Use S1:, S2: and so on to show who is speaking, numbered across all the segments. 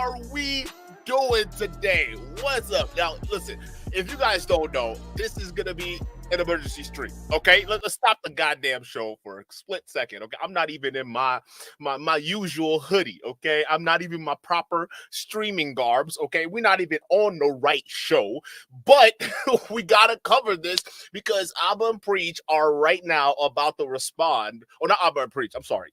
S1: are we doing today? What's up? Now, listen, if you guys don't know, this is going to be an emergency stream, okay? Let's stop the goddamn show for a split second, okay? I'm not even in my usual hoodie, okay? I'm not even my proper streaming garbs, okay? We're not even on the right show, but we got to cover this because Abba and Preach are right now about to respond. Oh, not Abba and Preach, I'm sorry.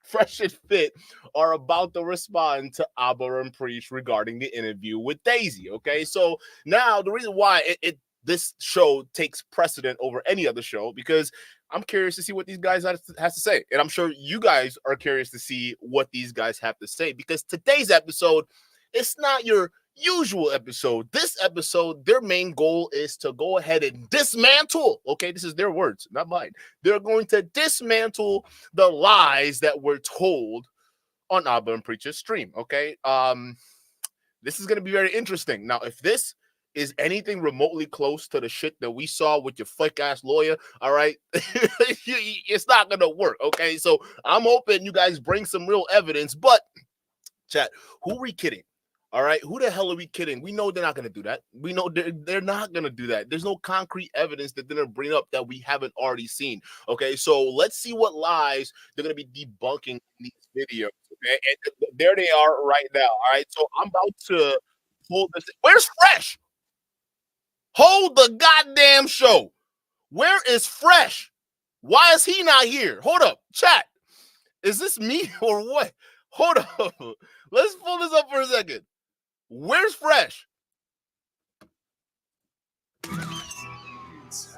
S1: Fresh and Fit are about to respond to Abba and Preach regarding the interview with Daisy, okay? So now the reason why this show takes precedent over any other show, because I'm curious to see what these guys has to say. And I'm sure you guys are curious to see what these guys have to say, because today's episode, it's not your usual episode. This episode, their main goal is to go ahead and dismantle, okay, this is their words, not mine. They're going to dismantle the lies that were told on Abba and Preach's stream, okay? This is going to be very interesting. Now, if this is anything remotely close to the shit that we saw with your fake-ass lawyer, all right, it's not going to work, okay? So I'm hoping you guys bring some real evidence, but, chat, who are we kidding? All right, who the hell are we kidding? We know they're not going to do that. We know they're not going to do that. There's no concrete evidence that they're going to bring up that we haven't already seen, okay? So let's see what lies they're going to be debunking in these videos, okay? And there they are right now, all right? So I'm about to pull this. Where's Fresh? Hold the goddamn show. Where is Fresh? Why is he not here? Hold up, chat. Is this me or what? Hold up. Let's pull this up for a second. Where's Fresh?
S2: It's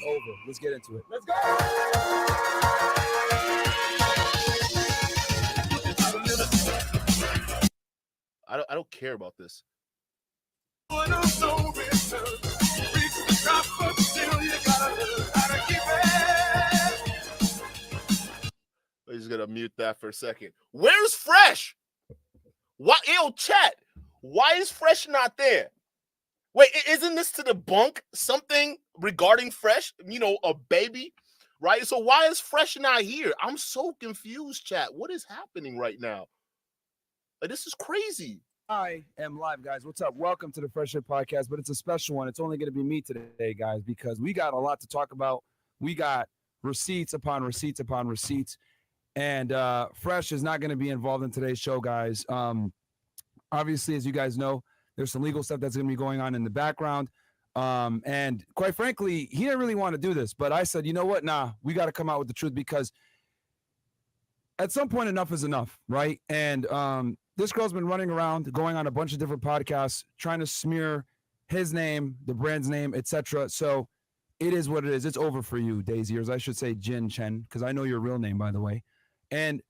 S2: over. Let's get into it.
S1: Let's go. I don't care about this. I'm just gonna mute that for a second. Where's Fresh? What? Ew, chat. Why is Fresh not there? Wait, isn't this to debunk something regarding Fresh? You know, a baby, right? So why is Fresh not here? I'm so confused, chat. What is happening right now? Like, this is crazy.
S2: I am live, guys. What's up? Welcome to the Fresh Fit Podcast, but it's a special one. It's only going to be me today, guys, because we got a lot to talk about. We got receipts upon receipts upon receipts, and Fresh is not going to be involved in today's show, guys. Obviously, as you guys know, there's some legal stuff that's going to be going on in the background, and quite frankly, he didn't really want to do this, but I said, you know what? Nah, we got to come out with the truth, because at some point, enough is enough, right? And this girl's been running around, going on a bunch of different podcasts, trying to smear his name, the brand's name, etc. So it is what it is. It's over for you, Daisy, or as I should say, Jin Chen, because I know your real name, by the way. And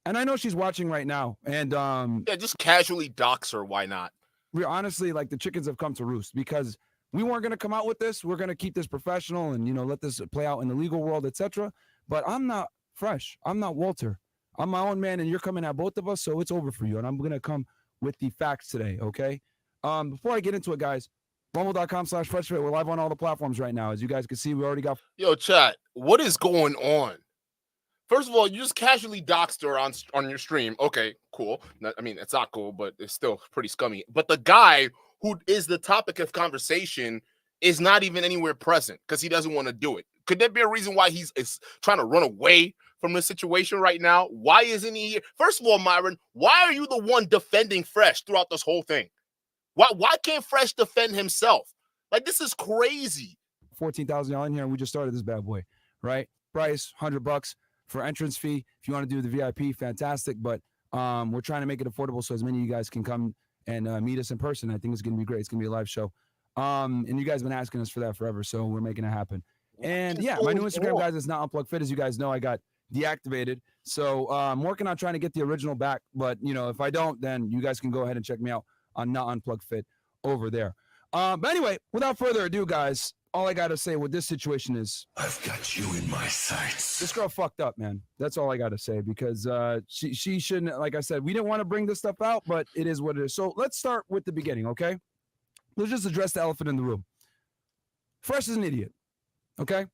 S2: I know she's watching right now. And
S1: yeah, just casually dox her. Why not?
S2: We're honestly, like, the chickens have come to roost, because we weren't going to come out with this. We're going to keep this professional and, you know, let this play out in the legal world, etc. But I'm not Fresh. I'm not Walter. I'm my own man, and you're coming at both of us, so it's over for you. And I'm going to come with the facts today, okay? Before I get into it, guys, rumble.com/freshfit. We're live on all the platforms right now. As you guys can see, we already got...
S1: Yo, chat, what is going on? First of all, you just casually doxed her on your stream. Okay, cool. I mean, it's not cool, but it's still pretty scummy. But the guy who is the topic of conversation is not even anywhere present because he doesn't want to do it. Could there be a reason why he's trying to run away from the situation right now? Why isn't he here? First of all, Myron, why are you the one defending Fresh throughout this whole thing? Why can't Fresh defend himself? Like, this is crazy.
S2: $14,000 in here, and we just started this bad boy, right? Price, $100 for entrance fee. If you want to do the VIP, fantastic. But we're trying to make it affordable so as many of you guys can come and meet us in person. I think it's going to be great. It's going to be a live show. And you guys have been asking us for that forever, so we're making it happen. And yeah, my new Instagram, guys, is not Unplugged Fit. As you guys know, I got deactivated. So I'm working on trying to get the original back. But, you know, if I don't, then you guys can go ahead and check me out on Not Unplugged Fit over there. But anyway, without further ado, guys, all I got to say with this situation is...
S3: I've got you in my sights.
S2: This girl fucked up, man. That's all I got to say, because she shouldn't... Like I said, we didn't want to bring this stuff out, but it is what it is. So let's start with the beginning, okay? Let's just address the elephant in the room. Fresh is an idiot, okay?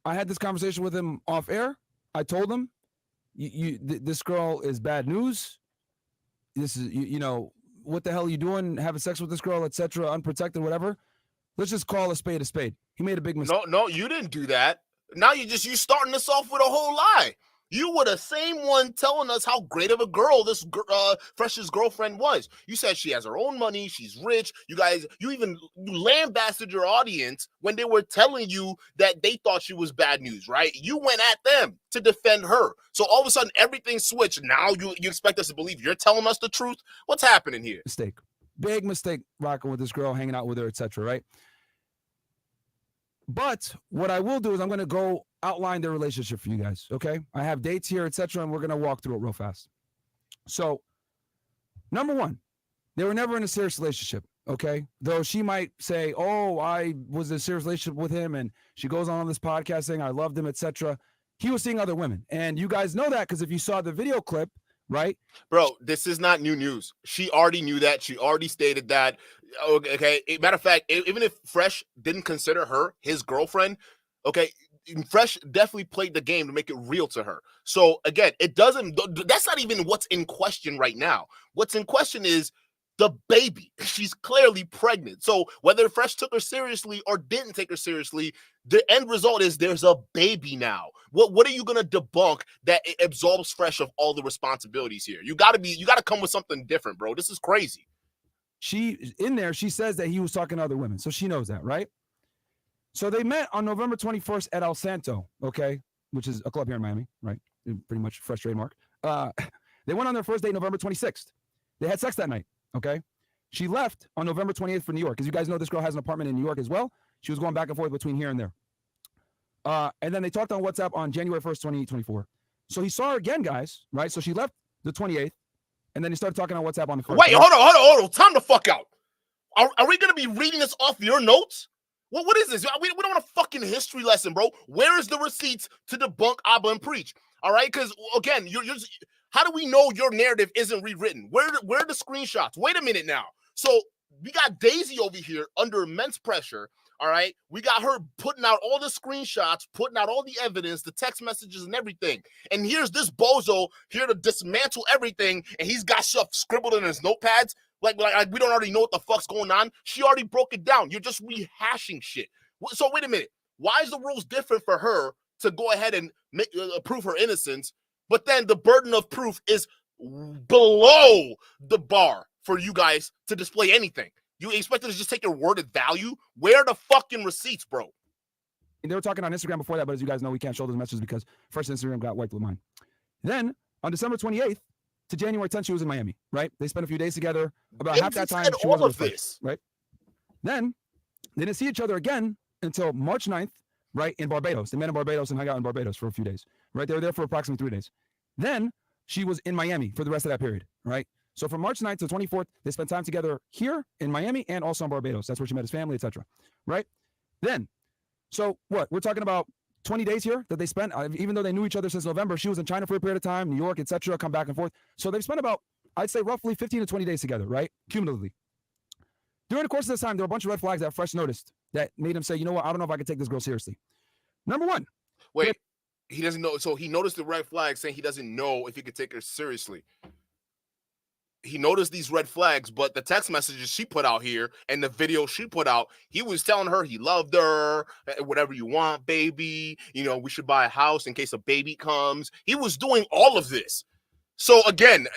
S2: I had this conversation with him off air. I told him, this girl is bad news. this is, you know, what the hell are you doing? Having sex with this girl, etc., unprotected, whatever. Let's just call a spade a spade. He made a big mistake.
S1: No, you didn't do that. Now you starting this off with a whole lie. You were the same one telling us how great of a girl this Fresh's girlfriend was. You said she has her own money, she's rich. You even lambasted your audience when they were telling you that they thought she was bad news, right? You went at them to defend her. So all of a sudden, everything switched. Now you expect us to believe you're telling us the truth? What's happening here?
S2: Mistake. Big mistake rocking with this girl, hanging out with her, etc., right? But what I will do is I'm going to go outline their relationship for you guys, okay? I have dates here, etc., and we're going to walk through it real fast. So, number one, they were never in a serious relationship, okay? Though she might say, oh, I was in a serious relationship with him, and she goes on this podcast saying I loved him, etc. He was seeing other women. And you guys know that because if you saw the video clip, right?
S1: Bro, this is not new news. She already knew that. She already stated that. Okay. Matter of fact, even if Fresh didn't consider her his girlfriend, okay, Fresh definitely played the game to make it real to her. So again, that's not even what's in question right now. What's in question is the baby. She's clearly pregnant. So whether Fresh took her seriously or didn't take her seriously, the end result is there's a baby now. What are you gonna debunk that it absolves Fresh of all the responsibilities here? You gotta come with something different, bro. This is crazy.
S2: She says that he was talking to other women. So she knows that, right? So they met on November 21st at El Santo, okay, which is a club here in Miami, right? Pretty much Fresh trademark. They went on their first date November 26th. They had sex that night, okay? She left on November 28th for New York. As you guys know, this girl has an apartment in New York as well. She was going back and forth between here and there. And then they talked on WhatsApp on January 1st, 2024. So he saw her again, guys, right? So she left the 28th, and then he started talking on WhatsApp on the 1st.
S1: Wait, hold on. Time to fuck out. Are we going to be reading this off your notes? What is this? We don't want a fucking history lesson, bro. Where is the receipts to debunk Abba and preach? All right? Because, again, how do we know your narrative isn't rewritten? Where are the screenshots? Wait a minute now. So we got Daisy over here under immense pressure. All right. We got her putting out all the screenshots, putting out all the evidence, the text messages and everything. And here's this bozo here to dismantle everything. And he's got stuff scribbled in his notepads. Like we don't already know what the fuck's going on. She already broke it down. You're just rehashing shit. So wait a minute. Why is the rules different for her to go ahead and prove her innocence? But then the burden of proof is below the bar for you guys to display anything. You expect us to just take your word at value? Where are the fucking receipts, bro?
S2: They were talking on Instagram before that, but as you guys know, we can't show those messages because first Instagram got wiped with mine. Then on December 28th to January 10th, she was in Miami, right? They spent a few days together. About half that time, she was with this, right? Then they didn't see each other again until March 9th, right, in Barbados. They met in Barbados and hung out in Barbados for a few days, right? They were there for approximately 3 days. Then she was in Miami for the rest of that period, right? So from March 9th to 24th, they spent time together here in Miami and also in Barbados. That's where she met his family, etc. Right? Then, so what? We're talking about 20 days here that they spent, even though they knew each other since November. She was in China for a period of time, New York, etc., come back and forth. So they've spent about, I'd say roughly 15 to 20 days together, right? Cumulatively. During the course of this time, there were a bunch of red flags that Fresh noticed that made him say, you know what? I don't know if I can take this girl seriously. Number one.
S1: Wait, he doesn't know. So he noticed the red flag saying he doesn't know if he could take her seriously. He noticed these red flags, but the text messages she put out here and the video she put out, he was telling her he loved her, whatever you want, baby. You know, we should buy a house in case a baby comes. He was doing all of this. So again,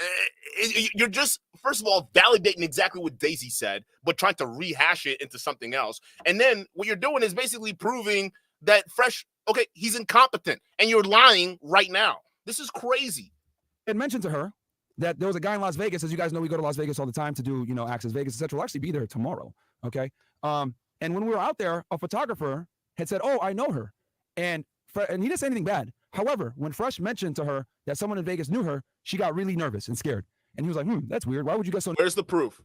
S1: you're just, first of all, validating exactly what Daisy said, but trying to rehash it into something else. And then what you're doing is basically proving that Fresh, okay, he's incompetent and you're lying right now. This is crazy.
S2: It mentioned to her that there was a guy in Las Vegas. As you guys know, we go to Las Vegas all the time to do, Access Vegas, etc. We'll actually be there tomorrow, okay? And when we were out there, a photographer had said, oh, I know her. And he didn't say anything bad. However, when Fresh mentioned to her that someone in Vegas knew her, she got really nervous and scared. And he was like, that's weird. Why would you get so...
S1: Where's the proof?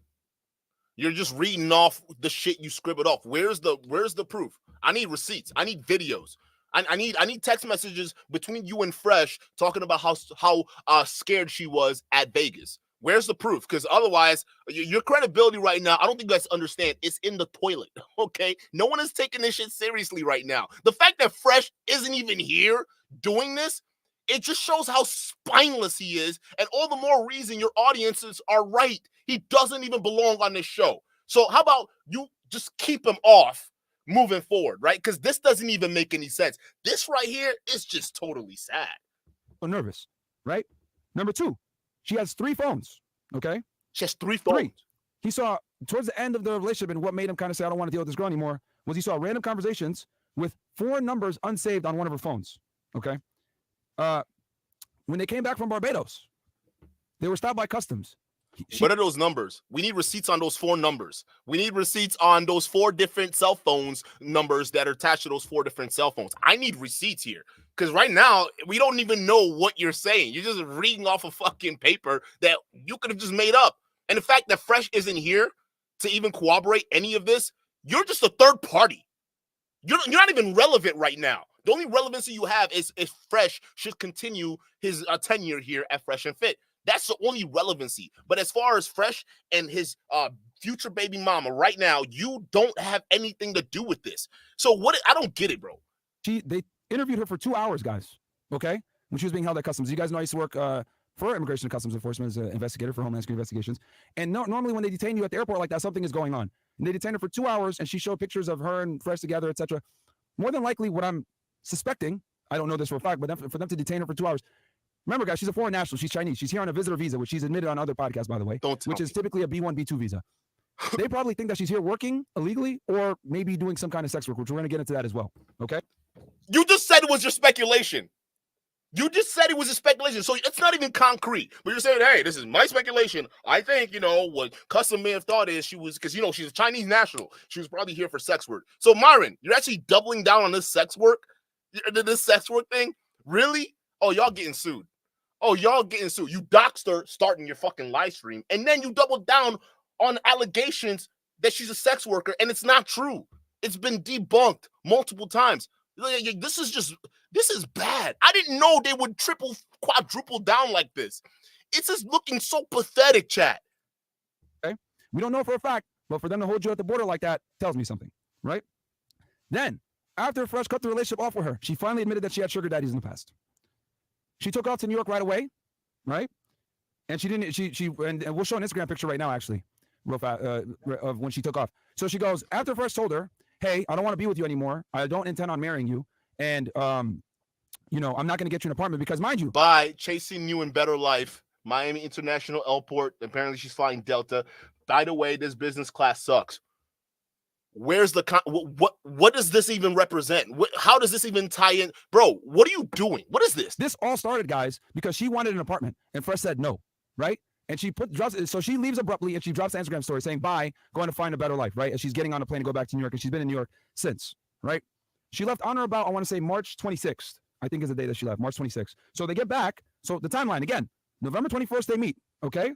S1: You're just reading off the shit you scribbled off. Where's the proof? I need receipts. I need videos. I need text messages between you and Fresh talking about how scared she was at Vegas. Where's the proof? Because otherwise, your credibility right now, I don't think you guys understand, it's in the toilet, okay? No one is taking this shit seriously right now. The fact that Fresh isn't even here doing this It just shows how spineless he is, and all the more reason your audiences are right. He doesn't even belong on this show. So how about you just keep him off moving forward, right? Because this doesn't even make any sense. This right here is just totally sad.
S2: Nervous, right? Number 2, she has 3 phones, okay?
S1: She has 3 phones.
S2: 3. He saw towards the end of the relationship, and what made him kind of say, I don't want to deal with this girl anymore, was he saw random conversations with 4 numbers unsaved on one of her phones, okay? When they came back from Barbados, they were stopped by customs.
S1: What are those numbers? We need receipts on those 4 numbers. We need receipts on those 4 different cell phones numbers that are attached to those 4 different cell phones. I need receipts here because right now we don't even know what you're saying. You're just reading off a fucking paper that you could have just made up. And the fact that Fresh isn't here to even corroborate any of this, you're just a third party. You're not even relevant right now. The only relevancy you have is if Fresh should continue his tenure here at Fresh and Fit. That's the only relevancy. But as far as Fresh and his future baby mama right now, you don't have anything to do with this. So what? I don't get it, bro.
S2: They interviewed her for 2 hours, guys, okay? When she was being held at customs. You guys know I used to work for Immigration and Customs Enforcement as an investigator for Homeland Security Investigations. And normally when they detain you at the airport like that, something is going on. And they detained her for 2 hours, and she showed pictures of her and Fresh together, etc. More than likely, what I'm suspecting, I don't know this for a fact, but for them to detain her for 2 hours. Remember, guys, she's a foreign national. She's Chinese. She's here on a visitor visa, which she's admitted on other podcasts, by the way, which is typically a B1, B2 visa. They probably think that she's here working illegally or maybe doing some kind of sex work, which we're going to get into that as well, okay?
S1: You just said it was your speculation. You just said it was a speculation, so it's not even concrete. But you're saying, hey, this is my speculation. I think, what Custom may have thought is she was, because, she's a Chinese national. She was probably here for sex work. So, Myron, you're actually doubling down on this sex work thing? Really? Oh, y'all getting sued. You doxed her starting your fucking live stream, and then you doubled down on allegations that she's a sex worker, and it's not true. It's been debunked multiple times. This is bad. I didn't know they would quadruple down like this. It's just looking so pathetic, chat.
S2: Okay. We don't know for a fact, but for them to hold you at the border like that tells me something, right? Then, after Fresh cut the relationship off with her, she finally admitted that she had sugar daddies in the past. She took off to New York right away, right? And and we'll show an Instagram picture right now, actually, real fast, of when she took off. So she goes, after Fresh told her, hey, I don't want to be with you anymore. I don't intend on marrying you. And, I'm not going to get you an apartment because, mind you.
S1: By chasing you in better life, Miami International Airport. Apparently she's flying Delta. By the way, this business class sucks. Where's the what does this even represent? How does this even tie in? Bro, what are you doing? What is this?
S2: This all started, guys, because she wanted an apartment and Fresh said no, right? And she so she leaves abruptly and she drops an Instagram story saying bye, going to find a better life, right? And she's getting on a plane to go back to New York, and she's been in New York since, right? She left on or about, I want to say March 26th, I think is the day that she left, March 26th. So they get back. So the timeline again, November 21st, they meet, okay?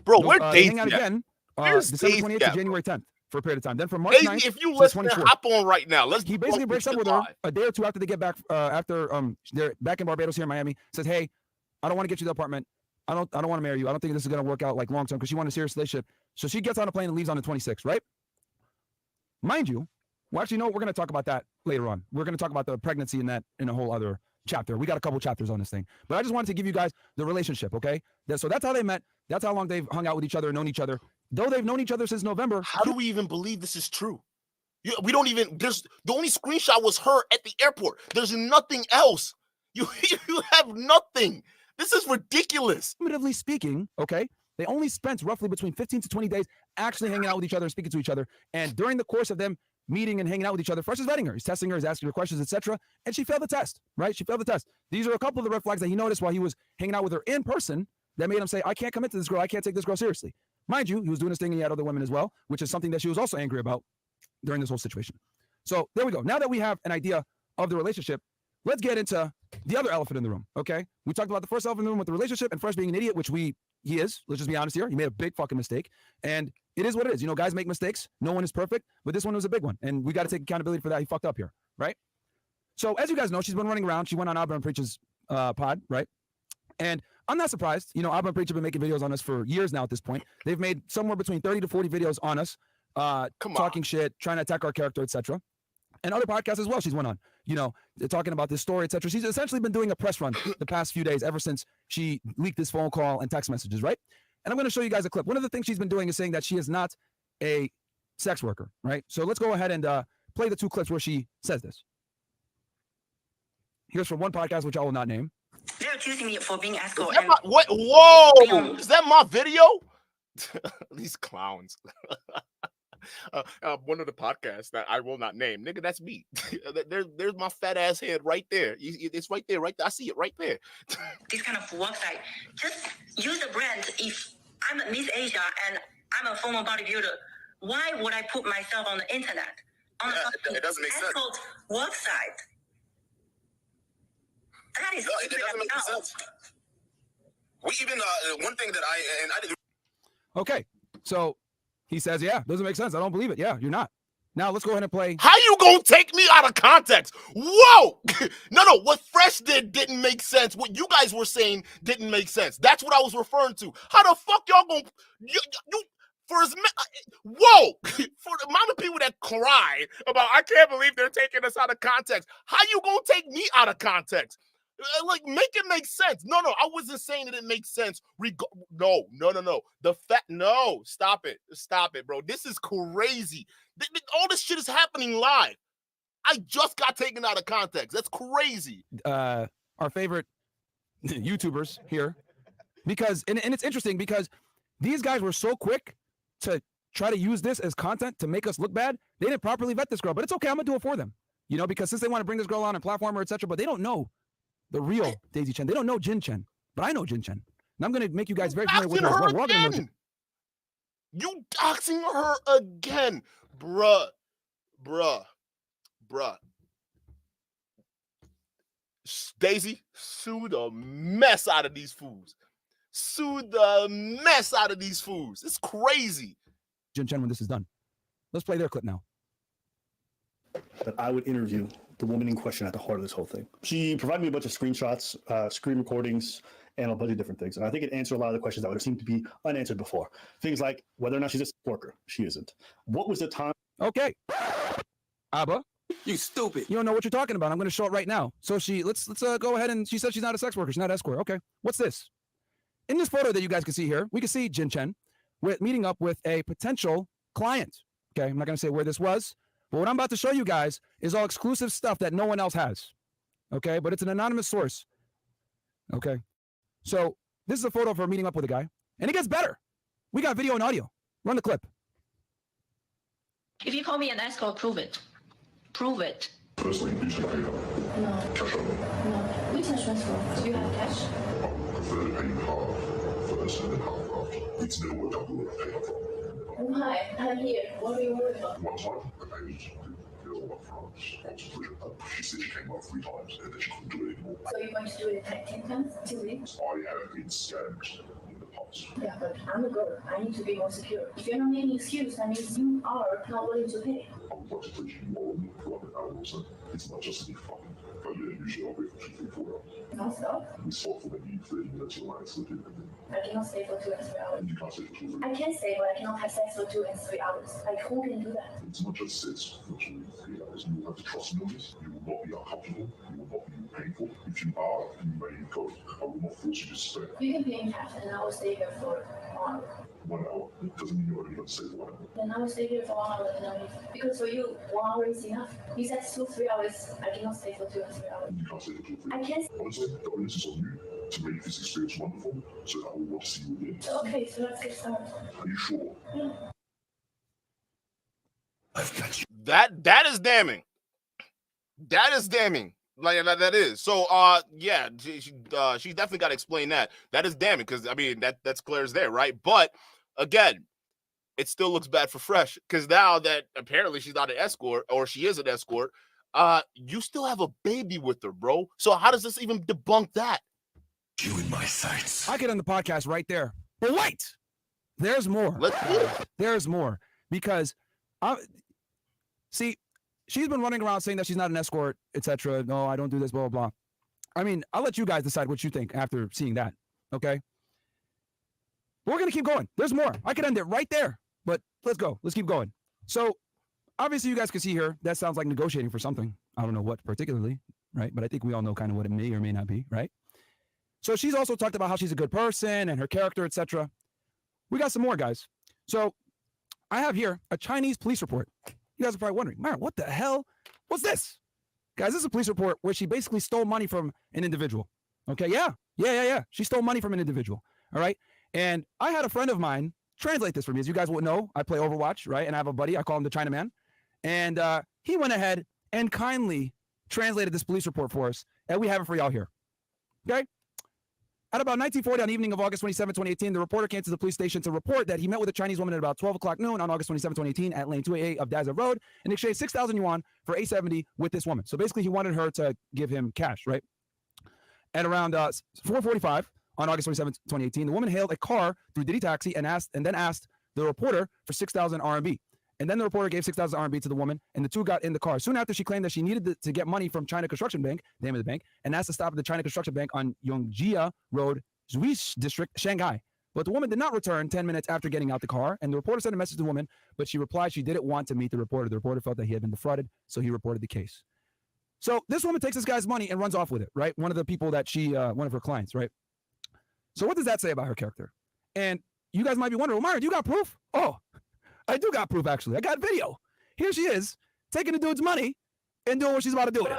S1: Bro, where
S2: they hang out again, December 28th to January 10th. For a period of time. Then from March 9th,
S1: if you listen, hop on right now.
S2: He basically breaks up with her a day or two after they get back. After they're back in Barbados here in Miami. Says, "Hey, I don't want to get you the apartment. I don't want to marry you. I don't think this is gonna work out like long term because she wanted a serious relationship." So she gets on a plane and leaves on the 26th, right? Mind you, well, actually, no, we're gonna talk about that later on. We're gonna talk about the pregnancy and that in a whole other chapter. We got a couple chapters on this thing, but I just wanted to give you guys the relationship, okay? So that's how they met. That's how long they've hung out with each other, known each other. Though they've known each other since November.
S1: How do we even believe this is true? We don't even, the only screenshot was her at the airport. There's nothing else. You have nothing. This is ridiculous.
S2: Relatively speaking, okay, they only spent roughly between 15 to 20 days actually hanging out with each other and speaking to each other. And during the course of them meeting and hanging out with each other, Fresh is vetting her. He's testing her, he's asking her questions, etc. And she failed the test, right? She failed the test. These are a couple of the red flags that he noticed while he was hanging out with her in person that made him say, I can't commit to this girl. I can't take this girl seriously. Mind you, he was doing his thing and he had other women as well, which is something that she was also angry about during this whole situation. So there we go. Now that we have an idea of the relationship, let's get into the other elephant in the room, okay? We talked about the first elephant in the room with the relationship and Fresh being an idiot, which he is. Let's just be honest here. He made a big fucking mistake. And it is what it is. Guys make mistakes. No one is perfect, but this one was a big one. And we got to take accountability for that. He fucked up here, right? So as you guys know, she's been running around. She went on Abba and Preach's pod, right? And I'm not surprised. Abba and Preach have been making videos on us for years now at this point. They've made somewhere between 30 to 40 videos on us, talking shit, trying to attack our character, etc. And other podcasts as well she's went on. you know, they're talking about this story, etc. She's essentially been doing a press run the past few days ever since she leaked this phone call and text messages, right? And I'm going to show you guys a clip. One of the things she's been doing is saying that she is not a sex worker, right? So let's go ahead and play the 2 clips where she says this. Here's from one podcast, which I will not name.
S4: They're accusing me for being escort.
S1: What? Whoa! Is that my video? These clowns. One of the podcasts that I will not name, nigga. That's me. There's my fat ass head right there. It's right there, right there. I see it right there.
S4: This kind of website, just use the brand. If I'm a Miss Asia and I'm a former bodybuilder, why would I put myself on the internet? On
S5: It doesn't make sense.
S4: Escort website. That is
S5: it doesn't make sense. We even one thing that I did.
S2: Okay, so he says, yeah, doesn't make sense. I don't believe it. Yeah, you're not. Now let's go ahead and play.
S1: How you gonna take me out of context? Whoa! No. What Fresh didn't make sense. What you guys were saying didn't make sense. That's what I was referring to. How the fuck y'all gonna you for as whoa! For the amount of people that cry about, I can't believe they're taking us out of context. How you gonna take me out of context? Like, make it make sense. No, I wasn't saying it didn't make sense. No. No, stop it, bro. This is crazy. All this shit is happening live. I just got taken out of context. That's crazy.
S2: Our favorite YouTubers here, because and it's interesting because these guys were so quick to try to use this as content to make us look bad. They didn't properly vet this girl, but it's okay. I'm gonna do it for them, you know, because since they want to bring this girl on and platform her, etc., but they don't know the real Daisy Chen. They don't know Jin Chen, but I know Jin Chen. And I'm going to make you guys very familiar with her. We're gonna know
S1: you doxing her again. Bruh. Daisy, sue the mess out of these fools. It's crazy.
S2: Jin Chen when this is done. Let's play their clip now.
S6: That I would interview the woman in question at the heart of this whole thing. She provided me a bunch of screenshots, screen recordings, and a bunch of different things. And I think it answered a lot of the questions that would have seemed to be unanswered before. Things like whether or not she's a worker. She isn't. What was the time?
S2: Okay. Abba.
S3: You stupid.
S2: You don't know what you're talking about. I'm going to show it right now. So let's go ahead, and she said she's not a sex worker. She's not an escort. Okay. What's this? In this photo that you guys can see here, we can see Jin Chen meeting up with a potential client. Okay. I'm not going to say where this was. But what I'm about to show you guys is all exclusive stuff that no one else has. Okay, but it's an anonymous source. Okay, so this is a photo of her meeting up with a guy, and it gets better. We got video and audio. Run the clip.
S7: If you call me an escort, prove it. Prove it.
S3: Firstly, you should pay her.
S7: No.
S3: Cash up.
S7: No. Which insurance for? Do you have cash?
S3: I prefer to pay you half first and then half after. It's never worked out where I pay her from.
S7: Why? I'm here. What are you worried about?
S3: One time, I paid the girl up front. She said she came up 3 times and then she couldn't do it anymore.
S7: So you're going to do it like 10 times? 2 weeks?
S3: I have been scammed in the past.
S7: Yeah, but I'm a girl. I need to be more secure. If you're not making an excuse, that means you are not willing to pay.
S3: I would like to please you more for like an hour or so. It's not just any fucking. But yeah, usually I'll wait for 2, 3, 4 hours.
S7: Non-stop?
S3: We swap for maybe 30 minutes or like slip in and then
S7: I cannot stay for 2 and 3 hours.
S3: you can't say for 2
S7: I can stay, but I cannot have sex for 2 and 3 hours. Like, who can do that?
S3: It's not just sex for 2 or 3 hours. You will have to trust me on this. You will not be uncomfortable. You will not be painful. If you are, you may go. I will not force you to stay.
S7: You can pay in cash and I will stay here for 1 hour.
S3: 1 hour. It doesn't mean you're only going to stay for 1 hour.
S7: Then I will stay here for 1 hour and I'll leave. Because for you, 1 hour is enough. You said 2, 3 hours. I cannot stay for 2 and 3 hours.
S3: You can't stay for 2 or 3
S7: I
S3: hours.
S7: can't.
S3: Honestly, the onus is on you to make this experience wonderful so that I will want to see you again.
S7: Okay, so let's get started.
S3: Are you sure?
S7: Yeah.
S3: I've got you.
S1: That is damning. That is damning. Like that is. So yeah, she definitely got to explain that. That is damning because I mean that's clear as there, right? But again, it still looks bad for Fresh because now that apparently she's not an escort or she is an escort, you still have a baby with her, bro. So how does this even debunk that?
S3: You in my sights.
S2: I could end the podcast right there. But wait, there's more. There's more because see, she's been running around saying that she's not an escort, etc. No, I don't do this, blah, blah, blah. I mean, I'll let you guys decide what you think after seeing that, okay? But we're going to keep going. There's more. I could end it right there, but let's go. Let's keep going. So, obviously, you guys can see here, that sounds like negotiating for something. I don't know what particularly, right? But I think we all know kind of what it may or may not be, right? So she's also talked about how she's a good person and her character, etc. We got some more, guys. So I have here a Chinese police report. You guys are probably wondering, Myron, what the hell? What's this? Guys, this is a police report where she basically stole money from an individual. Okay, yeah. She stole money from an individual, all right? And I had a friend of mine translate this for me. As you guys will know, I play Overwatch, right? And I have a buddy, I call him the Chinaman. And he went ahead and kindly translated this police report for us, and we have it for y'all here, okay? At about 1940, on the evening of August 27, 2018, the reporter came to the police station to report that he met with a Chinese woman at about 12 o'clock noon on August 27, 2018 at lane 288 of Daza Road and exchanged 6,000 yuan for 870 with this woman. So basically, he wanted her to give him cash, right? At around 4:45 on August 27, 2018, the woman hailed a car through Didi Taxi and then asked the reporter for 6,000 RMB. And then the reporter gave 6,000 RMB to the woman, and the two got in the car. Soon after, she claimed that she needed to get money from China Construction Bank, the name of the bank, and asked to stop at the China Construction Bank on Yongjia Road, Zhuish District, Shanghai. But the woman did not return 10 minutes after getting out the car, and the reporter sent a message to the woman, but she replied she didn't want to meet the reporter. The reporter felt that he had been defrauded, so he reported the case. So this woman takes this guy's money and runs off with it, right? One of the people that one of her clients, right? So what does that say about her character? And you guys might be wondering, well, Myron, do you got proof? Oh, I do got proof, actually. I got video. Here she is, taking the dude's money and doing what she's about to do with it.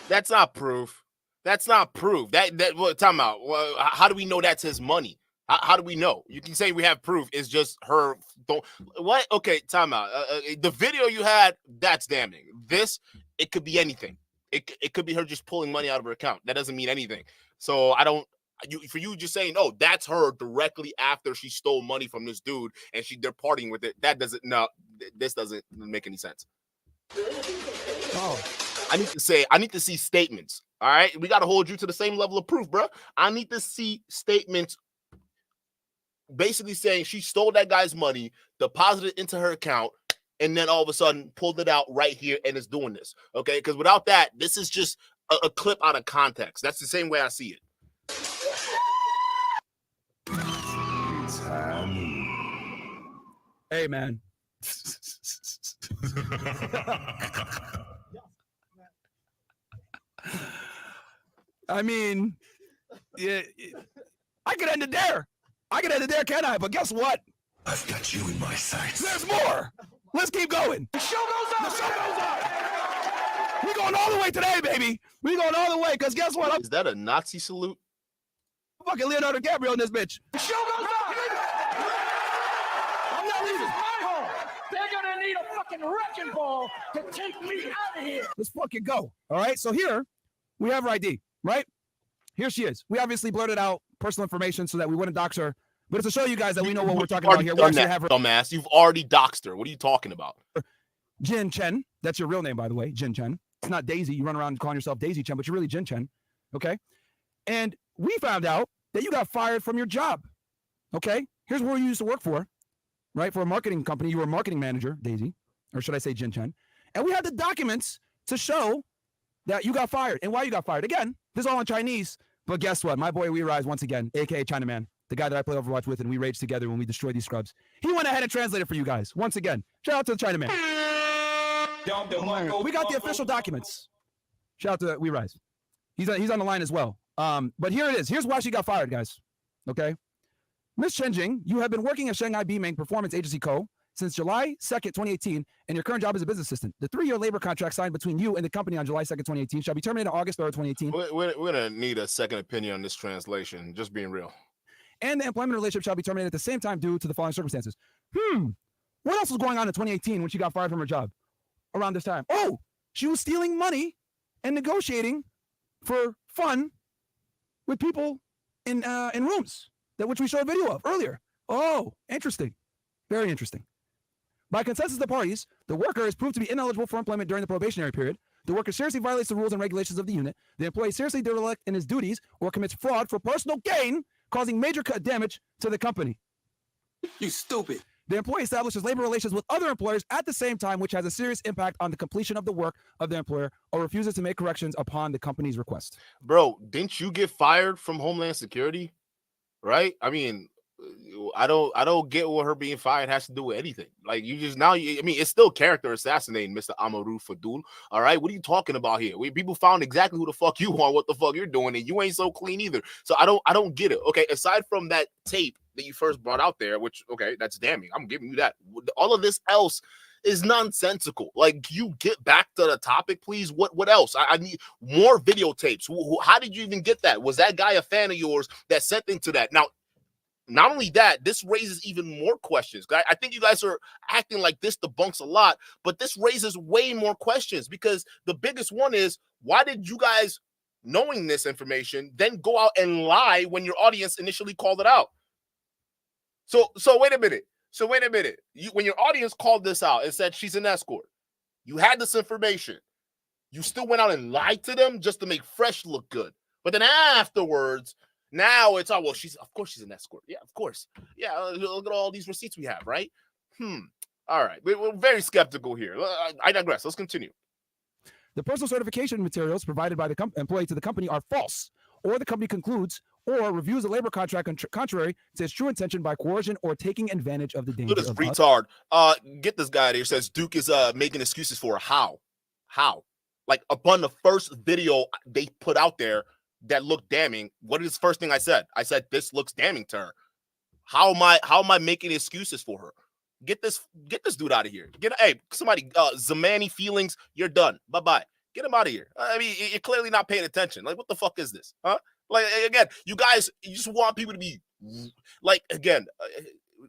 S1: That's not proof. That's not proof. What time out? Well, how do we know that's his money? How do we know? You can say we have proof. It's just her. What? Okay, time out. The video you had, that's damning. This, it could be anything. It could be her just pulling money out of her account. That doesn't mean anything. So I don't. For you just saying, oh, that's her directly after she stole money from this dude and they're partying with it. That doesn't. No, this doesn't make any sense.
S2: Oh.
S1: I need to see statements. All right, we got to hold you to the same level of proof, bro. I need to see statements basically saying she stole that guy's money, deposited it into her account, and then all of a sudden pulled it out right here and is doing this. Okay, because without that, this is just a clip out of context. That's the same way I see it.
S2: Hey, man. I mean, yeah, I could end it there. Can I? But guess what?
S8: I've got you in my sights.
S2: There's more. Let's keep going. The show goes on. We're going all the way today, baby. We're going all the way, because guess what?
S1: Is that a Nazi salute?
S2: Fucking Leonardo DiCaprio in this bitch.
S9: The show goes on. I'm not leaving. My home. They're going to need a fucking wrecking ball to take me out of here.
S2: Let's fucking go. All right, so here we have her ID, right? Here she is. We obviously blurted out personal information so that we wouldn't dox her, but it's to show you guys that we know what we're talking about here. We actually have her.
S1: Dumbass, you've already doxed her. What are you talking about?
S2: Jin Chen. That's your real name, by the way. Jin Chen. It's not Daisy. You run around calling yourself Daisy Chen, but you're really Jin Chen. Okay? And we found out that you got fired from your job. Okay? Here's where you used to work for, right? For a marketing company. You were a marketing manager, Daisy. Or should I say Jin Chen? And we had the documents to show that you got fired and why you got fired. Again, this is all in Chinese, but guess what? My boy We Rise, once again, a.k.a. Chinaman, the guy that I play Overwatch with and we rage together when we destroy these scrubs. He went ahead and translated for you guys. Once again, shout out to the Chinaman. We got the official documents. Shout out to We Rise. He's on the line as well. But here it is. Here's why she got fired, guys. Okay? Miss Chen Jing, you have been working at Shanghai B-Main Performance Agency Co. since July 2nd, 2018, and your current job is a business assistant. The 3-year labor contract signed between you and the company on July 2nd, 2018 shall be terminated on August 3rd, 2018.
S1: We're going to need a second opinion on this translation, just being real.
S2: And the employment relationship shall be terminated at the same time due to the following circumstances. What else was going on in 2018 when she got fired from her job around this time? Oh, she was stealing money and negotiating for fun with people in rooms, which we showed a video of earlier. Oh, interesting. Very interesting. By consensus of the parties, the worker is proved to be ineligible for employment during the probationary period. The worker seriously violates the rules and regulations of the unit. The employee seriously derelict in his duties or commits fraud for personal gain, causing major damage to the company.
S8: You stupid.
S2: The employee establishes labor relations with other employers at the same time, which has a serious impact on the completion of the work of the employer, or refuses to make corrections upon the company's request.
S1: Bro, didn't you get fired from Homeland Security? Right? I mean, I don't get what her being fired has to do with anything. Like you just now, I mean, it's still character assassinating, Mr. Amaru Fadul. All right, what are you talking about here? People found exactly who the fuck you are, what the fuck you're doing, and you ain't so clean either. So I don't get it. Okay, aside from that tape that you first brought out there, which okay, that's damning. I'm giving you that. All of this else is nonsensical. Like, you get back to the topic, please. What else? I need more videotapes. How did you even get that? Was that guy a fan of yours that sent into that? Now, not only that, this raises even more questions. I think you guys are acting like this debunks a lot, but this raises way more questions, because the biggest one is, why did you guys, knowing this information, then go out and lie when your audience initially called it out? So wait a minute. When your audience called this out and said she's an escort, you had this information. You still went out and lied to them just to make Fresh look good. But then afterwards, now it's, oh, well, of course she's an escort. Yeah, of course. Yeah, look at all these receipts we have, right? All right. We're very skeptical here. I digress. Let's continue.
S2: The personal certification materials provided by the employee to the company are false, or the company concludes or reviews a labor contract contrary to its true intention by coercion or taking advantage of the danger.
S1: Look at this retard. Get this guy there. Says Duke is making excuses for her. How? Like, upon the first video they put out there that looked damning, what is the first thing I said? I said, this looks damning to her. How am I making excuses for her? Get this dude out of here. Hey, somebody, Zamani feelings, you're done. Bye-bye. Get him out of here. I mean, you're clearly not paying attention. Like, what the fuck is this? Huh? Like, again, you guys, you just want people to be, like, again,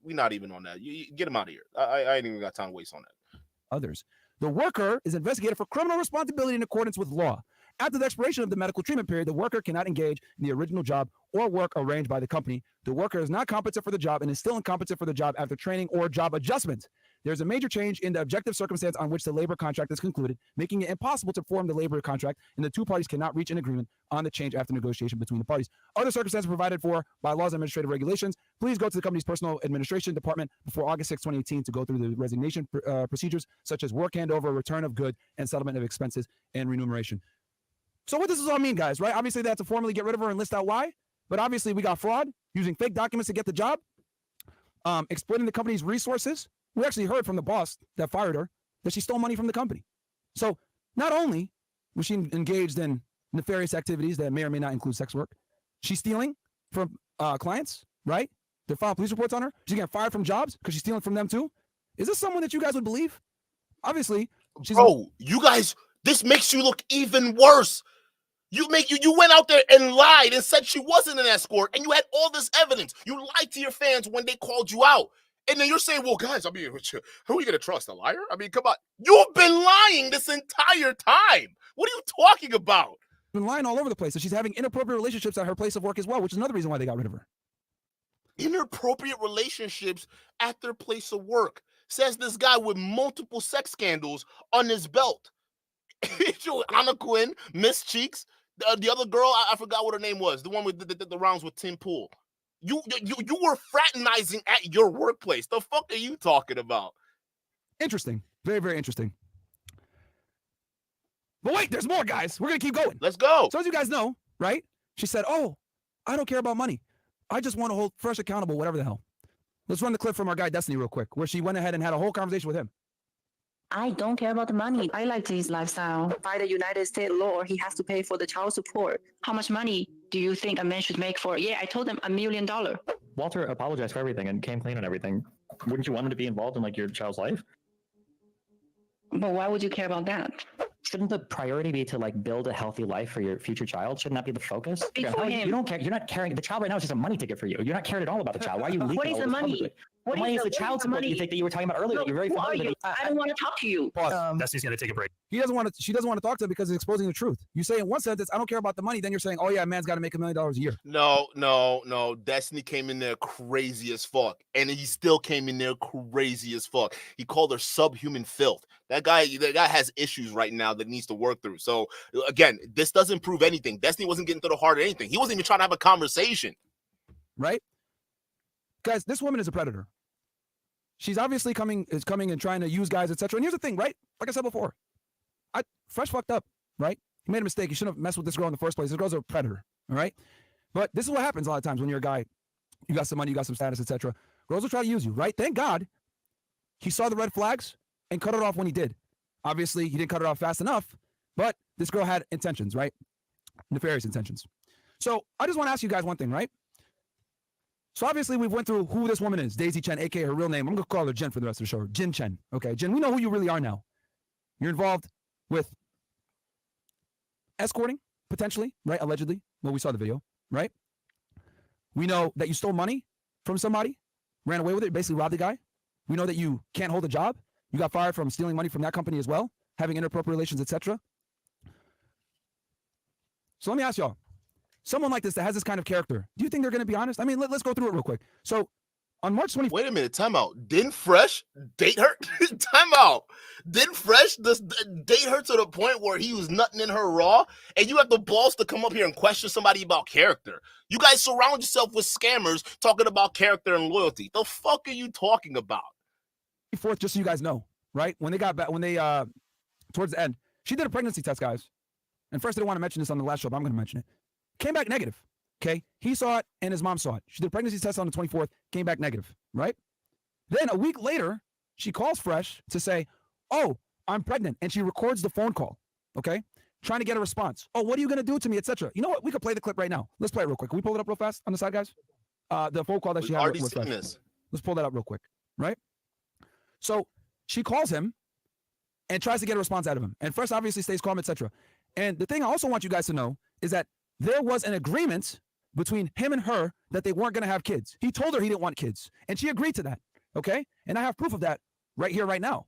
S1: we're not even on that. You get him out of here. I ain't even got time to waste on that.
S2: Others. The worker is investigated for criminal responsibility in accordance with law. After the expiration of the medical treatment period, the worker cannot engage in the original job or work arranged by the company. The worker is not competent for the job and is still incompetent for the job after training or job adjustment. There's a major change in the objective circumstance on which the labor contract is concluded, making it impossible to form the labor contract, and the two parties cannot reach an agreement on the change after negotiation between the parties. Other circumstances provided for by laws and administrative regulations. Please go to the company's personal administration department before August 6, 2018 to go through the resignation procedures, such as work handover, return of good, and settlement of expenses and remuneration. So what does this all mean, guys, right? Obviously, they have to formally get rid of her and list out why. But obviously, we got fraud, using fake documents to get the job, exploiting the company's resources. We actually heard from the boss that fired her that she stole money from the company. So not only was she engaged in nefarious activities that may or may not include sex work, she's stealing from clients, right? They filed police reports on her. She's getting fired from jobs because she's stealing from them too. Is this someone that you guys would believe? Obviously, she's...
S1: Bro, you guys, this makes you look even worse. You went out there and lied and said she wasn't an escort, and you had all this evidence. You lied to your fans when they called you out. And then you're saying, well, guys, I mean, who are you going to trust, a liar? I mean, come on. You've been lying this entire time. What are you talking about?
S2: Been lying all over the place. So she's having inappropriate relationships at her place of work as well, which is another reason why they got rid of her.
S1: Inappropriate relationships at their place of work, says this guy with multiple sex scandals on his belt. Anna Quinn, Miss Cheeks, the other girl, I forgot what her name was, the one with the rounds with Tim Pool. You were fraternizing at your workplace. The fuck are you talking about?
S2: Interesting. Very, very interesting. But wait, there's more, guys. We're going to keep going.
S1: Let's go.
S2: So as you guys know, right? She said, oh, I don't care about money. I just want to hold Fresh accountable, whatever the hell. Let's run the clip from our guy, Destiny, real quick, where she went ahead and had a whole conversation with him.
S10: I don't care about the money. I like his lifestyle. By the United States law, he has to pay for the child support. How much money do you think a man should make for? Yeah, I told him $1 million.
S11: Walter apologized for everything and came clean on everything. Wouldn't you want him to be involved in like your child's life?
S10: But why would you care about that?
S11: Shouldn't the priority be to like build a healthy life for your future child? Shouldn't that be the focus?
S10: Before him.
S11: You don't care. You're not caring. The child right now is just a money ticket for you. You're not caring at all about the child. Why are you leaking?
S10: What is the money?
S11: The money is the child support you think that you were talking about earlier. You're very familiar.
S10: I don't want to talk to you.
S11: Destiny's gonna take a break.
S2: She doesn't want to talk to him because it's exposing the truth. You say in one sentence, I don't care about the money. Then you're saying, oh yeah, a man's got to make $1 million a year.
S1: No. Destiny came in there crazy as fuck, and he still came in there crazy as fuck. He called her subhuman filth. That guy has issues right now that needs to work through. So again, this doesn't prove anything. Destiny wasn't getting to the heart of anything. He wasn't even trying to have a conversation.
S2: Right? Guys, this woman is a predator. She's obviously coming and trying to use guys, etc. And here's the thing, right? Like I said before, Fresh fucked up, right? He made a mistake. He shouldn't have messed with this girl in the first place. This girl's a predator, all right? But this is what happens a lot of times when you're a guy You got some money, you got some status, etc. Girls will try to use you, right? Thank God he saw the red flags and cut it off when he did. Obviously, he didn't cut it off fast enough, but this girl had intentions, right? Nefarious intentions. So I just want to ask you guys one thing, right? So obviously we went through who this woman is, Daisy Chen, aka her real name. I'm gonna call her Jen for the rest of the show. Jin Chen. Okay, Jen, we know who you really are now. You're involved with escorting, potentially, right? Allegedly. Well, we saw the video, right? We know that you stole money from somebody, ran away with it, basically robbed the guy. We know that you can't hold a job. You got fired from stealing money from that company as well, having inappropriate relations, etc. So let me ask y'all. Someone like this that has this kind of character, do you think they're going to be honest? I mean, let's go through it real quick. So on March 24th.
S1: Wait a minute, time out. Didn't Fresh date her? Time out. Didn't Fresh date her to the point where he was nutting in her raw? And you have the balls to come up here and question somebody about character. You guys surround yourself with scammers talking about character and loyalty. The fuck are you talking about?
S2: 4th, just so you guys know, right? When they got back, towards the end, she did a pregnancy test, guys. And first, I didn't want to mention this on the last show, but I'm going to mention it. Came back negative, okay? He saw it and his mom saw it. She did a pregnancy test on the 24th, came back negative, right? Then a week later, she calls Fresh to say, oh, I'm pregnant. And she records the phone call, okay? Trying to get a response. Oh, what are you going to do to me, etc. You know what? We could play the clip right now. Let's play it real quick. Can we pull it up real fast on the side, guys? The phone call that she had with Fresh. Let's pull that up real quick, right? So she calls him and tries to get a response out of him. And Fresh obviously stays calm, etc. And the thing I also want you guys to know is that there was an agreement between him and her that they weren't going to have kids. He told her he didn't want kids, and she agreed to that, okay? And I have proof of that right here, right now.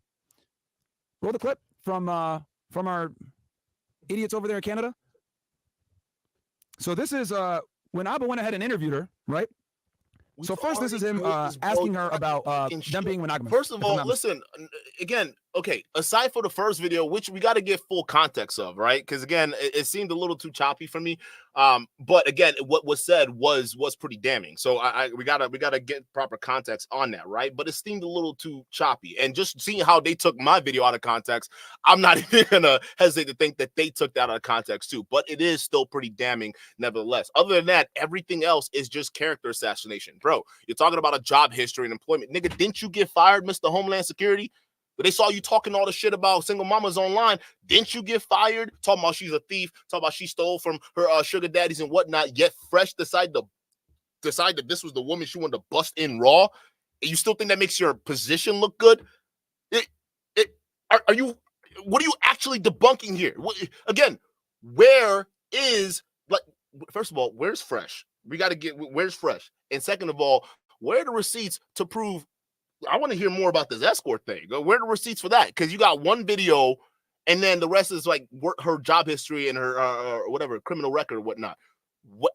S2: Roll the clip from our idiots over there in Canada. So this is when Abba went ahead and interviewed her, right? So first, this is him asking her about them being monogamous.
S1: First of all, listen, again, okay, aside for the first video, which we got to get full context of, right? Because again, it seemed a little too choppy for me. But again, what was said was pretty damning. So we gotta get proper context on that, right? But it seemed a little too choppy. And just seeing how they took my video out of context, I'm not even gonna hesitate to think that they took that out of context too. But it is still pretty damning, nevertheless. Other than that, everything else is just character assassination, bro. You're talking about a job history and employment, nigga. Didn't you get fired, Mr. Homeland Security? But they saw you talking all the shit about single mamas online. Didn't you get fired? Talking about she's a thief. Talking about she stole from her sugar daddies and whatnot. Yet Fresh decided that this was the woman she wanted to bust in raw. And you still think that makes your position look good? What are you actually debunking here? Again, first of all, where's Fresh? We got to get, where's Fresh? And second of all, where are the receipts to prove? I want to hear more about this escort thing. Where are the receipts for that? Because you got one video, and then the rest is like her job history and her whatever criminal record or whatnot.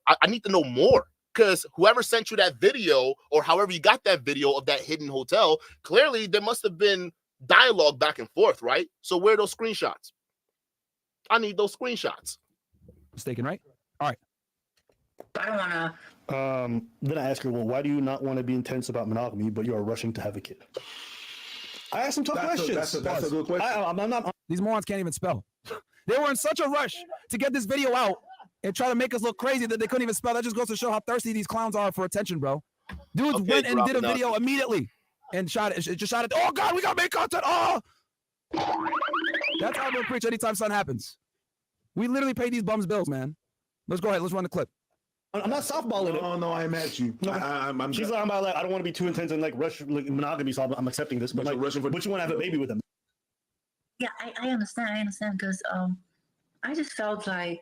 S1: I need to know more, because whoever sent you that video, or however you got that video of that hidden hotel, clearly there must have been dialogue back and forth, right? So where are those screenshots? I need those screenshots.
S2: Mistaken, right? All right.
S4: I don't want to.
S6: Then I ask her, well, why do you not want to be intense about monogamy, but you are rushing to have a kid? I asked some tough questions.
S3: That's a good question.
S6: I'm not.
S2: These morons can't even spell. They were in such a rush to get this video out and try to make us look crazy that they couldn't even spell. That just goes to show how thirsty these clowns are for attention, bro. Dudes went and did a video immediately and shot it. Just shot it. Oh, God, we got to make content. Oh! That's how we'll preach anytime something happens. We literally pay these bums bills, man. Let's go ahead. Let's run the clip.
S6: I'm not softballing it.
S3: Oh no, I'm at you.
S6: No, she's talking about like I don't want to be too intense and like rush monogamy, so I'm accepting this. But like, but you want to have a baby with them?
S10: Yeah, I understand. I understand because I just felt like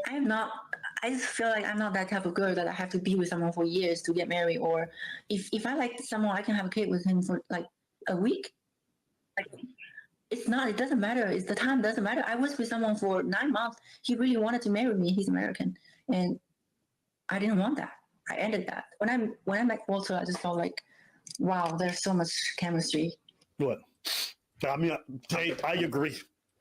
S10: I just feel like I'm not that type of girl that I have to be with someone for years to get married. Or if I like someone, I can have a kid with him for like a week. Like, it doesn't matter. The time doesn't matter. I was with someone for 9 months. He really wanted to marry me. He's American. And I didn't want that. I ended that. When I met Walter, I just felt like, wow, there's so much chemistry.
S6: What? I mean, I agree.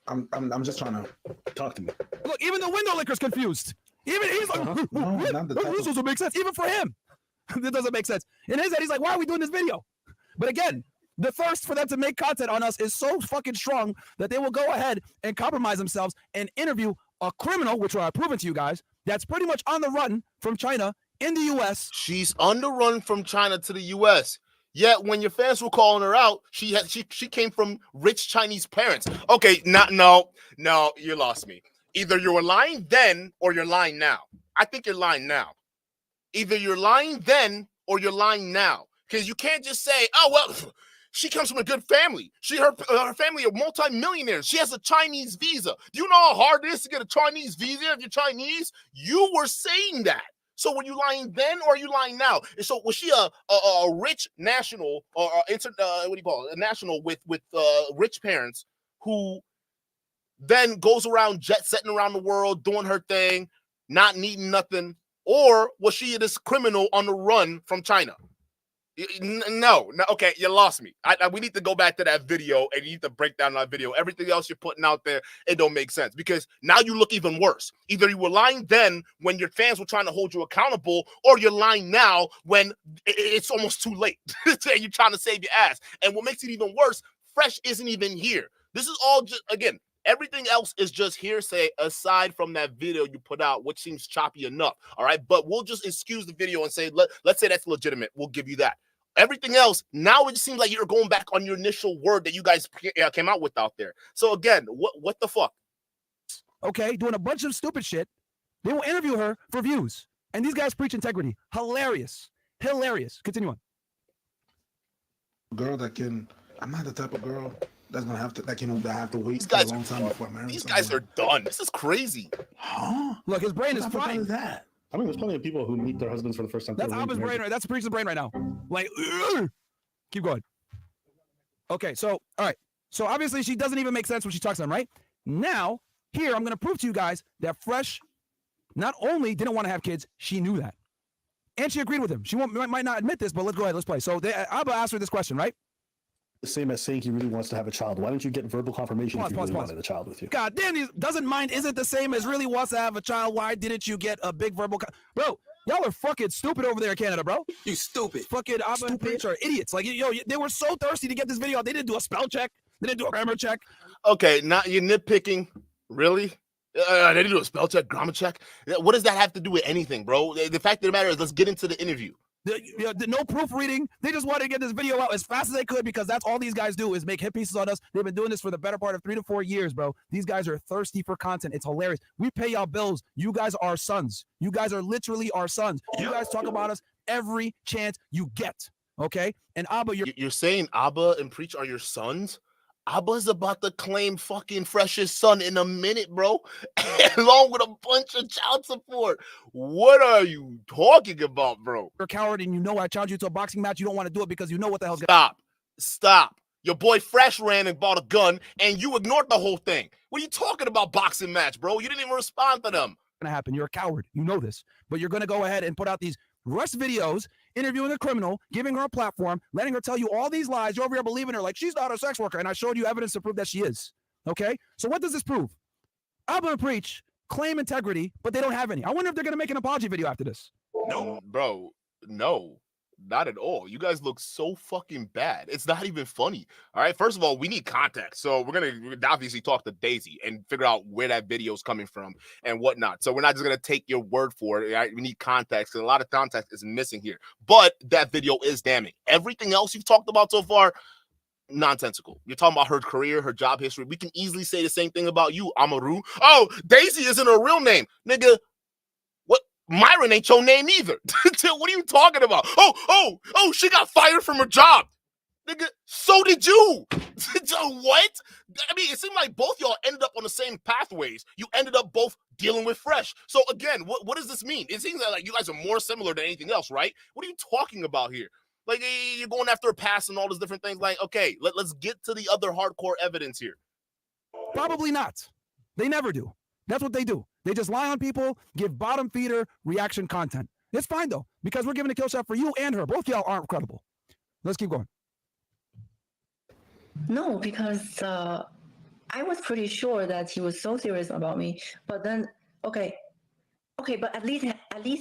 S3: I'm just trying to
S6: talk to me.
S2: Look, even the window licker's confused. Even he's like, this doesn't make sense. Even for him, this doesn't make sense. In his head, he's like, why are we doing this video? But again, the thirst for them to make content on us is so fucking strong that they will go ahead and compromise themselves and interview a criminal, which I've proven to you guys, that's pretty much on the run from China in the U.S.
S1: She's on the run from China to the U.S. Yet when your fans were calling her out, she came from rich Chinese parents. Okay, no, you lost me. Either you were lying then or you're lying now. I think you're lying now. Either you're lying then or you're lying now. Because you can't just say, oh, well, she comes from a good family. Her family are multimillionaires. She has a Chinese visa. Do you know how hard it is to get a Chinese visa if you're Chinese? You were saying that. So were you lying then or are you lying now? And so was she a rich national or a national with rich parents who then goes around jet setting around the world doing her thing, not needing nothing? Or was she this criminal on the run from China? No. Okay, you lost me. We need to go back to that video and you need to break down that video. Everything else you're putting out there, it don't make sense because now you look even worse. Either you were lying then when your fans were trying to hold you accountable, or you're lying now when it's almost too late and you're trying to save your ass. And what makes it even worse, Fresh isn't even here. This is all just, again, everything else is just hearsay aside from that video you put out, which seems choppy enough. All right, but we'll just excuse the video and say, let's say that's legitimate. We'll give you that. Everything else, now it seems like you're going back on your initial word that you guys came out with out there. So again, what the fuck?
S2: Okay, doing a bunch of stupid shit. They will interview her for views. And these guys preach integrity. Hilarious. Continue on.
S12: Girl that can, I'm not the type of girl that's gonna have to have to wait for a long time before marrying.
S1: These guys are done. This is crazy.
S12: Huh?
S2: Look, his brain is
S12: What
S2: frying.
S12: is that?
S6: I mean, there's plenty of people who meet their husbands for the first time.
S2: That's Abba's brain, right? That's Preach's brain right now. Like, keep going. Okay, so, all right. So, obviously, she doesn't even make sense when she talks to them, right? Now, here, I'm going to prove to you guys that Fresh not only didn't want to have kids, she knew that. And she agreed with him. She might not admit this, but let's go ahead. Let's play. So, Abba asked her this question, right?
S6: The same as saying he really wants to have a child. Why don't you get verbal confirmation if you really wanted a child with you?
S2: God damn, doesn't mind isn't the same as really wants to have a child. Why didn't you get a big verbal bro, y'all are fucking stupid over there in Canada, bro.
S8: You stupid.
S2: Fucking Abba and Preach are idiots. Like, yo, they were so thirsty to get this video. They didn't do a spell check. They didn't do a grammar check.
S1: Okay, now you're nitpicking. Really? They didn't do a spell check, grammar check? What does that have to do with anything, bro? The fact of the matter is, let's get into the interview.
S2: No proofreading. They just wanted to get this video out as fast as they could because that's all these guys do is make hit pieces on us. They've been doing this for the better part of 3 to 4 years, bro. These guys are thirsty for content. It's hilarious. We pay y'all bills. You guys are our sons. You guys are literally our sons. You guys talk about us every chance you get, okay? And Abba,
S1: you're saying Abba and Preach are your sons? Abba's about to claim fucking Fresh's son in a minute, bro, along with a bunch of child support. What are you talking about, bro?
S2: You're a coward, and you know I challenge you to a boxing match. You don't want to do it because you know what the hell's
S1: Stop. Your boy Fresh ran and bought a gun, and you ignored the whole thing. What are you talking about boxing match, bro? You didn't even respond to them.
S2: Gonna happen. You're a coward. You know this, but you're gonna go ahead and put out these rush videos interviewing a criminal, giving her a platform, letting her tell you all these lies. You're over here believing her like she's not a sex worker, and I showed you evidence to prove that she is. Okay, so what does this prove? Abba and Preach claim integrity, but they don't have any. I wonder if they're gonna make an apology video after this.
S1: No, bro, no. Not at all. You guys look so fucking bad. It's not even funny. All right. First of all, we need context. So we're going to obviously talk to Daisy and figure out where that video is coming from and whatnot. So we're not just going to take your word for it. Right? We need context. And a lot of context is missing here. But that video is damning. Everything else you've talked about so far, nonsensical. You're talking about her career, her job history. We can easily say the same thing about you, Amaru. Oh, Daisy isn't her real name. Nigga, Myron ain't your name either. What are you talking about? Oh, she got fired from her job. Nigga, so did you. What? I mean, it seemed like both y'all ended up on the same pathways. You ended up both dealing with Fresh. So again, what does this mean? It seems like you guys are more similar than anything else, right? What are you talking about here? Like, you're going after a past and all those different things. Like, okay, let's get to the other hardcore evidence here.
S2: Probably not. They never do. That's what they do. They just lie on people, give bottom feeder reaction content. It's fine, though, because we're giving a kill shot for you and her. Both y'all aren't credible. Let's keep going.
S10: No, because I was pretty sure that he was so serious about me. But then, okay, but at least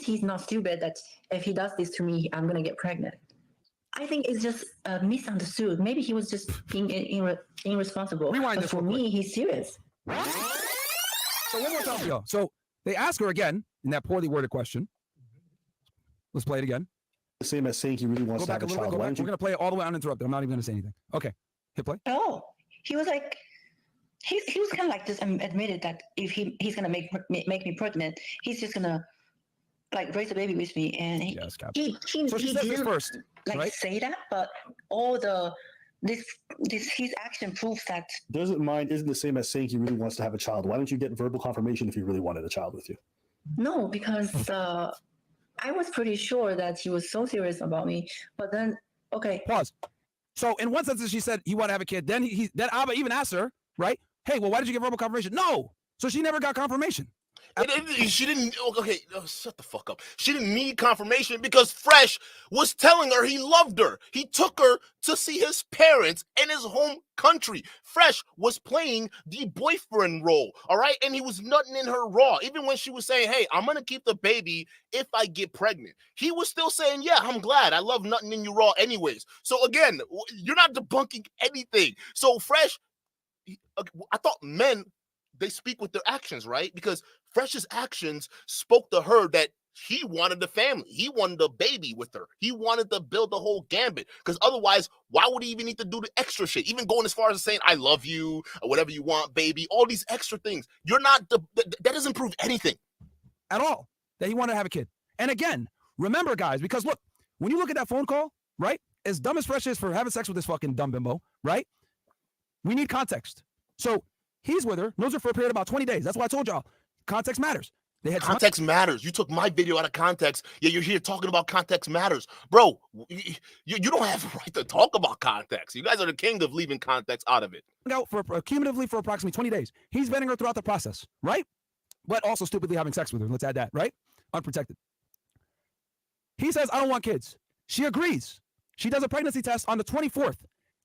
S10: he's not stupid that if he does this to me, I'm going to get pregnant. I think it's just misunderstood. Maybe he was just being irresponsible.
S2: Rewind
S10: but for me, he's serious.
S2: So one more time, y'all. So they ask her again in that poorly worded question. Let's play it again.
S6: The same as saying he really wants to have a child.
S2: We're going to play it all the way uninterrupted. I'm not even going to say anything. Okay. Hit play.
S10: Oh, he was like, he was kind of like just admitted that if he's going to make me pregnant, he's just going to like raise a baby with me. And he
S2: so she said this first,
S10: like
S2: right?
S10: say that, but all his action proves that.
S6: Doesn't mind isn't the same as saying he really wants to have a child. Why don't you get verbal confirmation if he really wanted a child with you?
S10: No, because I was pretty sure that he was so serious about me. But then, okay.
S2: Pause. So in one sentence, she said he wanted to have a kid. Then then Abba even asked her, right? Hey, well, why did you get verbal confirmation? No. So she never got confirmation.
S1: She didn't. Okay, shut the fuck up. She didn't need confirmation because Fresh was telling her he loved her. He took her to see his parents in his home country. Fresh was playing the boyfriend role, all right? And he was nutting in her raw. Even when she was saying, hey, I'm going to keep the baby if I get pregnant. He was still saying, yeah, I'm glad. I love nutting in you raw anyways. So again, you're not debunking anything. So Fresh, I thought men, they speak with their actions, right? Because Fresh's actions spoke to her that he wanted the family. He wanted the baby with her. He wanted to build the whole gambit. Because otherwise, why would he even need to do the extra shit? Even going as far as saying, I love you, or whatever you want, baby. All these extra things. You're not, that doesn't prove anything.
S2: At all. That he wanted to have a kid. And again, remember, guys, because look, when you look at that phone call, right? As dumb as Fresh is for having sex with this fucking dumb bimbo, right? We need context. So he's with her, knows her for a period of about 20 days. That's why I told y'all, context matters. They had
S1: context matters. You took my video out of context. Yeah, you're here talking about context matters. Bro, you don't have a right to talk about context. You guys are the king of leaving context out of it.
S2: Out for cumulatively for approximately 20 days. He's vetting her throughout the process, right? But also stupidly having sex with her. Let's add that, right? Unprotected. He says, I don't want kids. She agrees. She does a pregnancy test on the 24th.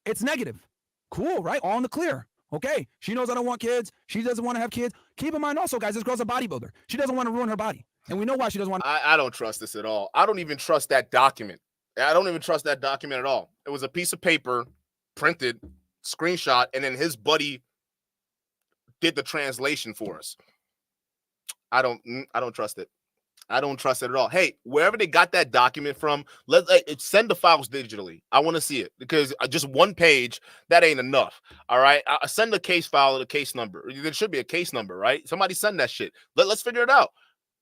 S2: It's negative. Cool, right? All in the clear. Okay, she knows I don't want kids. She doesn't want to have kids. Keep in mind also, guys, this girl's a bodybuilder. She doesn't want to ruin her body. And we know why she doesn't want to.
S1: I don't trust this at all. I don't even trust that document. I don't even trust that document at all. It was a piece of paper, printed, screenshot, and then his buddy did the translation for us. I don't trust it. I don't trust it at all. Hey, wherever they got that document from, send the files digitally. I want to see it because just one page, that ain't enough. All right. I send the case file or the case number. There should be a case number, right? Somebody send that shit. Let's figure it out.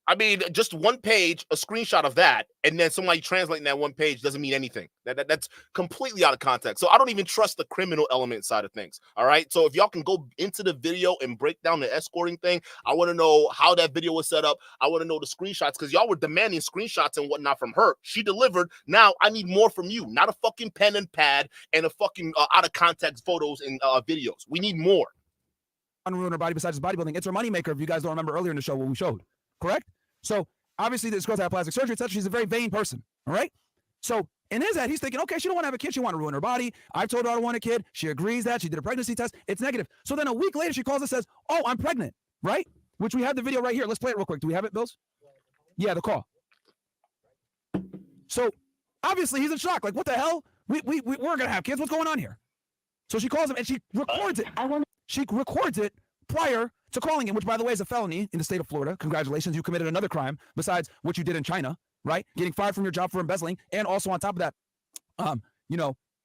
S1: I mean, just one page, a screenshot of that, and then somebody translating that one page doesn't mean anything. That's completely out of context. So I don't even trust the criminal element side of things. All right. So if y'all can go into the video and break down the escorting thing, I want to know how that video was set up. I want to know the screenshots because y'all were demanding screenshots and whatnot from her. She delivered. Now I need more from you, not a fucking pen and pad and a fucking out of context photos and videos. We need more.
S2: Ruin her body besides bodybuilding. It's her moneymaker. If you guys don't remember earlier in the show when we showed. Correct? So obviously this girl's had plastic surgery, etc. She's a very vain person. All right. So in his head, he's thinking, okay, she don't want to have a kid. She want to ruin her body. I've told her I don't want a kid. She agrees that. She did a pregnancy test. It's negative. So then a week later, she calls and says, oh, I'm pregnant. Right? Which we have the video right here. Let's play it real quick. Do we have it, Bills? Yeah, the call. So obviously he's in shock. Like, what the hell? We're going to have kids. What's going on here? So she calls him and she records it. She records it prior to calling him, which, by the way, is a felony in the state of Florida. Congratulations. You committed another crime besides what you did in China, right? Getting fired from your job for embezzling. And also on top of that,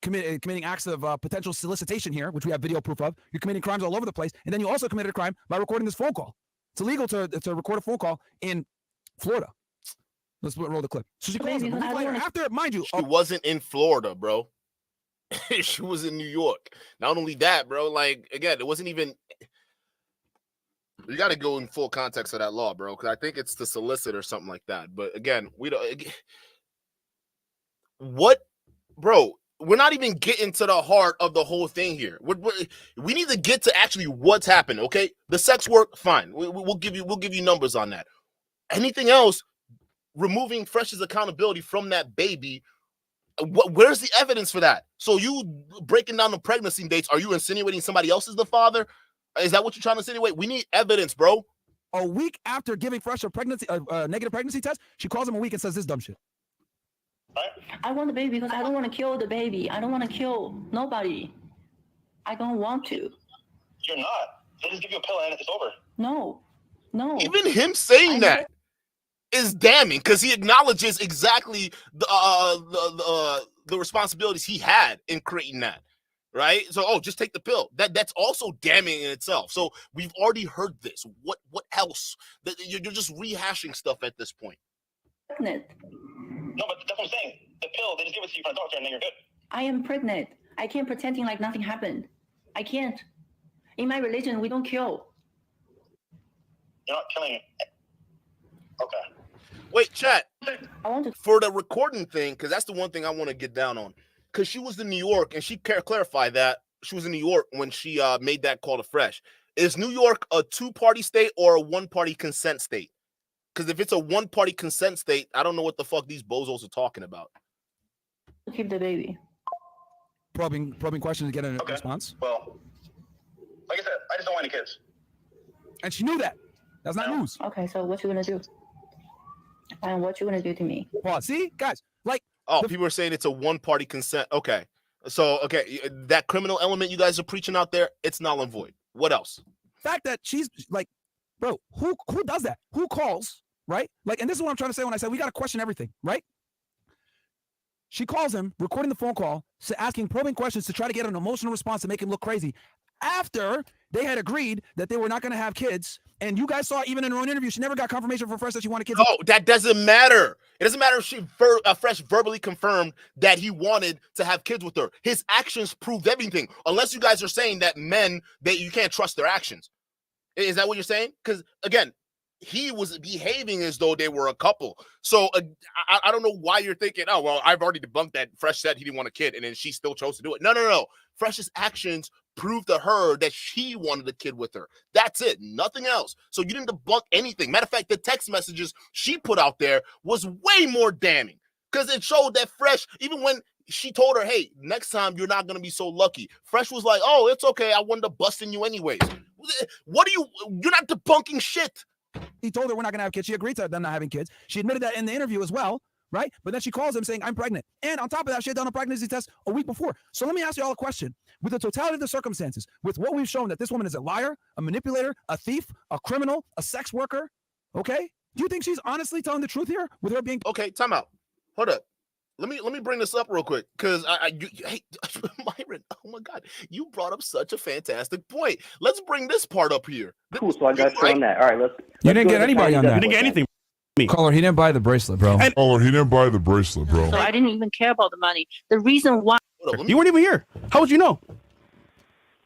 S2: committing acts of potential solicitation here, which we have video proof of. You're committing crimes all over the place. And then you also committed a crime by recording this phone call. It's illegal to record a phone call in Florida. Let's roll the clip. So she calls him a week later. After, mind you.
S1: She wasn't in Florida, bro. She was in New York. Not only that, bro, like, again, it wasn't even... You got to go in full context of that law, bro, because I think it's to solicit or something like that. But again, we don't. What, bro? We're not even getting to the heart of the whole thing here. We need to get to actually what's happened. Okay, the sex work, fine. We'll give you numbers on that. Anything else, removing Fresh's accountability from that baby. Where's the evidence for that? So you breaking down the pregnancy dates? Are you insinuating somebody else is the father? Is that what you're trying to insinuate? We need evidence, bro.
S2: A week after giving Fresh a negative pregnancy test, she calls him a week and says this dumb shit.
S10: I want the baby because I don't want to kill the baby. I don't want to kill nobody. I don't want to.
S13: You're not. They just give you a pill and it's over.
S10: No.
S1: Even him saying that. is damning because he acknowledges exactly the responsibilities he had in creating that. Right? So, just take the pill. That's also damning in itself. So we've already heard this. What else? You're just rehashing stuff at this point.
S10: Pregnant.
S5: No, but that's what I'm saying. The pill, they just give it to you from a doctor and then you're good.
S10: I am pregnant. I can't pretending like nothing happened. I can't. In my religion, we don't kill.
S5: You're not killing. Okay.
S1: Wait, chat.
S10: I want to
S1: for the recording thing, because that's the one thing I want to get down on. Because she was in New York, and she clarified that she was in New York when she made that call to Fresh. Is New York a two-party state or a one-party consent state? Because if it's a one-party consent state, I don't know what the fuck these bozos are talking about.
S10: keep the baby.
S2: Probing question to get a response.
S5: Well, like I said, I just don't want any kids.
S2: And she knew that. That's not news.
S10: Okay, so what you gonna do? And what you gonna do to me?
S2: Well, see, guys, like.
S1: Oh, people are saying it's a one-party consent. Okay. So, that criminal element you guys are preaching out there, it's null and void. What else?
S2: Fact that she's like, bro, who does that? Who calls, right? Like, and this is what I'm trying to say when I said we got to question everything, right? She calls him, recording the phone call, asking probing questions to try to get an emotional response to make him look crazy. After they had agreed that they were not going to have kids, and you guys saw even in her own interview, she never got confirmation from Fresh that she wanted kids.
S1: No, that doesn't matter. It doesn't matter if she Fresh verbally confirmed that he wanted to have kids with her. His actions proved everything. Unless you guys are saying that men, you can't trust their actions. Is that what you're saying? Because again, he was behaving as though they were a couple. So I don't know why you're thinking, oh, well, I've already debunked that Fresh said he didn't want a kid, and then she still chose to do it. No. Fresh's actions proved to her that she wanted a kid with her. That's it. Nothing else. So you didn't debunk anything. Matter of fact, the text messages she put out there was way more damning because it showed that Fresh, even when she told her, hey, next time you're not going to be so lucky, Fresh was like, oh, it's okay. I wanted to bust in you anyways. You're not debunking shit.
S2: He told her we're not going to have kids. She agreed to them not having kids. She admitted that in the interview as well, right? But then she calls him saying, I'm pregnant. And on top of that, she had done a pregnancy test a week before. So let me ask you all a question. With the totality of the circumstances, with what we've shown that this woman is a liar, a manipulator, a thief, a criminal, a sex worker, okay? Do you think she's honestly telling the truth here with her being...
S1: Okay, time out. Hold up. Let me bring this up real quick because hey, Myron, oh my God, you brought up such a fantastic point. Let's bring this part up here.
S13: Cool, so I got you on that. All right, let's
S2: you didn't get anybody on that.
S14: You didn't get anything.
S2: Caller, he didn't buy the bracelet, bro.
S3: Caller, he didn't buy the bracelet, bro.
S10: So I didn't even care about the money. The reason why
S14: You weren't even here. How would you know?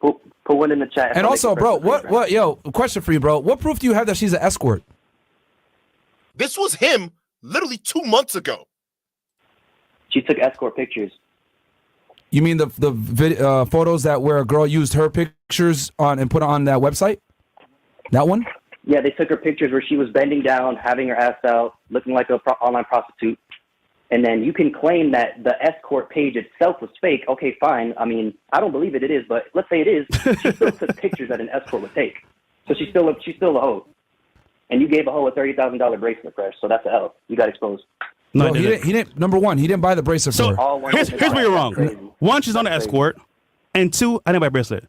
S13: Put one in the chat.
S2: And also, bro, yo, question for you, bro. What proof do you have that she's an escort?
S1: This was him literally 2 months ago.
S13: She took escort pictures.
S2: You mean the photos that where a girl used her pictures on and put on that website? That one?
S13: Yeah, they took her pictures where she was bending down, having her ass out, looking like an online prostitute. And then you can claim that the escort page itself was fake. Okay, fine. I mean, I don't believe it is, but let's say it is. She still took pictures that an escort would take. So she's still a hoe. And you gave a hoe a $30,000 bracelet, Fresh. So that's a L. You got exposed.
S14: No,
S2: he didn't. Number one, he didn't buy the bracelet for her.
S14: Here's where you're wrong. One, she's on an escort, and two, I didn't buy a bracelet.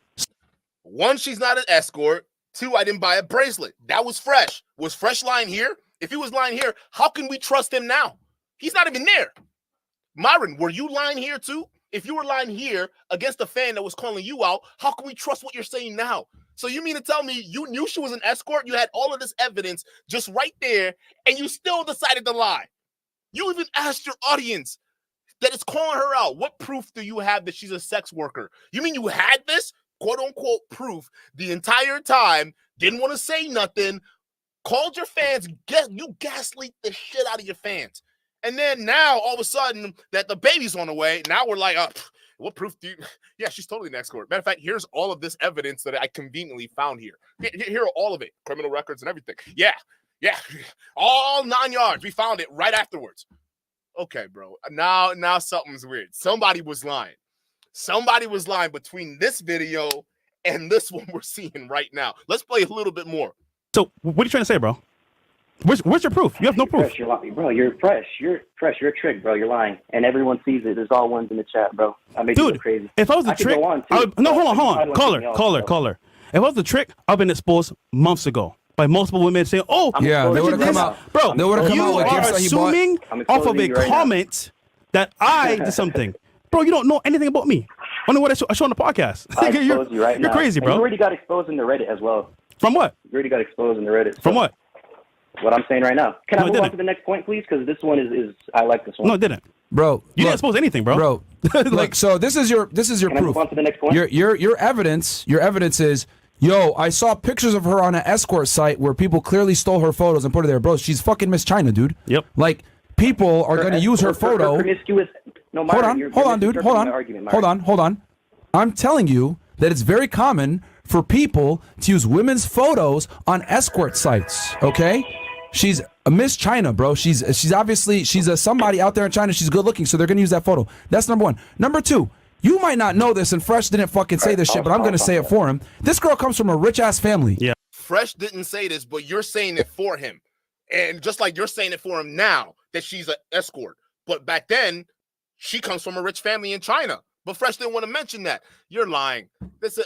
S1: One, she's not an escort. Two, I didn't buy a bracelet. That was Fresh. Was Fresh lying here? If he was lying here, how can we trust him now? He's not even there. Myron, were you lying here too? If you were lying here against a fan that was calling you out, how can we trust what you're saying now? So you mean to tell me you knew she was an escort? You had all of this evidence just right there, and you still decided to lie? You even asked your audience that is calling her out. What proof do you have that she's a sex worker? You mean you had this quote-unquote proof the entire time, didn't want to say nothing, called your fans, you gaslit the shit out of your fans. And then now, all of a sudden, that the baby's on the way, now we're like, what proof do you... Yeah, she's totally an escort. Matter of fact, here's all of this evidence that I conveniently found here. Here are all of it, criminal records and everything. Yeah, all 9 yards. We found it right afterwards. Okay, bro. Now something's weird. Somebody was lying. Somebody was lying between this video and this one we're seeing right now. Let's play a little bit more.
S14: So, what are you trying to say, bro? Where's your proof? You have no proof.
S13: Fresh, you're lying. Bro, you're Fresh. You're Fresh. You're a trick, bro. You're lying. And everyone sees it. There's all ones in the chat, bro. I made you look crazy.
S14: If I was a trick... No, hold on. Caller. If I was a trick, I've been exposed months ago. by multiple women saying, "Oh,
S2: yeah, they would have come out,
S14: bro."
S2: They would have come
S14: you
S2: out with
S14: are
S2: gifts that he bought.
S14: assuming off of a comment that I did something, bro. You don't know anything about me. Only what I show on the podcast. You're crazy, bro.
S13: And you already got exposed in the Reddit as well.
S14: From what?
S13: You already got exposed in the Reddit.
S14: From what?
S13: What I'm saying right now. Can I move on to the next point, please? Because this one is I like this one.
S14: No, it didn't.
S2: Bro,
S14: you didn't expose anything, bro.
S2: Bro, like, so this is your proof.
S13: Can I move on to the next point?
S2: Your evidence is, yo, I saw pictures of her on an escort site where people clearly stole her photos and put her there, bro. She's fucking Miss China, dude.
S14: Yep.
S2: Like, people are going to use her photo.
S13: No,
S2: Myron, hold on, dude. Hold on. I'm telling you that it's very common for people to use women's photos on escort sites. Okay. She's a Miss China, bro. She's obviously a somebody out there in China. She's good looking, so they're gonna use that photo. That's number one. Number two, you might not know this, and Fresh didn't fucking say this shit, but I'm gonna say it for him. This girl comes from a rich ass family.
S14: Yeah.
S1: Fresh didn't say this, but you're saying it for him, and just like you're saying it for him now that she's an escort, but back then she comes from a rich family in China. But Fresh didn't want to mention that. You're lying.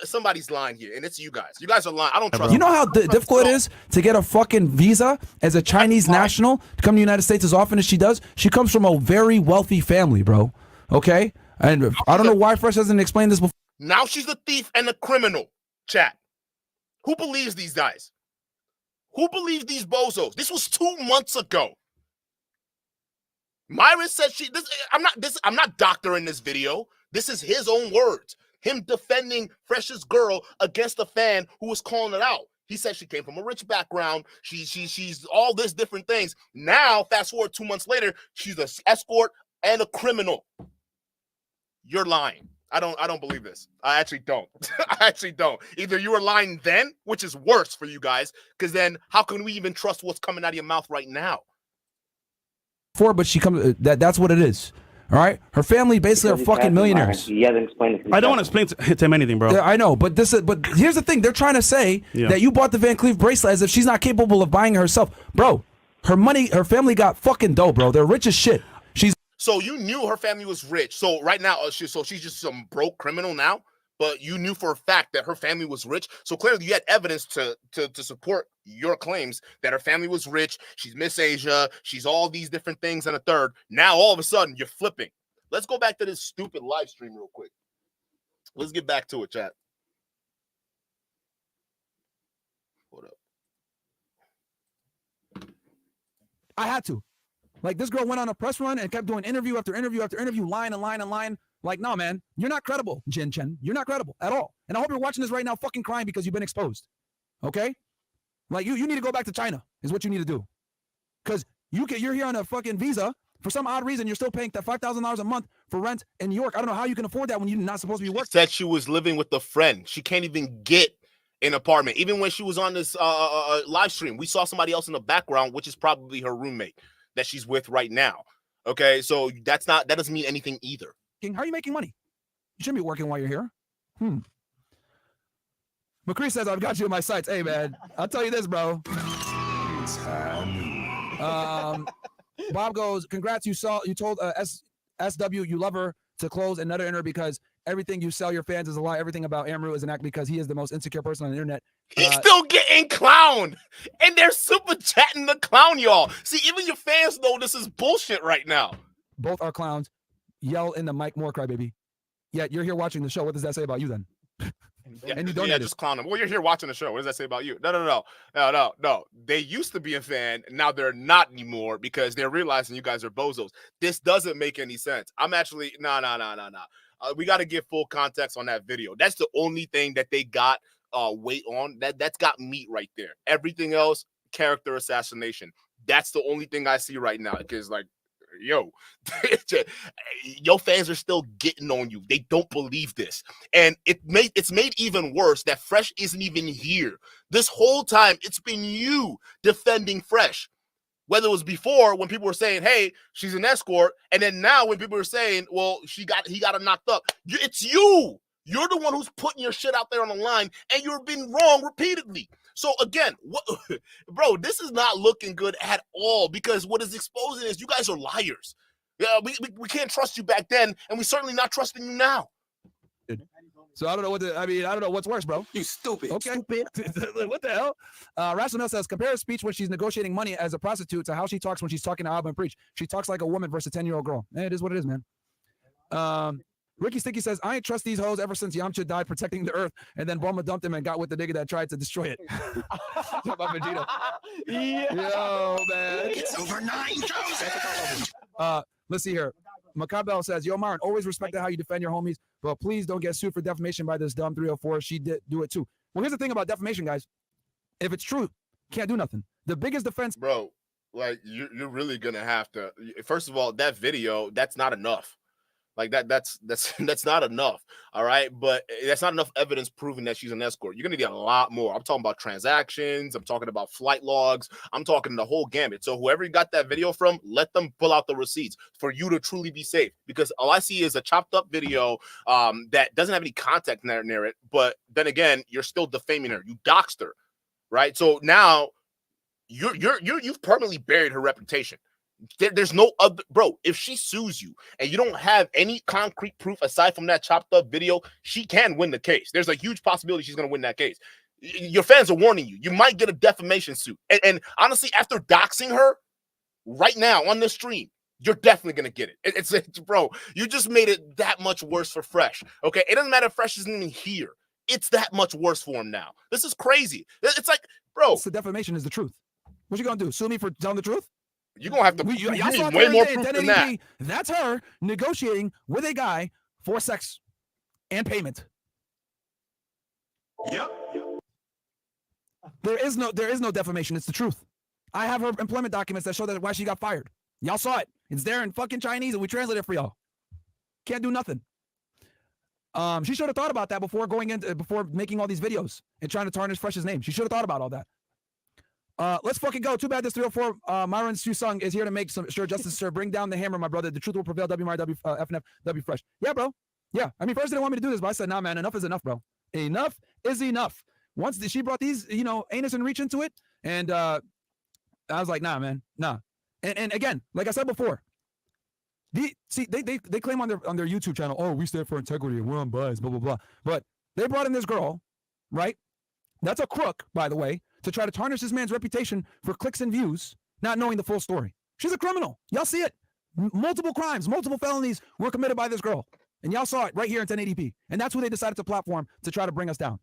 S1: Somebody's lying here, and it's you guys. You guys are lying. I don't trust
S2: you. Know how difficult it is to get a fucking visa as a Chinese national to come to the United States as often as she does? She comes from a very wealthy family, bro. Okay? And I don't know why Fresh hasn't explained this before.
S1: Now she's a thief and a criminal, chat. Who believes these guys? Who believes these bozos? This was 2 months ago. Myron said I'm not doctoring this video. This is his own words. Him defending Fresh's girl against a fan who was calling it out. He said she came from a rich background. She's all this different things. Now, fast forward 2 months later, she's an escort and a criminal. You're lying. I don't believe this. I actually don't. I actually don't. Either you were lying then, which is worse for you guys, because then how can we even trust what's coming out of your mouth right now?
S2: But she comes. That's what it is. All right, her family basically are fucking millionaires.
S13: He hasn't explained it.
S14: I don't want to explain to him anything, bro.
S2: Yeah, I know, but here's the thing: they're trying to say that you bought the Van Cleef bracelet as if she's not capable of buying it herself, bro. Her family got fucking dough, bro. They're rich as shit.
S1: So you knew her family was rich. So right now, she's just some broke criminal now. But you knew for a fact that her family was rich. So clearly, you had evidence to support your claims that her family was rich. She's Miss Asia. She's all these different things and a third. Now, all of a sudden, you're flipping. Let's go back to this stupid live stream real quick. Let's get back to it, chat. Hold up.
S2: I had to. Like, this girl went on a press run and kept doing interview after interview after interview, line and line and line. Like, no, man, you're not credible, Jin Chen. You're not credible at all. And I hope you're watching this right now fucking crying because you've been exposed. Okay? Like, you need to go back to China is what you need to do. Because you're here on a fucking visa. For some odd reason, you're still paying that $5,000 a month for rent in New York. I don't know how you can afford that when you're not supposed to be working.
S1: Said she was living with a friend. She can't even get an apartment. Even when she was on this live stream, we saw somebody else in the background, which is probably her roommate that she's with right now. Okay, so that doesn't mean anything either.
S2: How are you making money? You shouldn't be working while you're here. McCree says, I've got you in my sights. Hey, man, I'll tell you this, bro. Bob goes, congrats, you told SW you love her to close another interview because everything you sell your fans is a lie. Everything about Amru is an act because he is the most insecure person on the internet.
S1: He's still getting clowned, and they're super chatting the clown, y'all. See, even your fans know this is bullshit right now.
S2: Both are clowns. Yell in the mic more, crybaby. Yeah, you're here watching the show. What does that say about you then? And you don't
S1: just clown them. Well, you're here watching the show. What does that say about you? No. They used to be a fan. Now they're not anymore because they're realizing you guys are bozos. This doesn't make any sense. I'm actually no. We got to give full context on that video. That's the only thing that they got weight on. That's got meat right there. Everything else, character assassination. That's the only thing I see right now. Because yo, your fans are still getting on you. They don't believe this. And it's made even worse that Fresh isn't even here. This whole time, it's been you defending Fresh. Whether it was before when people were saying, hey, she's an escort, and then now when people are saying, well, he got her knocked up. It's you. You're the one who's putting your shit out there on the line, and you're being wrong repeatedly. So again, bro, this is not looking good at all because what is exposing is you guys are liars. Yeah, we can't trust you back then, and we're certainly not trusting you now.
S2: So I don't know what I don't know what's worse, bro.
S8: You stupid.
S2: Okay. Stupid. What the hell? Rationale says, compare her speech when she's negotiating money as a prostitute to how she talks when she's talking to Alvin Preach. She talks like a woman versus a 10-year-old girl. It is what it is, man. Ricky Sticky says, I ain't trust these hoes ever since Yamcha died protecting the earth, and then Bulma dumped him and got with the nigga that tried to destroy it. Talk about Vegeta.
S1: Yeah.
S2: Yo, man.
S8: It's over 9,000.
S2: Let's see here. Macabell says, yo, Myron, always respected how you defend your homies, but please don't get sued for defamation by this dumb 304. She did do it too. Well, here's the thing about defamation, guys. If it's true, can't do nothing. The biggest defense.
S1: Bro, like, you're really going to have to. First of all, that video, that's not enough. Like that's not enough. All right. But that's not enough evidence proving that she's an escort. You're going to get a lot more. I'm talking about transactions. I'm talking about flight logs. I'm talking the whole gamut. So whoever you got that video from, let them pull out the receipts for you to truly be safe. Because all I see is a chopped up video that doesn't have any context near it. But then again, you're still defaming her. You doxed her. Right. So now you've permanently buried her reputation. There's no other, bro. If she sues you and you don't have any concrete proof aside from that chopped up video, she can win the case. There's a huge possibility she's going to win that case. Your fans are warning you. You might get a defamation suit. And honestly, after doxing her right now on the stream, you're definitely going to get it. It's bro, you just made it that much worse for Fresh. Okay. It doesn't matter if Fresh isn't even here. It's that much worse for him now. This is crazy. It's like, bro.
S2: The defamation is the truth. What you going to do? Sue me for telling the truth?
S1: You're going to have to
S2: need
S1: way more proof than that.
S2: That's her negotiating with a guy for sex and payment.
S8: Yep.
S2: There is no defamation. It's the truth. I have her employment documents that show that why she got fired. Y'all saw it. It's there in fucking Chinese, and we translate it for y'all. Can't do nothing. She should have thought about that before making all these videos and trying to tarnish Fresh's name. She should have thought about all that. Let's fucking go. Too bad this 304 Myron Susung is here to make sure justice, sir. Bring down the hammer, my brother. The truth will prevail. FNF, W Fresh. Yeah, bro. Yeah. I mean, first they didn't want me to do this, but I said, nah, man, enough is enough, bro. Enough is enough. Once she brought these, anus and reach into it, and I was like, nah, man, nah. And again, like I said before, they claim on their YouTube channel, oh, we stand for integrity and we're unbiased, blah, blah, blah. But they brought in this girl, right? That's a crook, by the way, to try to tarnish this man's reputation for clicks and views, not knowing the full story. She's a criminal. Y'all see it. Multiple crimes, multiple felonies were committed by this girl. And y'all saw it right here in 1080p. And that's who they decided to platform to try to bring us down.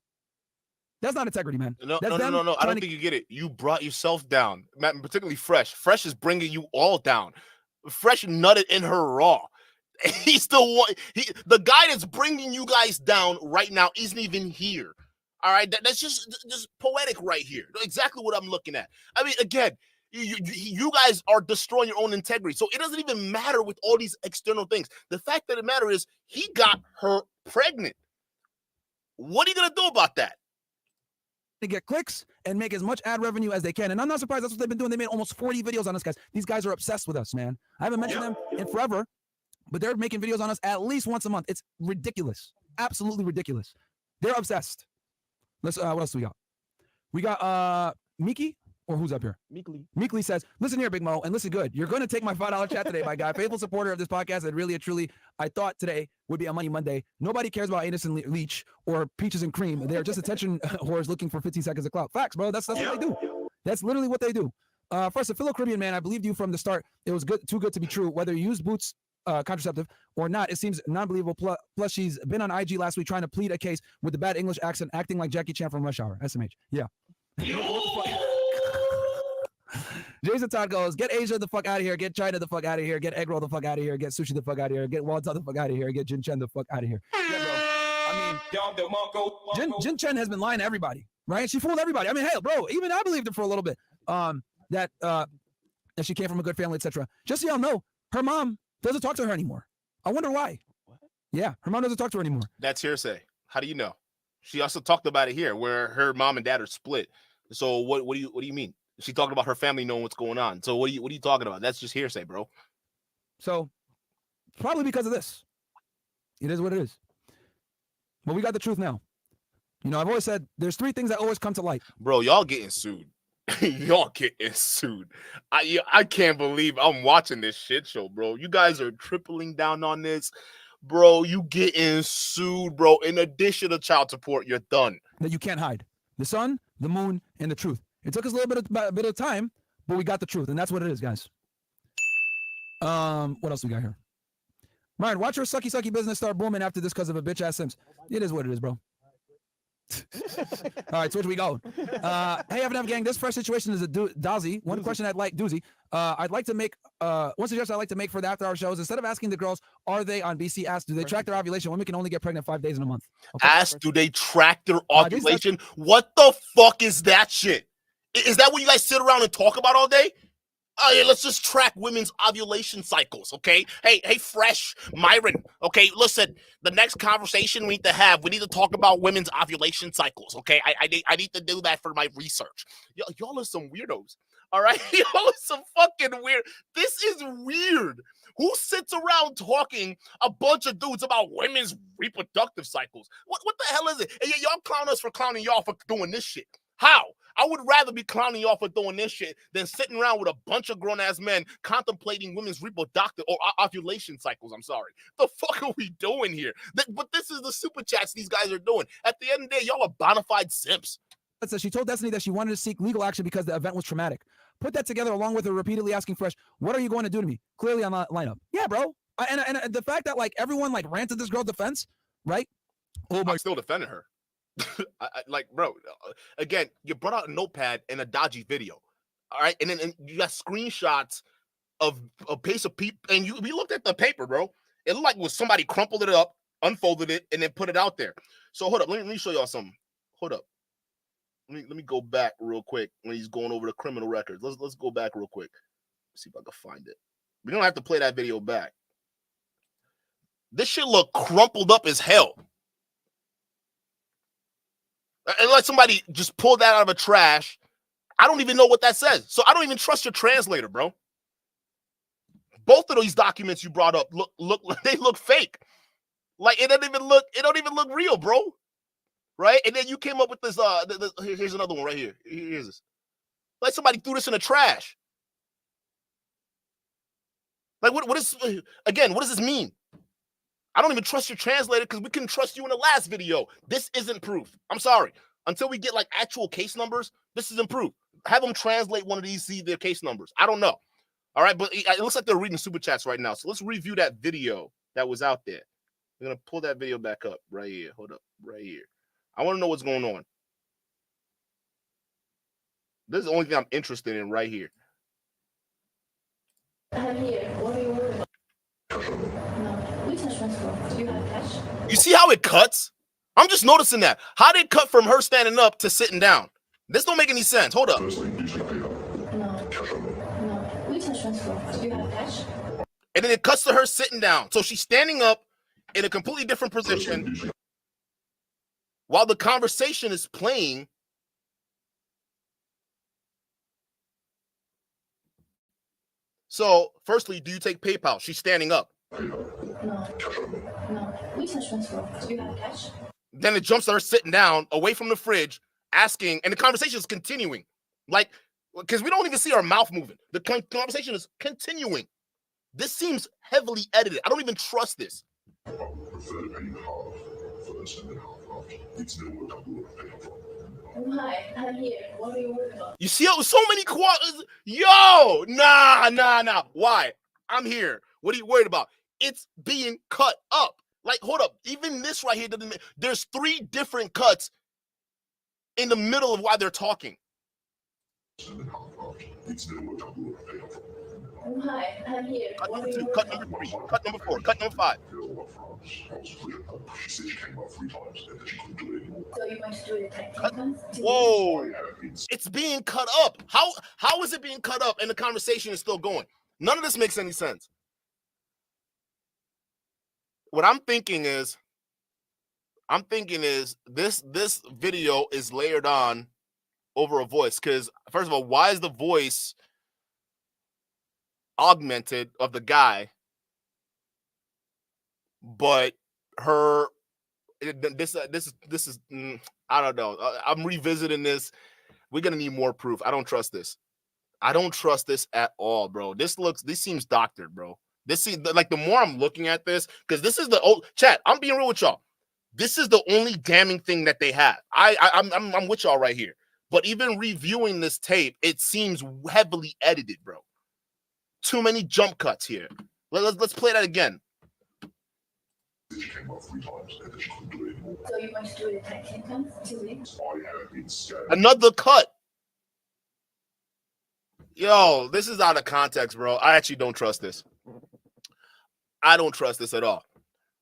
S2: That's not integrity, man.
S1: No. I don't think you get it. You brought yourself down, particularly Fresh. Fresh is bringing you all down. Fresh nutted in her raw. He's the guy that's bringing you guys down right now isn't even here. All right, that's just poetic right here. Exactly what I'm looking at. I mean, again, you guys are destroying your own integrity. So it doesn't even matter with all these external things. The fact that it matters is he got her pregnant. What are you going to do about that?
S2: To get clicks and make as much ad revenue as they can. And I'm not surprised. That's what they've been doing. They made almost 40 videos on us, guys. These guys are obsessed with us, man. I haven't mentioned them in forever, but they're making videos on us at least once a month. It's ridiculous. Absolutely ridiculous. They're obsessed. Let's what else do we got? We got Miki, or who's up here? Meekly says, listen here, Big Mo, and listen good. You're going to take my $5 chat today, my guy. Faithful supporter of this podcast, and really and truly, I thought today would be a Money Monday. Nobody cares about Anus and Leach or Peaches and Cream. They're just attention whores looking for 15 seconds of clout. Facts, bro. That's what they do. That's literally what they do. First, a Philo-Caribbean man, I believed you from the start. It was too good to be true. Whether you use Boots contraceptive or not, it seems non-believable. Plus, she's been on IG last week trying to plead a case with the bad English accent, acting like Jackie Chan from Rush Hour. SMH. Yeah. Jason Todd goes, get Asia the fuck out of here, get China the fuck out of here, get egg roll the fuck out of here, get sushi the fuck out of here, get wonton the fuck out of here, get Jin Chen the fuck out of here. Yeah, bro. I mean, Jin Chen has been lying to everybody, right? She fooled everybody. I mean, hey, bro, even I believed her for a little bit. That she came from a good family, etc. Just so y'all know, her mom doesn't talk to her anymore. I wonder why. What? Yeah, her mom doesn't talk to her anymore.
S1: That's hearsay. How do you know? She also talked about it here, where her mom and dad are split. So what do you mean? She talking about her family knowing what's going on. So what are you talking about? That's just hearsay, bro.
S2: So probably because of this. It is what it is. But we got the truth now. You know, I've always said there's three things that always come to light.
S1: Bro, y'all getting sued. Y'all getting sued. I can't believe I'm watching this shit show, bro. You guys are tripling down on this. Bro, you getting sued, bro. In addition to child support, you're done.
S2: That you can't hide. The sun, the moon, and the truth. It took us a little bit of time, but we got the truth, and that's what it is, guys. What else we got here? Myron, watch your sucky business start booming after this because of a bitch ass Sims. It is what it is, bro. All right, so where we go? Hey, F&F gang, this fresh situation is a doozy. One question I'd like to make one suggestion I'd like to make for the after hour shows, instead of asking the girls, are they on BC, ask, do they track their ovulation? Women can only get pregnant 5 days in a month. Okay?
S1: Ask, do they track their ovulation? What the fuck is that shit? Is that what you guys sit around and talk about all day? Oh yeah, let's just track women's ovulation cycles, okay? Hey, fresh Myron, okay? Listen, the next conversation we need to talk about women's ovulation cycles, okay? I need to do that for my research. Y'all are some weirdos, all right? Y'all are some fucking weird. This is weird. Who sits around talking a bunch of dudes about women's reproductive cycles? What the hell is it? And y'all clown us for clowning y'all for doing this shit. How? I would rather be clowning y'all for doing this shit than sitting around with a bunch of grown-ass men contemplating women's reproductive or ovulation cycles. I'm sorry. The fuck are we doing here? But this is the super chats these guys are doing. At the end of the day, y'all are bona fide simps.
S2: So she told Destiny that she wanted to seek legal action because the event was traumatic. Put that together along with her repeatedly asking Fresh, what are you going to do to me? Clearly on the lineup. Yeah, bro. And the fact that, like, everyone, like, ran to this girl's defense, right?
S1: Oh, I'm still defending her. Like, bro, again, you brought out a notepad and a dodgy video, all right, and then you got screenshots of a piece of paper, and we looked at the paper, bro. It looked like somebody crumpled it up, unfolded it, and then put it out there. So hold up, let me show y'all something. Hold up, let me go back real quick when he's going over the criminal records. Let's go back real quick. Let's see if I can find it. We don't have to play that video back. This shit look crumpled up as hell. And let somebody just pull that out of a trash. I don't even know what that says. So I don't even trust your translator, bro. Both of these documents you brought up they look fake. Like it don't even look real, bro. Right? And then you came up with this here's another one right here. Here's this. Like somebody threw this in the trash. Like what does this mean? I don't even trust your translator because we couldn't trust you in the last video. This isn't proof. I'm sorry. Until we get like actual case numbers, this isn't proof. Have them translate one of these, see their case numbers. I don't know. All right, but it looks like they're reading super chats right now. So let's review that video that was out there. We're going to pull that video back up right here. Hold up, right here. I want to know what's going on. This is the only thing I'm interested in right here.
S7: I'm here. What are you worried about?
S1: You see how it cuts? I'm just noticing that. How did it cut from her standing up to sitting down? This don't make any sense. Hold up.
S7: No. Which insurance for? Do you have cash?
S1: And then it cuts to her sitting down. So she's standing up in a completely different position while the conversation is playing. So, firstly, do you take PayPal? She's standing up.
S7: No. Which insurance for? Do you have cash?
S1: Then it jumps to her sitting down away from the fridge, asking, and the conversation is continuing. Like, because we don't even see our mouth moving. The conversation is continuing. This seems heavily edited. I don't even trust this.
S7: Why? I'm here. What are you worried about?
S1: You see how so many Yo, nah. Why? I'm here. What are you worried about? It's being cut up. Like, hold up. Even this right here, there's 3 different cuts in the middle of why they're talking.
S7: Why? I'm here.
S1: Cut number 2, cut number 3, cut number 4, cut number 5.
S7: So you're going to do it like 10 times?
S1: Whoa. It's being cut up. How is it being cut up and the conversation is still going? None of this makes any sense. What I'm thinking is this video is layered on over a voice. Because first of all, why is the voice augmented of the guy, but this is I don't know. I'm revisiting this. We're gonna need more proof. I don't trust this. I don't trust this at all, bro. This seems doctored, bro. This is like the more I'm looking at this, because this is the old chat. I'm being real with y'all. This is the only damning thing that they have. I'm with y'all right here. But even reviewing this tape, it seems heavily edited, bro. Too many jump cuts here. Let's play that again.
S3: She came up 3 times and then she couldn't do it anymore.
S7: So you're going to do it in 10 times, 2 weeks?
S3: I have been scammed.
S1: Another cut. Yo, this is out of context, bro. I actually don't trust this. I don't trust this at all.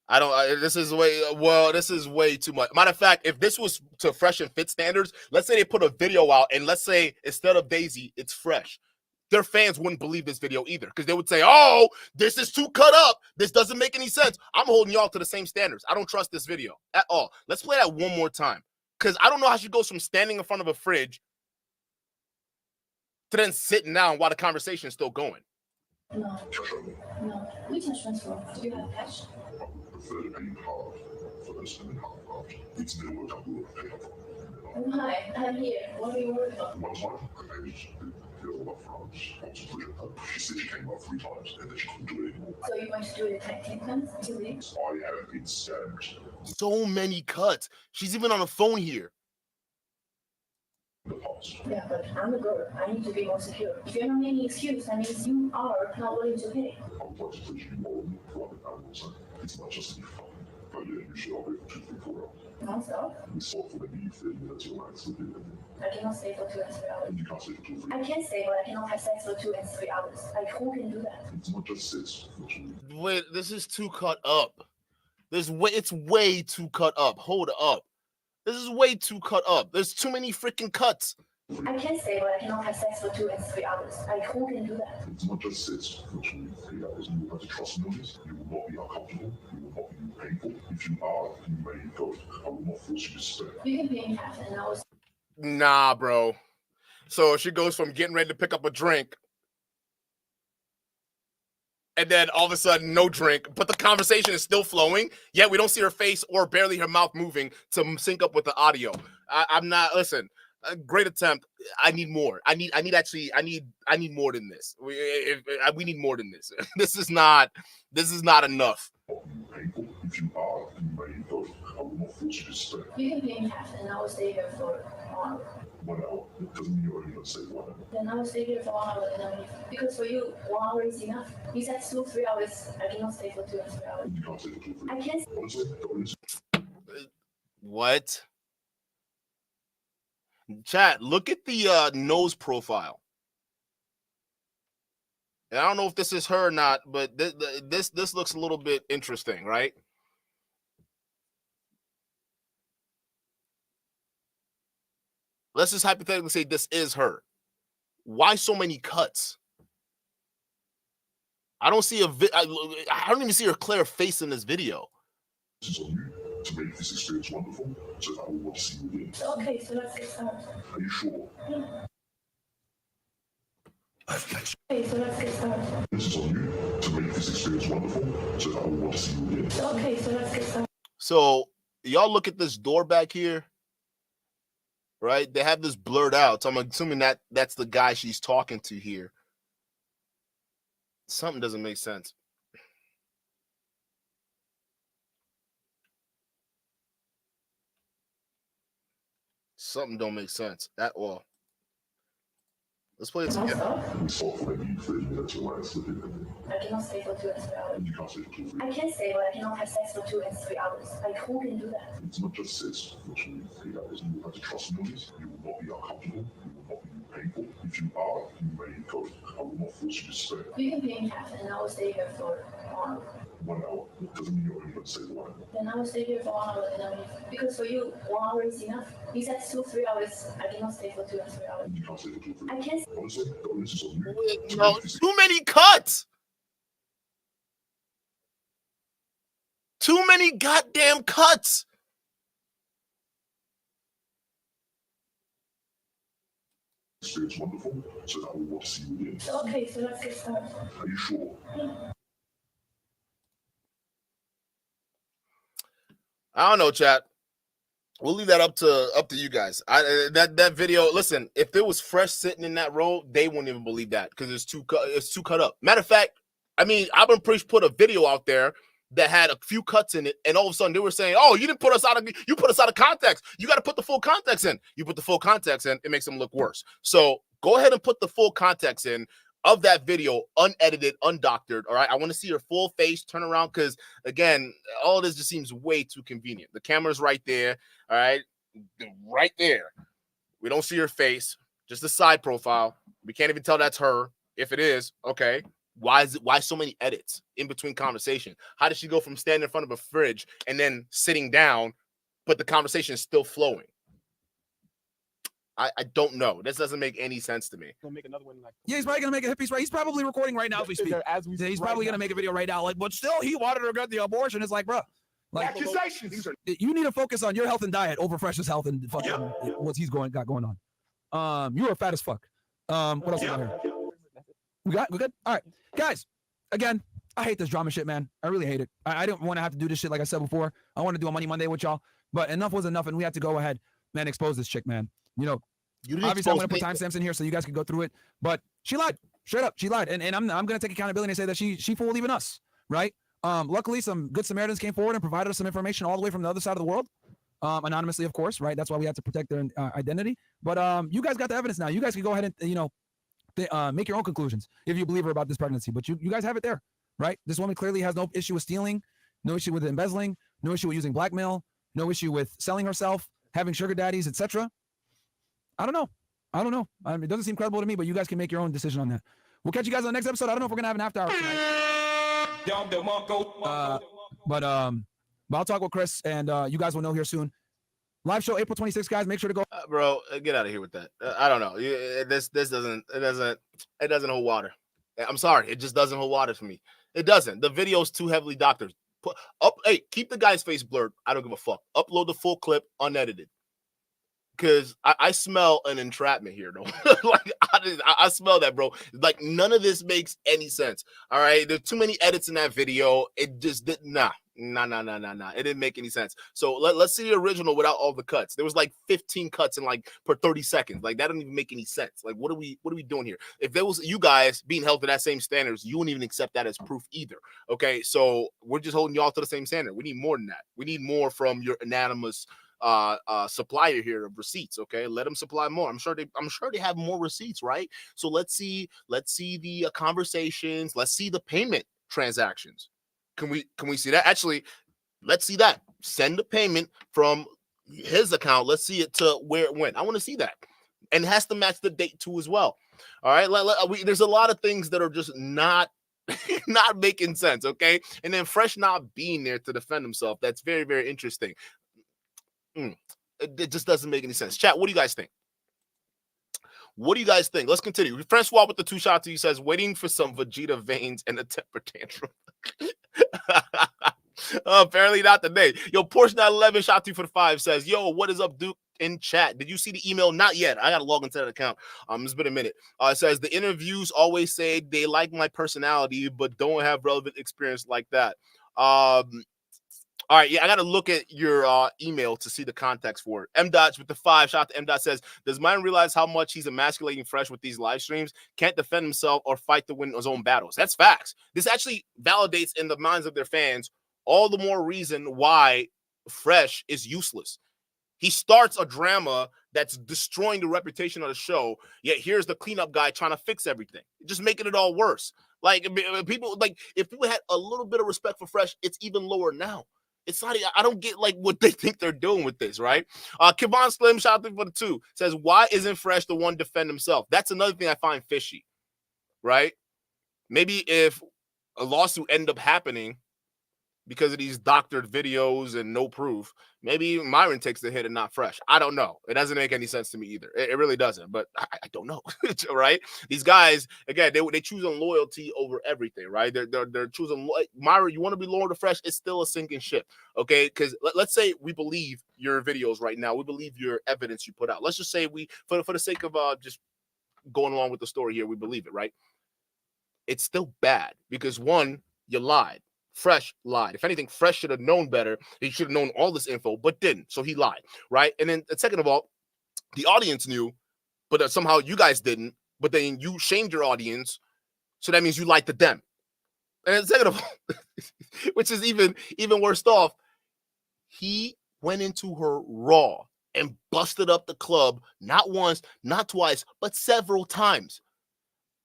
S1: I don't. This is way too much. Matter of fact, if this was to Fresh and Fit standards, let's say they put a video out and let's say instead of Daisy, it's Fresh. Their fans wouldn't believe this video either because they would say, oh, this is too cut up. This doesn't make any sense. I'm holding y'all to the same standards. I don't trust this video at all. Let's play that one more time because I don't know how she goes from standing in front of a fridge to then sitting down while the conversation is still going.
S7: No. No. We can transfer. Do you have cash?
S3: It's never worked out good.
S7: Hi, I'm here. What are you worried about?
S3: She said she came up 3 times and then she couldn't do it anymore.
S7: So you're going to do it in 10 times, 2 weeks?
S3: I have been scammed.
S1: So many cuts. She's even on the phone here.
S7: Yeah, but I'm a girl. I need to be more secure. If you're not making any excuse, that means you are not willing to pay.
S3: I would like to please be more private animals. It's not just to be fun. But yeah, you should all be 2, 3, 4 hours.
S7: Non-stop?
S3: We saw for maybe 30 minutes or like sleeping.
S7: I cannot stay for 2 and 3 hours.
S3: You can't stay for 2 or 3
S7: I
S3: hours.
S7: can stay, but I cannot have sex for 2 and 3 hours. Like, who can do that?
S3: It's not just sex.
S1: Wait, this is too cut up. It's way too cut up. Hold up. This is way too cut up. There's too many freaking cuts.
S7: I can stay, but I cannot have sex for 2 and 3 hours. Like, who can do that?
S3: It's not just sex for 2 or 3 hours. You will have to trust notice. You will not be uncomfortable. You will not be painful. If you are, you may go. I will not force you to stay.
S7: You can pay me half an hour.
S1: Nah, bro. So she goes from getting ready to pick up a drink and then all of a sudden no drink, but the conversation is still flowing, yet we don't see her face or barely her mouth moving to sync up with the audio. I'm not, listen, a great attempt. I need more. I need more than this. We need more than this. This is not enough.
S3: If you are, you may go. I will not force you to stay.
S7: You can pay me half an hour, stay here for 1 hour.
S3: 1 hour. It doesn't mean you're only going to stay 1 hour.
S7: Then I will stay here for 1 hour and then leave. Because for you, 1 hour is enough. You said 2, 3 hours. I cannot stay for 2 and 3 hours.
S3: You can't stay for 2 or 3
S7: I
S3: hours.
S7: can't.
S3: Honestly.
S1: What? Chat, look at the nose profile. And I don't know if this is her or not, but this looks a little bit interesting, right? Let's just hypothetically say this is her. Why so many cuts? I don't see I don't even see her clear face in this video.
S3: This is on you to make this experience wonderful, so that I will want to see you again.
S7: Okay, so let's get started.
S3: Are you sure?
S7: Yeah. Okay, so let's get started.
S3: This is on you to make this experience wonderful, so that I will want to see you again.
S7: Okay, so let's get started.
S1: So y'all look at this door back here, right? They have this blurred out. So I'm assuming that's the guy she's talking to here. Something doesn't make sense. Something don't make sense at all. Let's play it together.
S3: We saw for maybe 30 minutes or like sleeping.
S7: I cannot stay for 2 and 3 hours.
S3: You can't stay for 2 or 3
S7: I
S3: hours.
S7: can stay, but I cannot have sex for 2 and 3 hours. Like, who can do that?
S3: It's not just sex for 2 or 3 hours. You will have to trust notice. You will not be uncomfortable. You will not be painful. If you are, you may go. I will not force you to stay.
S7: You can pay me half an hour, stay here for 1 hour.
S3: 1 hour. It doesn't mean you're only going to stay 1 hour.
S7: Then I will stay here for 1 hour and then leave. Because for you, 1 hour is enough. You said 2, 3 hours. I cannot stay for 2 and 3 hours.
S3: You can't stay for 2 or 3
S7: I
S3: hours.
S7: can't.
S3: Honestly, the onus is on you.
S1: No, too many cuts. Too many goddamn cuts.
S3: Experience wonderful, so that I will want to see you again.
S7: Okay, so let's get started.
S3: Are you sure?
S1: I don't know, chat. We'll leave that up to you guys. That video. Listen, if there was Fresh sitting in that role, they wouldn't even believe that because it's too cut up. Matter of fact, I mean, Auburn Preach put a video out there that had a few cuts in it, and all of a sudden they were saying, "Oh, you put us out of context. You got to put the full context in." You put the full context in, it makes them look worse. So go ahead and put the full context in of that video, unedited, undoctored. All right, I want to see your full face turn around because again, all of this just seems way too convenient. The camera's right there. All right, right there. We don't see her face, just the side profile. We can't even tell that's her. If it is, okay. Why so many edits in between conversation? How did she go from standing in front of a fridge and then sitting down, but the conversation is still flowing? I don't know. This doesn't make any sense to me.
S2: Gonna make another one like he's probably gonna make a hit piece right. He's probably recording right now as we speak. He's probably gonna make a video right now. Like, but still, he wanted to get the abortion. It's like, bro, like
S12: accusations.
S2: You need to focus on your health and diet over Fresh's health and fucking what he's got going on. You are fat as fuck. What else we got here? We good? All right, guys. Again, I hate this drama shit, man. I really hate it. I didn't want to have to do this shit like I said before. I want to do a Money Monday with y'all, but enough was enough, and we had to go ahead, man, expose this chick, man. You know, obviously I'm going to put timestamps in here so you guys can go through it, but she lied. Straight up, she lied, and I'm going to take accountability and say that she fooled even us, right? Luckily, some good Samaritans came forward and provided us some information all the way from the other side of the world, anonymously, of course, right? That's why we had to protect their identity. But you guys got the evidence now. You guys can go ahead and make your own conclusions if you believe her about this pregnancy. But you guys have it there, right? This woman clearly has no issue with stealing, no issue with embezzling, no issue with using blackmail, no issue with selling herself, having sugar daddies, etc. I don't know. I mean, it doesn't seem credible to me, but you guys can make your own decision on that. We'll catch you guys on the next episode. I don't know if we're gonna have an after hour tonight. But I'll talk with Chris, and you guys will know here soon. Live show April 26th, guys. Make sure to go.
S1: Bro, get out of here with that. I don't know. This doesn't hold water. I'm sorry, it just doesn't hold water for me. It doesn't. The video's too heavily doctored. Hey, keep the guy's face blurred. I don't give a fuck. Upload the full clip unedited. Because I smell an entrapment here, though. Like I smell that, bro. Like none of this makes any sense. All right, there's too many edits in that video. It just did nah. It didn't make any sense. So let's see the original without all the cuts. There was like 15 cuts in like per 30 seconds. Like that doesn't even make any sense. Like what are we doing here? If there was you guys being held to that same standards, you wouldn't even accept that as proof either. Okay, so we're just holding y'all to the same standard. We need more than that. We need more from your anonymous supplier here of receipts. Okay, let them supply more. I'm sure they have more receipts, right? So let's see the conversations. Let's see the payment transactions. Can we see that? Actually, let's see that. Send the payment from his account. Let's see it to where it went. I want to see that, and it has to match the date too as well. All right, there's a lot of things that are just not making sense. Okay, and then Fresh not being there to defend himself. That's very, very interesting. It just doesn't make any sense. Chat, what do you guys think? What do you guys think? Let's continue. Francois with the 2 shots. He says, waiting for some Vegeta veins and a temper tantrum. Apparently not today. Yo, Porsche 911 shot 2 for the 5 says, yo, what is up, Duke? In chat, did you see the email? Not yet. I gotta log into that account. It's been a minute. It says the interviews always say they like my personality, but don't have relevant experience like that. All right, yeah, I got to look at your email to see the context for it. M-Dots with the 5. Shout out to M-Dot says, does Myron realize how much he's emasculating Fresh with these live streams? Can't defend himself or fight to win his own battles. That's facts. This actually validates in the minds of their fans all the more reason why Fresh is useless. He starts a drama that's destroying the reputation of the show, yet here's the cleanup guy trying to fix everything, just making it all worse. Like, people, like, if people had a little bit of respect for Fresh, it's even lower now. It's not, I don't get like what they think they're doing with this, right? Kevon Slim, shout out for the 2, says, why isn't Fresh the one defend himself? That's another thing I find fishy, right? Maybe if a lawsuit ended up happening because of these doctored videos and no proof, maybe Myron takes the hit and not Fresh. I don't know. It doesn't make any sense to me either. It really doesn't, but I don't know, right? These guys, again, they choose on loyalty over everything, right? They're choosing, Myron, you want to be loyal to Fresh, it's still a sinking ship, okay? Because let's say we believe your videos right now. We believe your evidence you put out. Let's just say we, for the sake of just going along with the story here, we believe it, right? It's still bad because, one, you lied. Fresh lied. If anything, Fresh should have known better. He should have known all this info, but didn't. So he lied, right? And then second of all, the audience knew, but somehow you guys didn't. But then you shamed your audience, so that means you lied to them. And second of all, which is even worse off, he went into her raw and busted up the club not once, not twice, but several times.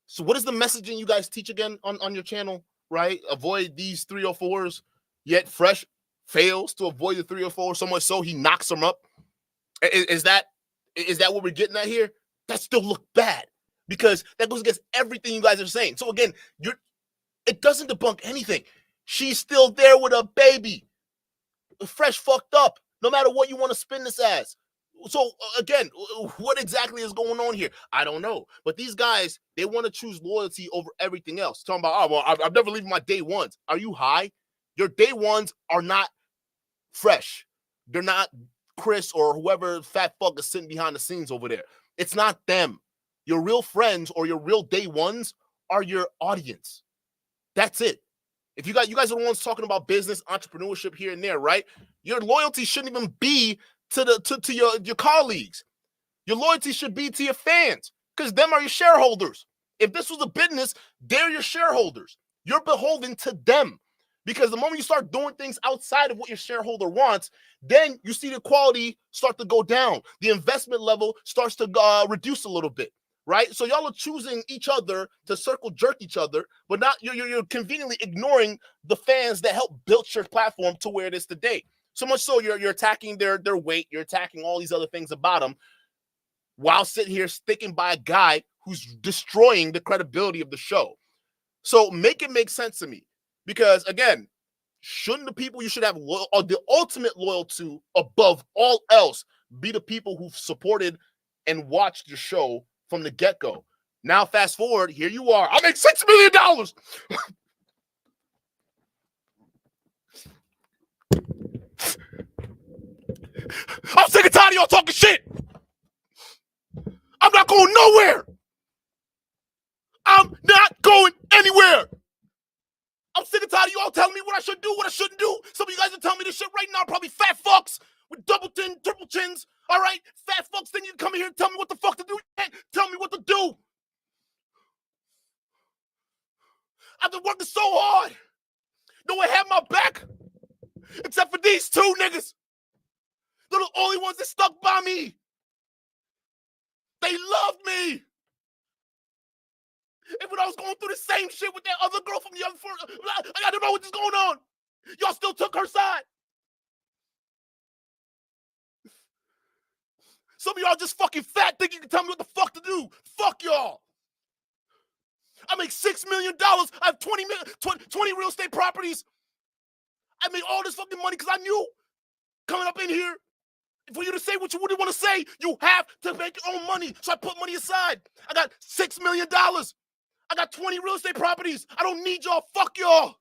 S1: So what is the messaging you guys teach again on your channel, right? Avoid these 304s, yet Fresh fails to avoid the 304 so much so he knocks them up. Is that what we're getting at here? That still look bad because that goes against everything you guys are saying. So again, it doesn't debunk anything. She's still there with a baby. Fresh fucked up, no matter what you want to spin this as. So again, what exactly is going on here? I don't know. But these guys, they want to choose loyalty over everything else. Talking about, oh, well, I'm never leaving my day ones. Are you high? Your day ones are not Fresh. They're not Chris or whoever fat fuck is sitting behind the scenes over there. It's not them. Your real friends or your real day ones are your audience. That's it. If you guys are the ones talking about business, entrepreneurship here and there, right? Your loyalty shouldn't even be to your colleagues. Your loyalty should be to your fans because them are your shareholders. If this was a business, they're your shareholders. You're beholden to them because the moment you start doing things outside of what your shareholder wants, then you see the quality start to go down. The investment level starts to reduce a little bit. Right? So y'all are choosing each other to circle jerk each other, but not you're conveniently ignoring the fans that helped build your platform to where it is today. So much so you're attacking their weight, you're attacking all these other things about them, while sitting here sticking by a guy who's destroying the credibility of the show. So make it make sense to me. Because again, shouldn't the people you should have the ultimate loyalty to above all else be the people who've supported and watched the show from the get-go? Now, fast forward, here you are. I make $6 million. I'm sick and tired of y'all talking shit. I'm not going nowhere. I'm not going anywhere. I'm sick and tired of y'all telling me what I should do, what I shouldn't do. Some of you guys are telling me this shit right now, probably fat fucks with double chin, triple chins. All right, fat fucks, then you come in here and tell me what the fuck to do. Tell me what to do. I've been working so hard. No one had my back except for these two niggas. They're the only ones that stuck by me. They loved me. And when I was going through the same shit with that other girl from the other first, I don't know what's going on. Y'all still took her side. Some of y'all just fucking fat think you can tell me what the fuck to do. Fuck y'all. I make $6 million. I have 20 real estate properties. I made all this fucking money because I knew coming up in here, for you to say what you wouldn't want to say, you have to make your own money. So I put money aside. I got $6 million. I got 20 real estate properties. I don't need y'all. Fuck y'all.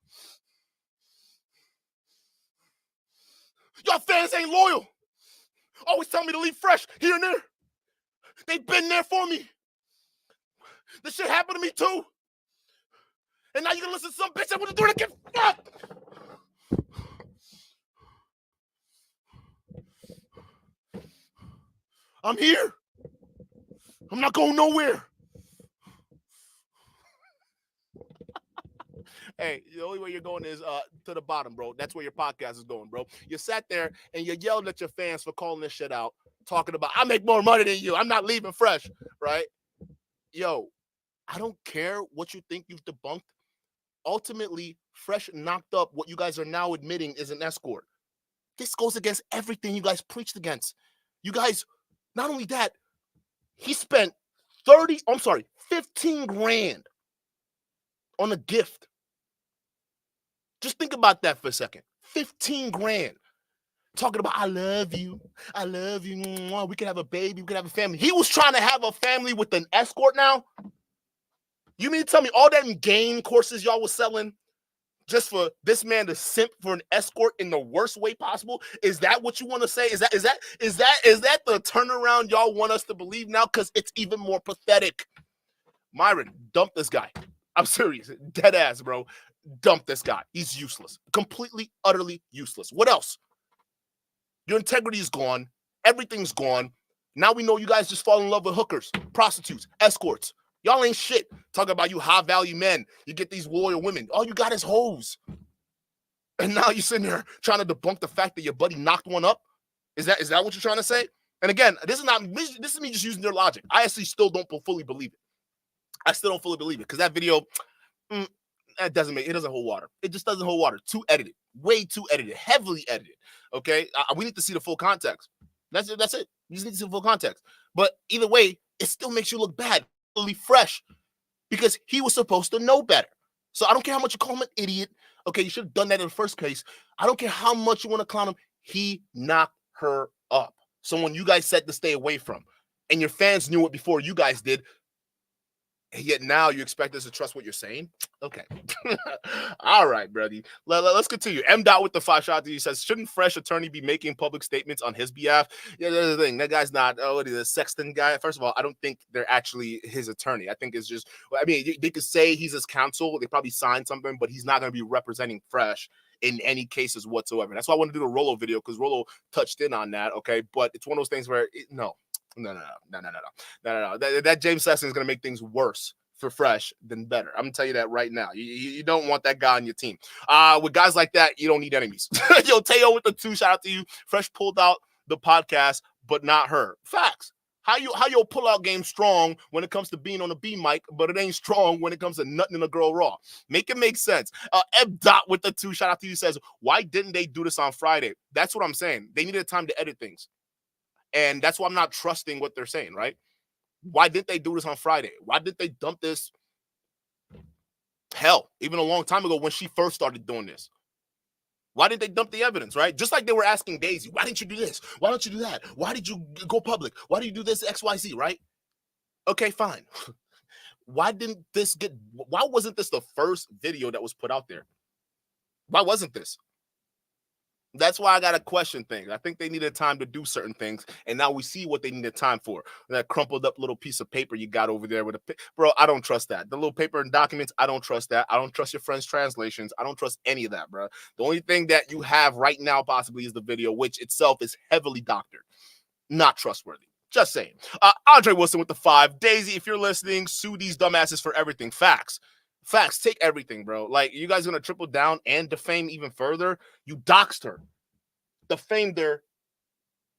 S1: Y'all fans ain't loyal. Always tell me to leave Fresh here and there. They've been there for me. This shit happened to me too. And now you're gonna listen to some bitch that want to do it again. Fuck! I'm here. I'm not going nowhere. Hey, the only way you're going is to the bottom, bro. That's where your podcast is going, bro. You sat there and you yelled at your fans for calling this shit out, talking about, I make more money than you. I'm not leaving Fresh, right? Yo, I don't care what you think you've debunked. Ultimately, Fresh knocked up what you guys are now admitting is an escort. This goes against everything you guys preached against. You guys, not only that, he spent 15 grand on a gift. Just think about that for a second. 15 grand. Talking about, I love you. I love you. We could have a baby. We could have a family. He was trying to have a family with an escort now? You mean to tell me all that game courses y'all was selling just for this man to simp for an escort in the worst way possible? Is that what you want to say? Is that the turnaround y'all want us to believe now? Because it's even more pathetic. Myron, dump this guy. I'm serious. Dead ass, bro. Dump this guy. He's useless. Completely, utterly useless. What else? Your integrity is gone. Everything's gone. Now we know you guys just fall in love with hookers, prostitutes, escorts. Y'all ain't shit. Talking about you high value men. You get these loyal women. All you got is hoes. And now you're sitting there trying to debunk the fact that your buddy knocked one up. Is that what you're trying to say? And again, this is me just using their logic. I actually still don't fully believe it. I still don't fully believe it because that video, it doesn't hold water. It just doesn't hold water. Too edited, way too edited, heavily edited. Okay, we need to see the full context. That's it. You just need to see the full context. But either way, it still makes you look bad, really fresh, because he was supposed to know better. So I don't care how much you call him an idiot. Okay, you should have done that in the first case. I don't care how much you want to clown him. He knocked her up. Someone you guys said to stay away from. And your fans knew it before you guys did. And yet now you expect us to trust what you're saying? Okay. All right, brother. Let's continue. M. Dot with the 5 shot. He says, shouldn't Fresh attorney be making public statements on his behalf? Yeah, that's the thing. That guy's not, what is it, a Sexton guy? First of all, I don't think they're actually his attorney. I think it's just, I mean, they could say he's his counsel. They probably signed something, but he's not going to be representing Fresh in any cases whatsoever. That's why I want to do the Rolo video, because Rolo touched in on that, okay? But it's one of those things where, No. That James Sesson is going to make things worse for Fresh than better. I'm going to tell you that right now. You don't want that guy on your team. With guys like that, you don't need enemies. Yo, Teo with the 2, shout out to you. Fresh pulled out the podcast, but not her. Facts. How your pull-out game strong when it comes to being on the B mic, but it ain't strong when it comes to nutting in a girl raw. Make it make sense. M. Dot with the 2, shout out to you, says, why didn't they do this on Friday? That's what I'm saying. They needed time to edit things. And that's why I'm not trusting what they're saying, right? Why didn't they do this on Friday? Why didn't they dump this? Hell, even a long time ago when she first started doing this. Why didn't they dump the evidence, right? Just like they were asking Daisy, why didn't you do this? Why don't you do that? Why did you go public? Why do you do this XYZ, right? Okay, fine. Why wasn't this the first video that was put out there? Why wasn't this? That's why I got to question things. I think they needed time to do certain things, and now we see what they needed time for. That crumpled up little piece of paper you got over there with bro, I don't trust that. The little paper and documents, I don't trust that. I don't trust your friend's translations. I don't trust any of that, bro. The only thing that you have right now possibly is the video, which itself is heavily doctored. Not trustworthy. Just saying. Andre Wilson with the 5. Daisy, if you're listening, sue these dumbasses for everything. Facts. Facts, take everything, bro. Like, you guys gonna triple down and defame even further? You doxed her, defamed her,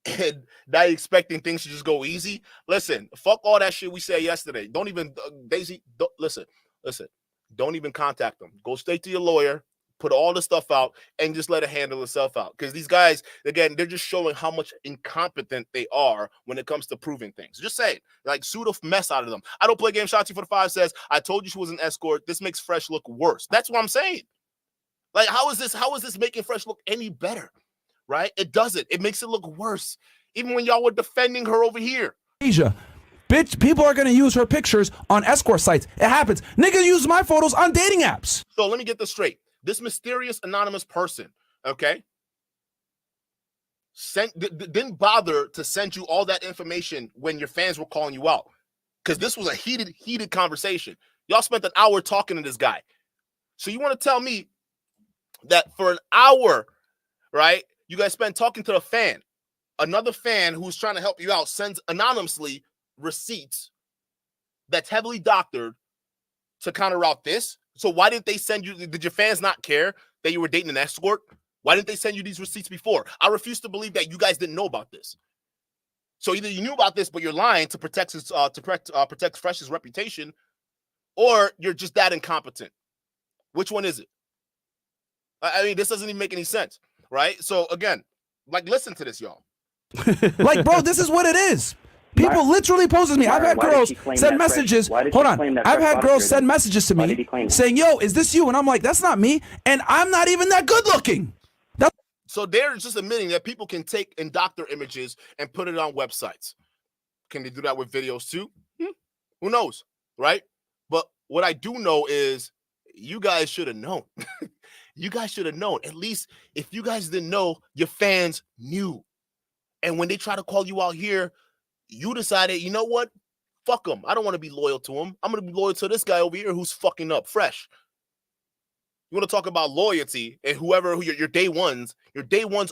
S1: and now you're expecting things to just go easy? Listen, fuck all that shit we said yesterday. Don't even, Daisy, listen. Don't even contact them. Go straight to your lawyer, put all the stuff out, and just let it handle itself out. Because these guys, again, they're just showing how much incompetent they are when it comes to proving things. Just say it. Like, sue the mess out of them. I don't play game. Shotzi for the 5 says, I told you she was an escort. This makes Fresh look worse. That's what I'm saying. Like, how is this making Fresh look any better? Right? It doesn't. It makes it look worse. Even when y'all were defending her over here.
S2: Asia. Bitch, people are going to use her pictures on escort sites. It happens. Niggas use my photos on dating apps.
S1: So let me get this straight. This mysterious anonymous person, okay, didn't bother to send you all that information when your fans were calling you out, because this was a heated conversation. Y'all spent an hour talking to this guy. So you want to tell me that for an hour, right, you guys spent talking to the fan, another fan who's trying to help you out sends anonymously receipts that's heavily doctored to counterroute this? So why didn't they send you? Did your fans not care that you were dating an escort? Why didn't they send you these receipts before? I refuse to believe that you guys didn't know about this. So either you knew about this, but you're lying to protect Fresh's reputation, or you're just that incompetent. Which one is it? I mean, this doesn't even make any sense, right? So again, like, listen to this, y'all.
S2: Like, bro, this is what it is. People literally poses me. I've had girls send messages. Hold on. I've had girls send messages to me saying, yo, is this you? And I'm like, that's not me. And I'm not even that good looking.
S1: So they're just admitting that people can take and doctor images and put it on websites. Can they do that with videos too? Who knows, right? But what I do know is you guys should have known. You guys should have known. At least if you guys didn't know, your fans knew. And when they try to call you out here, you decided, you know what? Fuck them. I don't want to be loyal to him. I'm going to be loyal to this guy over here who's fucking up. Fresh. You want to talk about loyalty, and who your day ones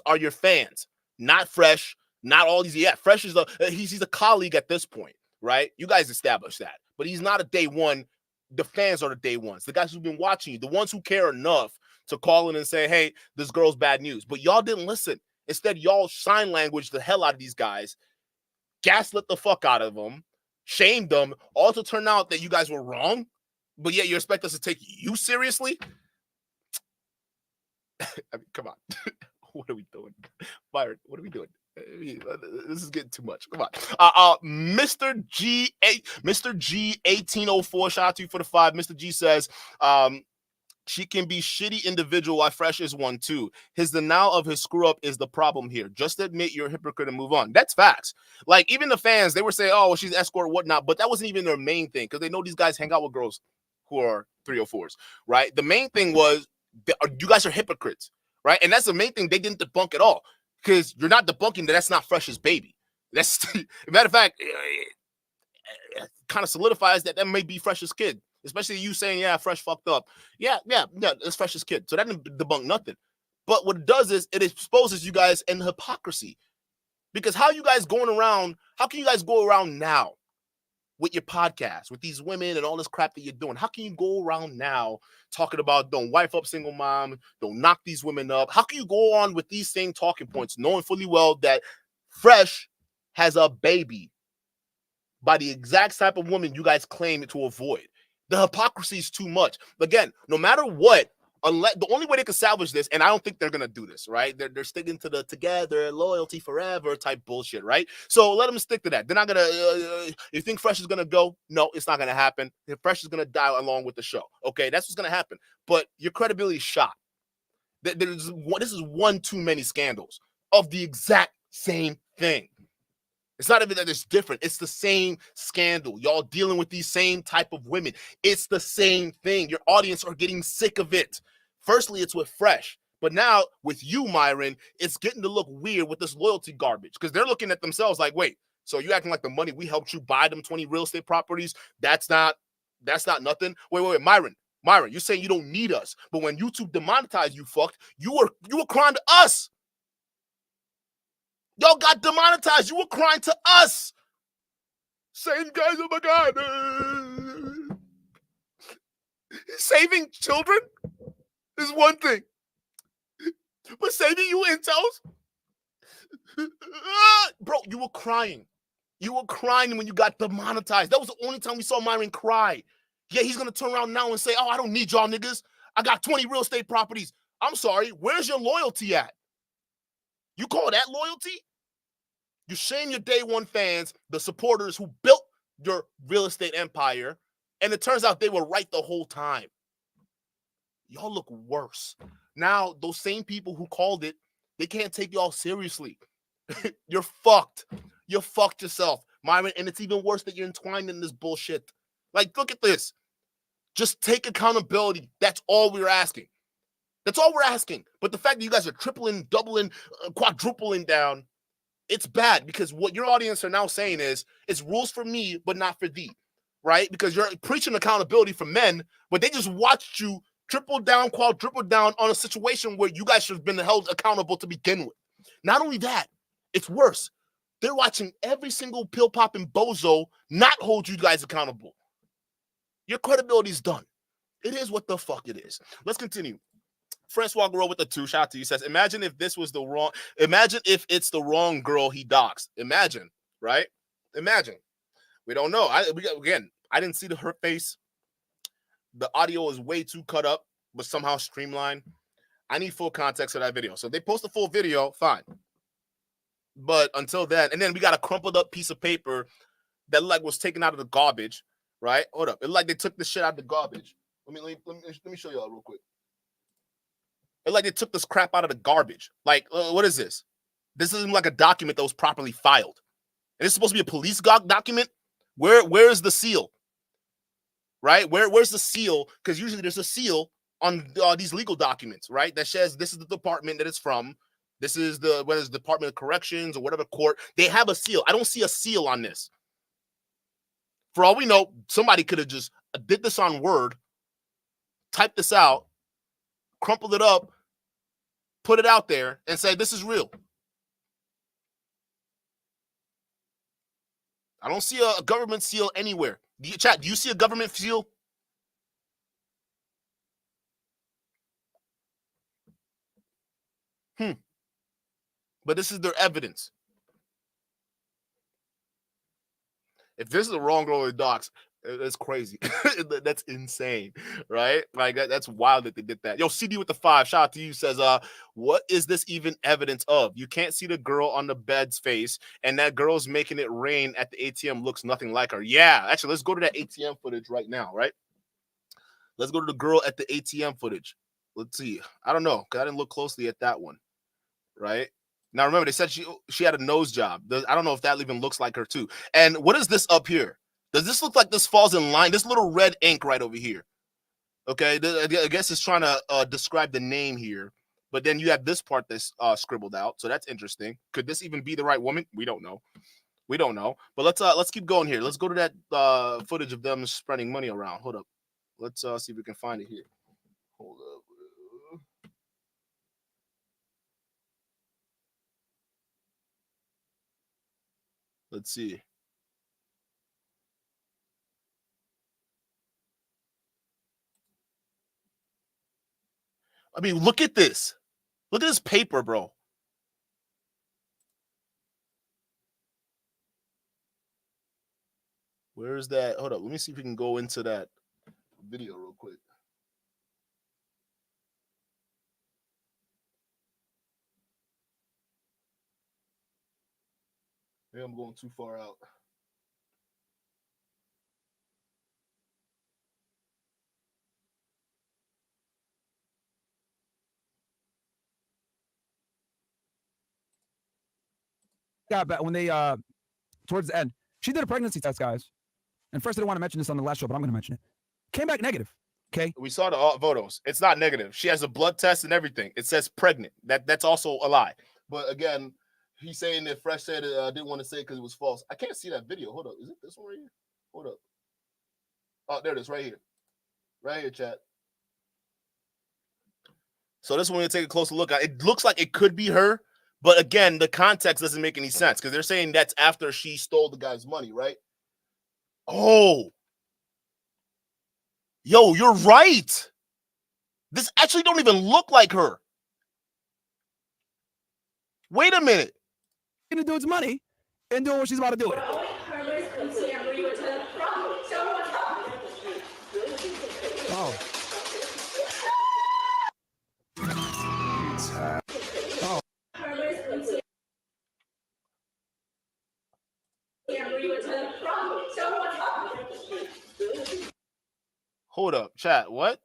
S1: are your fans, not Fresh, not all these. Yeah, Fresh is he's a colleague at this point, right? You guys established that. but he's not a day one. The fans are the day ones, the guys who've been watching you, the ones who care enough to call in and say, hey, this girl's bad news. But y'all didn't listen. Instead, y'all sign language the hell out of these guys, gaslit the fuck out of them, shamed them, all to turn out that you guys were wrong, but yet you expect us to take you seriously? I mean, come on. What are we doing? Myron, what are we doing? This is getting too much. Come on. Mr. G 1804, shout out to you for the 5. Mr. G says, she can be shitty individual while Fresh is one too. His denial of his screw up is the problem here. Just admit you're a hypocrite and move on. That's facts. Like, even the fans, they were saying, oh, well, she's an escort or whatnot, but that wasn't even their main thing because they know these guys hang out with girls who are 304s, right? The main thing was, you guys are hypocrites, right? And that's the main thing they didn't debunk at all, because you're not debunking that's not Fresh's baby. That's, matter of fact, it kind of solidifies that may be Fresh's kid. Especially you saying, yeah, Fresh fucked up. Yeah, it's Fresh's kid. So that didn't debunk nothing. But what it does is it exposes you guys in hypocrisy. Because how can you guys go around now with your podcast, with these women and all this crap that you're doing? How can you go around now talking about don't wife up single mom, don't knock these women up? How can you go on with these same talking points, knowing fully well that Fresh has a baby by the exact type of woman you guys claim to avoid? The hypocrisy is too much. Again, no matter what, unless the only way they can salvage this, and I don't think they're gonna do this, right? They're sticking to the together, loyalty forever type bullshit, right? So let them stick to that. They're not gonna. You think Fresh is gonna go? No, it's not gonna happen. Fresh is gonna die along with the show. Okay, that's what's gonna happen. But your credibility is shot. This is one too many scandals of the exact same thing. It's not even that it's different. It's the same scandal. Y'all dealing with these same type of women. It's the same thing. Your audience are getting sick of it. Firstly, it's with Fresh. But now with you, Myron, it's getting to look weird with this loyalty garbage because they're looking at themselves like, wait, so you acting like the money we helped you buy them 20 real estate properties, that's not nothing? Wait, Myron, you're saying you don't need us. But when YouTube demonetized you, fucked, you were crying to us. Y'all got demonetized. You were crying to us. Same guys, oh my God. Saving children is one thing. But saving you intels? Bro, you were crying. You were crying when you got demonetized. That was the only time we saw Myron cry. Yeah, he's going to turn around now and say, oh, I don't need y'all niggas. I got 20 real estate properties. I'm sorry. Where's your loyalty at? You call that loyalty? You shame your day one fans, the supporters who built your real estate empire, and it turns out they were right the whole time. Y'all look worse. Now, those same people who called it, they can't take y'all seriously. You're fucked. You fucked yourself, Myron, and it's even worse that you're entwined in this bullshit. Like, look at this. Just take accountability. That's all we're asking. That's all we're asking. But the fact that you guys are tripling, doubling, quadrupling down, it's bad because what your audience are now saying is, it's rules for me, but not for thee, right? Because you're preaching accountability for men, but they just watched you triple down, quadruple down on a situation where you guys should have been held accountable to begin with. Not only that, it's worse. They're watching every single pill-popping bozo not hold you guys accountable. Your credibility is done. It is what the fuck it is. Let's continue. Francois Guerrero with the 2, shout out to you, says, imagine if it's the wrong girl he doxed. Imagine, right? Imagine. We don't know. I didn't see her face. The audio is way too cut up, but somehow streamlined. I need full context of that video. So if they post a full video, fine. But until then, and then we got a crumpled up piece of paper that like was taken out of the garbage, right? Hold up. It like they took the shit out of the garbage. Let me show y'all real quick. It's like they took this crap out of the garbage. Like, what is this? This isn't like a document that was properly filed. And it's supposed to be a police document. Where is the seal? Right? Where's the seal? Because usually there's a seal on these legal documents, right? That says this is the department that it's from. This is whether it's Department of Corrections or whatever court. They have a seal. I don't see a seal on this. For all we know, somebody could have just did this on Word, typed this out, crumpled it up, put it out there, and say, this is real. I don't see a government seal anywhere. Chat, do you see a government seal? But this is their evidence. If this is the wrong girl in docs, that's crazy. That's insane, right? Like that's wild that they did that. Yo, CD with the 5, shout out to you, says, what is this even evidence of? You can't see the girl on the bed's face, and that girl's making it rain at the ATM looks nothing like her. Yeah, actually, let's go to that ATM footage right now, right? Let's go to the girl at the ATM footage. Let's see. I don't know, because I didn't look closely at that one, right? Now, remember, they said she had a nose job. I don't know if that even looks like her, too. And what is this up here? Does this look like this falls in line? This little red ink right over here. Okay, I guess it's trying to describe the name here. But then you have this part that's scribbled out. So that's interesting. Could this even be the right woman? We don't know. We don't know. But let's keep going here. Let's go to that footage of them spreading money around. Hold up. Let's see if we can find it here. Hold up. Let's see. I mean, look at this. Look at this paper, bro. Where's that? Hold up. Let me see if we can go into that video real quick. Maybe I'm going too far out.
S2: Got back when they towards the end, she did a pregnancy test, guys. And first, I didn't want to mention this on the last show, but I'm going to mention it. Came back negative. Okay.
S1: We saw the photos. It's not negative. She has a blood test and everything. It says pregnant. That's also a lie. But again, he's saying that Fresh said didn't want to say it because it was false. I can't see that video. Hold up. Is it this one right here? Hold up. Oh, there it is, right here. Right here, chat. So this one we'll take a closer look at. It looks like it could be her, but again, the context doesn't make any sense because they're saying that's after she stole the guy's money, right? Oh. Yo, you're right. This actually don't even look like her. Wait a minute.
S2: Gonna do its money and doing what she's about to do it. Oh. Oh.
S1: Hold up, chat. What?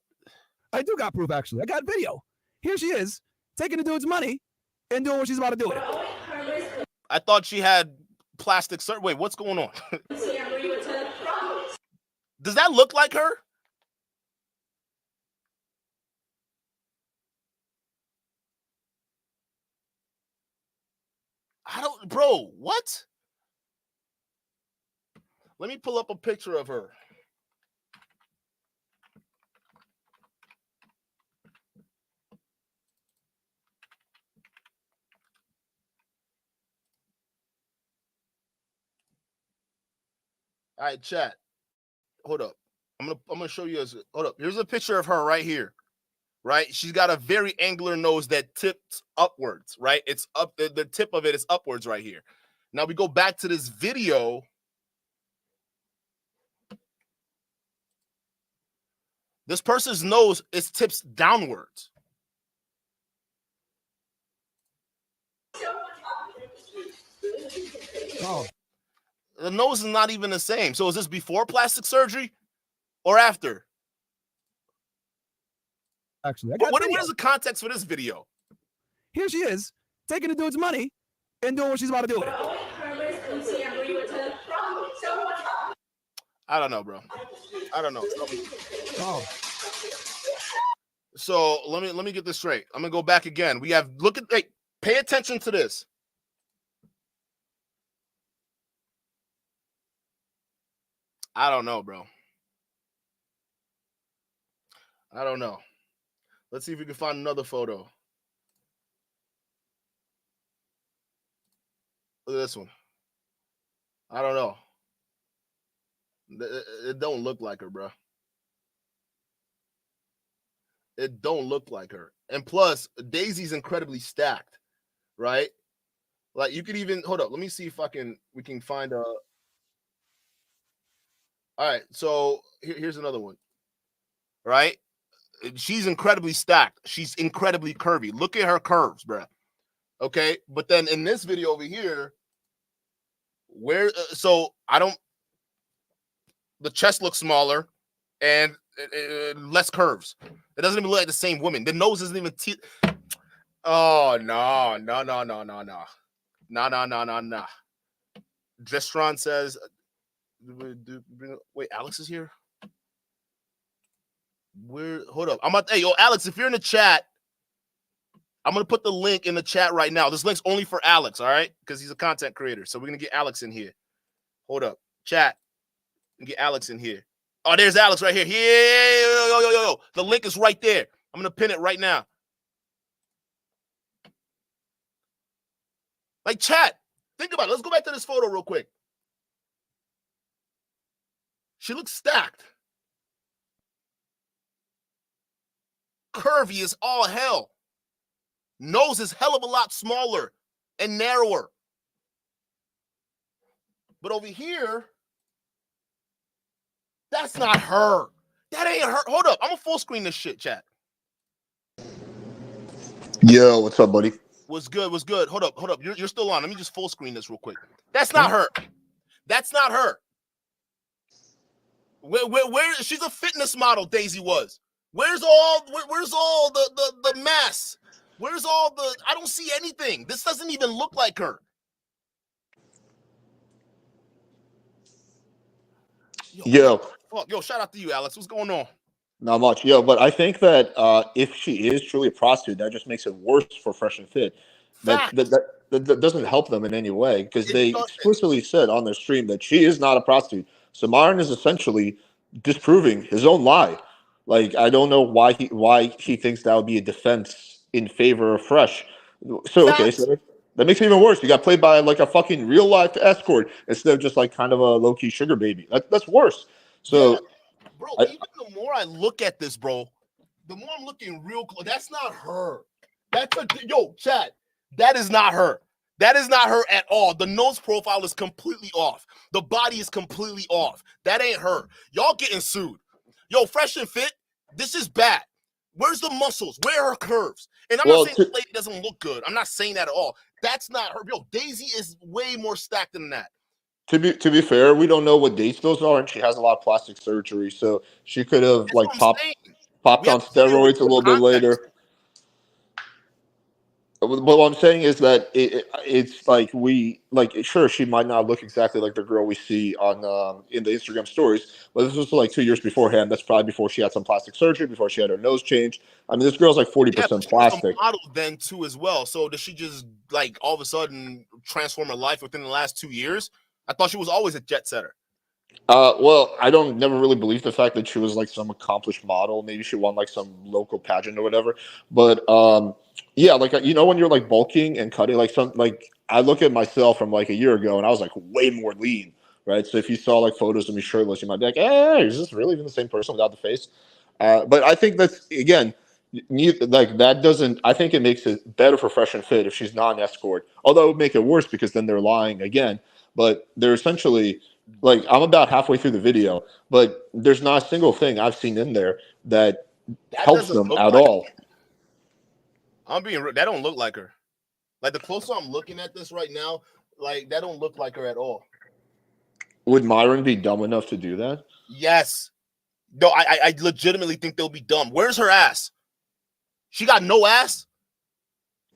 S2: I do got proof, actually. I got video. Here she is, taking the dude's money and doing what she's about to do it.
S1: I thought she had plastic surgery. Wait, what's going on? Does that look like her? I don't, bro, what? Let me pull up a picture of her. All right, chat. Hold up. I'm gonna show you as hold up. Here's a picture of her right here. Right? She's got a very angular nose that tips upwards, right? It's up, the tip of it is upwards right here. Now we go back to this video. This person's nose is tips downwards.
S2: Oh.
S1: The nose is not even the same. So is this before plastic surgery or after?
S2: Actually,
S1: what is the context for this video?
S2: Here she is, taking the dude's money and doing what she's about to do it.
S1: I don't know, bro. I don't know.
S2: Oh.
S1: So let me get this straight. I'm gonna go back again. We have pay attention to this. I don't know, bro. I don't know. Let's see if we can find another photo. Look at this one. I don't know. It don't look like her, bro. It don't look like her. And plus, Daisy's incredibly stacked, right? Like you could even hold up. Let me see if we can find a. All right, so here's another one. Right? She's incredibly stacked. She's incredibly curvy. Look at her curves, bro. Okay, but then in this video over here, where so I don't. The chest looks smaller and less curves. It doesn't even look like the same woman. The nose isn't even. Oh no. Destron says, wait, Alex is here? Hold up. Hey, yo, Alex, if you're in the chat, I'm going to put the link in the chat right now. This link's only for Alex, all right? Because he's a content creator. So we're going to get Alex in here. Hold up. Chat. And get Alex in here. Oh, there's Alex right here. Yo. The link is right there. I'm going to pin it right now. Like, chat, think about it. Let's go back to this photo real quick. She looks stacked. Curvy as all hell. Nose is hell of a lot smaller and narrower. But over here, that's not her. That ain't her. Hold up. I'm going to full screen this shit, chat.
S15: Yo, what's up, buddy?
S1: What's good? Hold up. You're still on. Let me just full screen this real quick. That's not her. That's not her. Where she's a fitness model, Daisy was. Where's all the mess? Where's all the I don't see anything. This doesn't even look like her.
S15: Yo,
S1: shout out to you, Alex. What's going on?
S15: not much. Yo, but I think that if she is truly a prostitute, that just makes it worse for Fresh and Fit. That doesn't help them in any way because they explicitly said on their stream that she is not a prostitute. So Myron is essentially disproving his own lie. Like, I don't know why he thinks that would be a defense in favor of Fresh. So okay, so that makes it even worse. You got played by like a fucking real life escort instead of just like kind of a low key sugar baby. That's worse. So,
S1: bro, even the more I look at this, bro, the more I'm looking real close. That's not her. Chat. That is not her. That is not her at all. The nose profile is completely off. The body is completely off. That ain't her. Y'all getting sued. Yo, Fresh and Fit, this is bad. Where's the muscles? Where are her curves? And I'm not saying the lady doesn't look good. I'm not saying that at all. That's not her. Yo, Daisy is way more stacked than that.
S15: To be fair, we don't know what dates those are, and she has a lot of plastic surgery, so she could have popped on steroids a little bit later. But what I'm saying is that it's sure, she might not look exactly like the girl we see on in the Instagram stories, but this was like 2 years beforehand. That's probably before she had some plastic surgery, before she had her nose changed. I mean, this girl's like 40% plastic.
S1: She was a model then too as well. So does she just like all of a sudden transform her life within the last 2 years? I thought she was always a jet setter.
S15: Well, I never really believed the fact that she was like some accomplished model. Maybe she won like some local pageant or whatever. But yeah, like when you're like bulking and cutting, I look at myself from like a year ago and I was like way more lean, right? So if you saw like photos of me shirtless, you might be like, "Hey, is this really even the same person without the face?" But I think that's again, that doesn't. I think it makes it better for Fresh and Fit if she's not an escort. Although it would make it worse because then they're lying again. But they're essentially. Like, I'm about halfway through the video, but there's not a single thing I've seen in there that helps them at all.
S1: That don't look like her. Like, the closer I'm looking at this right now, like, that don't look like her at all.
S15: Would Myron be dumb enough to do that?
S1: Yes. No, I legitimately think they'll be dumb. Where's her ass? She got no ass?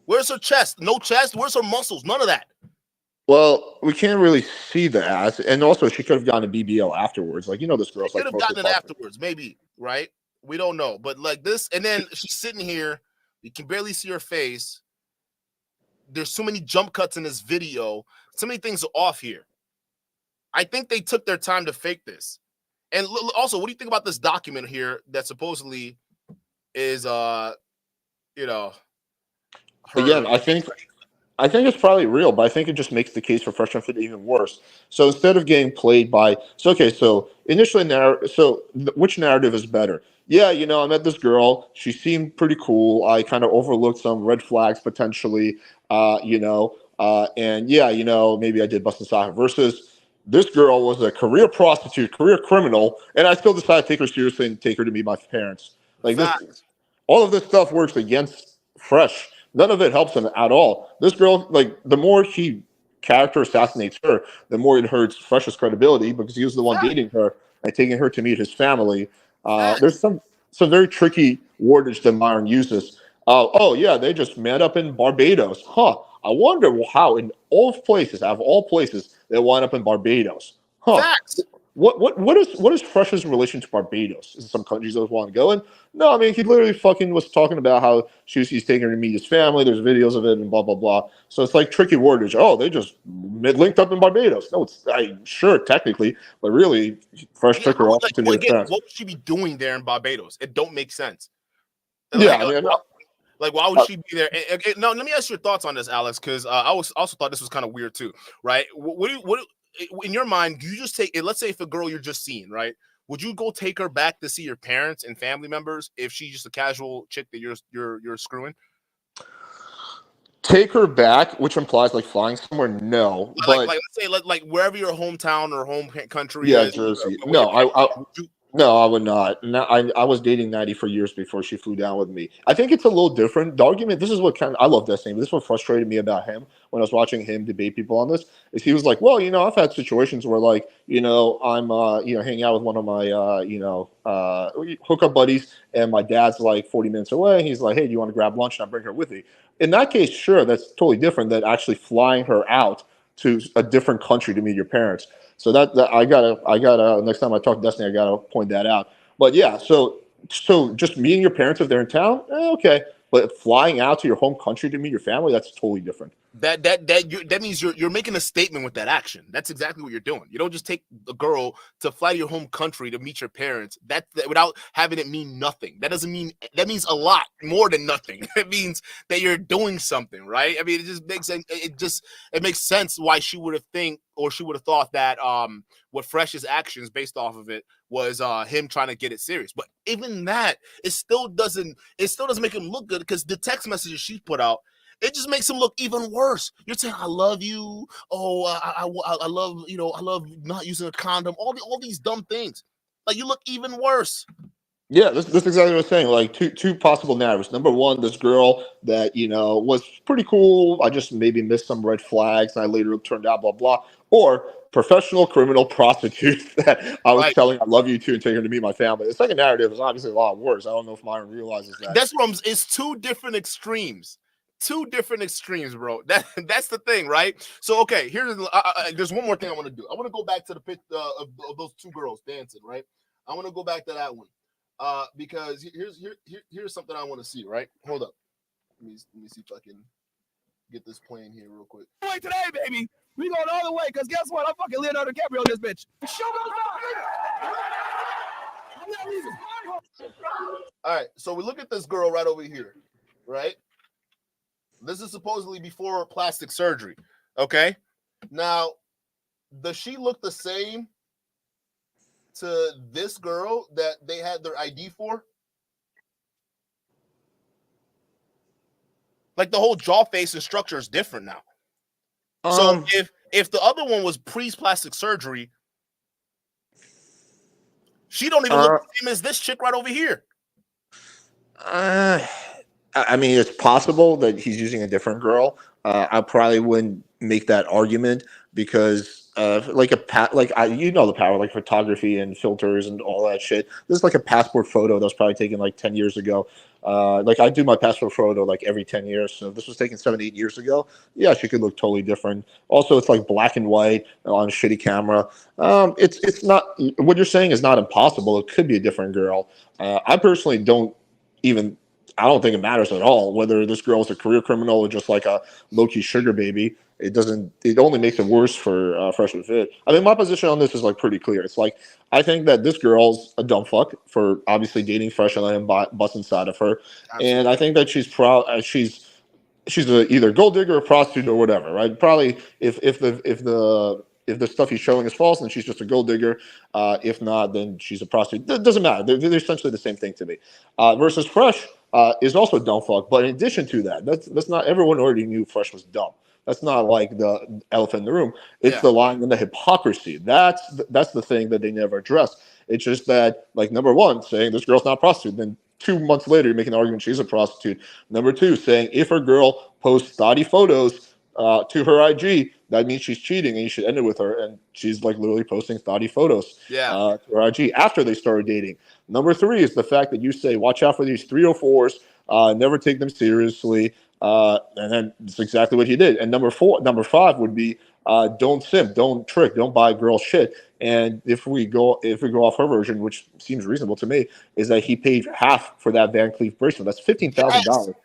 S1: Where's her chest? No chest? Where's her muscles? None of that.
S15: Well, we can't really see the ass, and also she could have gotten a BBL afterwards. Like, this girl's
S1: could have gotten it afterwards, maybe, right? We don't know, but like this, and then she's sitting here. You can barely see her face. There's so many jump cuts in this video. So many things are off here. I think they took their time to fake this. And also, what do you think about this document here that supposedly is,
S15: Again, I think I think it's probably real, but I think it just makes the case for Fresh and Fit even worse. So instead of getting played by, so initially, which narrative is better? Yeah, I met this girl. She seemed pretty cool. I kind of overlooked some red flags potentially, and yeah, maybe I did bust inside her. Versus this girl was a career prostitute, career criminal, and I still decided to take her seriously and take her to meet my parents. Like this, all of this stuff works against Fresh. None of it helps him at all. This girl, like, the more he character assassinates her, the more it hurts Fresh's credibility because he was the one dating her and taking her to meet his family. There's some very tricky wordage that Myron uses. Oh yeah, they just met up in Barbados. Huh. I wonder how in all places, out of all places, they wind up in Barbados. Huh.
S1: Facts.
S15: What is Fresh's relation to Barbados? Is it some countries that want to go in? No, I mean he literally fucking was talking about how he's taking her to meet his family. There's videos of it and blah blah blah. So it's like tricky wordage. Oh, they just linked up in Barbados. No, it's sure technically, but really Fresh took her off to meet his parents.
S1: What would she be doing there in Barbados? It don't make sense.
S15: Yeah,
S1: like why would she be there? No, let me ask your thoughts on this, Alex, because I also thought this was kind of weird too, right? What in your mind, do you just take it? Let's say if a girl you're just seeing, right? Would you go take her back to see your parents and family members if she's just a casual chick that you're screwing?
S15: Take her back, which implies like flying somewhere. No,
S1: like let's say like wherever your hometown or home country.
S15: Yeah,
S1: is,
S15: Jersey. No, I would not. No, I was dating Natty for years before she flew down with me. I think it's a little different. The argument, this is what I love Destiny, but this is what frustrated me about him when I was watching him debate people on this, is he was like, well, I've had situations where like, I'm, hanging out with one of my, hookup buddies and my dad's like 40 minutes away. He's like, hey, do you want to grab lunch? And I bring her with me. In that case, sure, that's totally different than actually flying her out to a different country to meet your parents. So that I gotta next time I talk to Destiny, I gotta point that out. But yeah, so just meeting your parents if they're in town, okay. But flying out to your home country to meet your family, that's totally different.
S1: That means you're making a statement with that action. That's exactly what you're doing. You don't just take a girl to fly to your home country to meet your parents. That without having it mean nothing. That means a lot more than nothing. It means that you're doing something, right? I mean, it just makes it makes sense why she would have thought that what Fresh's actions based off of it was him trying to get it serious. But even that, it still doesn't make him look good because the text messages she put out, it just makes him look even worse. You're saying, I love you. Oh, I love, I love not using a condom. All these dumb things. Like, you look even worse.
S15: Yeah, that's exactly what I'm saying. Like two possible narratives. Number one, this girl that, was pretty cool. I just maybe missed some red flags and I later turned out blah, blah. Or professional criminal prostitute that I was telling I love you to and taking her to meet my family. The second narrative is obviously a lot worse. I don't know if Myron realizes that.
S1: That's what it's two different extremes. Two different extremes, bro. That's the thing, right? So, okay, there's one more thing I want to do. I want to go back to the picture of those two girls dancing, right? I want to go back to that one because here's something I want to see, right? Hold up. Let me see if I can get this playing here real quick.
S2: Way today, baby. We going all the way because guess what? I'm fucking Leonardo DiCaprio in this bitch.
S1: All right, so we look at this girl right over here, right? This is supposedly before plastic surgery, okay? Now, does she look the same to this girl that they had their ID for? Like, the whole jaw face and structure is different now. So if the other one was pre-plastic surgery, she don't even look the same as this chick right over here.
S15: I mean, it's possible that he's using a different girl. I probably wouldn't make that argument because the power, like photography and filters and all that shit. This is like a passport photo that was probably taken like 10 years ago. Like I do my passport photo like every 10 years. So if this was taken 7-8 years ago, yeah, she could look totally different. Also, it's like black and white on a shitty camera. It's not, what you're saying is not impossible. It could be a different girl. I personally I don't think it matters at all whether this girl is a career criminal or just like a low-key sugar baby. It only makes it worse for Fresh and Fit. I mean, my position on this is like pretty clear. It's like, I think that this girl's a dumb fuck for obviously dating Fresh and letting him bust inside of her. Absolutely. And I think that she's proud. she's either gold digger or prostitute or whatever, right? Probably if the stuff he's showing is false, then she's just a gold digger. If not, then she's a prostitute. It doesn't matter. They're essentially the same thing to me. Versus Fresh is also dumb fuck. But in addition to that, that's not everyone already knew Fresh was dumb. That's not like the elephant in the room. It's the lying and the hypocrisy. That's the thing that they never address. It's just that, like, number one, saying this girl's not a prostitute, then 2 months later, you're making an argument she's a prostitute. Number two, saying if a girl posts thotty photos to her IG, that means she's cheating and you should end it with her. And she's like literally posting thotty photos to her IG after they started dating. Number three is the fact that you say, watch out for these 304s, never take them seriously. And then it's exactly what he did. And number five would be don't simp, don't trick, don't buy girl shit. And if we go off her version, which seems reasonable to me, is that he paid half for that Van Cleef bracelet. That's $15,000.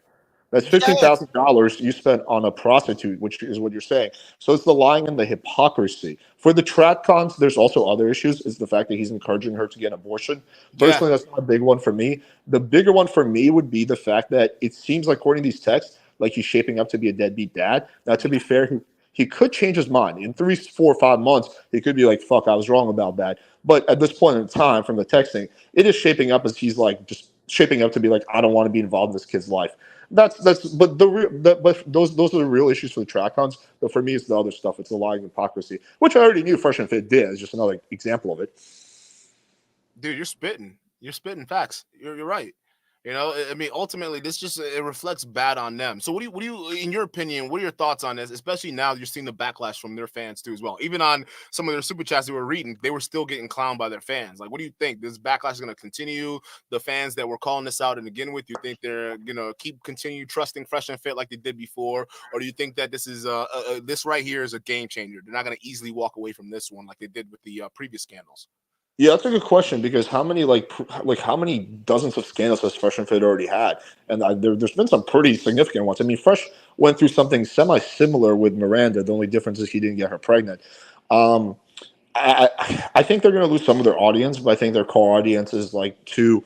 S15: That's $15,000 you spent on a prostitute, which is what you're saying. So it's the lying and the hypocrisy. For the track cons, there's also other issues. Is the fact that he's encouraging her to get an abortion. Personally, that's not a big one for me. The bigger one for me would be the fact that it seems like, according to these texts, like he's shaping up to be a deadbeat dad. Now, to be fair, he could change his mind. In 3, 4, 5 months, he could be like, fuck, I was wrong about that. But at this point in time, from the texting, it is shaping up as he's like just shaping up to be like, I don't want to be involved in this kid's life. But those are the real issues for the track cons. But for me, it's the other stuff. It's the lying hypocrisy, which I already knew Fresh and Fit did. It's just another example of it.
S1: Dude, you're spitting. You're spitting facts. You're right. You know, I mean, ultimately, this just it reflects bad on them. So, what do you, in your opinion, what are your thoughts on this? Especially now you're seeing the backlash from their fans too, as well. Even on some of their super chats they were reading, they were still getting clowned by their fans. Like, what do you think? This backlash is going to continue? The fans that were calling this out and again with, you think they're gonna continue trusting Fresh and Fit like they did before, or do you think that this is this right here is a game changer? They're not going to easily walk away from this one like they did with the previous scandals.
S15: Yeah, that's a good question, because how many how many dozens of scandals has Fresh and Fit already had? And there's been some pretty significant ones. I mean, Fresh went through something semi-similar with Miranda. The only difference is he didn't get her pregnant. I think they're going to lose some of their audience, but I think their core audience is like too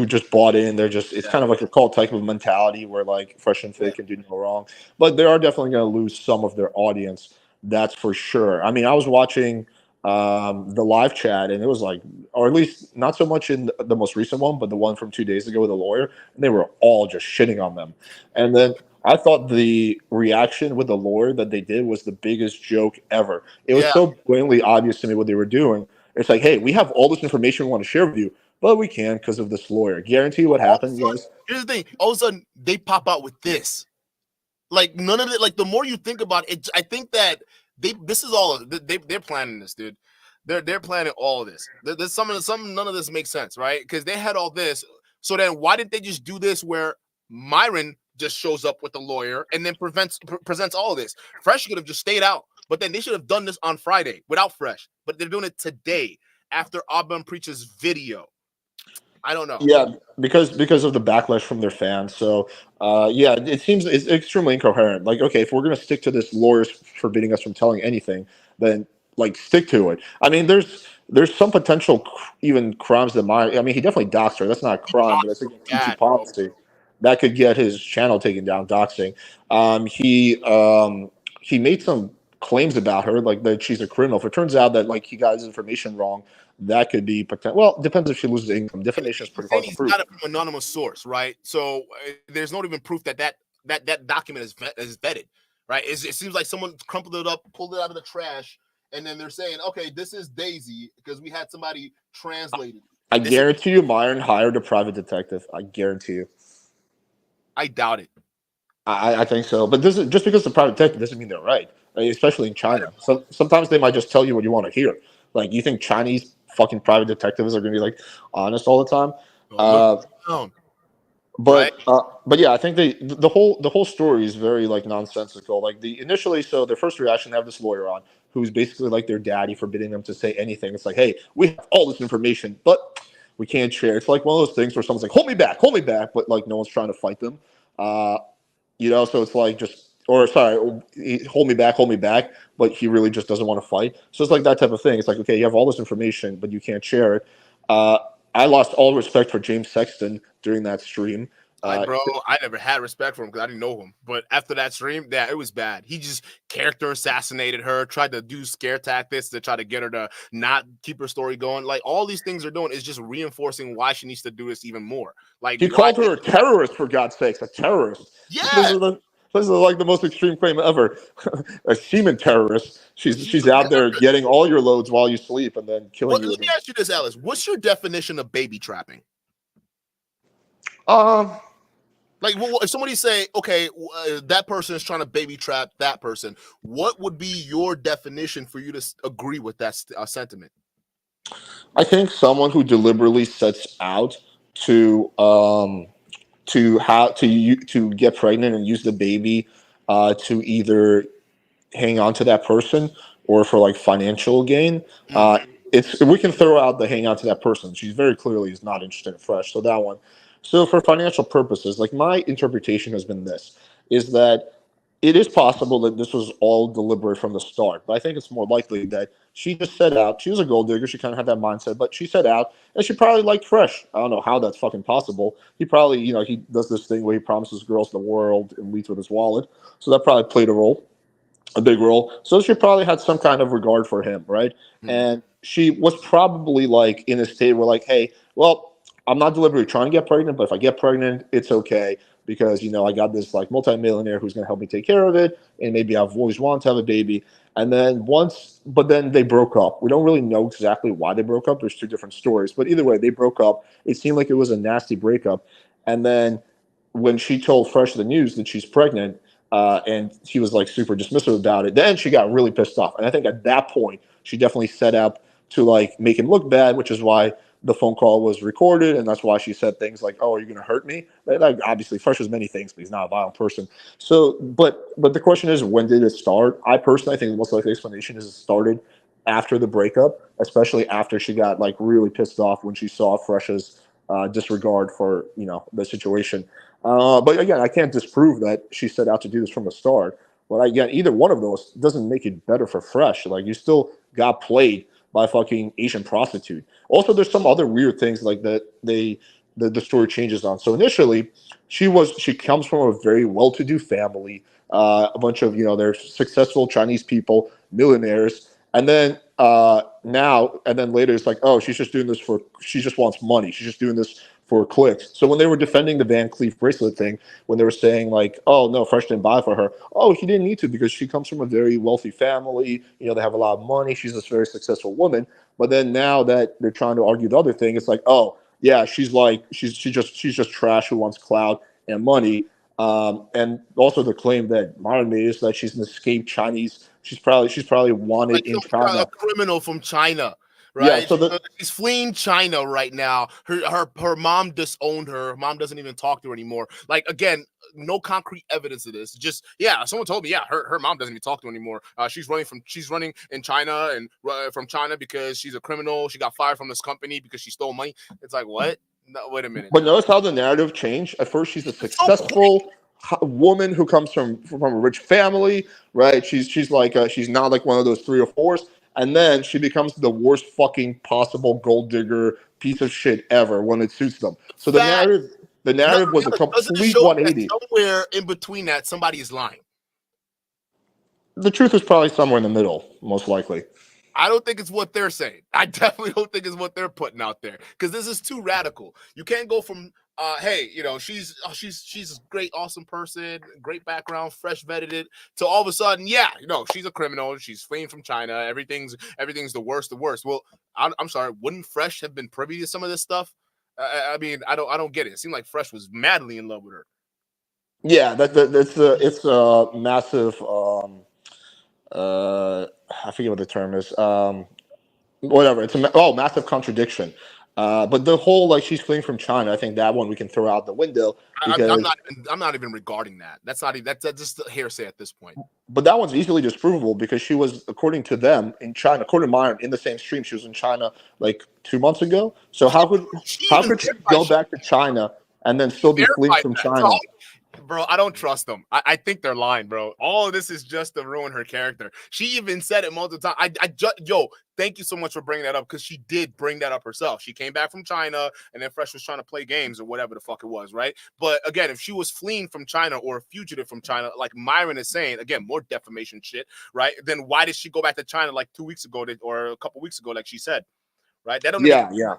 S15: just bought in. They're just it's kind of like a cult type of mentality where like Fresh and Fit can do no wrong. But they are definitely going to lose some of their audience. That's for sure. I mean, I was watching the live chat, and it was like, or at least not so much in the most recent one, but the one from 2 days ago with a lawyer, and they were all just shitting on them. And then I thought the reaction with the lawyer that they did was the biggest joke ever. It was so blatantly obvious to me what they were doing. It's like, hey, we have all this information we want to share with you, but we can't because of this lawyer. Guarantee what happened was,
S1: here's the thing, all of a sudden they pop out with this. Like, none of it, like, the more you think about it, I think that they're planning this, dude. They're planning all of this. There's some none of this makes sense, right? Because they had all this. So then why didn't they just do this where Myron just shows up with the lawyer and then presents all of this? Fresh could have just stayed out, but then they should have done this on Friday without Fresh. But they're doing it today after Abban Preach's video. I don't know.
S15: Yeah, because of the backlash from their fans. So, yeah, it seems it's extremely incoherent. Like, okay, if we're going to stick to this lawyers forbidding us from telling anything, then like stick to it. I mean, there's some potential even crimes that I mean, he definitely doxed her. That's not a crime, but it's a teaching policy that could get his channel taken down. Doxing. He made some claims about her, like that she's a criminal. If it turns out that like he got his information wrong, that could be potential. Well, it depends if she loses income. Defamation is pretty hard to prove.
S1: He's got it from an anonymous source, right? So there's not even proof that document is vetted, right? It seems like someone crumpled it up, pulled it out of the trash, and then they're saying, okay, this is Daisy because we had somebody translate it.
S15: I guarantee you Myron hired a private detective. I guarantee you.
S1: I doubt it.
S15: I think so. But just because it's a private detective doesn't mean they're right, especially in China. So sometimes they might just tell you what you want to hear. Like, you think Chinese fucking private detectives are going to be like honest all the time? But yeah, I think the whole story is very like nonsensical. Like initially, so their first reaction, they have this lawyer on who's basically like their daddy, forbidding them to say anything. It's like, hey, we have all this information, but we can't share. It's like one of those things where someone's like, hold me back, but like no one's trying to fight them. You know, so it's like hold me back, but he really just doesn't want to fight. So it's like that type of thing. It's like, okay, you have all this information, but you can't share it. I lost all respect for James Sexton during that stream.
S1: Bro, I never had respect for him because I didn't know him. But after that stream, it was bad. He just character assassinated her, tried to do scare tactics to try to get her to not keep her story going. Like, all these things they're doing is just reinforcing why she needs to do this even more. Like,
S15: he called her a terrorist, for God's sakes, a terrorist.
S1: Yeah.
S15: This is like the most extreme claim ever. A semen terrorist. She's out there getting all your loads while you sleep and then killing you.
S1: Let me ask you this, Ellis. What's your definition of baby trapping? Like, if somebody say, okay, that person is trying to baby trap that person, what would be your definition for you to agree with that sentiment?
S15: I think someone who deliberately sets out to get pregnant and use the baby to either hang on to that person or for like financial gain. We can throw out the hang on to that person. She very clearly is not interested in Fresh, so that one. So for financial purposes, like, my interpretation has been this, is that it is possible that this was all deliberate from the start, but I think it's more likely that she just set out. She was a gold digger. She kind of had that mindset, but she set out, and she probably liked Fresh. I don't know how that's fucking possible. He probably, he does this thing where he promises girls the world and leads with his wallet. So that probably played a big role. So she probably had some kind of regard for him, right? And she was probably like in a state where, like, hey, well, I'm not deliberately trying to get pregnant, but if I get pregnant, it's okay because, I got this like multimillionaire who's going to help me take care of it. And maybe I've always wanted to have a baby. And then but then they broke up. We don't really know exactly why they broke up. There's two different stories, but either way, they broke up. It seemed like it was a nasty breakup. And then when she told Fresh the news that she's pregnant, and he was like super dismissive about it, then she got really pissed off. And I think at that point, she definitely set up to like make him look bad, which is why the phone call was recorded, and that's why she said things like, "Oh, are you going to hurt me?" Like, obviously, Fresh was many things, but he's not a violent person. So, but the question is, when did it start? I personally think the most likely explanation is it started after the breakup, especially after she got like really pissed off when she saw Fresh's disregard for the situation. But again, I can't disprove that she set out to do this from the start. But again, either one of those doesn't make it better for Fresh. Like, you still got played by a fucking Asian prostitute. Also, there's some other weird things like that the story changes on. So initially, she comes from a very well-to-do family, a bunch of they're successful Chinese people, millionaires, and then later it's like, oh, she just wants money. She's just doing this for clicks. So when they were defending the Van Cleef bracelet thing, when they were saying like, oh no, Fresh didn't buy for her. Oh, he didn't need to because she comes from a very wealthy family. They have a lot of money. She's this very successful woman. But then now that they're trying to argue the other thing, it's like, oh yeah, she's just trash who wants clout and money. And also the claim that Myron made is that she's an escaped Chinese. She's probably wanted
S1: like
S15: in China.
S1: A criminal from China. Right.
S15: Yeah, so
S1: she's fleeing China right now. Her mom disowned her. Her mom doesn't even talk to her anymore. Like, again, no concrete evidence of this. Just someone told me, her mom doesn't even talk to her anymore. She's running in China and from China because she's a criminal. She got fired from this company because she stole money. It's like, what? No, wait a minute.
S15: But notice how the narrative changed. At first, she's a successful woman who comes from a rich family, right? She's like she's not like one of those 3 or 4s. And then she becomes the worst fucking possible gold digger piece of shit ever when it suits them. So the narrative was a complete 180.
S1: Somewhere in between that, somebody is lying.
S15: The truth is probably somewhere in the middle, most likely.
S1: I don't think it's what they're saying. I definitely don't think it's what they're putting out there because this is too radical. You can't go from hey, she's a great, awesome person, great background, fresh vetted it, to all of a sudden, she's a criminal. She's fleeing from China. Everything's the worst. Well, I'm sorry. Wouldn't Fresh have been privy to some of this stuff? I mean, I don't get it. It seemed like Fresh was madly in love with her.
S15: Yeah, it's a massive. I forget what the term is. Whatever. It's a massive contradiction. But the whole like she's fleeing from China, I think that one we can throw out the window.
S1: I'm not even regarding that. That's just hearsay at this point.
S15: But that one's easily disprovable because she was, according to them, in China. According to Myron, in the same stream, she was in China like 2 months ago. So how could she go back to China and then still be fleeing from China?
S1: Bro, I don't trust them. I think they're lying, bro. All of this is just to ruin her character. She even said it multiple times. Yo, thank you so much for bringing that up because she did bring that up herself. She came back from China and then Fresh was trying to play games or whatever the fuck it was, right? But again, if she was fleeing from China or a fugitive from China, like Myron is saying, again, more defamation shit, right? Then why did she go back to China like 2 weeks ago or a couple weeks ago, like she said, right? That don't
S15: Yeah,
S1: make,
S15: yeah.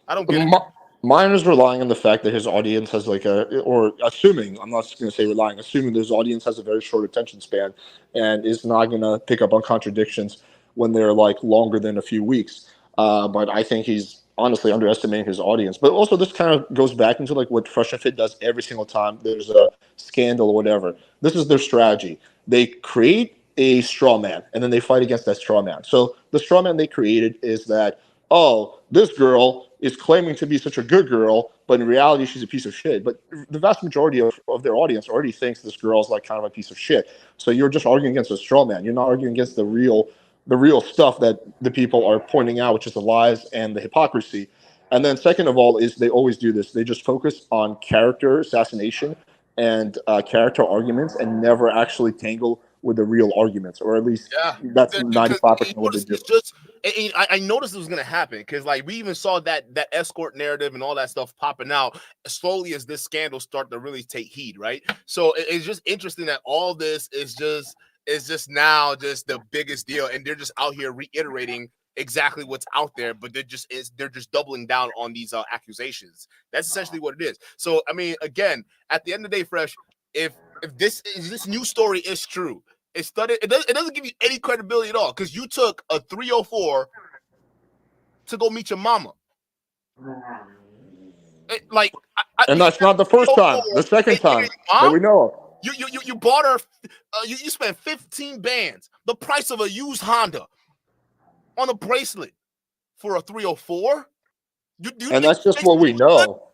S1: I don't get it.
S15: Mine is relying on the fact that his audience has like assuming, I'm not going to say relying, assuming his audience has a very short attention span and is not going to pick up on contradictions when they're like longer than a few weeks. But I think he's honestly underestimating his audience. But also this kind of goes back into like what Fresh and Fit does every single time there's a scandal or whatever. This is their strategy. They create a straw man and then they fight against that straw man. So the straw man they created is that, oh, this girl is claiming to be such a good girl, but in reality, she's a piece of shit. But the vast majority of their audience already thinks this girl is like kind of a piece of shit. So you're just arguing against a straw man. You're not arguing against the real stuff that the people are pointing out, which is the lies and the hypocrisy. And then second of all is they always do this. They just focus on character assassination and character arguments and never actually tangle with the real arguments, or at least that's 95% of what they do.
S1: It's just, I noticed it was gonna happen because like we even saw that escort narrative and all that stuff popping out slowly as this scandal started to really take heed, right? So it's just interesting that all this is just now just the biggest deal, and they're just out here reiterating exactly what's out there, but they're just doubling down on these accusations. That's essentially what it is. So I mean, again, at the end of the day, Fresh, if this new story is true, it doesn't give you any credibility at all because you took a 304 to go meet your mama.
S15: And that's not the first time. The second time that we know of.
S1: You bought her. You spent 15 bands, the price of a used Honda, on a bracelet for a 304.
S15: And that's just what we know.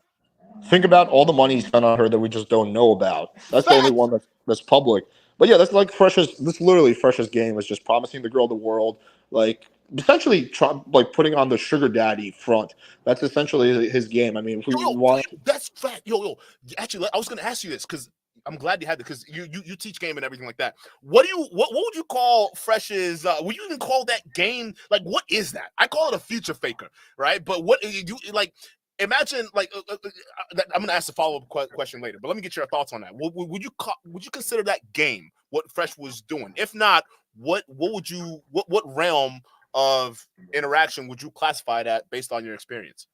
S15: Think about all the money he spent on her that we just don't know about. That's the only one that's public. But yeah, that's like literally Fresh's game was just promising the girl the world, like essentially like putting on the sugar daddy front. That's essentially his game. I mean, if we want,
S1: that's fact. Yo. Actually, I was gonna ask you this because I'm glad you had it because you teach game and everything like that. What would you call Fresh's? Would you even call that game? Like, what is that? I call it a future faker, right? But what you like? Imagine like I'm gonna ask a follow-up question later, but let me get your thoughts on that. Would you consider that game what Fresh was doing? If not, what realm of interaction would you classify that based on your experience?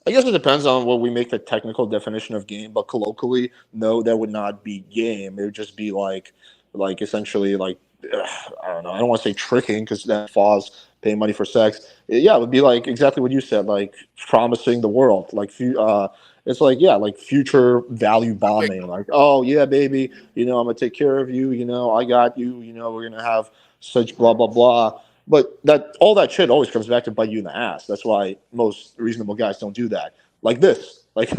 S15: I guess it depends on what we make the technical definition of game, but colloquially, no, that would not be game. It would just be like essentially like I don't know. I don't want to say tricking because that falls paying money for sex. Yeah, it would be like exactly what you said, like promising the world. Like it's like like future value bombing. Like, oh yeah, baby, I'm gonna take care of you. I got you. We're gonna have such blah blah blah. But all that shit always comes back to bite you in the ass. That's why most reasonable guys don't do that. Like this. Like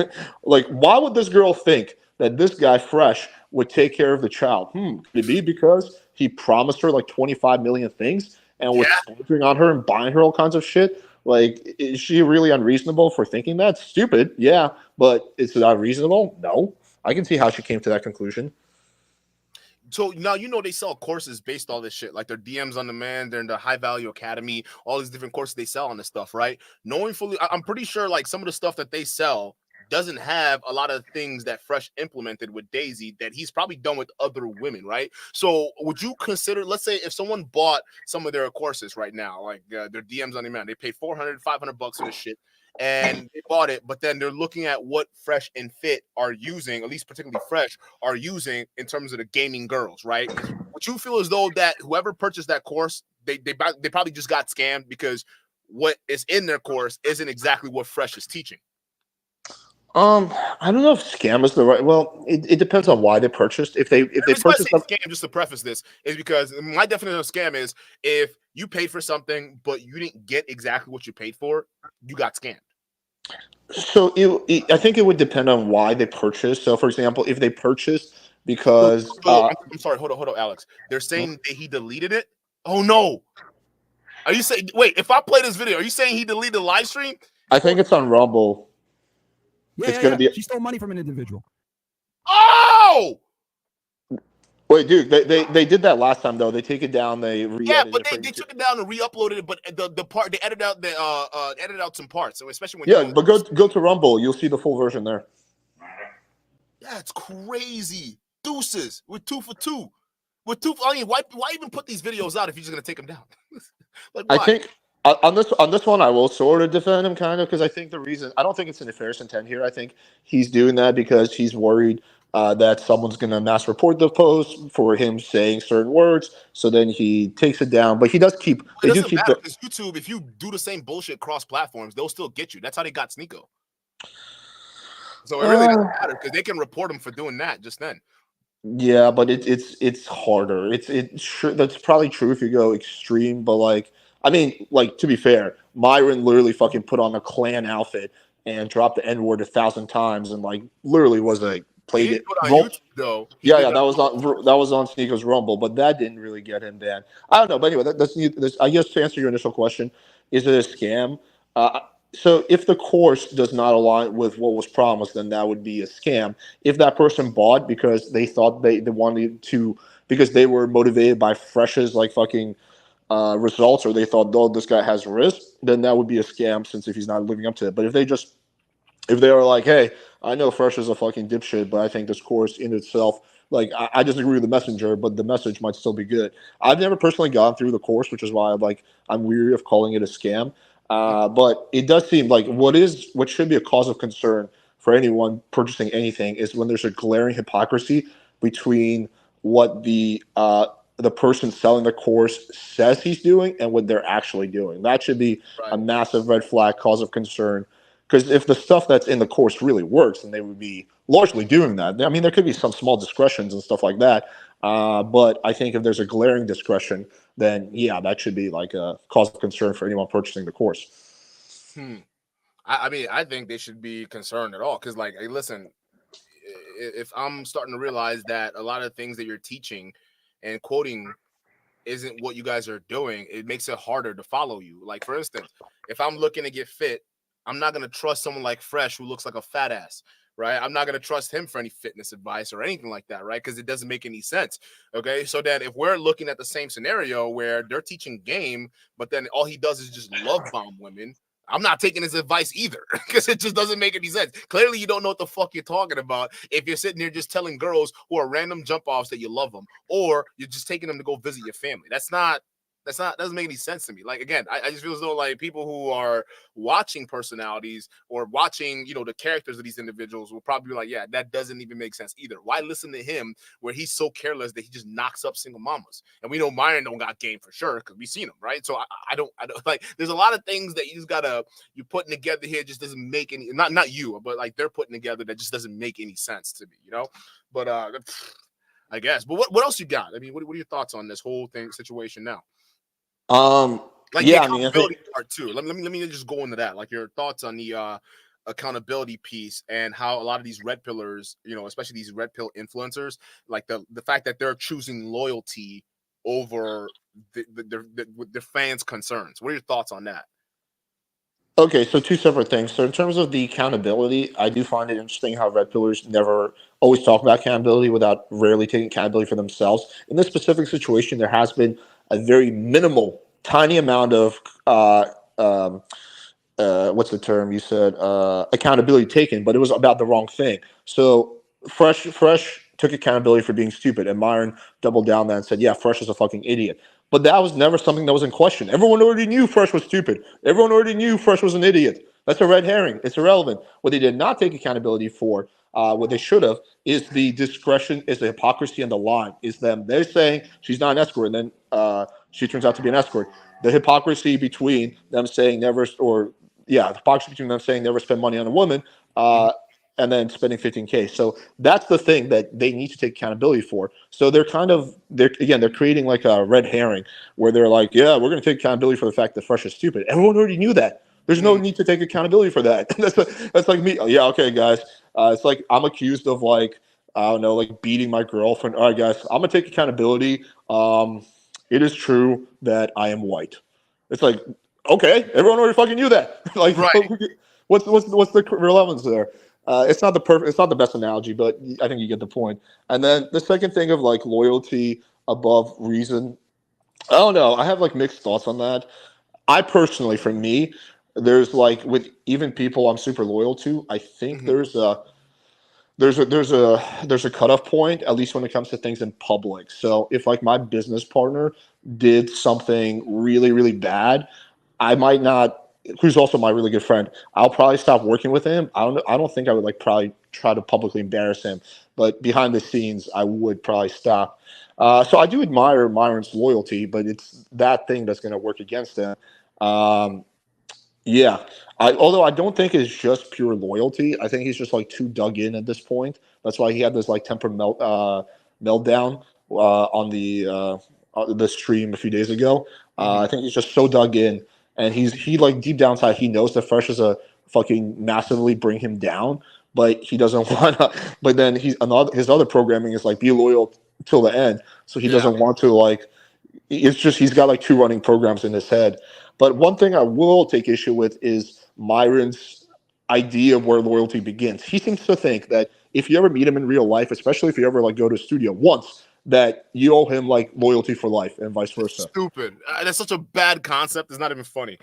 S15: why would this girl think that this guy Fresh would take care of the child? Could it be because he promised her like 25 million things and was splurging on her and buying her all kinds of shit? Like, is she really unreasonable for thinking that? Stupid, yeah, but is it unreasonable? No. I can see how she came to that conclusion.
S1: So now they sell courses based on this shit, like their DMs on demand, they're in the High Value Academy, all these different courses they sell on this stuff, right? Knowing fully, I'm pretty sure like some of the stuff that they sell doesn't have a lot of things that Fresh implemented with Daisy that he's probably done with other women, right? So would you consider, let's say if someone bought some of their courses right now, like their DMs on demand, they paid $400, $500 for this shit, and they bought it, but then they're looking at what Fresh and Fit are using, at least particularly Fresh, are using in terms of the gaming girls, right? Would you feel as though that whoever purchased that course, they probably just got scammed because what is in their course isn't exactly what Fresh is teaching?
S15: I don't know if scam is the right. Well, it depends on why they purchased. If they purchased
S1: scam, just to preface this, is because my definition of scam is if you paid for something but you didn't get exactly what you paid for, you got scammed.
S15: So I think it would depend on why they purchased. So, for example, if they purchased because
S1: I'm sorry, hold on, Alex. They're saying that he deleted it. Oh no! Are you saying? Wait, if I play this video, are you saying he deleted the live stream?
S15: I think it's on Rumble.
S2: Yeah,
S15: it's gonna be.
S2: She stole money from an individual.
S1: Oh!
S15: Wait, dude, they did that last time though. They take it down, they re-edit
S1: but
S15: it.
S1: they took it down and re-uploaded it, but the part they edited out edited out some parts. So especially when
S15: but go to Rumble, you'll see the full version there.
S1: Yeah, it's crazy. Deuces with 2 for 2. With 2, I mean, why even put these videos out if you're just gonna take them down? Like, why?
S15: I think on this one, I will sort of defend him kind of because I think I don't think it's an nefarious intent here. I think he's doing that because he's worried that someone's going to mass report the post for him saying certain words. So then he takes it down, but he does keep.
S1: It doesn't matter because YouTube, if you do the same bullshit cross platforms, they'll still get you. That's how they got Sneeko. So it really doesn't matter because they can report him for doing that just then.
S15: Yeah, but it's harder. That's probably true if you go extreme, but like. I mean, like, to be fair, Myron literally fucking put on a clan outfit and dropped the N-word 1,000 times and, like, literally was, like, played it.
S1: YouTube, though.
S15: Yeah, that was on Sneako's Rumble, but that didn't really get him banned. I don't know, but anyway, that's I guess to answer your initial question, is it a scam? So if the course does not align with what was promised, then that would be a scam. If that person bought because they thought they wanted to, because they were motivated by Fresh's, like, fucking results, or they thought, oh, this guy has risk, then that would be a scam since if he's not living up to it. But if they are like, hey, I know Fresh is a fucking dipshit, but I think this course in itself, like, I disagree with the messenger, but the message might still be good. I've never personally gone through the course, which is why I'm weary of calling it a scam. But it does seem like what should be a cause of concern for anyone purchasing anything is when there's a glaring hypocrisy between what the person selling the course says he's doing and what they're actually doing. That should be a massive red flag, cause of concern. Because if the stuff that's in the course really works, then they would be largely doing that. I mean, there could be some small discretions and stuff like that. But I think if there's a glaring discretion, then yeah, that should be like a cause of concern for anyone purchasing the course.
S1: I mean, I think they should be concerned at all. Because, like, hey, listen, if I'm starting to realize that a lot of things that you're teaching and quoting isn't what you guys are doing, it makes it harder to follow you. Like, for instance, if I'm looking to get fit, I'm not going to trust someone like Fresh who looks like a fat ass, right? I'm not going to trust him for any fitness advice or anything like that, right? Because it doesn't make any sense, okay? So then if we're looking at the same scenario where they're teaching game, but then all he does is just love bomb women, I'm not taking his advice either because it just doesn't make any sense. Clearly, you don't know what the fuck you're talking about if you're sitting there just telling girls who are random jump offs that you love them, or you're just taking them to go visit your family. That doesn't make any sense to me. Like, again, I just feel as though like people who are watching personalities or watching, the characters of these individuals will probably be like, yeah, that doesn't even make sense either. Why listen to him where he's so careless that he just knocks up single mamas? And we know Myron don't got game for sure because we've seen him, right? So I don't like. There's a lot of things that you're putting together here just doesn't make any. Not you, but like they're putting together that just doesn't make any sense to me, But I guess. But what else you got? I mean, what are your thoughts on this whole situation now? Like the accountability part too. Let me just go into that. Like your thoughts on the accountability piece and how a lot of these red pillars, especially these red pill influencers, like the fact that they're choosing loyalty over their fans' concerns. What are your thoughts on that?
S15: Okay, so two separate things. So in terms of the accountability, I do find it interesting how red pillars never always talk about accountability without rarely taking accountability for themselves. In this specific situation, there has been a very minimal, tiny amount of what's the term you said? Accountability taken, but it was about the wrong thing. So Fresh took accountability for being stupid, and Myron doubled down that and said, "Yeah, Fresh is a fucking idiot." But that was never something that was in question. Everyone already knew Fresh was stupid. Everyone already knew Fresh was an idiot. That's a red herring. It's irrelevant. What they did not take accountability for, what they should have, is the discretion, is the hypocrisy and the lying. Is them. They're saying she's not an escort, and then she turns out to be an escort. The hypocrisy between them saying never, the hypocrisy between them saying never spend money on a woman, and then spending 15K. So that's the thing that they need to take accountability for. So they're creating like a red herring where they're like, yeah, we're going to take accountability for the fact that Fresh is stupid. Everyone already knew that. There's no need to take accountability for that. That's like me. Oh, yeah, okay, guys. It's like I'm accused of like, I don't know, like beating my girlfriend. All right, guys, I'm going to take accountability. It is true that I am white. It's like, okay, everyone already fucking knew that. Like,
S1: right.
S15: what's the relevance there? It's not the best analogy, but I think you get the point. And then the second thing of like loyalty above reason, I don't know. I have like mixed thoughts on that. I personally, for me, there's like with even people I'm super loyal to, I think there's a cutoff point, at least when it comes to things in public. So if like my business partner did something really, really bad, I might not, who's also my really good friend, I'll probably stop working with him. I don't think I would like probably try to publicly embarrass him, but behind the scenes I would probably stop. So I do admire Myron's loyalty, but it's that thing that's going to work against him. Um, yeah, although I don't think it's just pure loyalty. I think he's just like too dug in at this point. That's why he had this like meltdown on the stream a few days ago. I think he's just so dug in, and he like deep down inside he knows that Fresh is a fucking massively bring him down, but he doesn't want to. But then his other programming is like be loyal till the end, so he doesn't want to like. It's just he's got like two running programs in his head. But one thing I will take issue with is Myron's idea of where loyalty begins. He seems to think that if you ever meet him in real life, especially if you ever like go to a studio once, that you owe him like loyalty for life and vice versa.
S1: Stupid. That's such a bad concept. It's not even funny.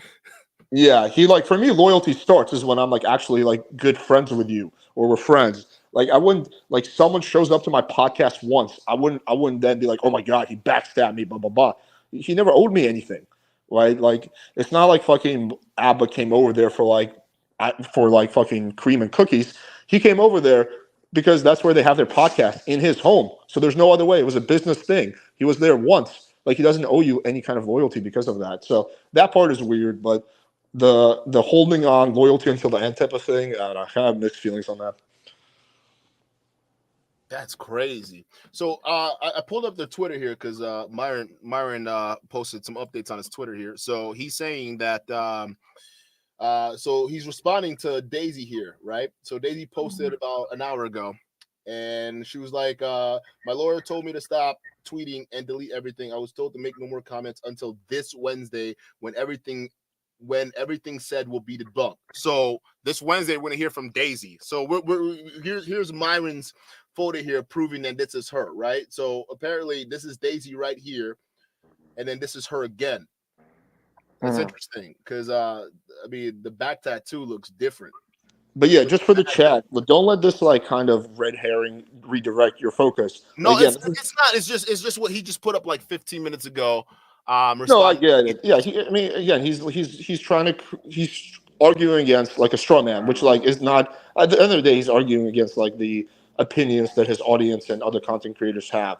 S15: Yeah, he like for me, loyalty starts is when I'm like actually like good friends with you or we're friends. Like I wouldn't like someone shows up to my podcast once. I wouldn't then be like, oh my god, he backstabbed me, blah blah blah. He never owed me anything, right? Like it's not like fucking Abba came over there for like fucking cream and cookies. He came over there because that's where they have their podcast in his home. So there's no other way. It was a business thing. He was there once. Like he doesn't owe you any kind of loyalty because of that. So that part is weird, but the holding on loyalty until the end type of thing, I have mixed feelings on that.
S1: That's crazy. So I pulled up the Twitter here because Myron posted some updates on his Twitter here. So he's saying that so he's responding to Daisy here, right? So Daisy posted about an hour ago, and she was like, my lawyer told me to stop tweeting and delete everything. I was told to make no more comments until this Wednesday when everything said will be debunked. So this Wednesday, we're going to hear from Daisy. So here's Myron's photo here proving that this is her, right? So apparently this is Daisy right here, and then this is her again. That's interesting because I mean the back tattoo looks different.
S15: But yeah, just for the chat, don't let this like kind of red herring redirect your focus.
S1: No,
S15: again,
S1: it's not. It's just what he just put up like 15 minutes ago.
S15: No, I get it. Yeah, I mean, again, he's arguing against like a straw man, which like is not. At the end of the day, he's arguing against like the opinions that his audience and other content creators have.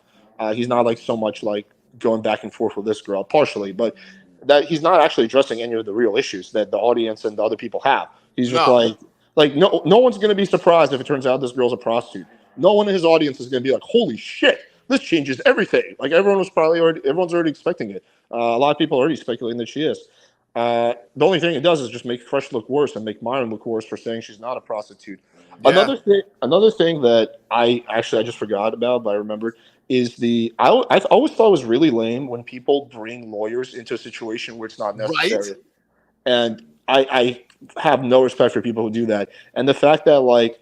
S15: He's not like so much like going back and forth with this girl, partially, but that he's not actually addressing any of the real issues that the audience and the other people have. He's just like no one's gonna be surprised if it turns out this girl's a prostitute. No one in his audience is gonna be like, holy shit, this changes everything. Like everyone's already expecting it. A lot of people are already speculating that she is. The only thing it does is just make Fresh look worse and make Myron look worse for saying she's not a prostitute. Yeah. Another thing that I just forgot about, but I remembered, is I always thought it was really lame when people bring lawyers into a situation where it's not necessary. Right. And I have no respect for people who do that. And the fact that like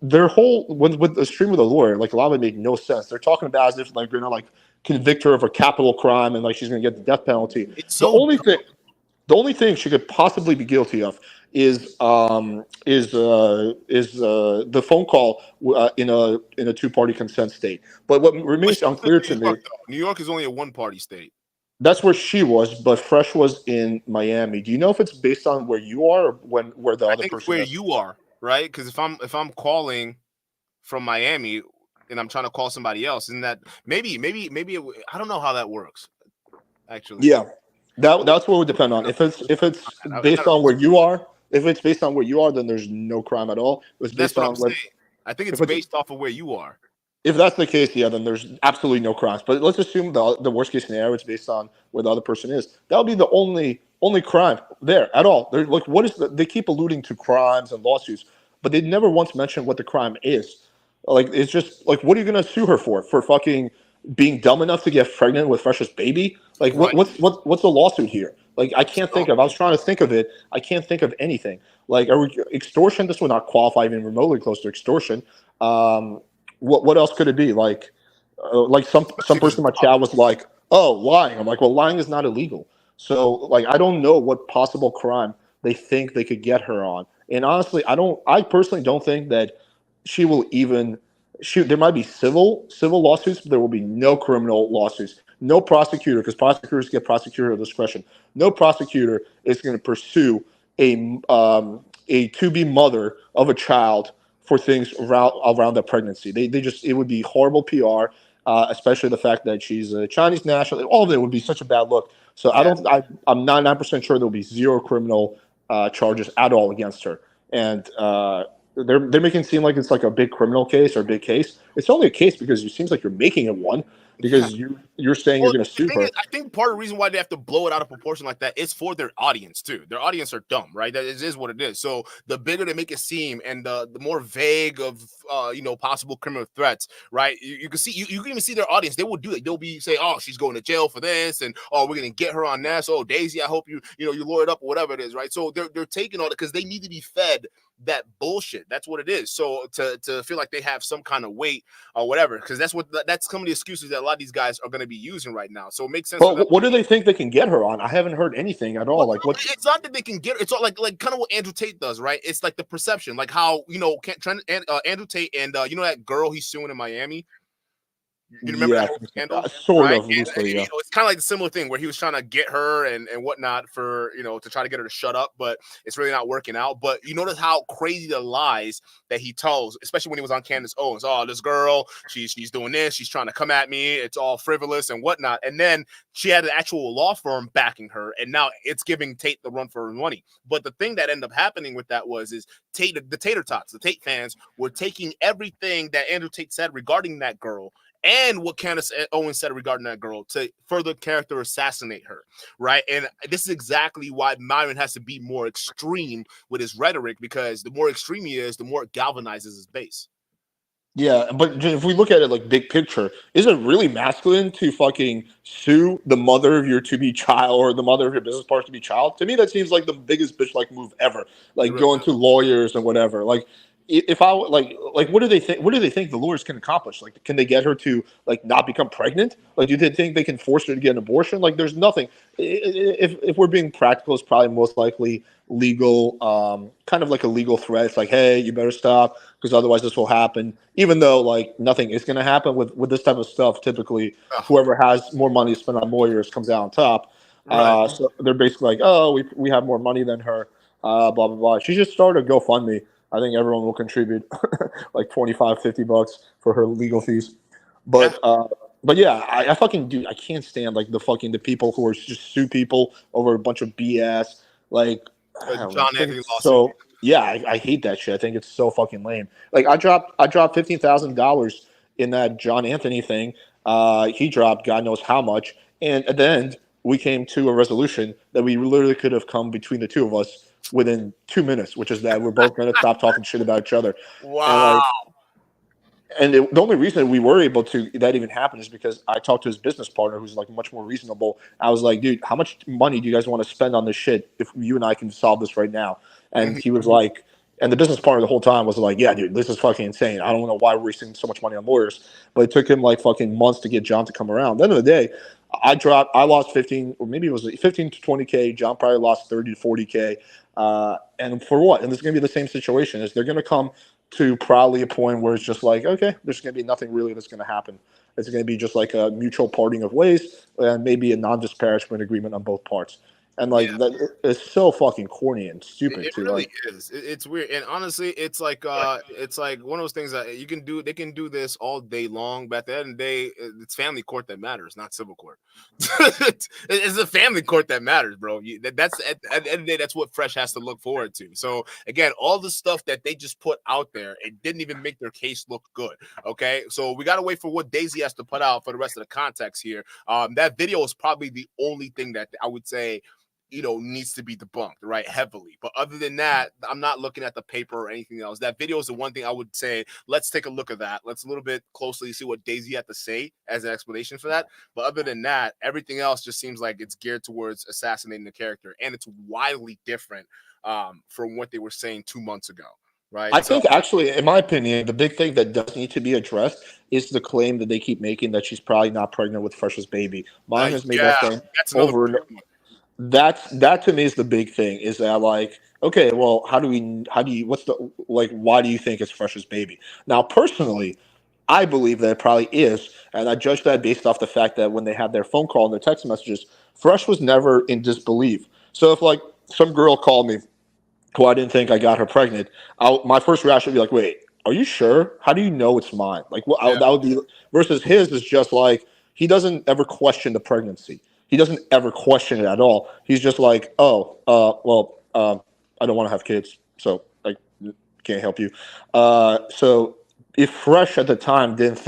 S15: their whole with the stream with a lawyer, like a lot of it made no sense. They're talking about as if like they're gonna like convict her of a capital crime and like she's gonna get the death penalty. The only thing she could possibly be guilty of is the phone call in a two-party consent state. But what remains unclear to me,
S1: New York is only a one-party state.
S15: That's where she was, but Fresh was in Miami. Do you know if it's based on where you are or where the other person
S1: where
S15: is?
S1: you are, right? Because if I'm calling from Miami and I'm trying to call somebody else, isn't that maybe I don't know how that works. Actually,
S15: yeah, that's what would depend on. If it's based on where you are. If it's based on where you are, then there's no crime at all. It's based on what
S1: I think it's based off of where you are.
S15: If that's the case, yeah, then there's absolutely no crimes. But let's assume the worst case scenario is based on where the other person is. That would be the only crime there at all. They're like, they keep alluding to crimes and lawsuits, but they never once mention what the crime is. Like, it's just like, what are you gonna sue her for? For fucking being dumb enough to get pregnant with Fresh's baby? Like, what's the lawsuit here? Like I can't think of. I was trying to think of it. I can't think of anything. Like extortion. This would not qualify even remotely close to extortion. What else could it be? Like some person in my chat was like, "Oh, lying." I'm like, "Well, lying is not illegal." So like I don't know what possible crime they think they could get her on. And honestly, I personally don't think that she will even shoot. There might be civil lawsuits, but there will be no criminal lawsuits. No prosecutor, because prosecutors get prosecutorial discretion. No prosecutor is going to pursue a to-be mother of a child for things around the pregnancy. They just, it would be horrible PR, especially the fact that she's a Chinese national. All of it would be such a bad look. So I'm 99% sure there'll be zero criminal charges at all against her. And they're making it seem like it's like a big criminal case or a big case. It's only a case because it seems like you're making it one. Because you're saying you're going to sue her.
S1: I think part of the reason why they have to blow it out of proportion like that is for their audience too. Their audience are dumb, right? That is what it is. So the bigger they make it seem, and the more vague of possible criminal threats, right? You can see you can even see their audience. They will do it. They'll be say, "Oh, she's going to jail for this," and "Oh, we're going to get her on this." "Oh, Daisy, I hope you lawyered up," or whatever it is, right? So they're taking all it because they need to be fed that bullshit. That's what it is. So to feel like they have some kind of weight or whatever, because that's some of the excuses that a lot of these guys are going to be using right now. So it makes sense.
S15: But what do they think they can get her on? I haven't heard anything at all.
S1: Well,
S15: like what?
S1: It's not that they can get her. It's all like kind of what Andrew Tate does, right? It's like the perception, like how Andrew Tate and that girl he's suing in Miami. You remember that whole scandal?
S15: Sort
S1: right?
S15: of loosely, yeah.
S1: It's kind of like a similar thing where he was trying to get her and whatnot for to try to get her to shut up, but it's really not working out. But you notice how crazy the lies that he tells, especially when he was on Candace Owens. "Oh, this girl, she's doing this, she's trying to come at me, it's all frivolous and whatnot." And then she had an actual law firm backing her, and now it's giving Tate the run for her money. But the thing that ended up happening with that is Tate, the Tater Tots, the Tate fans were taking everything that Andrew Tate said regarding that girl and what Candace Owens said regarding that girl to further character assassinate her, right? And this is exactly why Myron has to be more extreme with his rhetoric, because the more extreme he is, the more it galvanizes his base.
S15: Yeah, but if we look at it like big picture, is it really masculine to fucking sue the mother of your to-be child or the mother of your business partner to be child? To me, that seems like the biggest bitch-like move ever. Like going to lawyers and whatever. Like, if I like, what do they think? What do they think the lawyers can accomplish? Like, can they get her to like not become pregnant? Like, do they think they can force her to get an abortion? Like, there's nothing. If we're being practical, it's probably most likely legal, kind of like a legal threat. It's like, hey, you better stop because otherwise this will happen. Even though like nothing is going to happen with this type of stuff. Typically, whoever has more money to spend on lawyers comes out on top.
S1: Right.
S15: So they're basically like, oh, we have more money than her. Blah blah blah. She just started a GoFundMe. I think everyone will contribute like $25-$50 for her legal fees. But yeah, I fucking do. I can't stand like the people who are just sue people over a bunch of BS. Like
S1: John Anthony lawsuit.
S15: So yeah, I hate that shit. I think it's so fucking lame. Like I dropped $15,000 in that John Anthony thing. He dropped God knows how much, and at the end we came to a resolution that we literally could have come between the two of us within 2 minutes, which is that we're both going to stop talking shit about each other.
S1: Wow.
S15: The only reason we were able to that even happen is because I talked to his business partner, who's like much more reasonable. I was like, dude, how much money do you guys want to spend on this shit if you and I can solve this right now? And he was like, and the business partner the whole time was like, yeah, dude, this is fucking insane. I don't know why we're wasting so much money on lawyers. But it took him like fucking months to get John to come around. At the end of the day, I lost 15, or maybe it was 15 to 20K. John probably lost 30 to 40K. And for what? And this is going to be the same situation. Is they're going to come to probably a point where it's just like, okay, there's going to be nothing really that's going to happen. It's going to be just like a mutual parting of ways and maybe a non-disparagement agreement on both parts. And like that, it's so fucking corny and stupid.
S1: It really is. It's weird, and honestly, it's like one of those things that you can do. They can do this all day long, but at the end of the day, it's family court that matters, not civil court. It's the family court that matters, bro. That's at the end of the day, that's what Fresh has to look forward to. So again, all the stuff that they just put out there, it didn't even make their case look good. Okay, so we got to wait for what Daisy has to put out for the rest of the context here. That video is probably the only thing that I would say needs to be debunked, right? Heavily. But other than that, I'm not looking at the paper or anything else. That video is the one thing I would say, let's take a look at that. Let's a little bit closely see what Daisy had to say as an explanation for that. But other than that, everything else just seems like it's geared towards assassinating the character. And it's wildly different from what they were saying 2 months ago. Right.
S15: I think actually, in my opinion, the big thing that does need to be addressed is the claim that they keep making that she's probably not pregnant with Fresh's baby. Myron has made that claim over and over. That to me is the big thing, is that like, okay, well, why do you think it's Fresh's baby? Now, personally, I believe that it probably is, and I judge that based off the fact that when they had their phone call and their text messages, Fresh was never in disbelief. So if like some girl called me who I didn't think I got her pregnant, my first reaction would be like, wait, are you sure? How do you know it's mine? Like, that would be, versus his is just like, he doesn't ever question the pregnancy. He doesn't ever question it at all. He's just like, I don't want to have kids, so I can't help you. So if Fresh at the time didn't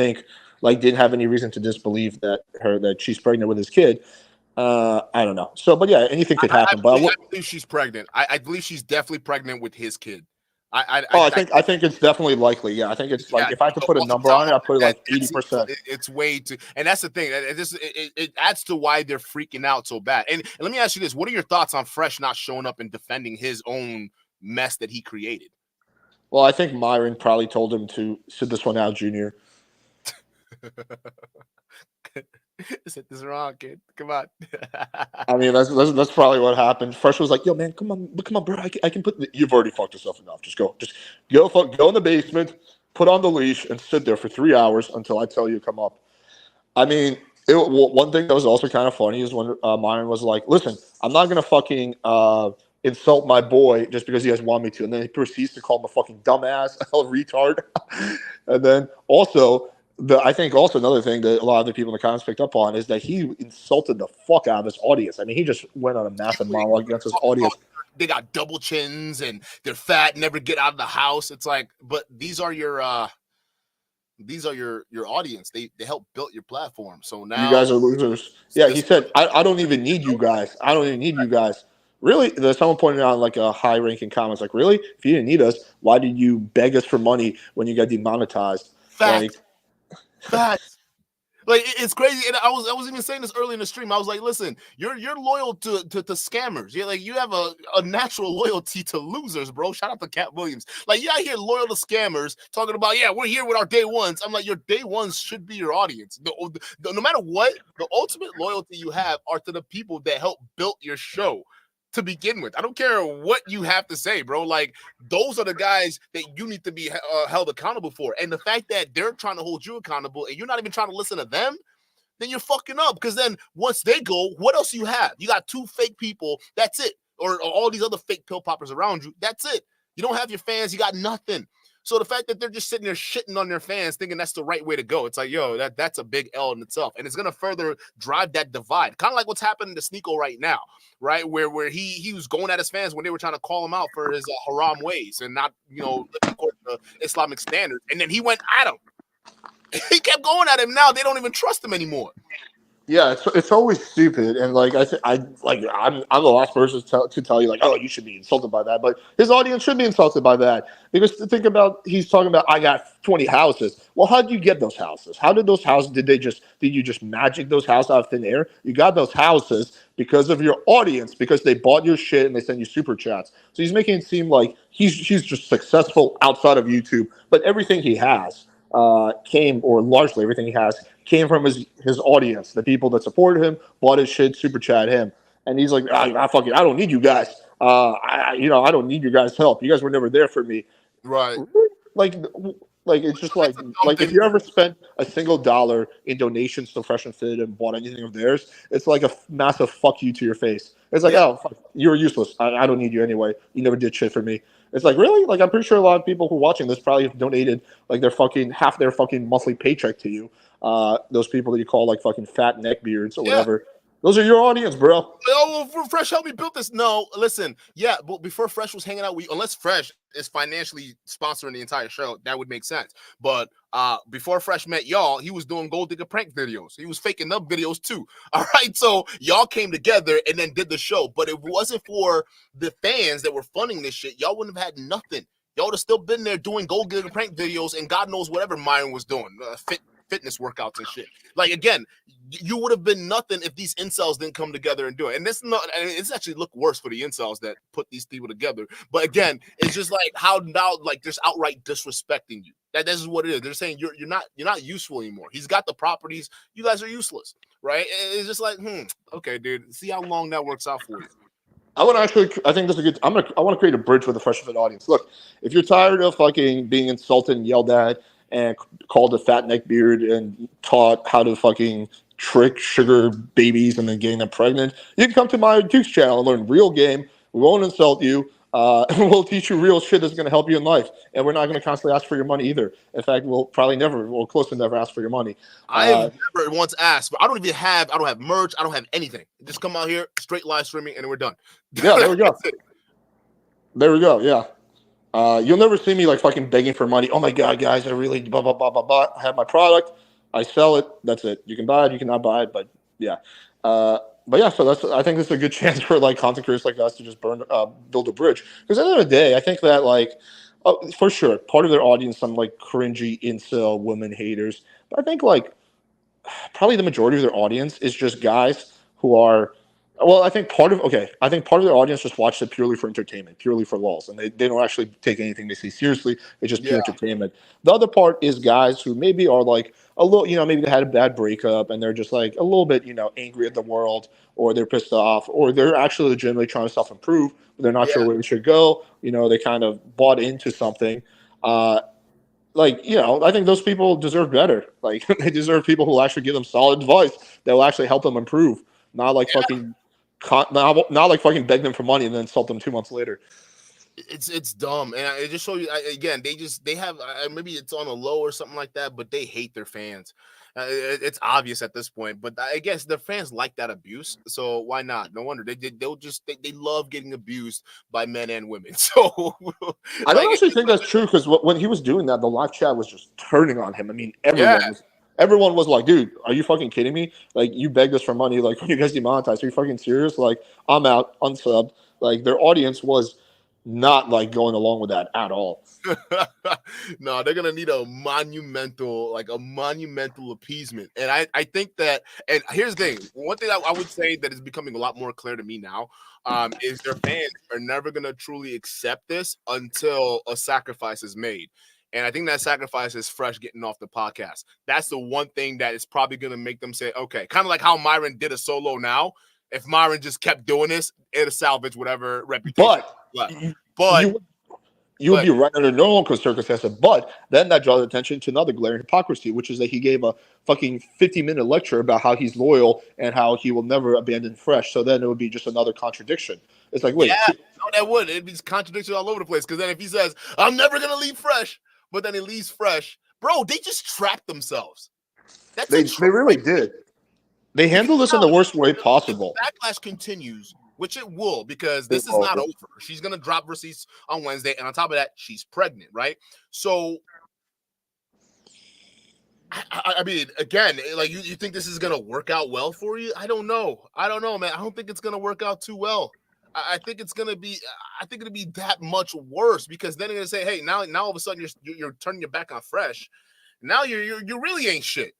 S15: have any reason to disbelieve that she's pregnant with his kid, I don't know. So, but yeah, anything could happen.
S1: I believe she's pregnant. I believe she's definitely pregnant with his kid.
S15: I think it's definitely likely. Yeah, I think it's like, if I could put a number on it, I'd put it like 80%.
S1: It's way too, and that's the thing. It adds to why they're freaking out so bad. And let me ask you this: what are your thoughts on Fresh not showing up and defending his own mess that he created?
S15: Well, I think Myron probably told him to sit this one out, Junior.
S1: Sit this wrong, kid. Come on.
S15: I mean, that's probably what happened. Fresh was like, "Yo, man, come on, bro. I can put. You've already fucked yourself enough. Just go in the basement, put on the leash, and sit there for 3 hours until I tell you to come up." I mean, one thing that was also kind of funny is when Myron was like, "Listen, I'm not gonna fucking insult my boy just because he doesn't want me to," and then he proceeds to call him a fucking dumbass, a retard, and then also. I think also another thing that a lot of the people in the comments picked up on is that he insulted the fuck out of his audience. I mean, he just went on a massive monologue against his audience.
S1: They got double chins and they're fat, never get out of the house. It's like, but these are your audience. They help build your platform. So now
S15: you guys are losers. Yeah, he said, I don't even need you guys. I don't even need you guys. Really? There's someone pointed out like a high-ranking comments like, really? If you didn't need us, why did you beg us for money when you got demonetized?
S1: Fact. Facts. Like, it's crazy. And I was even saying this early in the stream. I was like, listen, you're loyal to scammers. You're like, you have a natural loyalty to losers, bro. Shout out to Cat Williams. Like, you out here loyal to scammers talking about, yeah, we're here with our day ones. I'm like, your day ones should be your audience. No matter what, the ultimate loyalty you have are to the people that help build your show to begin with. I don't care what you have to say, bro. Like, those are the guys that you need to be held accountable for. And the fact that they're trying to hold you accountable and you're not even trying to listen to them, then you're fucking up. Because then once they go, what else you have? You got 2 fake people. That's it. Or all these other fake pill poppers around you. That's it. You don't have your fans. You got nothing. So the fact that they're just sitting there shitting on their fans, thinking that's the right way to go, it's like, yo, that's a big L in itself, and it's gonna further drive that divide. Kind of like what's happening to Sneeko right now, right? Where he was going at his fans when they were trying to call him out for his haram ways and not, living according to Islamic standards, and then he went at him. He kept going at him. Now they don't even trust him anymore.
S15: Yeah, it's always stupid, and like I'm the last person to tell you like, oh, you should be insulted by that, but his audience should be insulted by that, because think about, he's talking about, I got 20 houses. Well, how did you get those houses? How did those houses? Did you just magic those houses out of thin air? You got those houses because of your audience, because they bought your shit and they send you super chats. So he's making it seem like he's just successful outside of YouTube, but everything he has largely everything he has came from his audience, the people that supported him, bought his shit, super chat him, and he's like, I don't need you guys. I don't need your guys' help. You guys were never there for me.
S1: Right.
S15: Like it's just like if you ever spent a single dollar in donations to Fresh and Fit and bought anything of theirs, it's like a massive fuck you to your face. It's like, oh, fuck, you're useless. I don't need you anyway. You never did shit for me. It's like, really? Like, I'm pretty sure a lot of people who are watching this probably have donated like half their fucking monthly paycheck to you. Those people that you call like fucking fat neckbeards or whatever. Those are your audience, bro.
S1: Oh, well, Fresh helped me build this. No, listen, yeah, but before Fresh was hanging out, unless Fresh is financially sponsoring the entire show, that would make sense. But before Fresh met y'all, he was doing gold digger prank videos. He was faking up videos too. All right, so y'all came together and then did the show. But if it wasn't for the fans that were funding this shit, y'all wouldn't have had nothing. Y'all would have still been there doing gold digger prank videos and God knows whatever Myron was doing, fitness workouts and shit. Like, again, you would have been nothing if these incels didn't come together and do it. And it's actually look worse for the incels that put these people together. But again, it's just like how now, like, there's outright disrespecting you. This is what it is. They're saying you're not useful anymore. He's got the properties. You guys are useless, right? It's just like, okay, dude. See how long that works out for you.
S15: I think this is a good. I want to create a bridge with the Fresh Fit audience. Look, if you're tired of fucking being insulted and yelled at and called a fat neck beard and taught how to fucking trick sugar babies and then getting them pregnant, you can come to my Duke's channel and learn real game. We won't insult you. We'll teach you real shit that's going to help you in life. And we're not going to constantly ask for your money either. In fact, we'll close to never ask for your money.
S1: I've never once asked, but I don't have merch. I don't have anything. Just come out here, straight live streaming, and we're done.
S15: Yeah, there we go. There we go. Yeah. You'll never see me like fucking begging for money. Oh my God, guys, I really blah, blah, blah, blah, blah. I have my product. I sell it. That's it. You can buy it. You cannot buy it. But yeah. But yeah, so I think this is a good chance for like content creators like us to just build a bridge. Because at the end of the day, I think that like, for sure, part of their audience, some like cringy incel women haters. But I think like probably the majority of their audience is just guys who are, well, I think part of their audience just watches it purely for entertainment, purely for lulz, and they don't actually take anything they say seriously. It's just pure entertainment. The other part is guys who maybe are like a little, maybe they had a bad breakup and they're just like a little bit, angry at the world, or they're pissed off, or they're actually legitimately trying to self-improve, but they're not sure where they should go. They kind of bought into something. I think those people deserve better. Like, they deserve people who will actually give them solid advice that will actually help them improve, not like fucking. Not like fucking beg them for money and then insult them 2 months later.
S1: It's dumb, and it just show you again. They have maybe it's on a low or something like that, but they hate their fans. It's obvious at this point, but I guess their fans like that abuse, so why not? No wonder they love getting abused by men and women. So
S15: I don't actually think that's true, because when he was doing that, the live chat was just turning on him. I mean, everyone was like, dude, are you fucking kidding me? Like, you begged us for money. Like, when you guys demonetized, are you fucking serious? Like, I'm out, unsubbed. Like, their audience was not, like, going along with that at all.
S1: No, they're going to need a monumental appeasement. And I think that, and here's the thing. One thing I would say that is becoming a lot more clear to me now is their fans are never going to truly accept this until a sacrifice is made. And I think that sacrifice is Fresh getting off the podcast. That's the one thing that is probably going to make them say, okay, kind of like how Myron did a solo now. If Myron just kept doing this, it'll salvage whatever reputation. But
S15: you would be right under normal circumstances. But then that draws attention to another glaring hypocrisy, which is that he gave a fucking 50-minute lecture about how he's loyal and how he will never abandon Fresh. So then it would be just another contradiction. It's like, wait.
S1: Yeah, no, that would. It'd be contradictions all over the place. Because then if he says, I'm never going to leave Fresh, but then he leaves Fresh, bro, they just trapped themselves.
S15: They really did. They handled this in the worst way possible.
S1: If the backlash continues, which it will, because this is not over. She's going to drop receipts on Wednesday, and on top of that, she's pregnant, right? So, I mean, again, like, you think this is going to work out well for you? I don't know, man. I don't think it's going to work out too well. I think it's gonna be. I think it'll be that much worse, because then they're gonna say, "Hey, now all of a sudden you're turning your back on Fresh. Now you really ain't shit.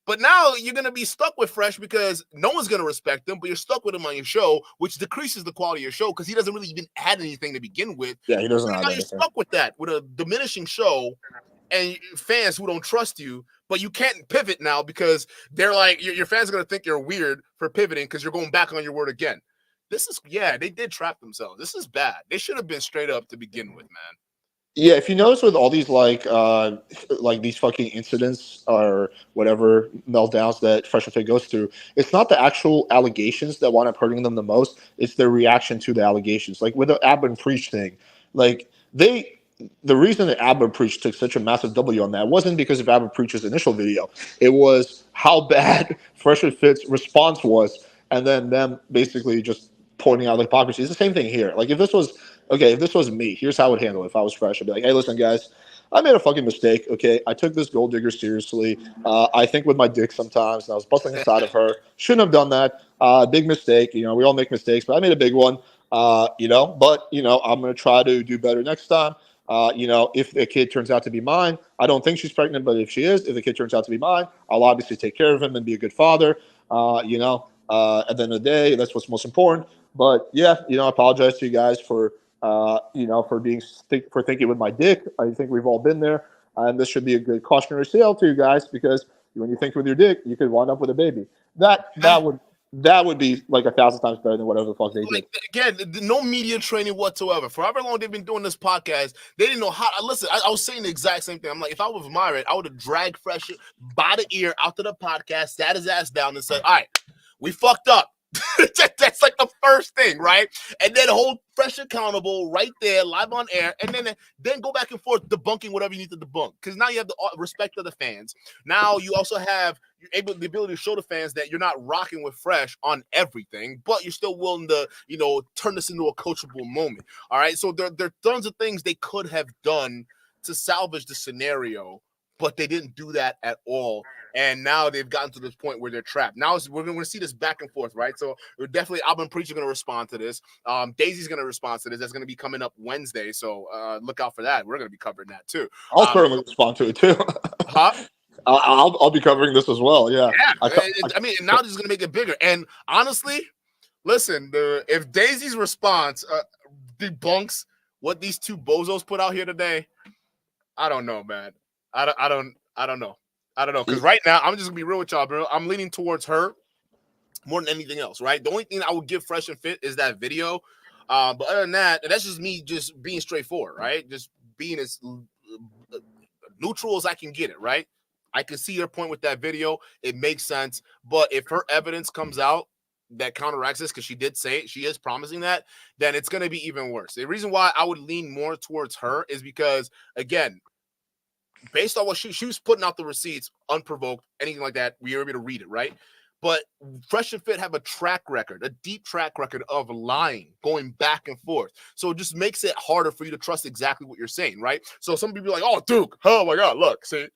S1: But now you're gonna be stuck with Fresh because no one's gonna respect him. But you're stuck with him on your show, which decreases the quality of your show because he doesn't really even add anything to begin with.
S15: Yeah, he doesn't.
S1: So now you're stuck with that, with a diminishing show and fans who don't trust you. But you can't pivot now because they're like your fans are gonna think you're weird for pivoting because you're going back on your word again. This is, they did trap themselves. This is bad. They should have been straight up to begin with, man.
S15: Yeah, if you notice with all these like these fucking incidents or whatever meltdowns that Fresh and Fit goes through, it's not the actual allegations that wind up hurting them the most. It's their reaction to the allegations. Like with the Abba and Preach thing, like the reason that Abba and Preach took such a massive W on that wasn't because of Abba and Preach's initial video. It was how bad Fresh and Fit's response was. and then them basically just pointing out the hypocrisy. It's the same thing here. Like if this was me, here's how I would handle it if I was fresh. I'd be like, hey, listen, guys, I made a fucking mistake. Okay, I took this gold digger seriously. I think with my dick sometimes, and I was busting inside of her. Shouldn't have done that. Big mistake. We all make mistakes, but I made a big one. But I'm gonna try to do better next time. If the kid turns out to be mine, I don't think she's pregnant, but if she is, if the kid turns out to be mine, I'll obviously take care of him and be a good father. At the end of the day, that's what's most important. But yeah, I apologize to you guys for thinking with my dick. I think we've all been there, and this should be a good cautionary tale to you guys, because when you think with your dick, you could wind up with a baby. That would be like 1,000 times better than whatever the fuck they did.
S1: Again, no media training whatsoever. For however long they've been doing this podcast, they didn't know how. Listen, I was saying the exact same thing. I'm like, if I was Myron, I would have dragged Fresh by the ear out to the podcast, sat his ass down, and said, "All right, we fucked up." That's like the first thing, right? And then hold Fresh accountable right there, live on air, and then go back and forth debunking whatever you need to debunk. Because now you have the respect of the fans. Now you also have the ability to show the fans that you're not rocking with Fresh on everything, but you're still willing to, turn this into a coachable moment. All right. So there are tons of things they could have done to salvage the scenario, but they didn't do that at all. And now they've gotten to this point where they're trapped. Now we're going to see this back and forth, right? So we're definitely, Alvin Preacher going to respond to this. Daisy's going to respond to this. That's going to be coming up Wednesday. So look out for that. We're going to be covering that too.
S15: I'll certainly respond to it too.
S1: Huh?
S15: I'll be covering this as well. Yeah.
S1: I mean, now this is going to make it bigger. And honestly, listen, if Daisy's response debunks what these two bozos put out here today, I don't know, man. I don't know. Because right now, I'm just gonna be real with y'all, bro. I'm leaning towards her more than anything else, right? The only thing I would give Fresh and Fit is that video. But other than that, that's just me just being straightforward, right? Just being as neutral as I can get it, right? I can see your point with that video. It makes sense. But if her evidence comes out that counteracts this, because she did say it, she is promising that, then it's going to be even worse. The reason why I would lean more towards her is because, again, based on what she was putting out the receipts, unprovoked, anything like that, we were able to read it, right? But Fresh and Fit have a track record, a deep track record of lying, going back and forth. So it just makes it harder for you to trust exactly what you're saying, right? So some people are like, oh, Duke, oh my God, look, see,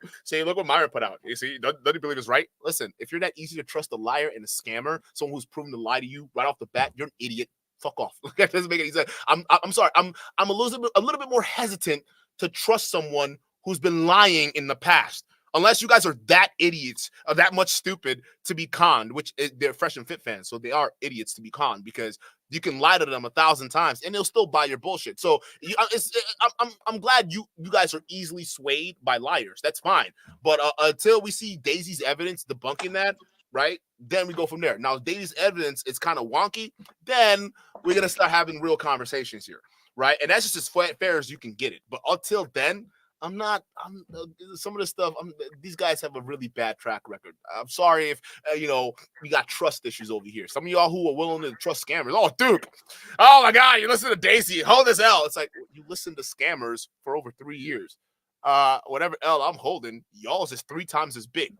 S1: look what Myron put out. You see, doesn't he believe it's right? Listen, if you're that easy to trust a liar and a scammer, someone who's proven to lie to you right off the bat, you're an idiot. Fuck off. That doesn't make any sense. I'm sorry. I'm a little bit more hesitant to trust someone who's been lying in the past, unless you guys are that idiots or that much stupid to be conned, which they're Fresh and Fit fans. So they are idiots to be conned, because you can lie to them 1,000 times and they'll still buy your bullshit. So I'm glad you guys are easily swayed by liars. That's fine. But until we see Daisy's evidence debunking that, right, then we go from there. Now, if Daisy's evidence is kind of wonky, then we're going to start having real conversations here, right? And that's just as fair as you can get it. But until then, some of this stuff, these guys have a really bad track record. I'm sorry if, we got trust issues over here. Some of y'all who are willing to trust scammers. Oh, Duke. Oh, my God. You listen to Daisy. Hold this L. It's like, you listen to scammers for over 3 years. Whatever L I'm holding, y'all's is 3 times as big.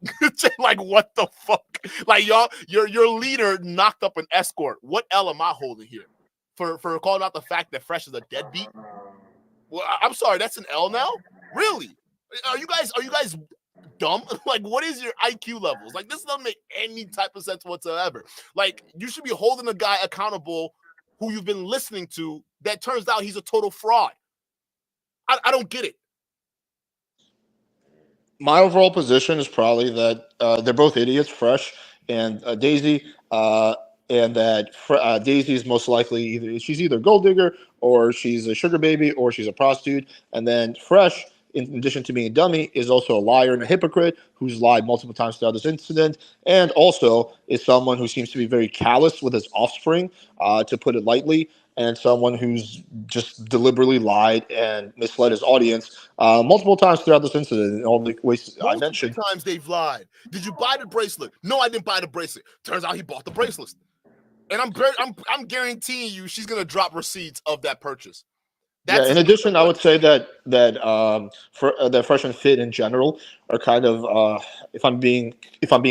S1: Like, what the fuck? Like, y'all, your leader knocked up an escort. What L am I holding here? For calling out the fact that Fresh is a deadbeat? Well, I'm sorry, that's an L now? Really? Are you guys dumb? Like, what is your IQ levels? Like, this doesn't make any type of sense whatsoever. Like, you should be holding a guy accountable who you've been listening to that turns out he's a total fraud. I don't get it.
S15: My overall position is probably that they're both idiots, Fresh and Daisy, and that Daisy is most likely she's either a gold digger or she's a sugar baby or she's a prostitute, and then Fresh, in addition to being a dummy, is also a liar and a hypocrite who's lied multiple times throughout this incident, and also is someone who seems to be very callous with his offspring, to put it lightly, and someone who's just deliberately lied and misled his audience multiple times throughout this incident in all the ways I mentioned.
S1: Multiple times they've lied. Did you buy the bracelet? No, I didn't buy the bracelet. Turns out he bought the bracelet. And I'm guaranteeing you she's going to drop receipts of that purchase. That's
S15: In addition, I would say that Fresh and Fit in general are kind of, if I'm being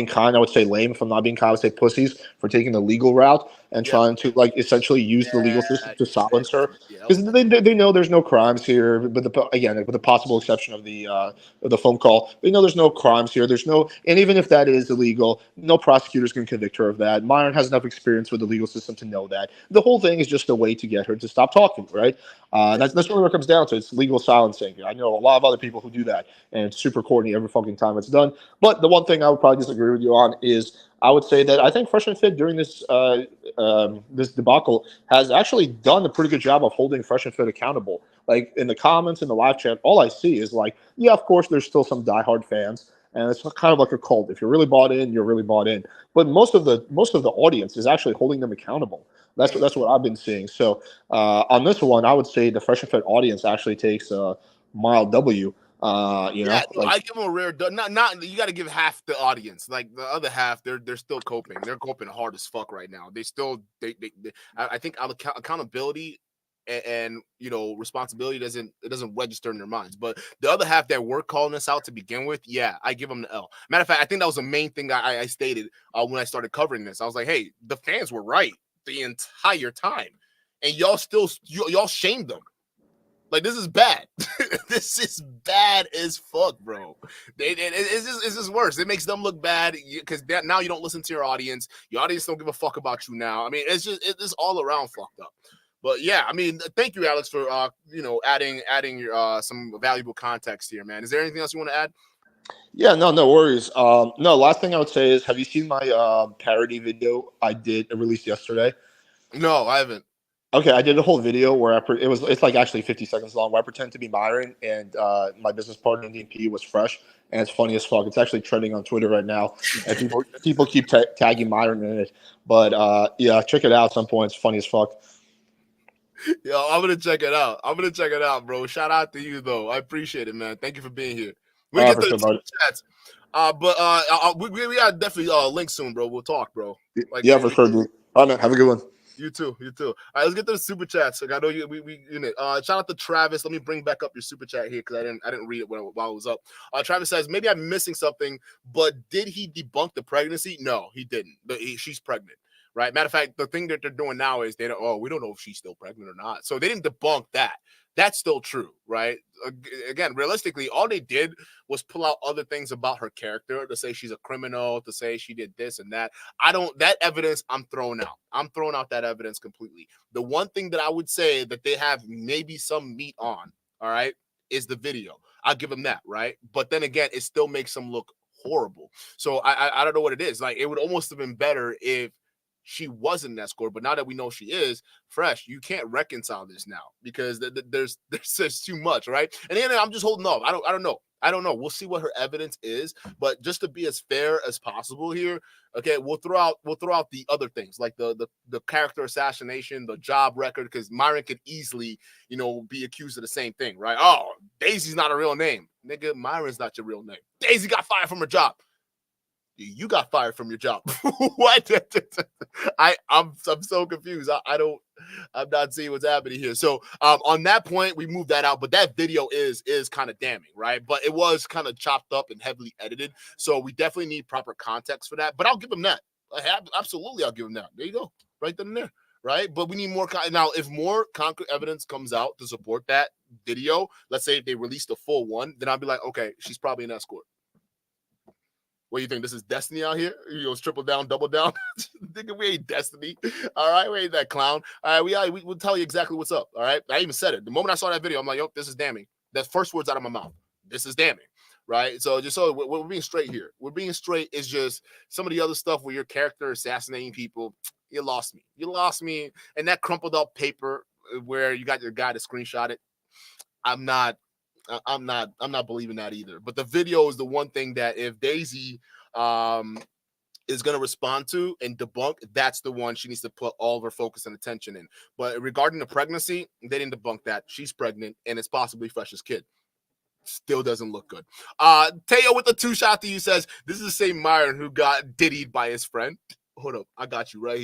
S15: kind, I would say lame. If I'm not being kind, I would say pussies for taking the legal route and trying to like essentially use the legal system to silence her, because they know there's no crimes here. But with the possible exception of the phone call, they know there's no crimes here. There's no, and even if that is illegal, no prosecutors can convict her of that. Myron has enough experience with the legal system to know that. The whole thing is just a way to get her to stop talking, right? That's really what it comes down to. It's legal silencing. I know a lot of other people who do that, and it's super corny every fucking time it's done. But the one thing I would probably disagree with you on is I would say that I think Fresh and Fit during this this debacle has actually done a pretty good job of holding Fresh and Fit accountable. Like in the comments in the live chat, all I see is like, yeah, of course, there's still some diehard fans, and it's kind of like a cult. If you're really bought in, you're really bought in. But most of the audience is actually holding them accountable. That's what I've been seeing. So on this one, I would say the Fresh and Fit audience actually takes a mild W.
S1: I give them a rare. Not you got to give half the audience. Like the other half, they're still coping. They're coping hard as fuck right now. They still I think accountability and responsibility doesn't register in their minds. But the other half that were calling us out to begin with, yeah, I give them the L. Matter of fact, I think that was the main thing I stated when I started covering this. I was like, hey, the fans were right the entire time, and y'all shamed them. Like, this is bad. This is bad as fuck, bro. It's just worse. It makes them look bad because now you don't listen to your audience. Your audience don't give a fuck about you now. I mean, it's all around fucked up. But yeah, I mean, thank you, Alex, for adding some valuable context here, man. Is there anything else you want to add?
S15: Yeah, no worries. No, last thing I would say is, have you seen my parody video I released yesterday?
S1: No, I haven't.
S15: Okay, I did a whole video where it's like actually 50 seconds long, where I pretend to be Myron and my business partner in DMP was Fresh, and it's funny as fuck. It's actually trending on Twitter right now, and people keep tagging Myron in it. But yeah, check it out at some point. It's funny as fuck.
S1: Yo, I'm gonna check it out, bro. Shout out to you though. I appreciate it, man. Thank you for being here. We get the chats. We got definitely link soon, bro. We'll talk, bro.
S15: For sure, dude. All right, man. Have a good one.
S1: You too. All right, let's get to the super chats. Like, I know we in it. Shout out to Travis. Let me bring back up your super chat here because I didn't read it while it was up. Travis says, maybe I'm missing something, but did he debunk the pregnancy? No, he didn't. She's pregnant, right? Matter of fact, the thing that they're doing now is we don't know if she's still pregnant or not. So they didn't debunk that. That's still true, right? Again, realistically, all they did was pull out other things about her character to say she's a criminal, to say she did this and that. That evidence I'm throwing out. I'm throwing out that evidence completely. The one thing that I would say that they have maybe some meat on, all right, is the video. I'll give them that, right? But then again, it still makes them look horrible. So I don't know what it is. Like, it would almost have been better if she wasn't an escort, but now that we know she is, Fresh, you can't reconcile this now because there's just too much, right? And then I'm just holding off. I don't know. We'll see what her evidence is, but just to be as fair as possible here, okay, we'll throw out the other things like the character assassination, the job record, because Myron could easily, be accused of the same thing, right? Oh, Daisy's not a real name, nigga. Myron's not your real name. Daisy got fired from her job. You got fired from your job. What? I'm so confused. I'm not seeing what's happening here. So on that point, we moved that out, but that video is kind of damning, right? But it was kind of chopped up and heavily edited. So we definitely need proper context for that. But I'll give them that. Absolutely, I'll give them that. There you go. Right then and there. Right? But we need more. Now, if more concrete evidence comes out to support that video, let's say if they release the full one, then I'll be like, okay, she's probably an escort. What do you think? This is Destiny out here? Triple down, double down? Thinking we ain't Destiny. All right, we ain't that clown. All right, we'll tell you exactly what's up. All right, I even said it. The moment I saw that video, I'm like, yo, this is damning. That's first words out of my mouth. This is damning, right? So just so we're being straight here. We're being straight is just some of the other stuff where your character assassinating people. You lost me. And that crumpled up paper where you got your guy to screenshot it. I'm not believing that either. But the video is the one thing that if Daisy is going to respond to and debunk, that's the one she needs to put all of her focus and attention in. But regarding the pregnancy, they didn't debunk that. She's pregnant, and it's possibly Fresh's kid. Still doesn't look good. Teo with the 2-shot to you says, this is the same Myron who got diddied by his friend. Hold up. I got you right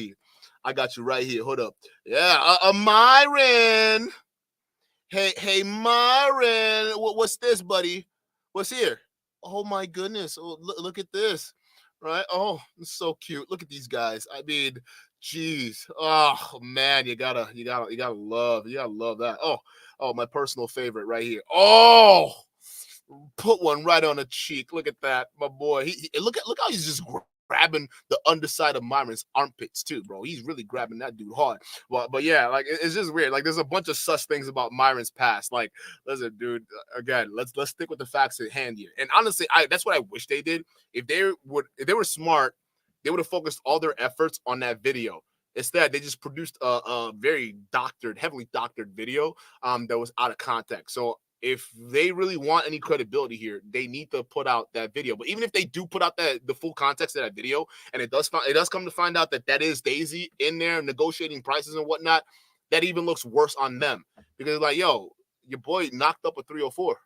S1: here. Hold up. Yeah, Myron. Hey, Myron, what's this, buddy? What's here? Oh my goodness! Oh, look at this, right? Oh, it's so cute. Look at these guys. I mean, geez. Oh man, you gotta love that. Oh, my personal favorite right here. Oh, put one right on the cheek. Look at that, my boy. Look how he's just grabbing the underside of Myron's armpits too, bro. He's really grabbing that dude hard. But yeah, like it's just weird. Like there's a bunch of sus things about Myron's past. Like, listen, dude. Again, let's stick with the facts at hand here. And honestly, that's what I wish they did. If they were smart, they would have focused all their efforts on that video. Instead, they just produced a very heavily doctored video that was out of context. So if they really want any credibility here, they need to put out that video. But even if they do put out the full context of that video, and it does come to find out that is Daisy in there negotiating prices and whatnot, that even looks worse on them because like, yo, your boy knocked up a 304.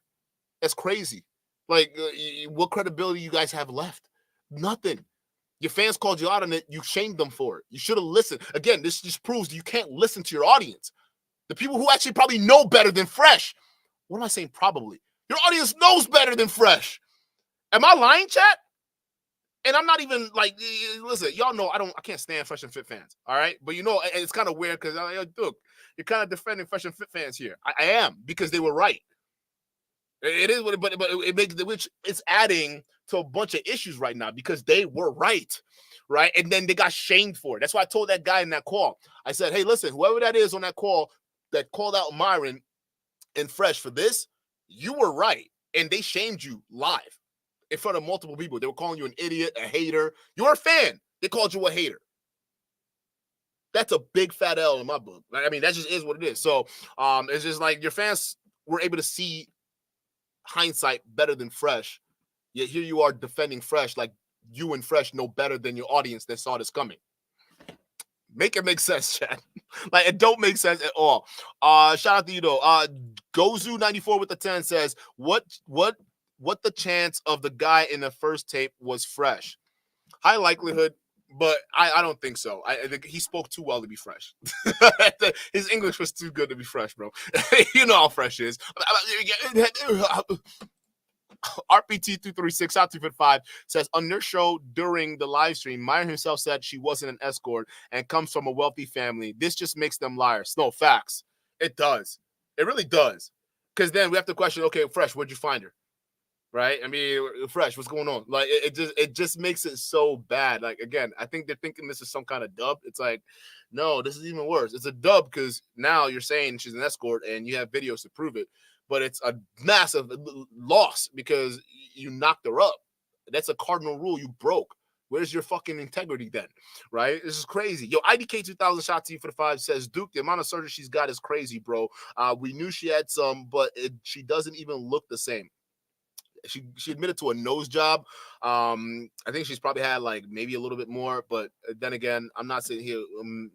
S1: That's crazy. Like, what credibility you guys have left? Nothing. Your fans called you out on it. You shamed them for it. You should have listened. Again, this just proves you can't listen to your audience. The people who actually probably know better than Fresh. What am I saying? Probably. Your audience knows better than Fresh. Am I lying, chat? And I'm not even like, listen, y'all know I can't stand Fresh and Fit fans. All right. But you know, it's kind of weird because look, you're kind of defending Fresh and Fit fans here. I am, because they were right. It is, but it makes which it's adding to a bunch of issues right now because they were right. Right. And then they got shamed for it. That's why I told that guy in that call. I said, hey, listen, whoever that is on that call that called out Myron and Fresh for this, you were right. And they shamed you live in front of multiple people. They were calling you an idiot, a hater. You're a fan. They called you a hater. That's a big fat L in my book. I mean, that just is what it is. So it's just like your fans were able to see hindsight better than Fresh. Yet here you are defending Fresh like you and Fresh know better than your audience that saw this coming. Make it make sense, chat. Like, it don't make sense at all. Shout out to you though. Gozu94 with the 10 says, what the chance of the guy in the first tape was Fresh? High likelihood, but I don't think so. I think he spoke too well to be Fresh. His English was too good to be Fresh, bro. You know how Fresh is. RPT236 out 255 says on their show during the live stream, Myron himself said she wasn't an escort and comes from a wealthy family. This just makes them liars. No, facts. It does. It really does. Because then we have to question, okay, Fresh, where'd you find her? Right? I mean, Fresh, what's going on? Like, it just makes it so bad. Like, again, I think they're thinking this is some kind of dub. It's like, no, this is even worse. It's a dub because now you're saying she's an escort and you have videos to prove it. But it's a massive loss because you knocked her up. That's a cardinal rule you broke. Where's your fucking integrity then? Right? This is crazy. Yo, IDK 2000 shot to you for the 5 says, Duke, the amount of surgery she's got is crazy, bro. We knew she had some, but she doesn't even look the same. She admitted to a nose job. I think she's probably had like maybe a little bit more, but then again, I'm not sitting here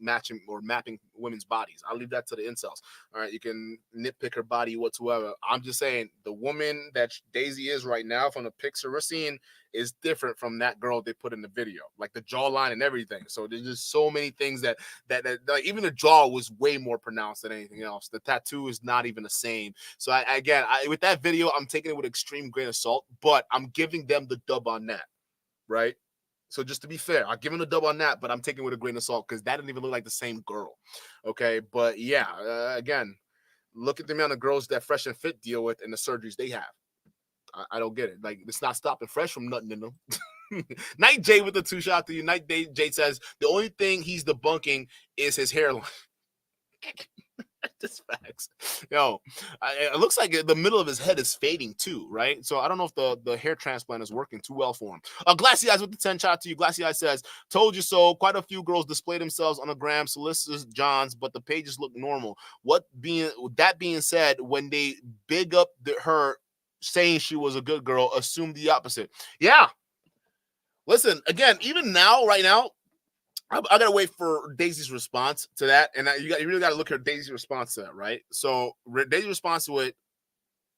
S1: matching or mapping women's bodies. I'll leave that to the incels. All right, you can nitpick her body whatsoever. I'm just saying the woman that Daisy is right now from the pics we're seeing is different from that girl they put in the video, like the jawline and everything. So there's just so many things that like, even the jaw was way more pronounced than anything else. The tattoo is not even the same. So again, with that video, I'm taking it with extreme grain of salt, but I'm giving them the dub on that, right? So just to be fair, I'll give him the dub on that, but I'm taking it with a grain of salt because that didn't even look like the same girl. Okay, but yeah, again, look at the amount of girls that Fresh and Fit deal with and the surgeries they have. I don't get it. Like, it's not stopping Fresh from nothing in them. Night J with the 2 shot to you. Night J says the only thing he's debunking is his hairline. Just facts. Yo, it looks like the middle of his head is fading too, right? So I don't know if the hair transplant is working too well for him. Glassy Eyes with the 10 shot to you. Glassy Eyes says, told you so. Quite a few girls display themselves on the gram, solicitors, Johns, but the pages look normal. That being said, when they big up her saying she was a good girl, assume the opposite. Yeah. Listen, again, even now, right now, I gotta wait for Daisy's response to that, and you really gotta look at Daisy's response to that, right? So Daisy's response to it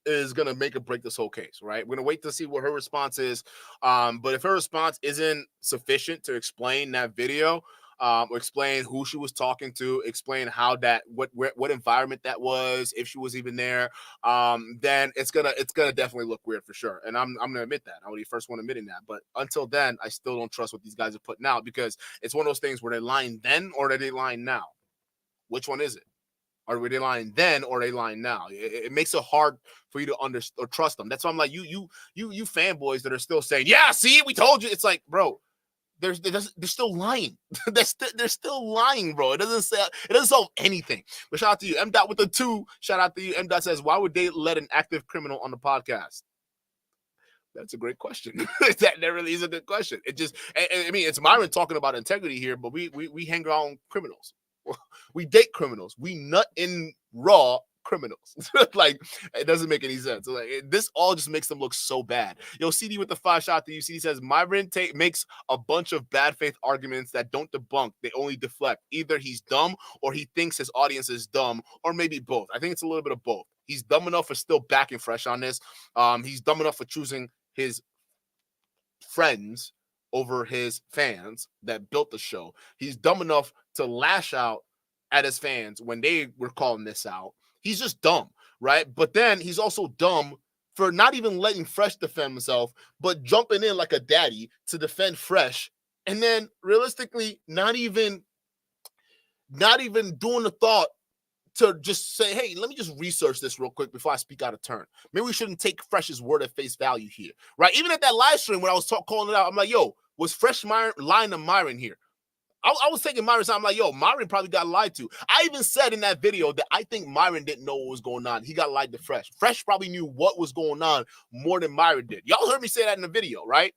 S1: is gonna make or break this whole case, right? We're gonna wait to see what her response is. But if her response isn't sufficient to explain that video, explain who she was talking to, explain how that what environment that was, if she was even there, then it's gonna definitely look weird for sure. And I'm gonna admit that. I'm the first one admitting that. But until then, I still don't trust what these guys are putting out, because it's one of those things where they're lying then or are they lying now. Which one is it? Are they lying then or are they lying now? It makes it hard for you to understand or trust them. That's why I'm like, you fanboys that are still saying, yeah, see, we told you. It's like, bro, they're still lying. they're still lying, bro. It doesn't solve anything. But shout out to you, M. Dot with the 2. Shout out to you, M. Dot says, why would they let an active criminal on the podcast? That's a great question. that really is a good question. It just, I mean, it's Myron talking about integrity here, but we hang around criminals. We date criminals. We nut in raw criminals. Like, it doesn't make any sense. Like, this all just makes them look so bad. Yo, CD with the 5 shot to you. CD says Myron makes a bunch of bad faith arguments that don't debunk. They only deflect. Either he's dumb or he thinks his audience is dumb, or maybe both. I think it's a little bit of both. He's dumb enough for still backing Fresh on this. He's dumb enough for choosing his friends over his fans that built the show. He's dumb enough to lash out at his fans when they were calling this out. He's just dumb, right? But then he's also dumb for not even letting Fresh defend himself, but jumping in like a daddy to defend Fresh, and then realistically not even doing the thought to just say, hey, let me just research this real quick before I speak out of turn. Maybe we shouldn't take Fresh's word at face value here, right? Even at that live stream when I was calling it out, I'm like, yo, was Fresh lying to Myron here? I was taking Myron's side. I'm like, yo, Myron probably got lied to. I even said in that video that I think Myron didn't know what was going on. He got lied to Fresh. Fresh probably knew what was going on more than Myron did. Y'all heard me say that in the video, right?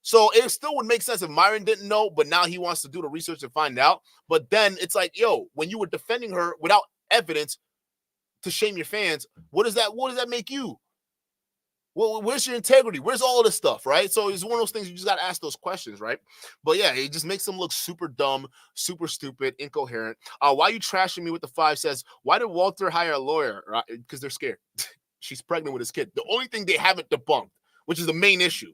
S1: So it still would make sense if Myron didn't know, but now he wants to do the research and find out. But then it's like, yo, when you were defending her without evidence to shame your fans, what does that make you? Well, where's your integrity? Where's all this stuff, right? So it's one of those things you just got to ask those questions, right? But yeah, it just makes them look super dumb, super stupid, incoherent. Why you trashing me with the 5 says, why did Walter hire a lawyer? Right? Because they're scared. She's pregnant with his kid. The only thing they haven't debunked, which is the main issue,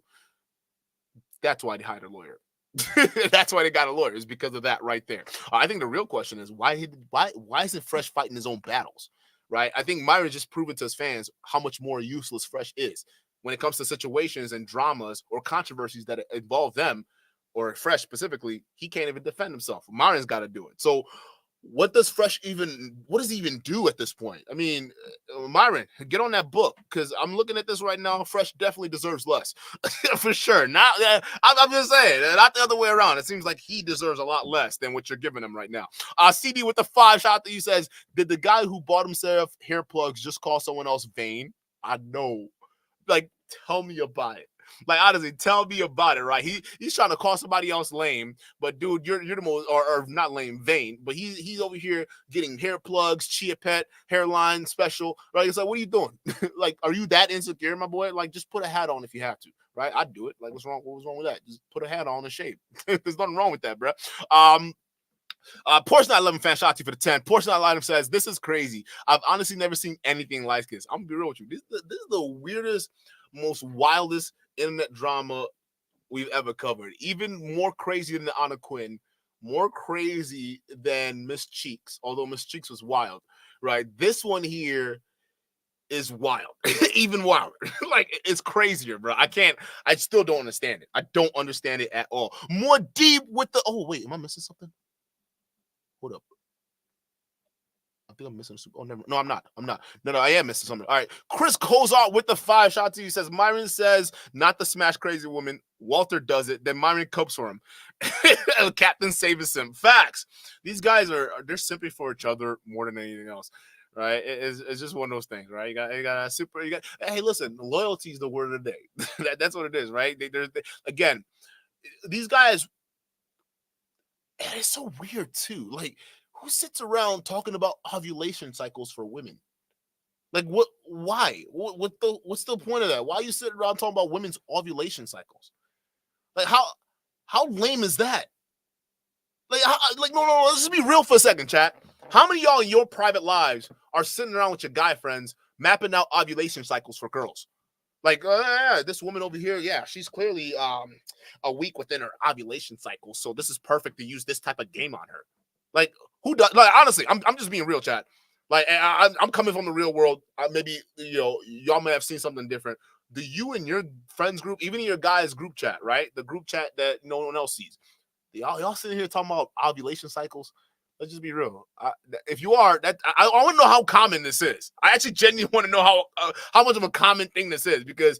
S1: that's why they hired a lawyer. That's why they got a lawyer, is because of that right there. I think the real question is why isn't Fresh fighting his own battles? Right? I think Myron just proven to his fans how much more useless Fresh is when it comes to situations and dramas or controversies that involve them or Fresh specifically. He can't even defend himself. Myron's got to do it. So what does he even do at this point? I mean, Myron, get on that book, because I'm looking at this right now. Fresh definitely deserves less for sure. Not, I'm just saying, not the other way around. It seems like he deserves a lot less than what you're giving him right now. CD with the 5 shot that he says, did the guy who bought himself hair plugs just call someone else vain? I know. Like, tell me about it. Like, honestly, tell me about it, right? He's trying to call somebody else lame, but dude, you're the most, or not lame, vain. But he's over here getting hair plugs, Chia Pet, hairline special, right? It's like, what are you doing? Like, are you that insecure, my boy? Like, just put a hat on if you have to, right? I'd do it. Like, what's wrong? What was wrong with that? Just put a hat on and shave. There's nothing wrong with that, bro. Portion 11 fan shot you for the 10. Portion item says, this is crazy. I've honestly never seen anything like this. I'm gonna be real with you. This is the weirdest, most wildest internet drama we've ever covered. Even more crazy than the Anna Quinn, more crazy than Miss Cheeks, although Miss Cheeks was wild, right? This one here is wild. Even wilder. Like, it's crazier, bro. I still don't understand it. I don't understand it at all. More deep with the, oh wait, am I missing something? Hold up. I think I'm missing. Oh, never. No, I'm not. No, I am missing something. All right. Chris Kozart with the 5 shot to you says, Myron says, not the smash crazy woman. Walter does it. Then Myron copes for him. Captain saves him. Facts. These guys they're simply for each other more than anything else. Right? It's just one of those things, right? You got a super. Hey, listen, loyalty is the word of the day. That's what it is, right? Again, these guys. And it's so weird too. Like, who sits around talking about ovulation cycles for women? Like, what? Why? What's the point of that? Why are you sitting around talking about women's ovulation cycles? Like, how lame is that? Like, no. Let's just be real for a second, chat. How many of y'all in your private lives are sitting around with your guy friends mapping out ovulation cycles for girls? Like, this woman over here, yeah, she's clearly a week within her ovulation cycle, so this is perfect to use this type of game on her. Like, who does? Like, honestly, I'm just being real, chat. Like, I'm coming from the real world. Maybe y'all may have seen something different. Do you and your friends group, even in your guys group chat, right? The group chat that no one else sees, y'all sitting here talking about ovulation cycles? Let's just be real. If you are, I want to know how common this is. I actually genuinely want to know how much of a common thing this is, because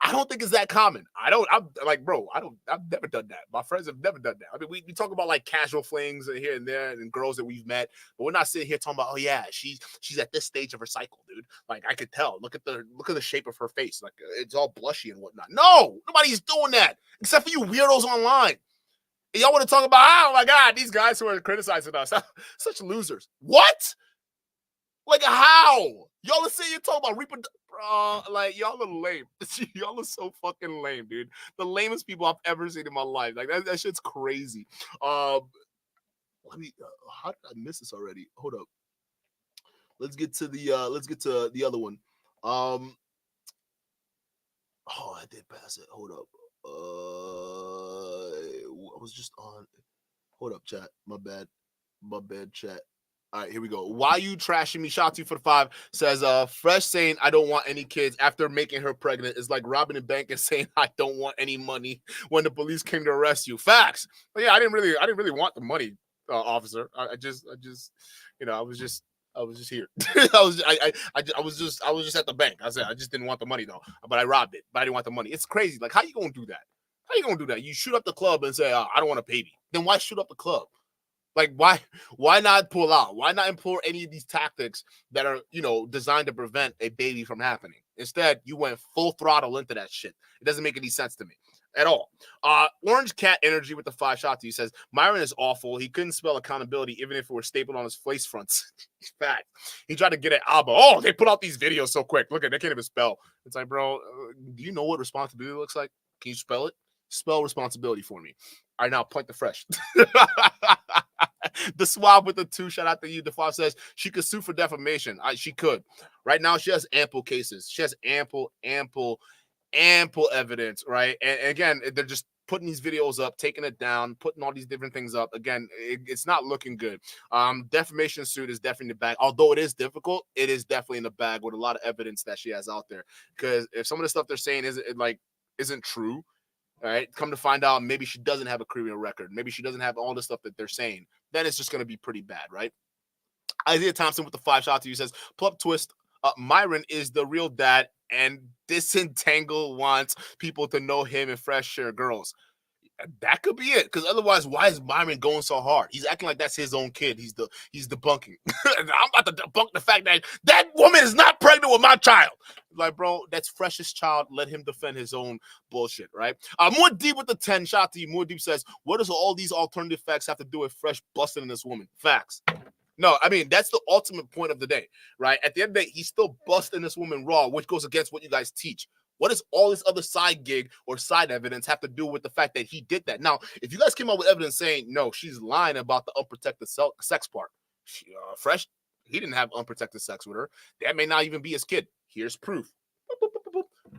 S1: I don't think it's that common. I'm like, bro, I've never done that. My friends have never done that. I mean, we talk about like casual flings here and there and girls that we've met, but we're not sitting here talking about, oh yeah, she's at this stage of her cycle, dude. Like, I could tell. Look at the shape of her face. Like, it's all blushy and whatnot. No, nobody's doing that except for you weirdos online. Y'all want to talk about, oh my God, these guys who are criticizing us, such losers. What? Like, how? Y'all are sitting here talking about like, y'all are lame. Y'all are so fucking lame, dude. The lamest people I've ever seen in my life. Like, that shit's crazy. How did I miss this already? Hold up. Let's get to the other one. I did pass it. Hold up. I was just on. Hold up, chat. My bad, chat. All right, here we go. Why you trashing me? Shout to you for the 5. Says, Fresh saying I don't want any kids after making her pregnant is like robbing a bank and saying I don't want any money when the police came to arrest you. Facts. But yeah, I didn't really want the money, officer. I just, I was just here. I was just at the bank. I said I just didn't want the money though, but I robbed it. But I didn't want the money. It's crazy. Like, how you gonna do that? How you gonna do that? You shoot up the club and say, I don't want a baby. Then why shoot up the club? Like, why not pull out? Why not employ any of these tactics that are, designed to prevent a baby from happening? Instead, you went full throttle into that shit. It doesn't make any sense to me at all. Orange Cat Energy with the 5 shot to you says, Myron is awful. He couldn't spell accountability even if it were stapled on his face fronts. Fact. He tried to get at Abba. Oh, they put out these videos so quick. Look at, they can't even spell. It's like, bro, do you know what responsibility looks like? Can you spell it? Spell responsibility for me. All right, now point the fresh. The swab with the 2, shout out to you. The 5 says she could sue for defamation. She could. Right now, she has ample cases. She has ample evidence, right? And again, they're just putting these videos up, taking it down, putting all these different things up. Again, it's not looking good. Defamation suit is definitely in the bag. Although it is difficult, it is definitely in the bag with a lot of evidence that she has out there. Because if some of the stuff they're saying isn't true, all right, come to find out, maybe she doesn't have a criminal record. Maybe she doesn't have all the stuff that they're saying. Then it's just going to be pretty bad, right? Isaiah Thompson with the 5 shot to you says, plump twist, Myron is the real dad, and Disentangle wants people to know him and Fresh share girls. That could be it, because otherwise, why is Myron going so hard? He's acting like that's his own kid. He's debunking. I'm about to debunk the fact that woman is not pregnant with my child. Like, bro, that's Fresh's child. Let him defend his own bullshit, right? More Deep with the 10 shot to you. More Deep says, what does all these alternative facts have to do with Fresh busting in this woman? Facts. No, I mean, that's the ultimate point of the day, right? At the end of the day, he's still busting this woman raw, which goes against what you guys teach. What does all this other side gig or side evidence have to do with the fact that he did that? Now, if you guys came up with evidence saying, no, she's lying about the unprotected sex part, Fresh, he didn't have unprotected sex with her. That may not even be his kid. Here's proof.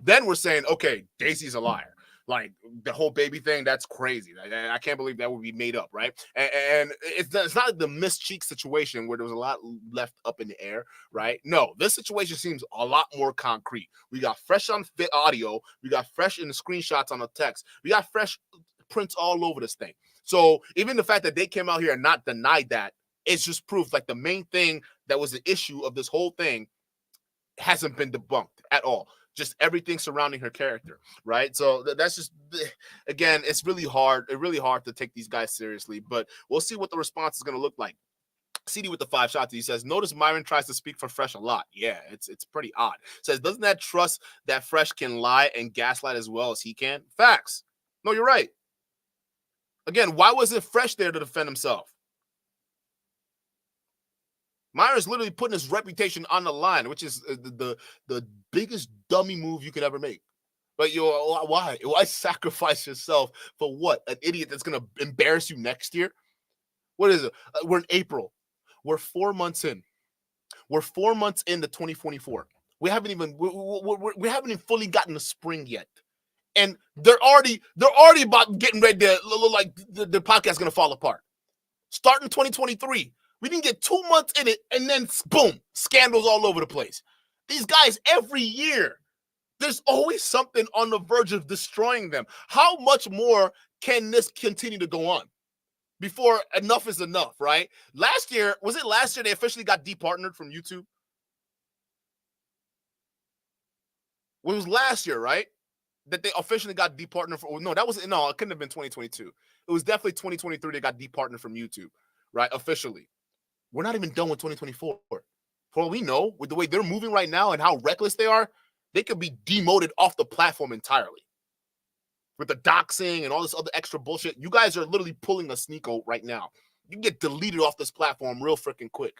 S1: Then we're saying, okay, Daisy's a liar. Like, the whole baby thing, that's crazy. I can't believe that would be made up, right? And it's not like the Miss Cheek situation where there was a lot left up in the air, right? No, this situation seems a lot more concrete. We got Fresh on audio. We got Fresh in the screenshots on the text. We got Fresh prints all over this thing. So even the fact that they came out here and not denied that, it's just proof. Like, the main thing that was the issue of this whole thing hasn't been debunked at all. Just everything surrounding her character, right? So that's just, again, it's really hard. It's really hard to take these guys seriously, but we'll see what the response is going to look like. CD with the 5 shot, he says, notice Myron tries to speak for Fresh a lot. Yeah, it's pretty odd. Says, doesn't that trust that Fresh can lie and gaslight as well as he can? Facts. No, you're right. Again, why wasn't Fresh there to defend himself? Myron's literally putting his reputation on the line, which is the biggest dummy move you could ever make. But why? Why sacrifice yourself for what? An idiot that's going to embarrass you next year? What is it? We're in April. We're 4 months in. We're 4 months into 2024. We haven't even fully gotten the spring yet, and they're already about getting ready to look like the podcast is gonna fall apart. Starting 2023, we didn't get 2 months in it, and then boom, scandals all over the place. These guys every year, there's always something on the verge of destroying them. How much more can this continue to go on before enough is enough, right? Last year, was it last year they officially got departnered from YouTube? It was last year, right? That they officially got departnered from. No, it couldn't have been 2022. It was definitely 2023 they got departnered from YouTube, right? Officially. We're not even done with 2024. For all we know, with the way they're moving right now and how reckless they are, they could be demoted off the platform entirely. With the doxing and all this other extra bullshit, you guys are literally pulling a Sneeko right now. You can get deleted off this platform real freaking quick.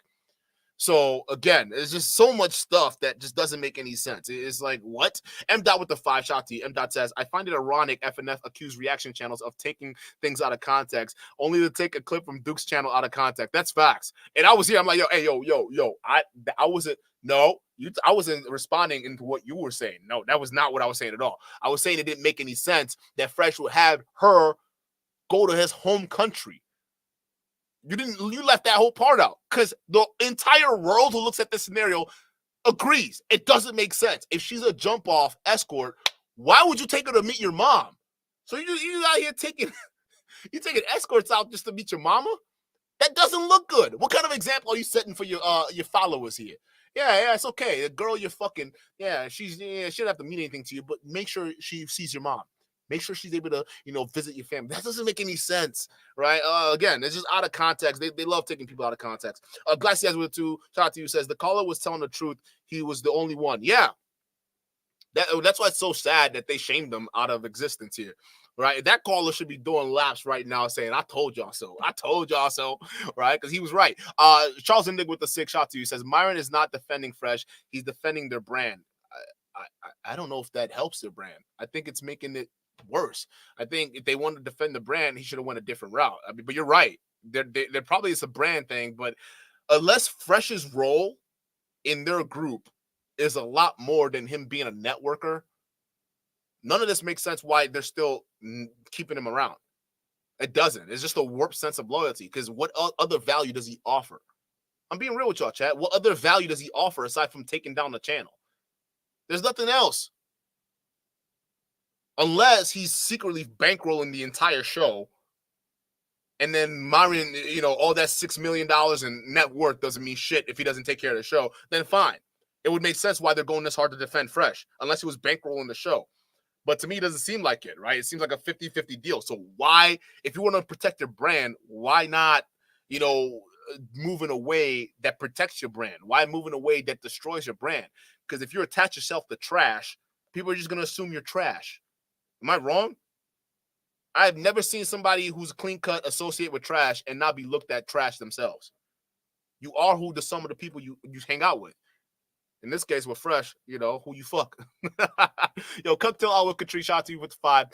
S1: So again, there's just so much stuff that just doesn't make any sense. It's like, what? M. Dot with the 5 shot to you. M. Dot says, I find it ironic FNF accused reaction channels of taking things out of context, only to take a clip from Duke's channel out of context. That's facts. And I was here. I'm like, I wasn't responding into what you were saying. No, that was not what I was saying at all. I was saying it didn't make any sense that Fresh would have her go to his home country. You left that whole part out because the entire world who looks at this scenario agrees. It doesn't make sense. If she's a jump off escort, why would you take her to meet your mom? So you out here taking escorts out just to meet your mama? That doesn't look good. What kind of example are you setting for your followers here? Yeah, it's okay. The girl you're fucking, she shouldn't have to mean anything to you, but make sure she sees your mom. Make sure she's able to, visit your family. That doesn't make any sense, right? Again, it's just out of context. They love taking people out of context. Glaciers with 2, shout out to you, says the caller was telling the truth. He was the only one. Yeah. That's why it's so sad that they shamed him out of existence here, right? That caller should be doing laps right now saying, I told y'all so. I told y'all so, right? Because he was right. Charles Indig with the 6, shout out to you, says Myron is not defending Fresh. He's defending their brand. I don't know if that helps their brand. I think it's making it worse. I think if they wanted to defend the brand, he should have went a different route. I mean, but you're right. There probably is a brand thing, but unless Fresh's role in their group is a lot more than him being a networker, none of this makes sense why they're still keeping him around. It doesn't. It's just a warped sense of loyalty because what other value does he offer? I'm being real with y'all, chat. What other value does he offer aside from taking down the channel? There's nothing else. Unless he's secretly bankrolling the entire show. And then Myron, all that $6 million in net worth doesn't mean shit if he doesn't take care of the show, then fine. It would make sense why they're going this hard to defend Fresh, unless he was bankrolling the show. But to me, it doesn't seem like it, right? It seems like a 50-50 deal. So why, if you want to protect your brand, why not, move in a way that protects your brand? Why move in a way that destroys your brand? Because if you attach yourself to trash, people are just going to assume you're trash. Am I wrong? I've never seen somebody who's clean cut associate with trash and not be looked at trash themselves. You are who the sum of the people you hang out with. In this case, with Fresh, who you fuck. Yo, Cocktail Olive Catrice, shout out to you with the 5.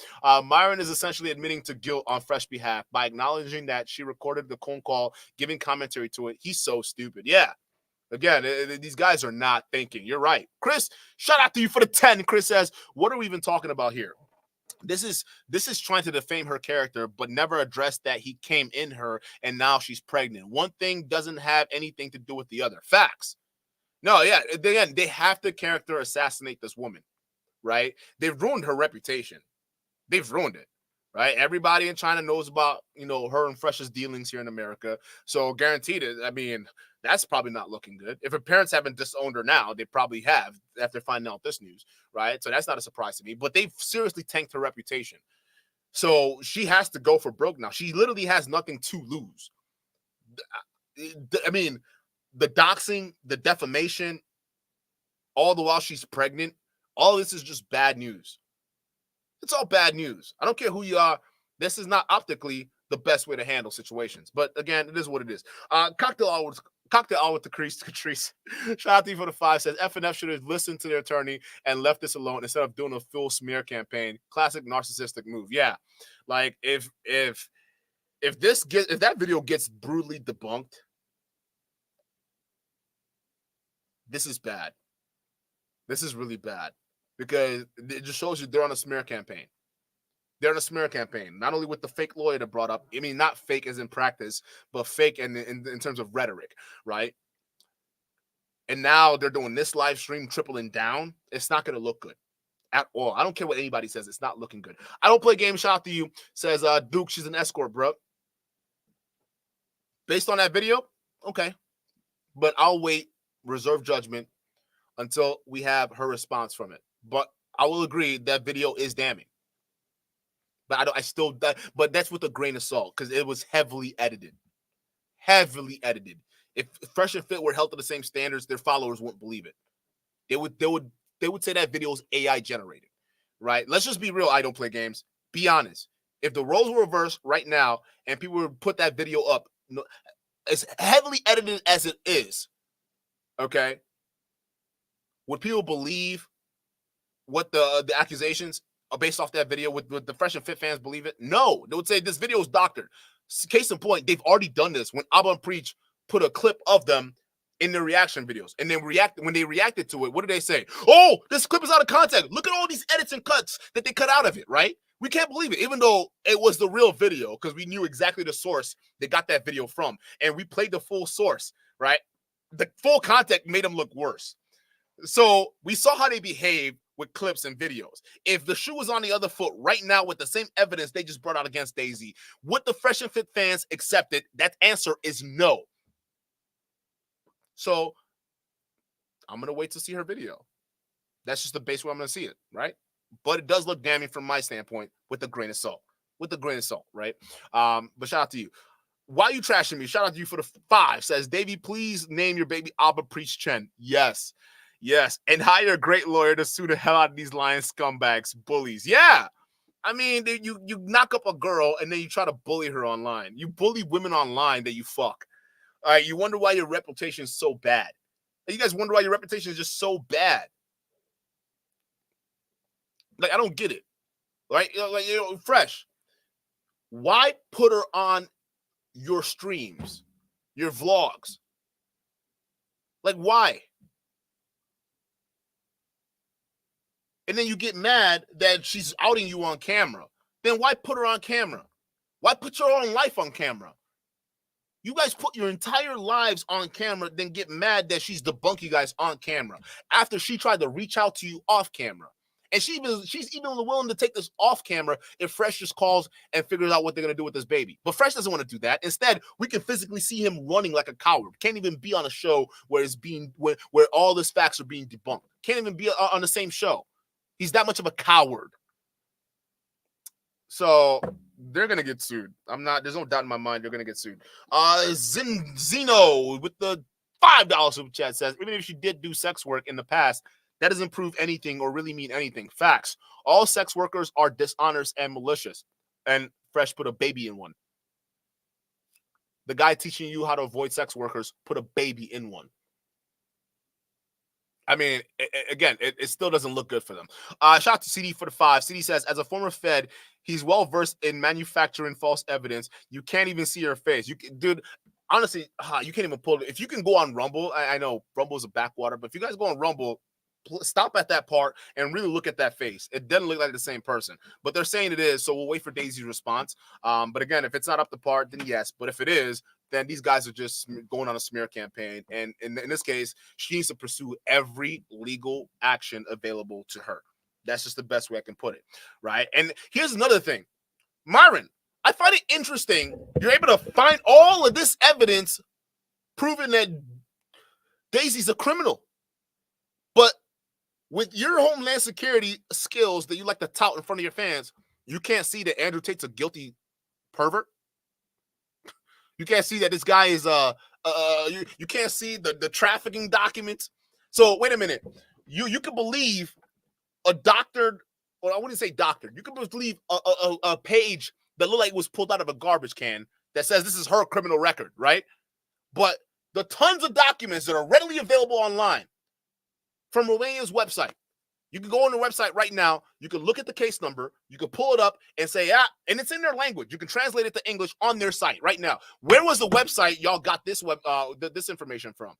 S1: Myron is essentially admitting to guilt on Fresh behalf by acknowledging that she recorded the phone call, giving commentary to it. He's so stupid. Yeah. Again, these guys are not thinking. You're right. Chris, shout out to you for the 10. Chris says, what are we even talking about here? This is trying to defame her character, but never address that he came in her and now she's pregnant. One thing doesn't have anything to do with the other. Facts. No, yeah. Again, they have to character assassinate this woman, right? They've ruined her reputation. They've ruined it, right? Everybody in China knows about, her and Fresh's dealings here in America. So guaranteed it. I mean, that's probably not looking good. If her parents haven't disowned her now, they probably have after finding out this news, right? So that's not a surprise to me. But they've seriously tanked her reputation. So she has to go for broke now. She literally has nothing to lose. I mean, the doxing, the defamation, all the while she's pregnant, all this is just bad news. It's all bad news. I don't care who you are. This is not optically the best way to handle situations. But again, it is what it is. Cocktail with the Catrice. Shout out to you for the 5. Says FNF should have listened to their attorney and left this alone instead of doing a full smear campaign. Classic narcissistic move. Yeah. Like if that video gets brutally debunked, this is bad. This is really bad because it just shows you they're on a smear campaign. They're on a smear campaign, not only with the fake lawyer that brought up. I mean, not fake as in practice, but fake in terms of rhetoric, right? And now they're doing this live stream, tripling down. It's not going to look good at all. I don't care what anybody says. It's not looking good. I don't play games. Shout out to you. Says Duke, she's an escort, bro. Based on that video, okay. But I'll wait, reserve judgment until we have her response from it. But I will agree that video is damning. But but that's with a grain of salt because it was heavily edited. Heavily edited. If Fresh and Fit were held to the same standards, their followers wouldn't believe it. They would say that video is AI generated, right? Let's just be real. I don't play games. Be honest. If the roles were reversed right now and people would put that video up, as heavily edited as it is, okay, would people believe what the accusations are based off that video? Would the Fresh and Fit fans believe it? No. They would say this video is doctored. Case in point, they've already done this when Abba and Preach put a clip of them in their reaction videos. And then when they reacted to it, what did they say? Oh, this clip is out of context. Look at all these edits and cuts that they cut out of it, right? We can't believe it, even though it was the real video because we knew exactly the source they got that video from. And we played the full source, right? The full context made them look worse. So we saw how they behave with clips and videos. If the shoe was on the other foot right now with the same evidence they just brought out against Daisy, would the Fresh and Fit fans accept it? That answer is no. So I'm going to wait to see her video. That's just the base where I'm going to see it, right? But it does look damning from my standpoint with a grain of salt. With a grain of salt, right? But shout out to you. Why are you trashing me? Shout out to you for the 5. Says, Davey, please name your baby Abba Preach Chen. Yes. Yes. And hire a great lawyer to sue the hell out of these lying scumbags, bullies. Yeah. I mean, you knock up a girl and then you try to bully her online. You bully women online that you fuck. All right, you wonder why your reputation is so bad. You guys wonder why your reputation is just so bad. Like, I don't get it. Right? Fresh. Why put her on your streams, your vlogs? Like, why? And then you get mad that she's outing you on camera. Then why put her on camera? Why put your own life on camera? You guys put your entire lives on camera, then get mad that she's debunked you guys on camera after she tried to reach out to you off camera. And she's even willing to take this off camera if Fresh just calls and figures out what they're going to do with this baby. But Fresh doesn't want to do that. Instead, we can physically see him running like a coward. Can't even be on a show where where all these facts are being debunked. Can't even be on the same show. He's that much of a coward. So they're gonna get sued. There's no doubt in my mind they're gonna get sued. Zeno with the $5 super chat says, even if she did do sex work in the past, that doesn't prove anything or really mean anything. Facts. All sex workers are dishonest and malicious. And Fresh put a baby in one. The guy teaching you how to avoid sex workers put a baby in one. I mean, again, it still doesn't look good for them. Shout out to CD for the 5. CD says, as a former Fed, he's well-versed in manufacturing false evidence. You can't even see her face. Dude, honestly, you can't even pull it. If you can go on Rumble, I know Rumble is a backwater, but if you guys go on Rumble, stop at that part and really look at that face. It doesn't look like the same person, but they're saying it is, so we'll wait for Daisy's response. But again, if it's not up to par, then yes. But if it is, then these guys are just going on a smear campaign. And in this case, she needs to pursue every legal action available to her. That's just the best way I can put it, right? And here's another thing. Myron, I find it interesting you're able to find all of this evidence proving that Daisy's a criminal. But with your Homeland Security skills that you like to tout in front of your fans, you can't see that Andrew Tate's a guilty pervert. You can't see that this guy is you can't see the trafficking documents. So wait a minute. You can believe a doctored, or I wouldn't say doctored. You can believe a page that looked like it was pulled out of a garbage can that says this is her criminal record, right? But the tons of documents that are readily available online from Romania's website. You can go on the website right now. You can look at the case number. You can pull it up and say, and it's in their language. You can translate it to English on their site right now. Where was the website y'all got this this information from?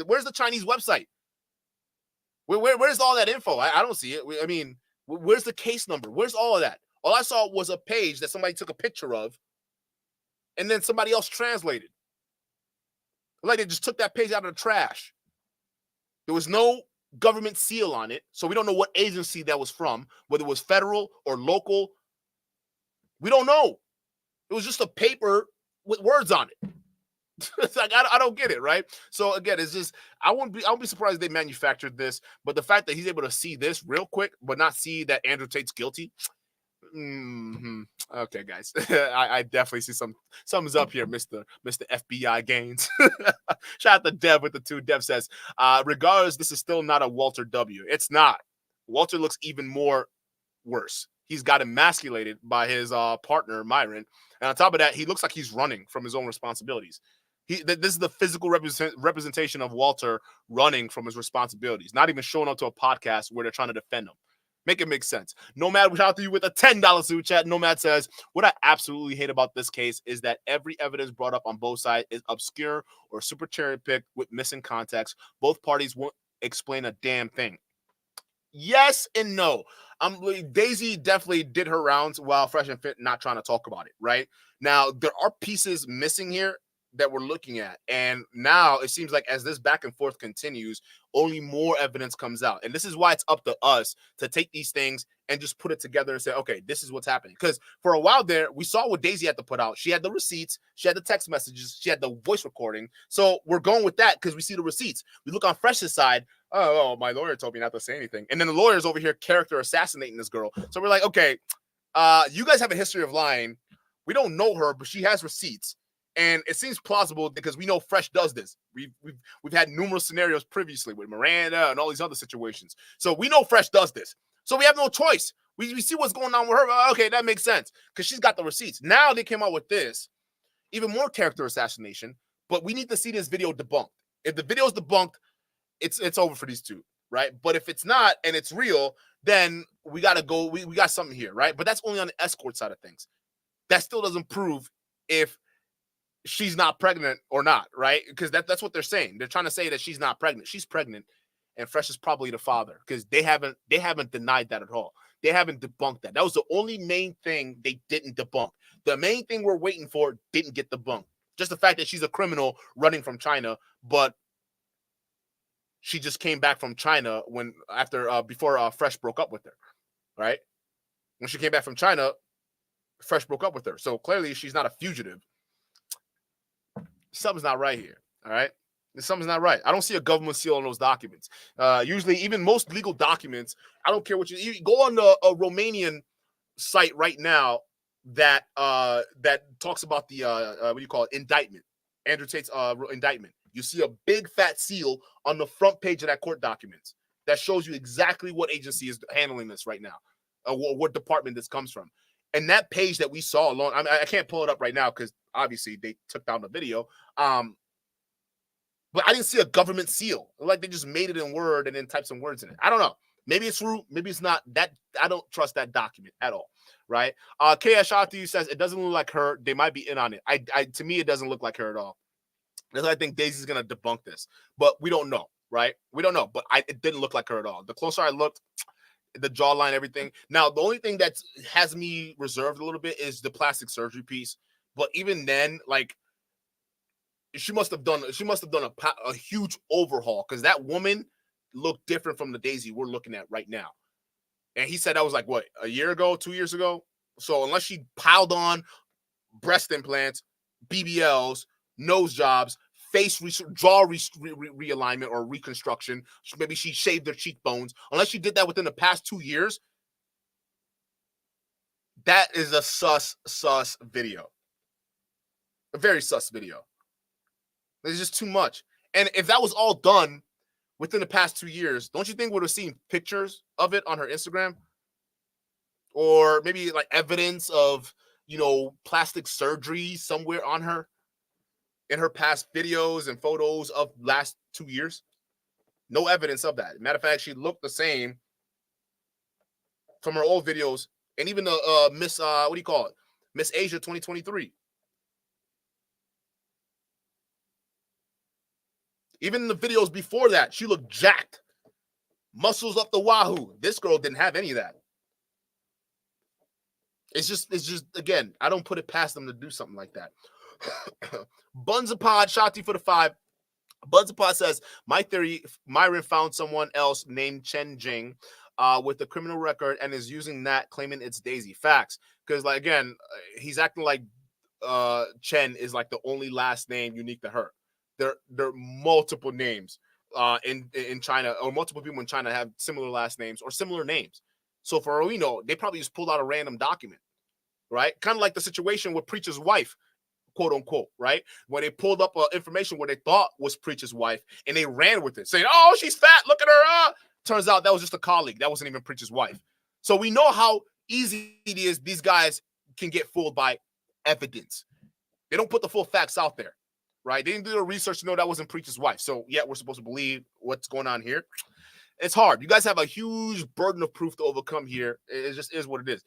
S1: Where's the Chinese website? Where's all that info? I don't see it. I mean, where's the case number? Where's all of that? All I saw was a page that somebody took a picture of, and then somebody else translated. Like they just took that page out of the trash. There was no government seal on it, so we don't know what agency that was from, whether it was federal or local. We don't know. It was just a paper with words on it. It's like I don't get it, right? So again, it's just I won't be surprised if they manufactured this, but the fact that he's able to see this real quick, but not see that Andrew Tate's guilty. Okay, guys, I definitely see something's up here, Mr. FBI Gaines. Shout out to Dev with the 2. Dev says, regardless, this is still not a Walter W. It's not. Walter looks even more worse. He's got emasculated by his partner Myron, and on top of that, he looks like he's running from his own responsibilities. This is the physical representation of Walter running from his responsibilities, not even showing up to a podcast where they're trying to defend him. Make it make sense. Nomad, shout out to you with a $10 super chat. Nomad says, what I absolutely hate about this case is that every evidence brought up on both sides is obscure or super cherry-picked with missing context. Both parties won't explain a damn thing. Yes and no. Daisy definitely did her rounds while Fresh and Fit not trying to talk about it, right? Now, there are pieces missing here that we're looking at. And now it seems like as this back and forth continues, only more evidence comes out. And this is why it's up to us to take these things and just put it together and say, okay, this is what's happening. Because for a while there, we saw what Daisy had to put out. She had the receipts, she had the text messages, she had the voice recording. So we're going with that because we see the receipts. We look on Fresh's side. Oh, my lawyer told me not to say anything. And then the lawyer's over here character assassinating this girl. So we're like, okay, you guys have a history of lying. We don't know her, but she has receipts. And it seems plausible because we know Fresh does this. We've had numerous scenarios previously with Miranda and all these other situations. So we know Fresh does this. So we have no choice. We see what's going on with her. Okay, that makes sense because she's got the receipts. Now they came out with this, even more character assassination. But we need to see this video debunked. If the video is debunked, it's over for these two, right? But if it's not and it's real, then we got to go. We got something here, right? But that's only on the escort side of things. That still doesn't prove if she's not pregnant or not, right? Because that's what they're saying. They're trying to say that she's not pregnant. She's pregnant, and Fresh is probably the father because they haven't denied that at all. They haven't debunked that. That was the only main thing they didn't debunk. The main thing we're waiting for didn't get debunked. Just the fact that she's a criminal running from China, but she just came back from China before Fresh broke up with her, right? When she came back from China, Fresh broke up with her. So clearly she's not a fugitive. Something's not right here, all right? Something's not right. I don't see a government seal on those documents. Usually, even most legal documents, I don't care what you go on a Romanian site right now that talks about the what do you call it, indictment, Andrew Tate's indictment. You see a big fat seal on the front page of that court documents that shows you exactly what agency is handling this right now, what department this comes from. And that page that we saw alone, I can't pull it up right now because obviously they took down the video. But I didn't see a government seal. Like they just made it in Word and then typed some words in it. I don't know. Maybe it's true. Maybe it's not. That I don't trust that document at all. Right? KS Shatu says it doesn't look like her. They might be in on it. To me, it doesn't look like her at all. That's why I think Daisy's gonna debunk this, but we don't know. Right? We don't know. But it didn't look like her at all. The closer I looked, the jawline, everything. Now, the only thing that has me reserved a little bit is the plastic surgery piece. But even then, like, she must have done a huge overhaul because that woman looked different from the Daisy we're looking at right now. And he said that was like what, a year ago, 2 years ago. So unless she piled on breast implants, BBLs, nose jobs, jaw realignment or reconstruction, maybe she shaved her cheekbones. Unless she did that within the past 2 years, that is a sus video. A very sus video. It's just too much. And if that was all done within the past 2 years, don't you think we would have seen pictures of it on her Instagram? Or maybe like evidence of, plastic surgery somewhere on her in her past videos and photos of last 2 years? No evidence of that. Matter of fact, she looked the same from her old videos. And even the Miss, Miss Asia 2023. Even the videos before that, she looked jacked. Muscles up the wahoo. This girl didn't have any of that. It's just again, I don't put it past them to do something like that. Bunzapod, shout out to you for the 5. Bunzapod says, my theory, Myron found someone else named Chen Jing with a criminal record and is using that, claiming it's Daisy. Facts. Because, like, again, he's acting like Chen is like the only last name unique to her. There are multiple names in China, or multiple people in China have similar last names or similar names. So for all we know, they probably just pulled out a random document, right? Kind of like the situation with Preacher's wife, quote unquote, right? When they pulled up information where they thought was Preacher's wife and they ran with it, saying, "Oh, she's fat. Look at her." Turns out that was just a colleague. That wasn't even Preacher's wife. So we know how easy it is. These guys can get fooled by evidence. They don't put the full facts out there, right? They didn't do the research to know that wasn't Preacher's wife. So yeah, we're supposed to believe what's going on here. It's hard. You guys have a huge burden of proof to overcome here. It just is what it is.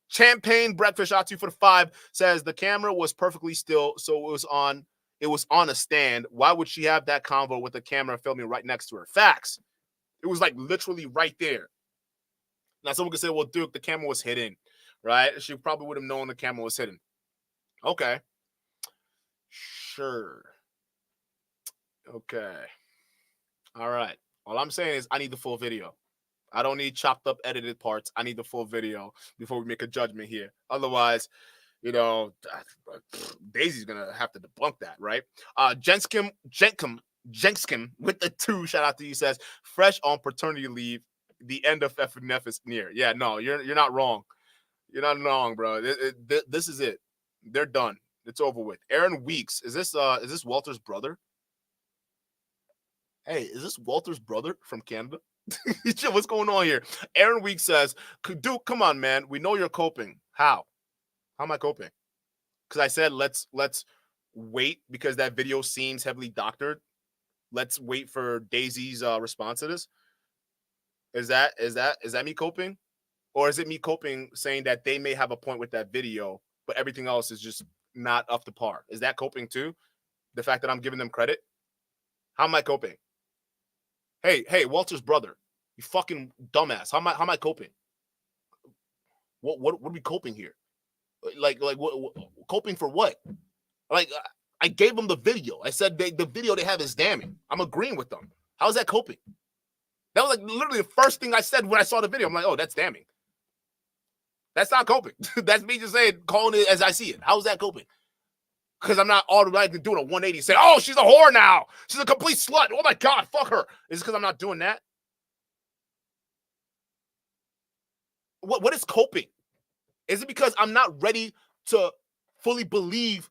S1: Champagne Breakfast, out to you for the 5, says the camera was perfectly still, so it was on a stand. Why would she have that convo with the camera filming right next to her? Facts. It was like literally right there. Now someone could say, well, Duke, the camera was hidden, right? She probably would have known the camera was hidden. Okay. Sure. Okay. All right. All I'm saying is I need the full video. I don't need chopped up edited parts. I need the full video before we make a judgment here. Otherwise, you know, Daisy's going to have to debunk that, right? Jenkskim with the 2, shout out to you, says, fresh on paternity leave. The end of FNF is near. Yeah, no, you're not wrong. You're not wrong, bro. This is it. They're done. It's over with. Aaron Weeks, is this Walter's brother? Hey, is this Walter's brother from Canada? What's going on here? Aaron Weeks says, Duke, come on, man. We know you're coping. How am I coping? Because I said let's wait because that video seems heavily doctored. Let's wait for Daisy's response to this. Is that me coping? Or is it me coping saying that they may have a point with that video, but everything else is just not up to par? Is that coping too? The fact that I'm giving them credit? How am I coping? Hey, Walter's brother, you fucking dumbass. How am I coping? What are we coping here? Like what coping for what? Like I gave them the video. I said the video they have is damning. I'm agreeing with them. How's that coping? That was like literally the first thing I said when I saw the video. I'm like, oh, that's damning. That's not coping. That's me just saying, calling it as I see it. How's that coping? Because I'm not automatically doing a 180 saying, oh, she's a whore now. She's a complete slut. Oh, my God, fuck her. Is it because I'm not doing that? What is coping? Is it because I'm not ready to fully believe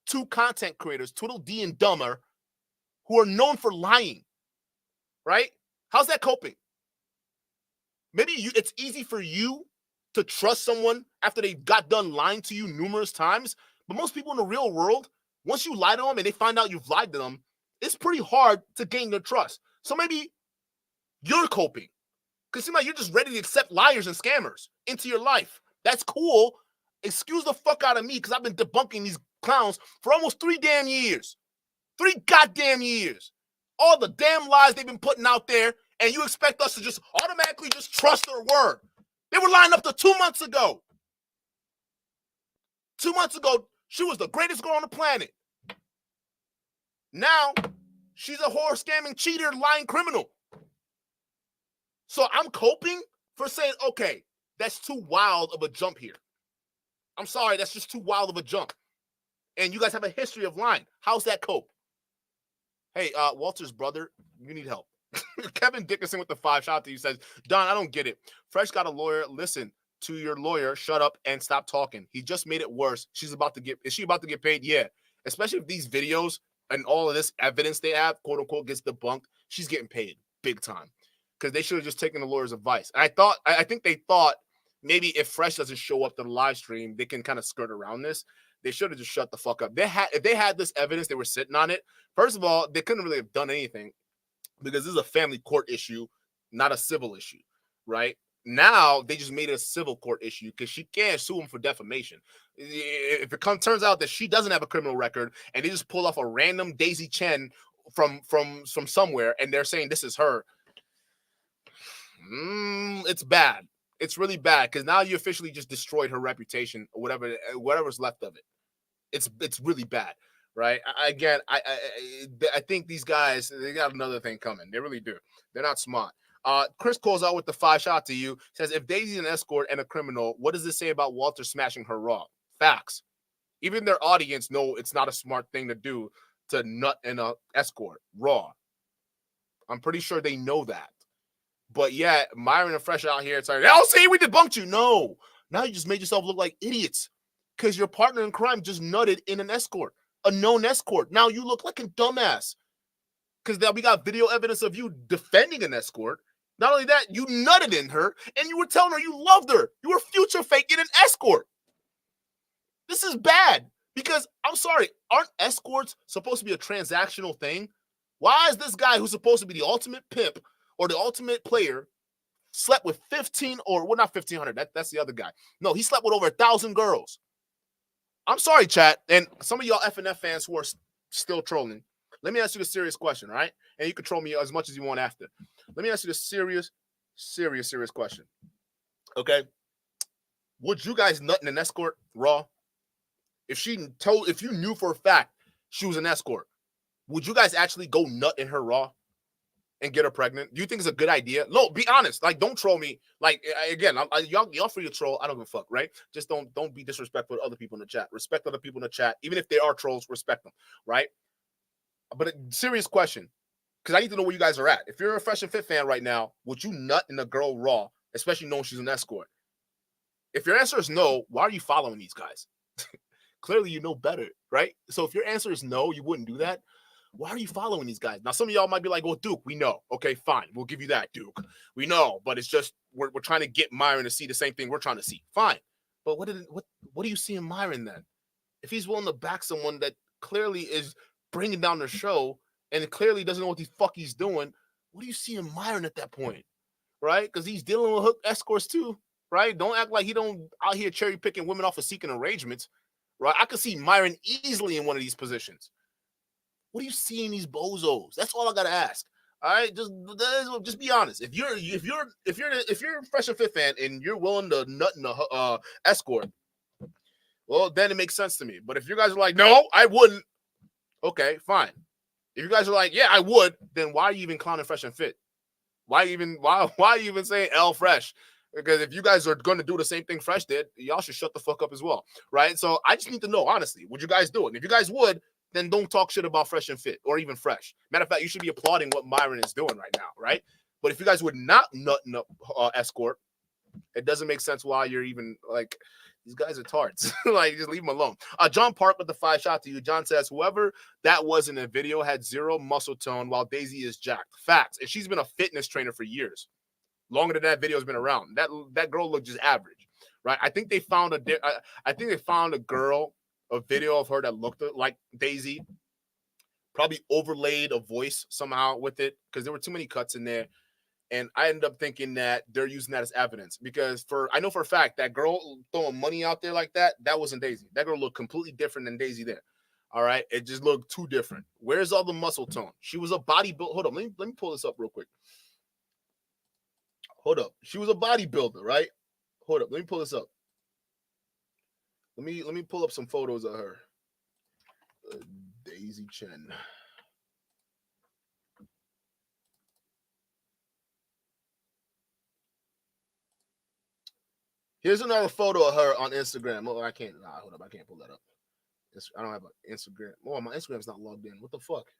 S1: 2 content creators, Twiddle D and Dumber, who are known for lying, right? How's that coping? Maybe it's easy for you to trust someone after they got done lying to you numerous times. But most people in the real world, once you lie to them and they find out you've lied to them, it's pretty hard to gain their trust. So maybe you're coping. Because it seems like you're just ready to accept liars and scammers into your life. That's cool. Excuse the fuck out of me because I've been debunking these clowns for almost 3 damn years. 3 goddamn years. All the damn lies they've been putting out there, and you expect us to just automatically just trust their word. They were lying up to 2 months ago. 2 months ago, she was the greatest girl on the planet. Now, she's a whore, scamming, cheater, lying criminal. So I'm coping for saying, okay, that's too wild of a jump here. I'm sorry, that's just too wild of a jump. And you guys have a history of lying. How's that cope? Hey, Walter's brother, you need help. Kevin Dickinson with the 5, shout out to you, says, Don, I don't get it. Fresh got a lawyer. Listen to your lawyer, shut up and stop talking. He just made it worse. Is she about to get paid? Yeah. Especially if these videos and all of this evidence they have, quote unquote, gets debunked, she's getting paid big time. Because they should have just taken the lawyer's advice. And I think they thought maybe if Fresh doesn't show up to the live stream, they can kind of skirt around this. They should have just shut the fuck up. If they had this evidence, they were sitting on it. First of all, they couldn't really have done anything because this is a family court issue, not a civil issue, right? Now they just made it a civil court issue because she can't sue him for defamation. If it turns out that she doesn't have a criminal record and they just pull off a random Daisy Chen from somewhere and they're saying this is her, It's bad. It's really bad because now you officially just destroyed her reputation or whatever's left of it. It's really bad, right? I think these guys, they got another thing coming. They really do. They're not smart. Chris calls out with the 5 shot to you. Says, if Daisy's an escort and a criminal, what does this say about Walter smashing her raw? Facts. Even their audience know it's not a smart thing to do to nut in a escort raw. I'm pretty sure they know that. But yeah, Myron and Fresh out here, it's like, oh, see, we debunked you. No. Now you just made yourself look like idiots because your partner in crime just nutted in an escort, a known escort. Now you look like a dumbass because now we got video evidence of you defending an escort. Not only that, you nutted in her and you were telling her you loved her. You were future faking an escort. This is bad because, I'm sorry, aren't escorts supposed to be a transactional thing? Why is this guy who's supposed to be the ultimate pimp or the ultimate player slept with 15 or, well, not 1,500. That's the other guy. No, he slept with over 1,000 girls. I'm sorry, chat. And some of y'all FNF fans who are still trolling, let me ask you a serious question, all right? And you can troll me as much as you want after. Let me ask you the serious question. Okay? Would you guys nut in an escort raw? If you knew for a fact she was an escort, would you guys actually go nut in her raw and get her pregnant? Do you think it's a good idea? No, be honest. Like, don't troll me. Like, again, y'all free to troll. I don't give a fuck, right? Just don't be disrespectful to other people in the chat. Respect other people in the chat. Even if they are trolls, respect them, right? But a serious question, because I need to know where you guys are at. If you're a Fresh and Fit fan right now, would you nut in a girl raw, especially knowing she's an escort? If your answer is no, why are you following these guys? Clearly, you know better, right? So if your answer is no, you wouldn't do that. Why are you following these guys? Now, some of y'all might be like, well, Duke, we know. Okay, fine. We'll give you that, Duke. We know, but it's just we're trying to get Myron to see the same thing we're trying to see. Fine. But what do you see in Myron then? If he's willing to back someone that clearly is bringing down the show and clearly doesn't know what the fuck he's doing, what do you see in Myron at that point? Right? Because he's dealing with hook escorts too, right? Don't act like he don't out here cherry picking women off of seeking arrangements, right? I could see Myron easily in one of these positions. What do you see in these bozos? That's all I gotta ask. All right, just be honest. If you're a Fresh and Fit fan and you're willing to nut in a escort, well, then it makes sense to me. But if you guys are like, no, I wouldn't, okay, fine. If you guys are like, yeah, I would, then why are you even clowning Fresh and Fit? Why are you even saying L Fresh? Because if you guys are going to do the same thing Fresh did, y'all should shut the fuck up as well, right? So I just need to know, honestly, would you guys do it? And if you guys would, then don't talk shit about Fresh and Fit or even Fresh. Matter of fact, you should be applauding what Myron is doing right now, right? But if you guys would not nut in a escort, it doesn't make sense why you're even like, these guys are tarts. Like, just leave them alone. John Park with the 5 shot to you. John says, whoever that was in the video had 0 muscle tone while Daisy is jacked. Facts. And she's been a fitness trainer for years. Longer than that video has been around. That girl looked just average, right? I think they found a girl, a video of her that looked like Daisy, probably overlaid a voice somehow with it because there were too many cuts in there. And I ended up thinking that they're using that as evidence because I know for a fact that girl throwing money out there like that wasn't Daisy. That girl looked completely different than Daisy there. All right. It just looked too different. Where's all the muscle tone? She was a bodybuilder. Hold on. Let me pull this up real quick. Hold up. She was a bodybuilder, right? Hold up. Let me pull this up. Let me pull up some photos of her. Daisy Chen. Here's another photo of her on Instagram. Oh, I can't. Nah, hold up. I can't pull that up. I don't have an Instagram. Oh, my Instagram's not logged in. What the fuck?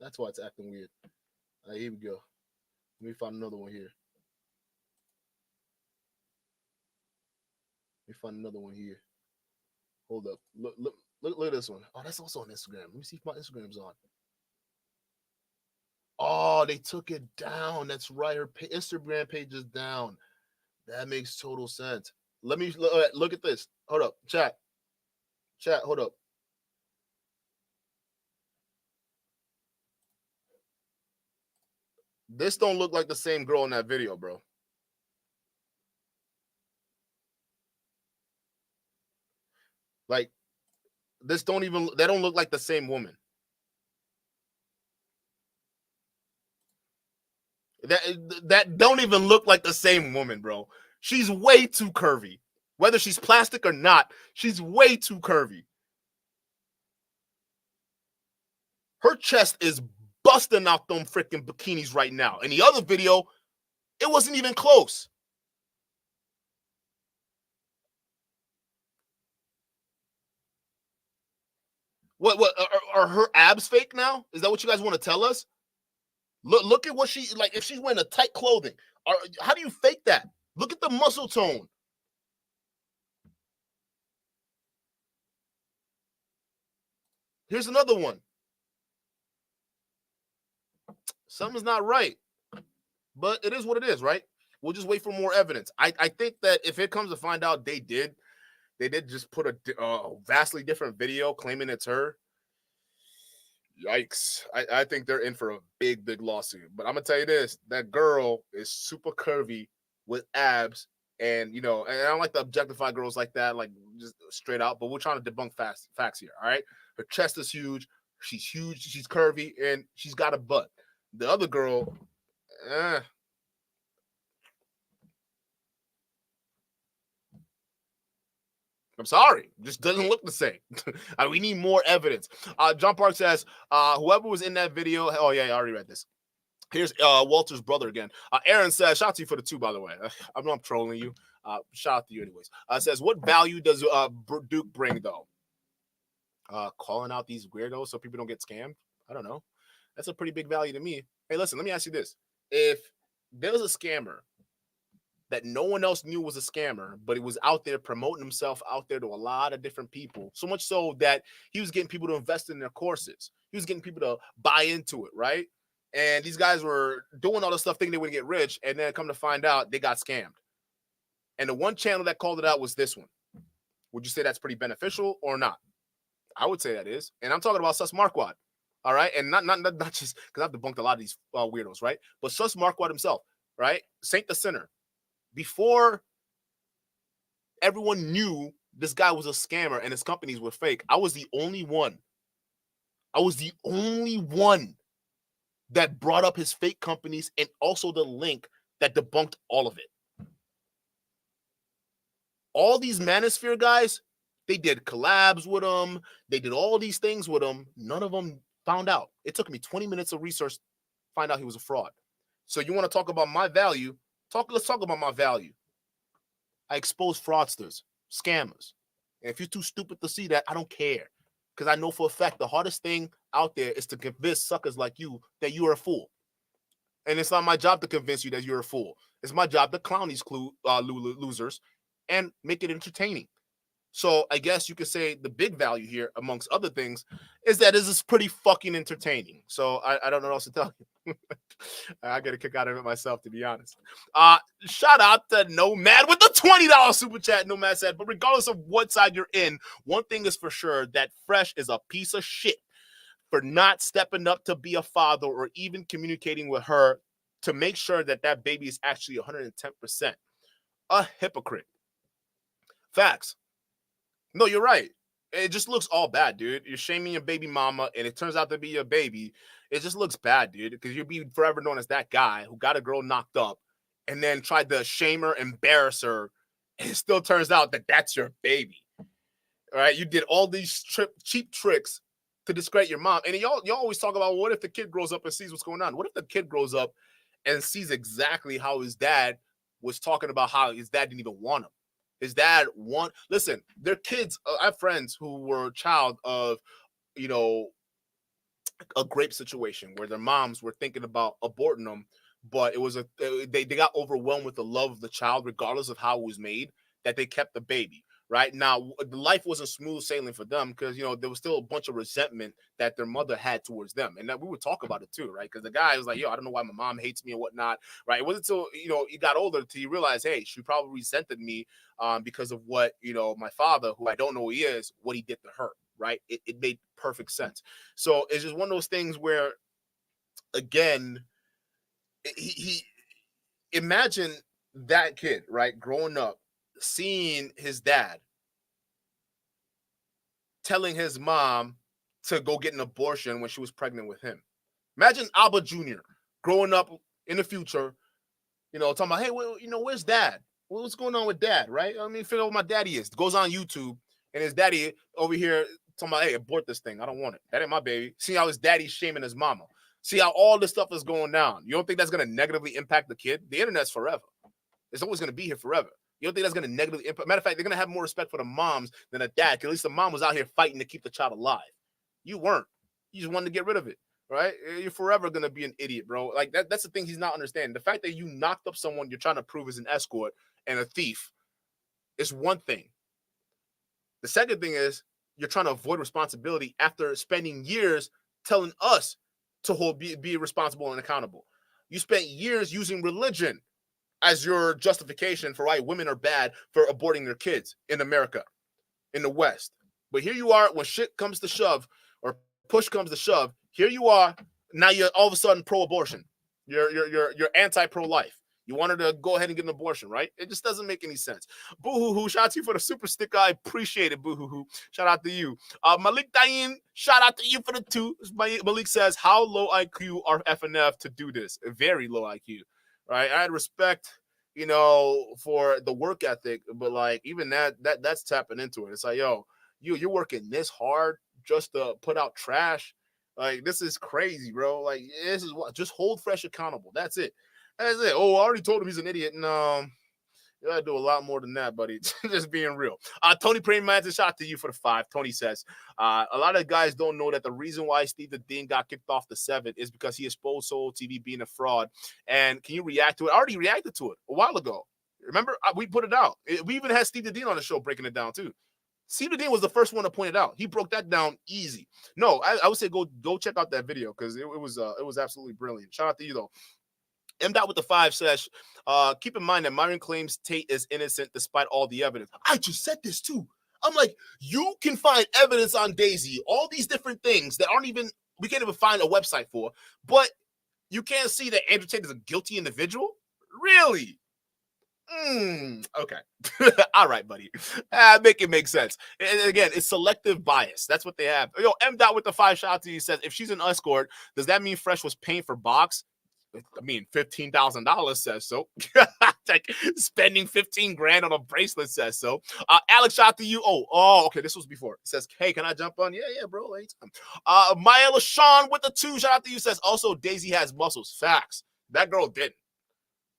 S1: That's why it's acting weird. Here we go. Let me find another one here. Hold up. Look at this one. Oh, that's also on Instagram. Let me see if my Instagram's on. Oh, they took it down. That's right. Her Instagram page is down. That makes total sense. Let me look at this. Hold up. Chat, hold up. This don't look like the same girl in that video, bro. Like, they don't look like the same woman. That don't even look like the same woman, bro. She's way too curvy. Whether she's plastic or not, she's way too curvy. Her chest is busting out them freaking bikinis right now. In the other video, it wasn't even close. What are her abs fake now? Is that what you guys want to tell us? Look at what she like. If she's wearing a tight clothing, how do you fake that? Look at the muscle tone. Here's another one. Something's not right, but it is what it is, right? We'll just wait for more evidence. I think that if it comes to find out they did just put a vastly different video claiming it's her. Yikes. I think they're in for a big lawsuit. But I'm going to tell you this. That girl is super curvy with abs. And, and I don't like to objectify girls like that, like just straight out. But we're trying to debunk facts here, all right? Her chest is huge. She's huge. She's curvy. And she's got a butt. The other girl, I'm sorry. Just doesn't look the same. We need more evidence. John Park says, whoever was in that video. Oh, yeah, I already read this. Here's Walter's brother again. Aaron says, shout out to you for the 2, by the way. I know I'm trolling you. Shout out to you anyways. Says, what value does Duke bring, though? Calling out these weirdos so people don't get scammed? I don't know. That's a pretty big value to me. Hey, listen, let me ask you this. If there was a scammer that no one else knew was a scammer, but he was out there promoting himself out there to a lot of different people, so much so that he was getting people to invest in their courses. He was getting people to buy into it, right? And these guys were doing all this stuff thinking they would get rich, and then come to find out they got scammed. And the one channel that called it out was this one. Would you say that's pretty beneficial or not? I would say that is. And I'm talking about Sus Marquardt, all right? And not just because I've debunked a lot of these weirdos, right? But Sus Marquardt himself, right? Saint the Sinner. Before everyone knew this guy was a scammer and his companies were fake, I was the only one. That brought up his fake companies and also the link that debunked all of it. All these Manosphere guys, they did collabs with him. They did all these things with him. None of them found out. It took me 20 minutes of research to find out he was a fraud. So you want to talk about my value? Let's talk about my value. I expose fraudsters, scammers. And if you're too stupid to see that, I don't care. Because I know for a fact the hardest thing out there is to convince suckers like you that you are a fool. And it's not my job to convince you that you're a fool. It's my job to clown these losers and make it entertaining. So I guess you could say the big value here, amongst other things, is that this is pretty fucking entertaining. So I don't know what else to tell you. I get a kick out of it myself, to be honest. Shout out to Nomad with the $20 super chat. Nomad said, but regardless of what side you're in, one thing is for sure, that Fresh is a piece of shit for not stepping up to be a father or even communicating with her to make sure that that baby is actually 110%. A hypocrite. Facts. No, you're right. It just looks all bad, dude. You're shaming your baby mama, and it turns out to be your baby. It just looks bad, dude, because you'll be forever known as that guy who got a girl knocked up and then tried to shame her, embarrass her, and it still turns out that that's your baby. All right? You did all these cheap tricks to discredit your mom. And y'all always talk about, what if the kid grows up and sees what's going on? What if the kid grows up and sees exactly how his dad was talking about how his dad didn't even want him? His dad listen, their kids, I have friends who were a child of, a grape situation where their moms were thinking about aborting them, but it was they got overwhelmed with the love of the child, regardless of how it was made, that they kept the baby. Right now, life wasn't smooth sailing for them because, there was still a bunch of resentment that their mother had towards them. And that we would talk about it too, right? Because the guy was like, I don't know why my mom hates me and whatnot, right? It wasn't until, he got older until you realize, hey, she probably resented me because of what, my father, who I don't know who he is, what he did to her, right? It made perfect sense. So it's just one of those things where, again, he imagine that kid, right, growing up, seeing his dad telling his mom to go get an abortion when she was pregnant with him. Imagine Abba Jr. growing up, in the future, you know, talking about, hey, well, you know, where's dad? Well, what's going on with dad, right? I mean, figure out what my daddy is. Goes on YouTube, and his daddy over here talking about, hey, abort this thing. I don't want it. That ain't my baby. See how his daddy's shaming his mama. See how all this stuff is going down. You don't think that's going to negatively impact the kid? The internet's forever. It's always going to be here forever. You don't think that's going to negatively impact? Matter of fact, they're going to have more respect for the moms than a dad, because at least the mom was out here fighting to keep the child alive. You weren't. You just wanted to get rid of it, right? You're forever going to be an idiot, bro. Like, that's the thing he's not understanding. The fact that you knocked up someone you're trying to prove is an escort and a thief is one thing. The second thing is you're trying to avoid responsibility after spending years telling us to be responsible and accountable. You spent years using religion as your justification for why women are bad for aborting their kids in America, in the West. But here you are, when shit comes to shove, or push comes to shove, here you are, now you're all of a sudden pro-abortion. You're anti-pro-life. You wanted to go ahead and get an abortion, right? It just doesn't make any sense. Boo-hoo-hoo, shout out to you for the super sticker. I appreciate it, boo-hoo-hoo. Shout out to you. Malik Dayin, shout out to you for the 2. Malik says, how low IQ are FNF to do this? Very low IQ, right? I had respect, you know, for the work ethic, but like even that's tapping into it. It's like, yo, you're working this hard just to put out trash. Like, this is crazy, bro. Like, this is what, just hold Fresh accountable. That's it. That's it. Oh, I already told him he's an idiot. No, you gotta do a lot more than that, buddy. Just being real. Tony Prayman, shout out to you for the 5. Tony says, a lot of guys don't know that the reason why Steve the Dean got kicked off the 7 is because he exposed Soul TV being a fraud. And can you react to it? I already reacted to it a while ago. Remember, we put it out. We even had Steve the Dean on the show breaking it down too. Steve the Dean was the first one to point it out. He broke that down easy. No, I would say go check out that video because it was absolutely brilliant. Shout out to you though. M. Dot with the 5 says, keep in mind that Myron claims Tate is innocent despite all the evidence. I just said this too. I'm like, you can find evidence on Daisy, all these different things that we can't even find a website for, but you can't see that Andrew Tate is a guilty individual? Really? Okay. All right, buddy. Make it make sense. And again, it's selective bias. That's what they have. Yo, M. Dot with the 5 shout out to you says, if she's an escort, does that mean Fresh was paying for box? I mean, $15,000 says so. Like spending 15 grand on a bracelet says so. Alex, shout out to you. Oh, okay. This was before. It says, hey, can I jump on? Yeah, bro. Anytime. Maya LaShawn with the 2 shout out to you says, also Daisy has muscles. Facts. That girl didn't.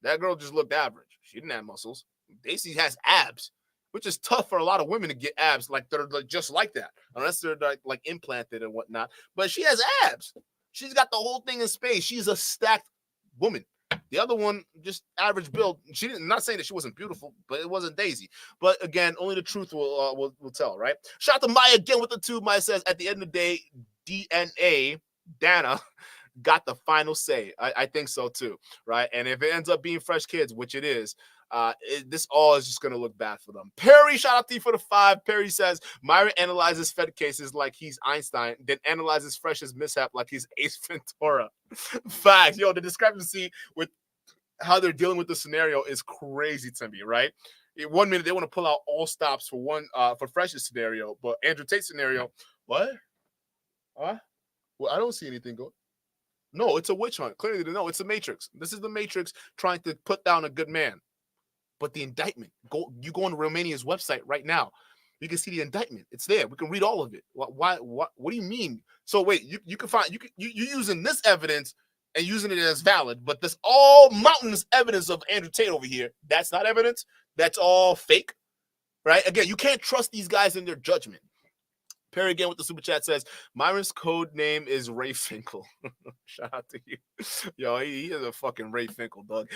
S1: That girl just looked average. She didn't have muscles. Daisy has abs, which is tough for a lot of women to get abs like they're like, just like that, unless they're like implanted and whatnot. But she has abs. She's got the whole thing in space. She's a stacked woman. The other one, just average build. She didn't. Not saying that she wasn't beautiful, but it wasn't Daisy. But again, only the truth will tell, right? Shout out to Maya again with the 2. Maya says, at the end of the day, DNA, Dana, got the final say. I think so too, right? And if it ends up being Fresh Kids, which it is, this all is just going to look bad for them. Perry, shout out to you for the 5. Perry says, Myron analyzes Fed cases like he's Einstein, then analyzes Fresh's mishap like he's Ace Ventura. Facts. Yo, the discrepancy with how they're dealing with the scenario is crazy to me, right? In 1 minute, they want to pull out all stops for Fresh's scenario, but Andrew Tate's scenario, what? Well, I don't see anything going. No, it's a witch hunt. Clearly, no, it's the Matrix. This is the Matrix trying to put down a good man. But the indictment, you go on Romania's website right now. You can see the indictment. It's there. We can read all of it. What do you mean? So wait, you can find you using this evidence and using it as valid, but this all mountainous evidence of Andrew Tate over here, that's not evidence. That's all fake, right? Again, you can't trust these guys in their judgment. Perry again with the super chat says, Myron's code name is Ray Finkel. Shout out to you. Yo, he is a fucking Ray Finkel, dog.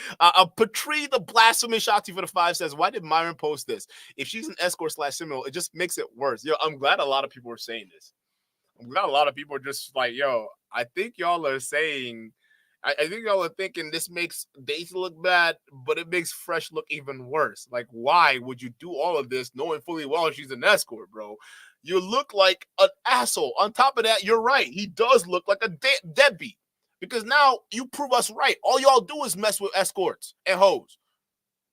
S1: Patri the Blasphemy, shout out to you for the 5 says, why did Myron post this? If she's an escort / similar, it just makes it worse. Yo, I'm glad a lot of people are saying this. I'm glad a lot of people are just like, yo, I think y'all are saying, I think y'all are thinking this makes Daisy look bad, but it makes Fresh look even worse. Like, why would you do all of this knowing fully well she's an escort, bro? You look like an asshole. On top of that, you're right. He does look like a deadbeat because now you prove us right. All y'all do is mess with escorts and hoes.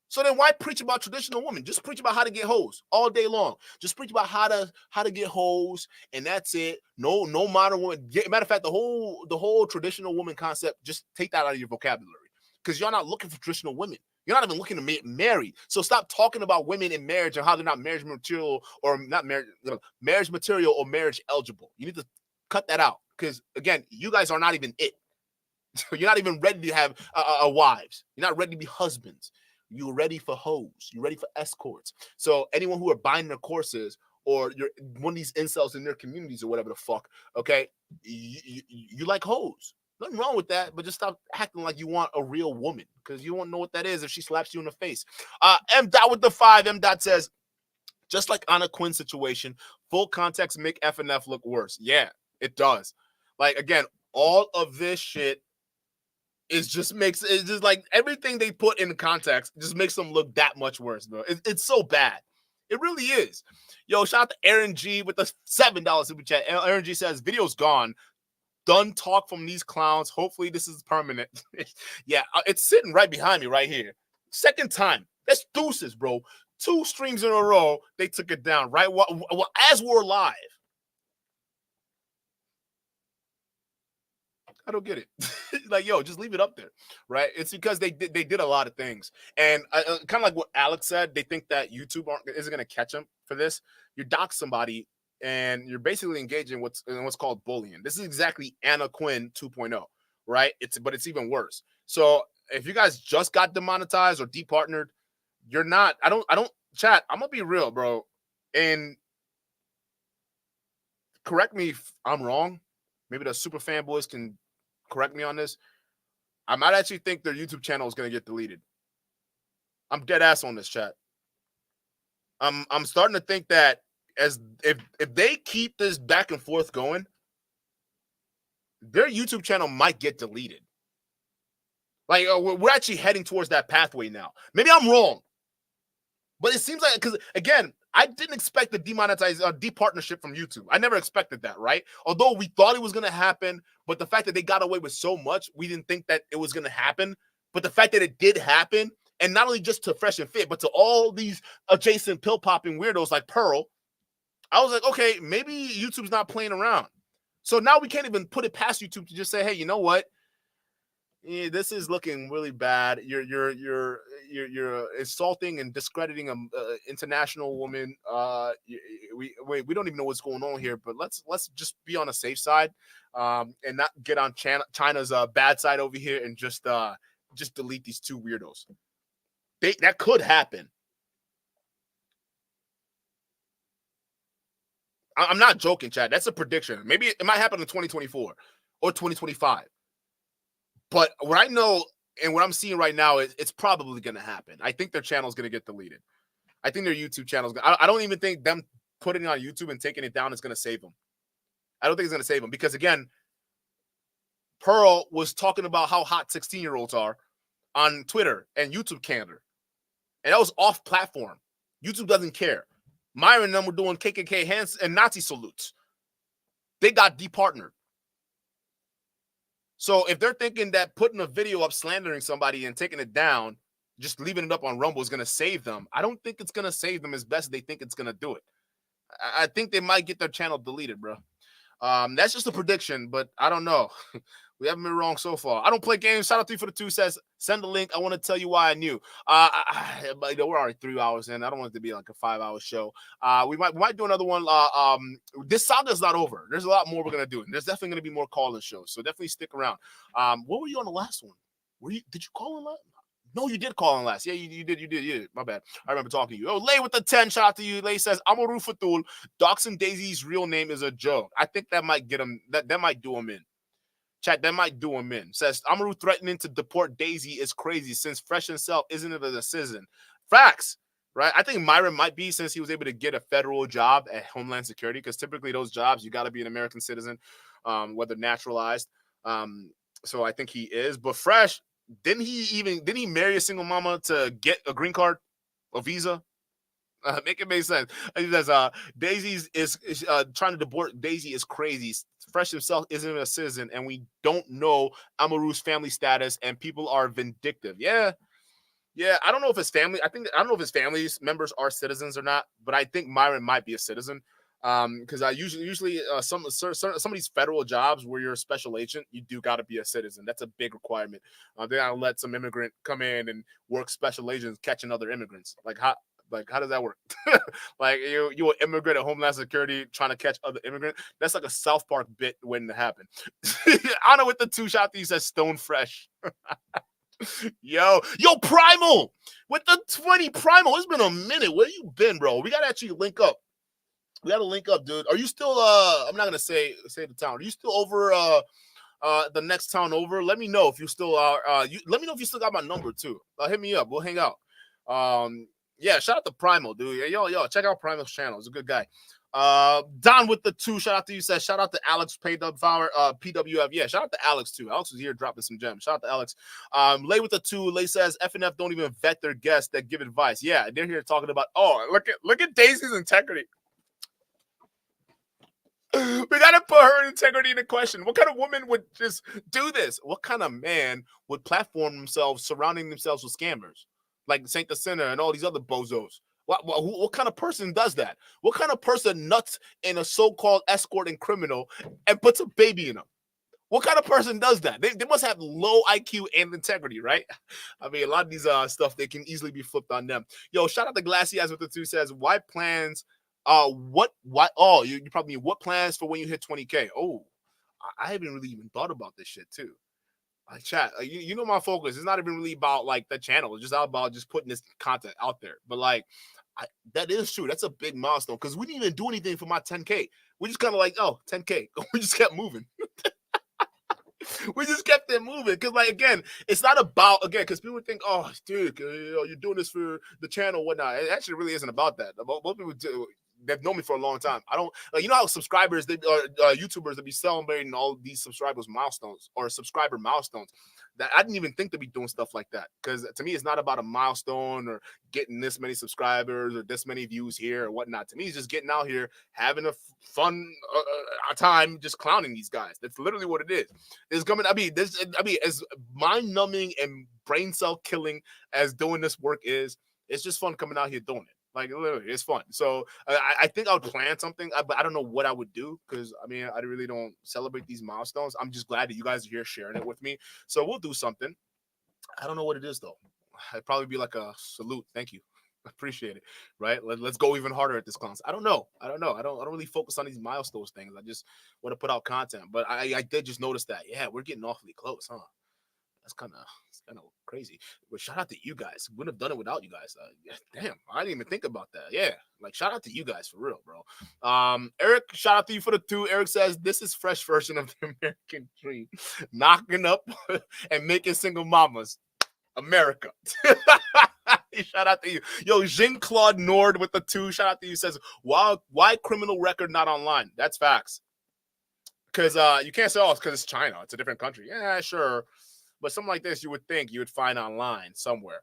S1: So then why preach about traditional women? Just preach about how to get hoes all day long. Just preach about how to get hoes, and that's it. No modern woman. Matter of fact, the whole traditional woman concept, just take that out of your vocabulary. because y'all not looking for traditional women. You're not even looking to get married. So stop talking about women in marriage and how they're not marriage material or not marriage, marriage material or marriage eligible. You need to cut that out because, again, you guys are not even it. You're not even ready to have wives. You're not ready to be husbands. You're ready for hoes. You're ready for escorts. So anyone who are buying their courses or you're one of these incels in their communities or whatever the fuck, okay, you like hoes. Nothing wrong with that, but just stop acting like you want a real woman because you won't know what that is if she slaps you in the face. M. Dot with the 5. M. Dot says, just like Anna Quinn's situation, full context make FNF look worse. Yeah, it does. Like, again, all of this shit is just like everything they put in context just makes them look that much worse, bro. It's so bad. It really is. Yo, shout out to Aaron G with the $7 super chat. Aaron G says, video's gone. Done talk from these clowns. Hopefully this is permanent. Yeah, it's sitting right behind me right here. Second time. That's deuces, bro. 2 streams in a row, they took it down, right? Well, as we're live. I don't get it. Like, yo, just leave it up there, right? It's because they did a lot of things. And kind of like what Alex said, they think that YouTube isn't going to catch them for this. You dox somebody, and you're basically engaging in what's called bullying. This is exactly Anna Quinn 2.0, right? But it's even worse. So if you guys just got demonetized or departnered, you're not. I don't. Chat. I'm gonna be real, bro, and correct me if I'm wrong. Maybe the super fanboys can correct me on this. I might actually think their YouTube channel is gonna get deleted. I'm dead ass on this, chat. I'm starting to think that as if they keep this back and forth going, their YouTube channel might get deleted. Like, we're actually heading towards that pathway now. Maybe I'm wrong, but it seems like, because again, I didn't expect the departnership from YouTube. I never expected that, right? Although we thought it was going to happen, but the fact that they got away with so much, we didn't think that it was going to happen. But the fact that it did happen, and not only just to Fresh and Fit, but to all these adjacent pill popping weirdos like Pearl, I was like, okay, maybe YouTube's not playing around. So now we can't even put it past YouTube to just say, hey, you know what? Yeah, this is looking really bad. You're insulting and discrediting an international woman. We don't even know what's going on here, but let's just be on a safe side, and not get on China's bad side over here and just delete these 2 weirdos. That could happen. I'm not joking, Chad. That's a prediction. Maybe it might happen in 2024 or 2025. But what I know and what I'm seeing right now is it's probably going to happen. I think their channel is going to get deleted. I think their YouTube channel is. I don't even think them putting it on YouTube and taking it down is going to save them. I don't think it's going to save them because, again, Pearl was talking about how hot 16-year-olds are on Twitter and YouTube Canada, and that was off platform. YouTube doesn't care. Myron and them were doing KKK hands and Nazi salutes. They got departnered. So if they're thinking that putting a video up slandering somebody and taking it down, just leaving it up on Rumble is going to save them, I don't think it's going to save them as best they think it's going to do it. I think they might get their channel deleted, bro. That's just a prediction, but I don't know. We haven't been wrong so far. I don't play games. Shout out 3 for the 2 says, send the link. I want to tell you why I knew. We're already 3 hours in. I don't want it to be like a 5-hour show. We might do another one. This saga's not over. There's a lot more we're going to do. And there's definitely going to be more call-in shows. So definitely stick around. What were you on the last one? Did you call in last? No, you did call in last. Yeah, you did. My bad. I remember talking to you. Oh, Lay with the 10. Shout out to you. Lay says, Amaru Fatul. Doxing Daisy's real name is a joke. I think that might get him. That might do him in. Chat, that might do him in. Says, Amaru threatening to deport Daisy is crazy since Fresh himself isn't it a citizen. Facts, right? I think Myron might be since he was able to get a federaal job at Homeland Security because typically those jobs, you got to be an American citizen, whether naturalized. So I think he is. But Fresh, didn't he marry a single mama to get a green card, a visa? Make it make sense. He says, Daisy's is trying to deport Daisy is crazy. Fresh himself isn't a citizen, and we don't know Amaru's family status, and people are vindictive. Yeah. I don't know if his family. I don't know if his family's members are citizens or not, but I think Myron might be a citizen. Because I usually some of these federal jobs where you're a special agent, you do got to be a citizen. That's a big requirement. They gotta let some immigrant come in and work special agents catching other immigrants. Like how does that work? Like you an immigrant at Homeland Security trying to catch other immigrant? That's like a South Park bit waiting to happen. Anna with the 2 shot that says Stone Fresh. Yo, Primal with the 20 Primal. It's been a minute. Where you been, bro? We gotta actually link up. We gotta link up, dude. Are you still I'm not gonna say the town. Are you still over the next town over? Let me know if you still are let me know if you still got my number too. Hit me up. We'll hang out. Yeah, shout out to Primal, dude. Yo, check out Primal's channel. He's a good guy. Don with the 2, shout out to you. Says shout out to Alex PWF. Yeah, shout out to Alex too. Alex was here dropping some gems. Shout out to Alex. Lay with the 2. Lay says FNF don't even vet their guests that give advice. Yeah, they're here talking about. Oh, look at Daisy's integrity. We gotta put her integrity into question. What kind of woman would just do this? What kind of man would platform themselves, surrounding themselves with scammers like Saint the Sinner and all these other bozos? What kind of person does that? What kind of person nuts in a so-called escort and criminal and puts a baby in them? What kind of person does that? They must have low IQ and integrity, right? I mean, a lot of these stuff, they can easily be flipped on them. Yo, shout out to Glassy Eyes with the 2 says, why plans? You probably mean what plans for when you hit 20K? Oh, I haven't really even thought about this shit too. Like chat, you know my focus. It's not even really about like the channel. It's just about just putting this content out there. But like, that is true. That's a big milestone because we didn't even do anything for my 10K. We just kind of like, 10K. We just kept moving. We just kept it moving because, like, again, it's not about because people think, oh, dude, you're doing this for the channel, whatnot. It actually really isn't about that. Most people do. They've known me for a long time. I don't, you know how subscribers, YouTubers, that be celebrating all these subscribers milestones or subscriber milestones. That I didn't even think to be doing stuff like that because to me, it's not about a milestone or getting this many subscribers or this many views here or whatnot. To me, it's just getting out here, having a fun time, just clowning these guys. That's literally what it is. It's coming. As mind-numbing and brain cell killing as doing this work is, it's just fun coming out here doing it. Like, literally, it's fun. So I think I would plan something, but I don't know what I would do because, I mean, I really don't celebrate these milestones. I'm just glad that you guys are here sharing it with me. So we'll do something. I don't know what it is, though. It'd probably be like a salute. Thank you. I appreciate it. Right? Let's go even harder at this class. I don't know. I don't really focus on these milestones things. I just want to put out content. But I did just notice that, yeah, we're getting awfully close, huh? That's kind of crazy. But shout out to you guys. Wouldn't have done it without you guys. Damn, I didn't even think about that. Yeah, like shout out to you guys for real, bro. Eric, shout out to you for the 2. Eric says this is fresh version of the American dream, knocking up and making single mamas. America. Shout out to you. Yo, Jean-Claude Nord with the 2. Shout out to you. Says why criminal record not online? That's facts. Because you can't say it's because it's China. It's a different country. Yeah, sure. But something like this, you would think you would find online somewhere,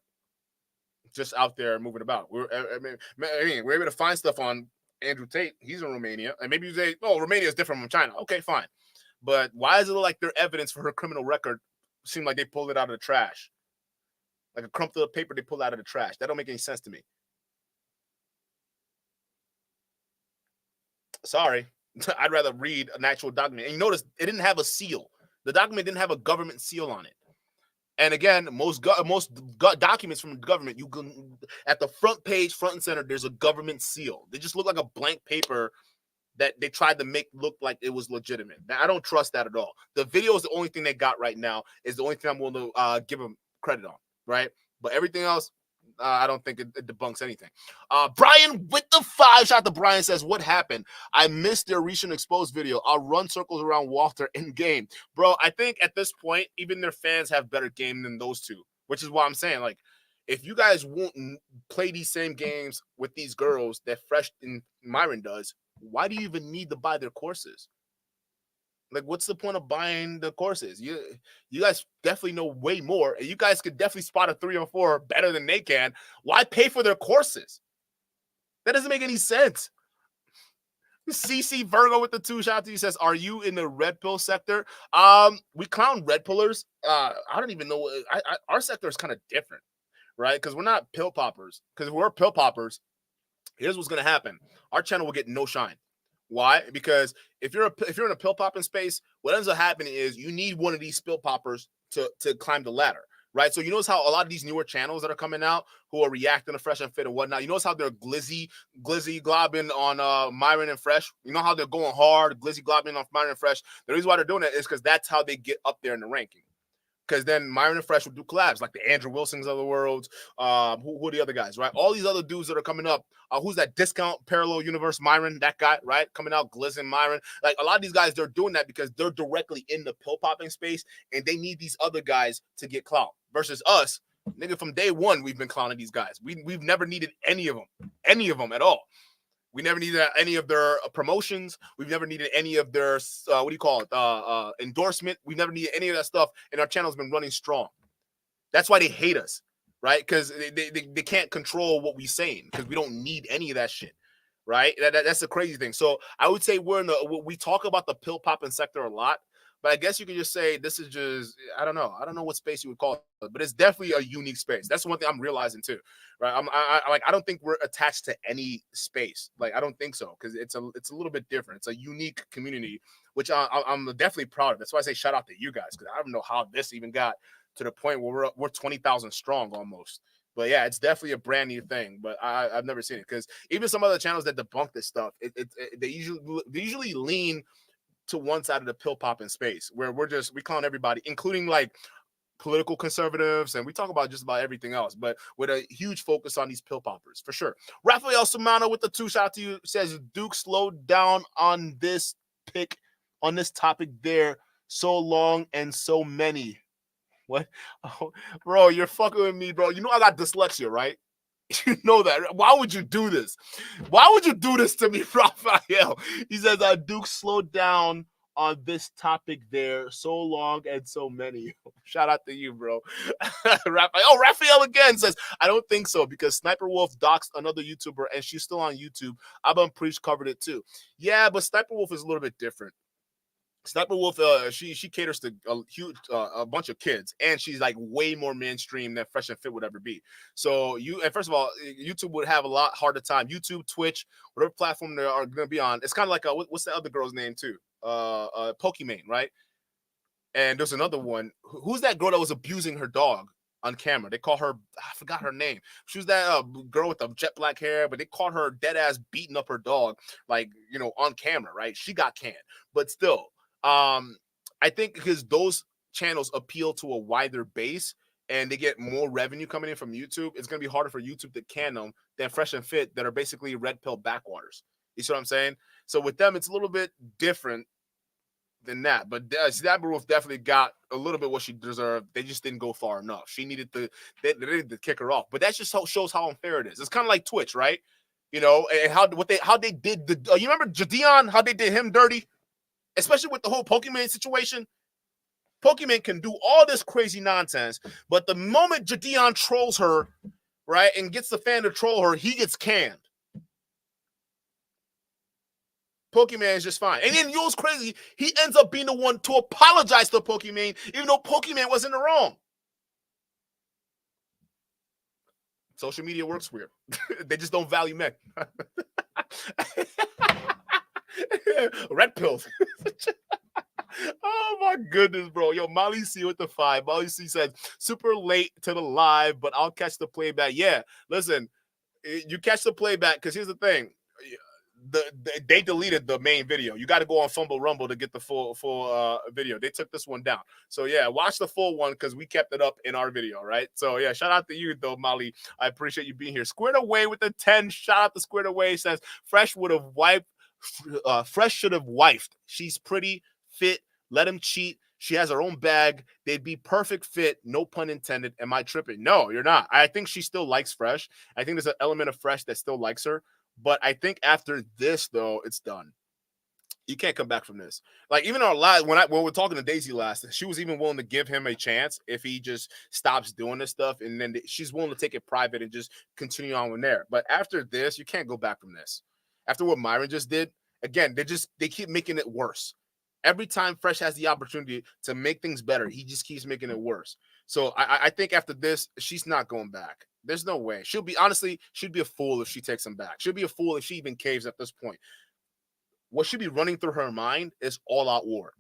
S1: just out there moving about. We're able to find stuff on Andrew Tate. He's in Romania, and maybe you say, "Oh, Romania is different from China." Okay, fine. But why is it like their evidence for her criminal record seem like they pulled it out of the trash, like a crumpled up paper they pulled out of the trash? That don't make any sense to me. Sorry, I'd rather read an actual document. And you notice it didn't have a seal. The document didn't have a government seal on it. And again, most documents from the government, you can at the front page, front and center, there's a government seal. They just look like a blank paper that they tried to make look like it was legitimate. Now, I don't trust that at all. The video is the only thing they got right now. Is the only thing I'm willing to give them credit on, right? But everything else, I don't think it debunks anything. Brian with the 5. Shout out to Brian says, what happened? I missed their recent exposed video. I'll run circles around Walter in game. Bro, I think at this point, even their fans have better game than those two, which is why I'm saying, like, if you guys won't play these same games with these girls that Fresh and Myron does, why do you even need to buy their courses? Like, what's the point of buying the courses? You guys definitely know way more, and you guys could definitely spot a 3 or 4 better than they can. Why pay for their courses? That doesn't make any sense. CC Virgo with the 2. Shout out to you. Says, are you in the red pill sector? We clown red pillers. I don't even know. Our sector is kind of different, right? Because we're not pill poppers. Because if we're pill poppers, here's what's going to happen. Our channel will get no shine. Why? Because if you're in a pill popping space, what ends up happening is you need one of these pill poppers to climb the ladder, right? So you notice how a lot of these newer channels that are coming out who are reacting to Fresh and Fit and whatnot, you notice how they're glizzy globbing on Myron and Fresh. You know how they're going hard, glizzy globbing on Myron and Fresh. The reason why they're doing that is because that's how they get up there in the ranking. Because then Myron and Fresh will do collabs like the Andrew Wilsons of the world. Who are the other guys, right? All these other dudes that are coming up. Who's that Discount Parallel Universe Myron? That guy, right? Coming out, Glizzing Myron. Like a lot of these guys, they're doing that because they're directly in the pill popping space and they need these other guys to get clout. Versus us, nigga, from day one, we've been clowning these guys. We've never needed any of them at all. We never needed any of their promotions. We've never needed any of their, endorsement. We've never needed any of that stuff. And our channel's been running strong. That's why they hate us, right? Because they can't control what we're saying because we don't need any of that shit, right? That's the crazy thing. So I would say we talk about the pill popping sector a lot. But I guess you could just say this is just, I don't know what space you would call it, but it's definitely a unique space. That's one thing I'm realizing too, right? I don't think we're attached to any space. Like, I don't think so, because it's a little bit different. It's a unique community, which I'm definitely proud of. That's why I say shout out to you guys, because I don't know how this even got to the point where we're 20,000 strong almost. But yeah, it's definitely a brand new thing. But I've never seen it, because even some other channels that debunk this stuff, they usually lean to one side of the pill popping space, where we clown everybody, including like political conservatives, and we talk about just about everything else, but with a huge focus on these pill poppers for sure. Rafael Samano with the 2, shout out to you, says Duke slowed down on this topic there, so long and so many. What? Oh, bro, you're fucking with me, bro. You know I got dyslexia, right? You know that. Why would you do this? Why would you do this to me, Raphael? He says, Duke slowed down on this topic there, so long and so many. Shout out to you, bro. Raphael again says, I don't think so, because Sniper Wolf doxed another YouTuber and she's still on YouTube. Abba Preach covered it too. Yeah, but Sniper Wolf is a little bit different. Sniper Wolf, she caters to a bunch of kids, and she's like way more mainstream than Fresh and Fit would ever be. So first of all, YouTube would have a lot harder time. YouTube, Twitch, whatever platform they are going to be on. It's kind of like what's the other girl's name too? Pokimane, right? And there's another one. Who's that girl that was abusing her dog on camera? They call her, I forgot her name. She was that girl with the jet black hair, but they caught her dead ass beating up her dog, like, on camera, right? She got canned, but still. I think because those channels appeal to a wider base and they get more revenue coming in from YouTube, it's going to be harder for YouTube to can them than Fresh and Fit that are basically red pill backwaters. You see what I'm saying? So with them, it's a little bit different than that. But Sniper Wolf definitely got a little bit what she deserved. They just didn't go far enough. She needed they needed to kick her off. But that just shows how unfair it is. It's kind of like Twitch, right? And how they did you remember Jadeon, how they did him dirty? Especially with the whole Pokimane situation. Pokimane can do all this crazy nonsense, but the moment Jadeon trolls her, right, and gets the fan to troll her, he gets canned. Pokimane is just fine. And then what's crazy, he ends up being the one to apologize to Pokimane, even though Pokimane was in the wrong. Social media works weird. They just don't value men. Red pills. Oh my goodness, bro. Yo, Molly C with the 5. Molly C says, super late to the live, but I'll catch the playback. Yeah, listen, you catch the playback, because here's the thing. They deleted the main video. You got to go on Fumble Rumble to get the full video. They took this one down. So yeah, watch the full one, because we kept it up in our video, right? So yeah, shout out to you though, Molly. I appreciate you being here. Squared Away with the 10. Shout out to Squared Away. Says Fresh would have wiped. Fresh should have wifed. She's pretty, fit. Let him cheat. She has her own bag. They'd be perfect fit. No pun intended. Am I tripping? No, you're not. I think she still likes Fresh. I think there's an element of Fresh that still likes her. But I think after this, though, it's done. You can't come back from this. Like, even our last, when we're talking to Daisy last, she was even willing to give him a chance if he just stops doing this stuff. And then she's willing to take it private and just continue on with there. But after this, you can't go back from this. After what Myron just did, again, they keep making it worse. Every time Fresh has the opportunity to make things better, he just keeps making it worse. So I think after this, she's not going back. There's no way. She'd be a fool if she takes him back. She'd be a fool if she even caves at this point. what should be running through her mind is all out war.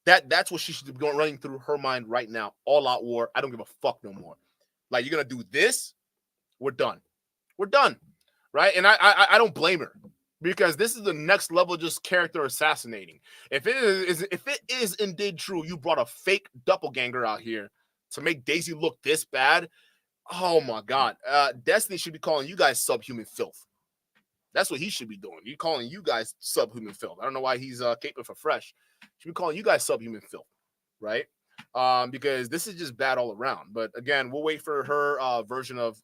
S1: That's what she should be running through her mind right now. All out war. I don't give a fuck no more. Like, you're gonna do this, we're done. We're done. Right? And I don't blame her, because this is the next level, just character assassinating. If it is indeed true, you brought a fake doppelganger out here to make Daisy look this bad. Oh my God. Destiny should be calling you guys subhuman filth. That's what he should be doing. You're calling you guys subhuman filth. I don't know why he's caping for fresh. Should be calling you guys subhuman filth, right? Because this is just bad all around. But again, we'll wait for her version of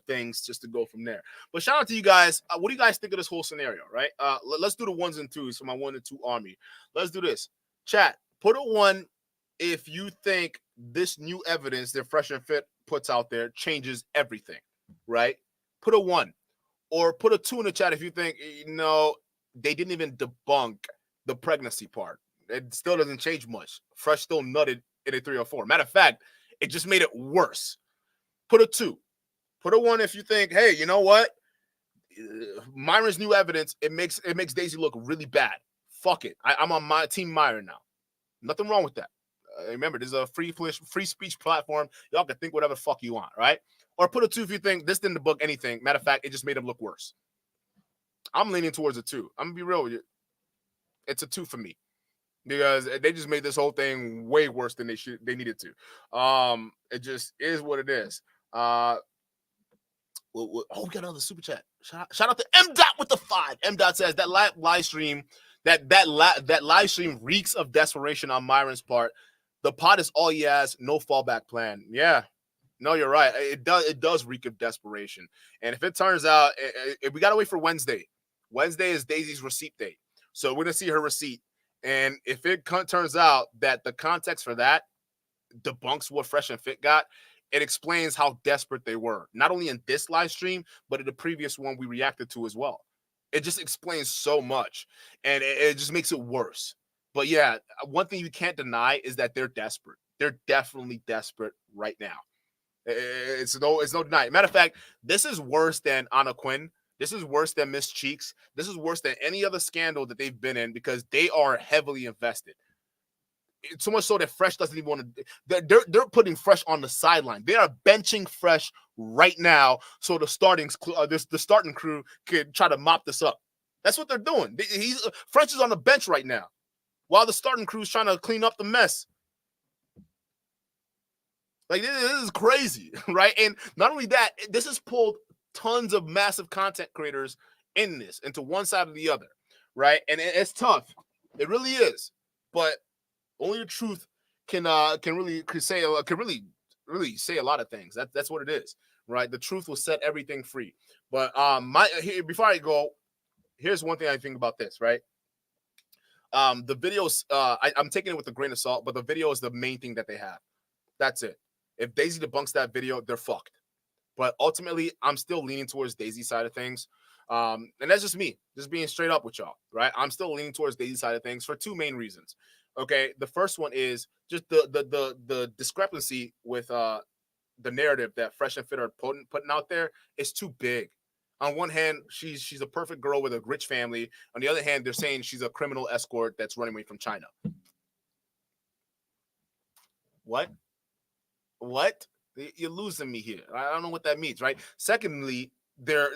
S1: things just to go from there. But shout out to you guys. What do you guys think of this whole scenario, right? Let's do the 1s and 2s for my 1 and 2 army. Let's do this. Chat, put a 1 if you think this new evidence that Fresh and Fit puts out there changes everything, right? Put a 1. Or put a 2 in the chat if you think, they didn't even debunk the pregnancy part. It still doesn't change much. Fresh still nutted in a 3 or 4. Matter of fact, it just made it worse. Put a 2. Put a 1 if you think, hey, you know what? Myron's new evidence, it makes Daisy look really bad. Fuck it. I'm on my team Myron now. Nothing wrong with that. Remember, this is a free speech platform. Y'all can think whatever the fuck you want, right? Or put a 2 if you think this didn't debunk anything. Matter of fact, it just made him look worse. I'm leaning towards a 2. I'm gonna be real with you. It's a 2 for me, because they just made this whole thing way worse than they needed to. It just is what it is. Oh, we got another super chat. Shout out to M. Dot with the 5. M. Dot says that live stream, that live stream reeks of desperation on Myron's part. The pot is all he has, no fallback plan. Yeah. No, you're right. It does reek of desperation. And if it turns out, if we got to wait for Wednesday. Wednesday is Daisy's receipt date. So we're going to see her receipt. And if it turns out that the context for that debunks what Fresh and Fit got, it explains how desperate they were. Not only in this live stream, but in the previous one we reacted to as well. It just explains so much. And it just makes it worse. But yeah, one thing you can't deny is that they're desperate. They're definitely desperate right now. It's no denying. Matter of fact, this is worse than Anna Quinn. This is worse than Miss Cheeks. This is worse than any other scandal that they've been in, because they are heavily invested. It's so much so that Fresh doesn't even want to. They're putting Fresh on the sideline. They are benching Fresh right now, so the starting crew could try to mop this up. That's what they're doing. Fresh is on the bench right now, while the starting crew is trying to clean up the mess. Like, this is crazy, right? And not only that, this has pulled tons of massive content creators into one side or the other, right? And it's tough. It really is. But only the truth can really say a lot of things. That's what it is, right? The truth will set everything free. But before I go, here's one thing I think about this, right? The videos, I'm taking it with a grain of salt, but the video is the main thing that they have. That's it. If Daisy debunks that video, they're fucked. But ultimately, I'm still leaning towards Daisy's side of things. And that's just me, just being straight up with y'all, right? I'm still leaning towards Daisy's side of things for 2 main reasons. Okay, the first one is just the discrepancy with the narrative that Fresh and Fit are putting out there is too big. On one hand, she's a perfect girl with a rich family. On the other hand, they're saying she's a criminal escort that's running away from China. What? You're losing me here. I don't know what that means, right? Secondly, their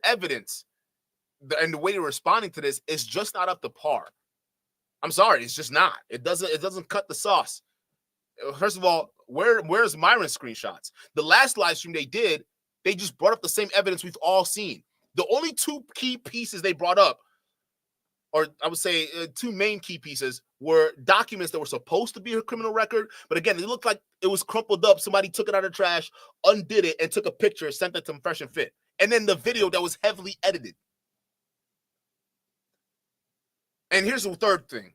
S1: evidence and the way they're responding to this is just not up to par. I'm sorry, it's just not. It doesn't cut the sauce. First of all, where's Myron's screenshots? The last live stream they just brought up the same evidence we've all seen. The only 2 key pieces they brought up, or I would say 2 main key pieces, were documents that were supposed to be her criminal record. But again, it looked like it was crumpled up. Somebody took it out of the trash, undid it, and took a picture, sent it to Fresh and Fit. And then the video that was heavily edited. And here's the third thing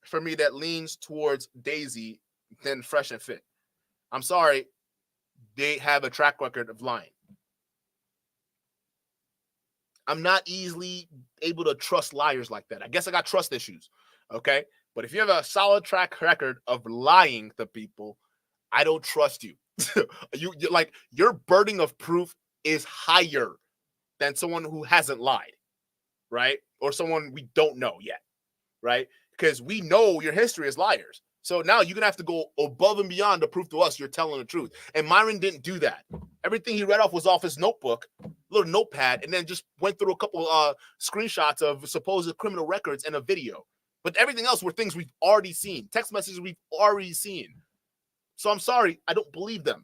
S1: for me that leans towards Daisy than Fresh and Fit. I'm sorry, they have a track record of lying. I'm not easily able to trust liars like that. I guess I got trust issues, okay? But if you have a solid track record of lying to people, I don't trust you. Your burden of proof is higher than someone who hasn't lied, right? Or someone we don't know yet, right? Because we know your history as liars. So now you're going to have to go above and beyond to prove to us you're telling the truth. And Myron didn't do that. Everything he read off was off his notebook, little notepad, and then just went through a couple screenshots of supposed criminal records and a video. But everything else were things we've already seen, text messages we've already seen. So I'm sorry, I don't believe them.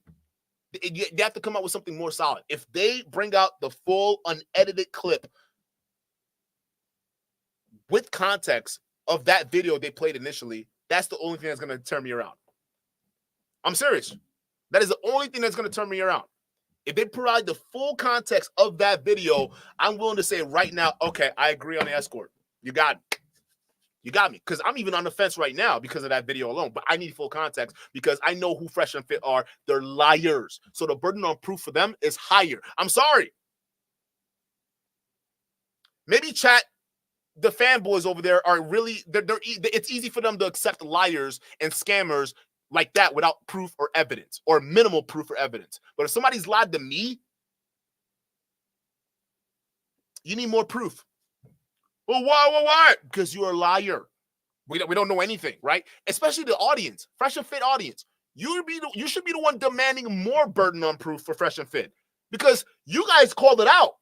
S1: You have to come up with something more solid. If they bring out the full unedited clip with context of that video they played initially, that's the only thing that's going to turn me around. I'm serious. That is the only thing that's going to turn me around. If they provide the full context of that video, I'm willing to say right now, okay, I agree on the escort. You got it. You got me. Because I'm even on the fence right now because of that video alone. But I need full context because I know who Fresh and Fit are. They're liars. So the burden on proof for them is higher. I'm sorry. Maybe chat, the fanboys over there are really, it's easy for them to accept liars and scammers like that without proof or evidence or minimal proof or evidence. But if somebody's lied to me, you need more proof. Well, why? Because you're a liar. We don't know anything, right? Especially the audience, Fresh and Fit audience. You should be the one demanding more burden on proof for Fresh and Fit because you guys called it out.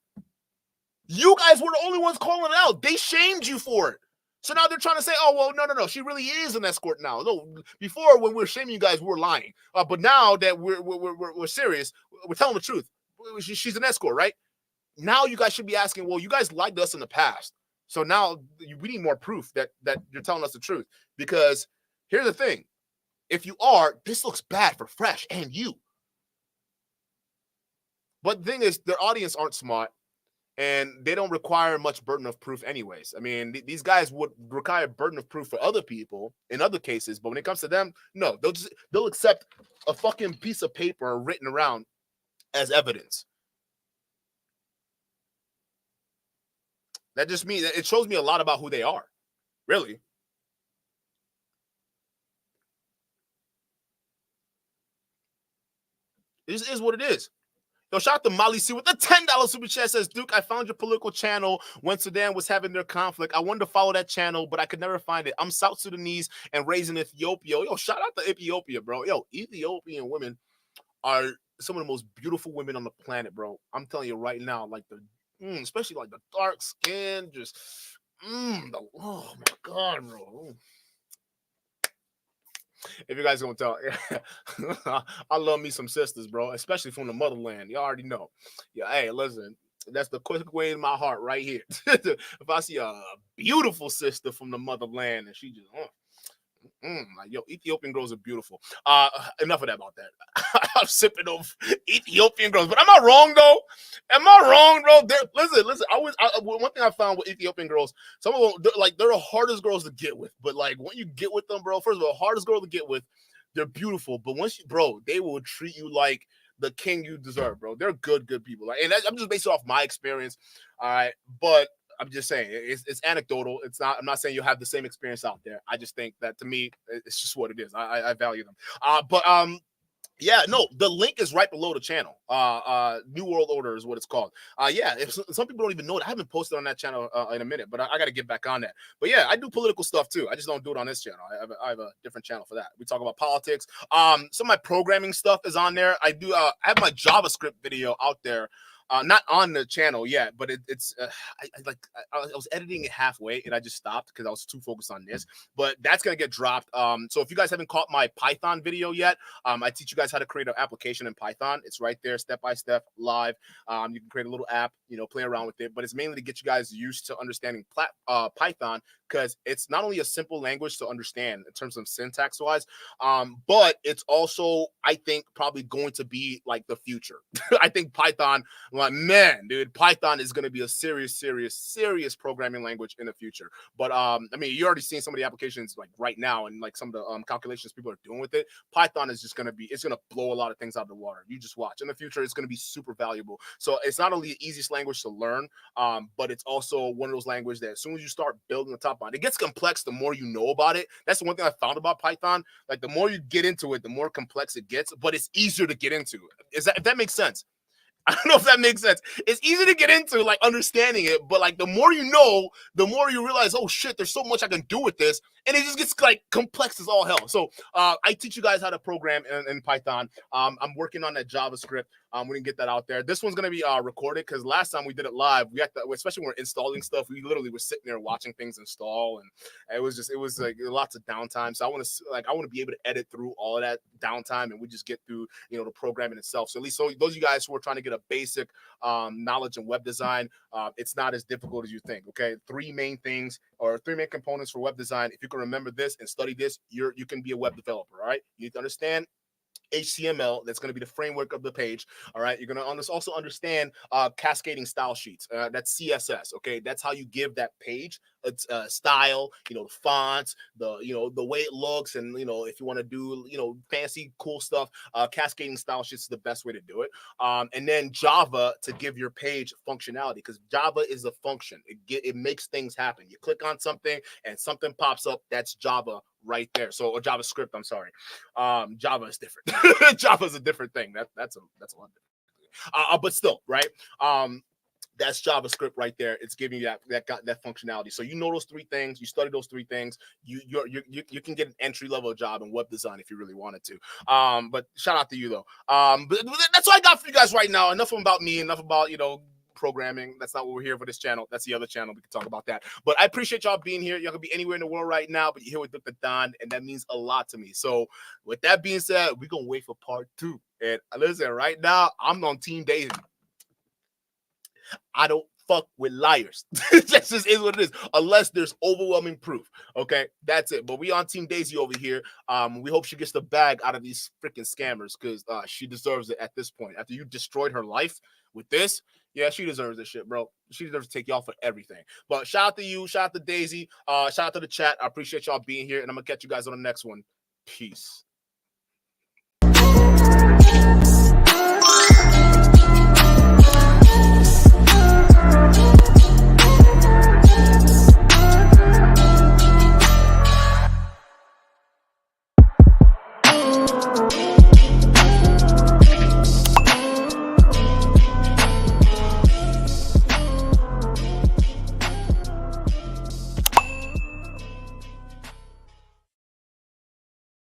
S1: You guys were the only ones calling it out. They shamed you for it. So now they're trying to say, oh, well, no. She really is an escort now. No, before when we were shaming you guys, we were lying. But now that we're serious, we're telling the truth. She's an escort, right? Now you guys should be asking, well, you guys lied to us in the past. So now we need more proof that you're telling us the truth. Because here's the thing. If you are, this looks bad for Fresh and you. But the thing is, their audience aren't smart. And they don't require much burden of proof anyways. I mean, these guys would require burden of proof for other people in other cases. But when it comes to them, no, they'll accept a fucking piece of paper written around as evidence. That just means it shows me a lot about who they are. Really. This is what it is. Yo, shout out to Molly C with the $10 super chat. Says, Duke, I found your political channel when Sudan was having their conflict. I wanted to follow that channel, but I could never find it. I'm South Sudanese and raised in Ethiopia. Yo, shout out to Ethiopia, bro. Yo, Ethiopian women are some of the most beautiful women on the planet, bro. I'm telling you right now, like especially like the dark skin, just oh my God, bro. If you guys gonna tell, I love me some sisters, bro, especially from the motherland. You already know. Yeah, hey, listen, that's the quick way in my heart right here. If I see a beautiful sister from the motherland and she just, like, yo, Ethiopian girls are beautiful. Enough of that about that. I'm sipping of Ethiopian girls, but am I wrong though? Am I wrong, bro? Listen. One thing I found with Ethiopian girls, some of them they're the hardest girls to get with. But like when you get with them, bro, first of all, hardest girl to get with, they're beautiful. But once they will treat you like the king you deserve, bro. They're good people. Like, and I'm just based off my experience. All right, but I'm just saying it's anecdotal. It's not. I'm not saying you'll have the same experience out there. I just think that to me, it's just what it is. I value them. Yeah, no, the link is right below the channel. New World Order is what it's called. Yeah, if some people don't even know it. I haven't posted on that channel in a minute, but I got to get back on that. But yeah, I do political stuff too. I just don't do it on this channel. I have a different channel for that. We talk about politics. Some of my programming stuff is on there. I do. I have my JavaScript video out there. Not on the channel yet, but I was editing it halfway and I just stopped because I was too focused on this. But that's gonna get dropped. So if you guys haven't caught my Python video yet, I teach you guys how to create an application in Python. It's right there, step by step, live. You can create a little app, play around with it. But it's mainly to get you guys used to understanding Python because it's not only a simple language to understand in terms of syntax wise, but it's also, I think, probably going to be like the future. I think Python. Like, man, dude, Python is going to be a serious programming language in the future. But I mean, you're already seeing some of the applications like right now and like some of the calculations people are doing with it. Python is just going to it's going to blow a lot of things out of the water. You just watch. In the future, it's going to be super valuable. So it's not only the easiest language to learn, but it's also one of those languages that as soon as you start building the top on, it gets complex the more you know about it. That's the one thing I found about Python. Like the more you get into it, the more complex it gets, but it's easier to get into. If that makes sense? I don't know if that makes sense. It's easy to get into, like, understanding it, but like the more you know, the more you realize, oh shit, there's so much I can do with this, and it just gets like complex as all hell. So I teach you guys how to program in Python. I'm working on that JavaScript. We didn't get that out there. This one's gonna be recorded because last time we did it live, we had to, especially when we're installing stuff, we literally were sitting there watching things install, and it was like lots of downtime. So I want to be able to edit through all of that downtime, and we just get through the programming itself. So at least those of you guys who are trying to get a basic knowledge in web design, it's not as difficult as you think. Okay, three main components for web design. If you can remember this and study this, you can be a web developer. All right, you need to understand HTML. That's going to be the framework of the page. All right, you're going to also understand cascading style sheets. That's CSS. Okay, that's how you give that page its style. The fonts, the way it looks, and if you want to do fancy cool stuff, cascading style sheets is the best way to do it. And then Java to give your page functionality, because Java is a function. It makes things happen. You click on something and something pops up. That's Java right there. So, or JavaScript, I'm sorry. Java is different. Java is a different thing. That's a lot different. But still, right? That's JavaScript right there. It's giving you that functionality. So those three things. You study those three things. You can get an entry-level job in web design if you really wanted to. But shout out to you though. But that's all I got for you guys right now. Enough about me. Enough about programming. That's not what we're here for this channel. That's the other channel. We can talk about that. But I appreciate y'all being here. Y'all can be anywhere in the world right now, but you're here with Dr. Don, and that means a lot to me. So with that being said, we're gonna wait for part 2. And listen, right now, I'm on Team Daisy. I don't fuck with liars. That just is what it is, unless there's overwhelming proof. Okay, that's it. But we on Team Daisy over here. We hope she gets the bag out of these freaking scammers, because she deserves it at this point. After you destroyed her life with this, yeah, she deserves this shit, bro. She deserves to take y'all for everything. But shout out to you, shout out to Daisy, shout out to the chat. I appreciate y'all being here, and I'm gonna catch you guys on the next one. Peace.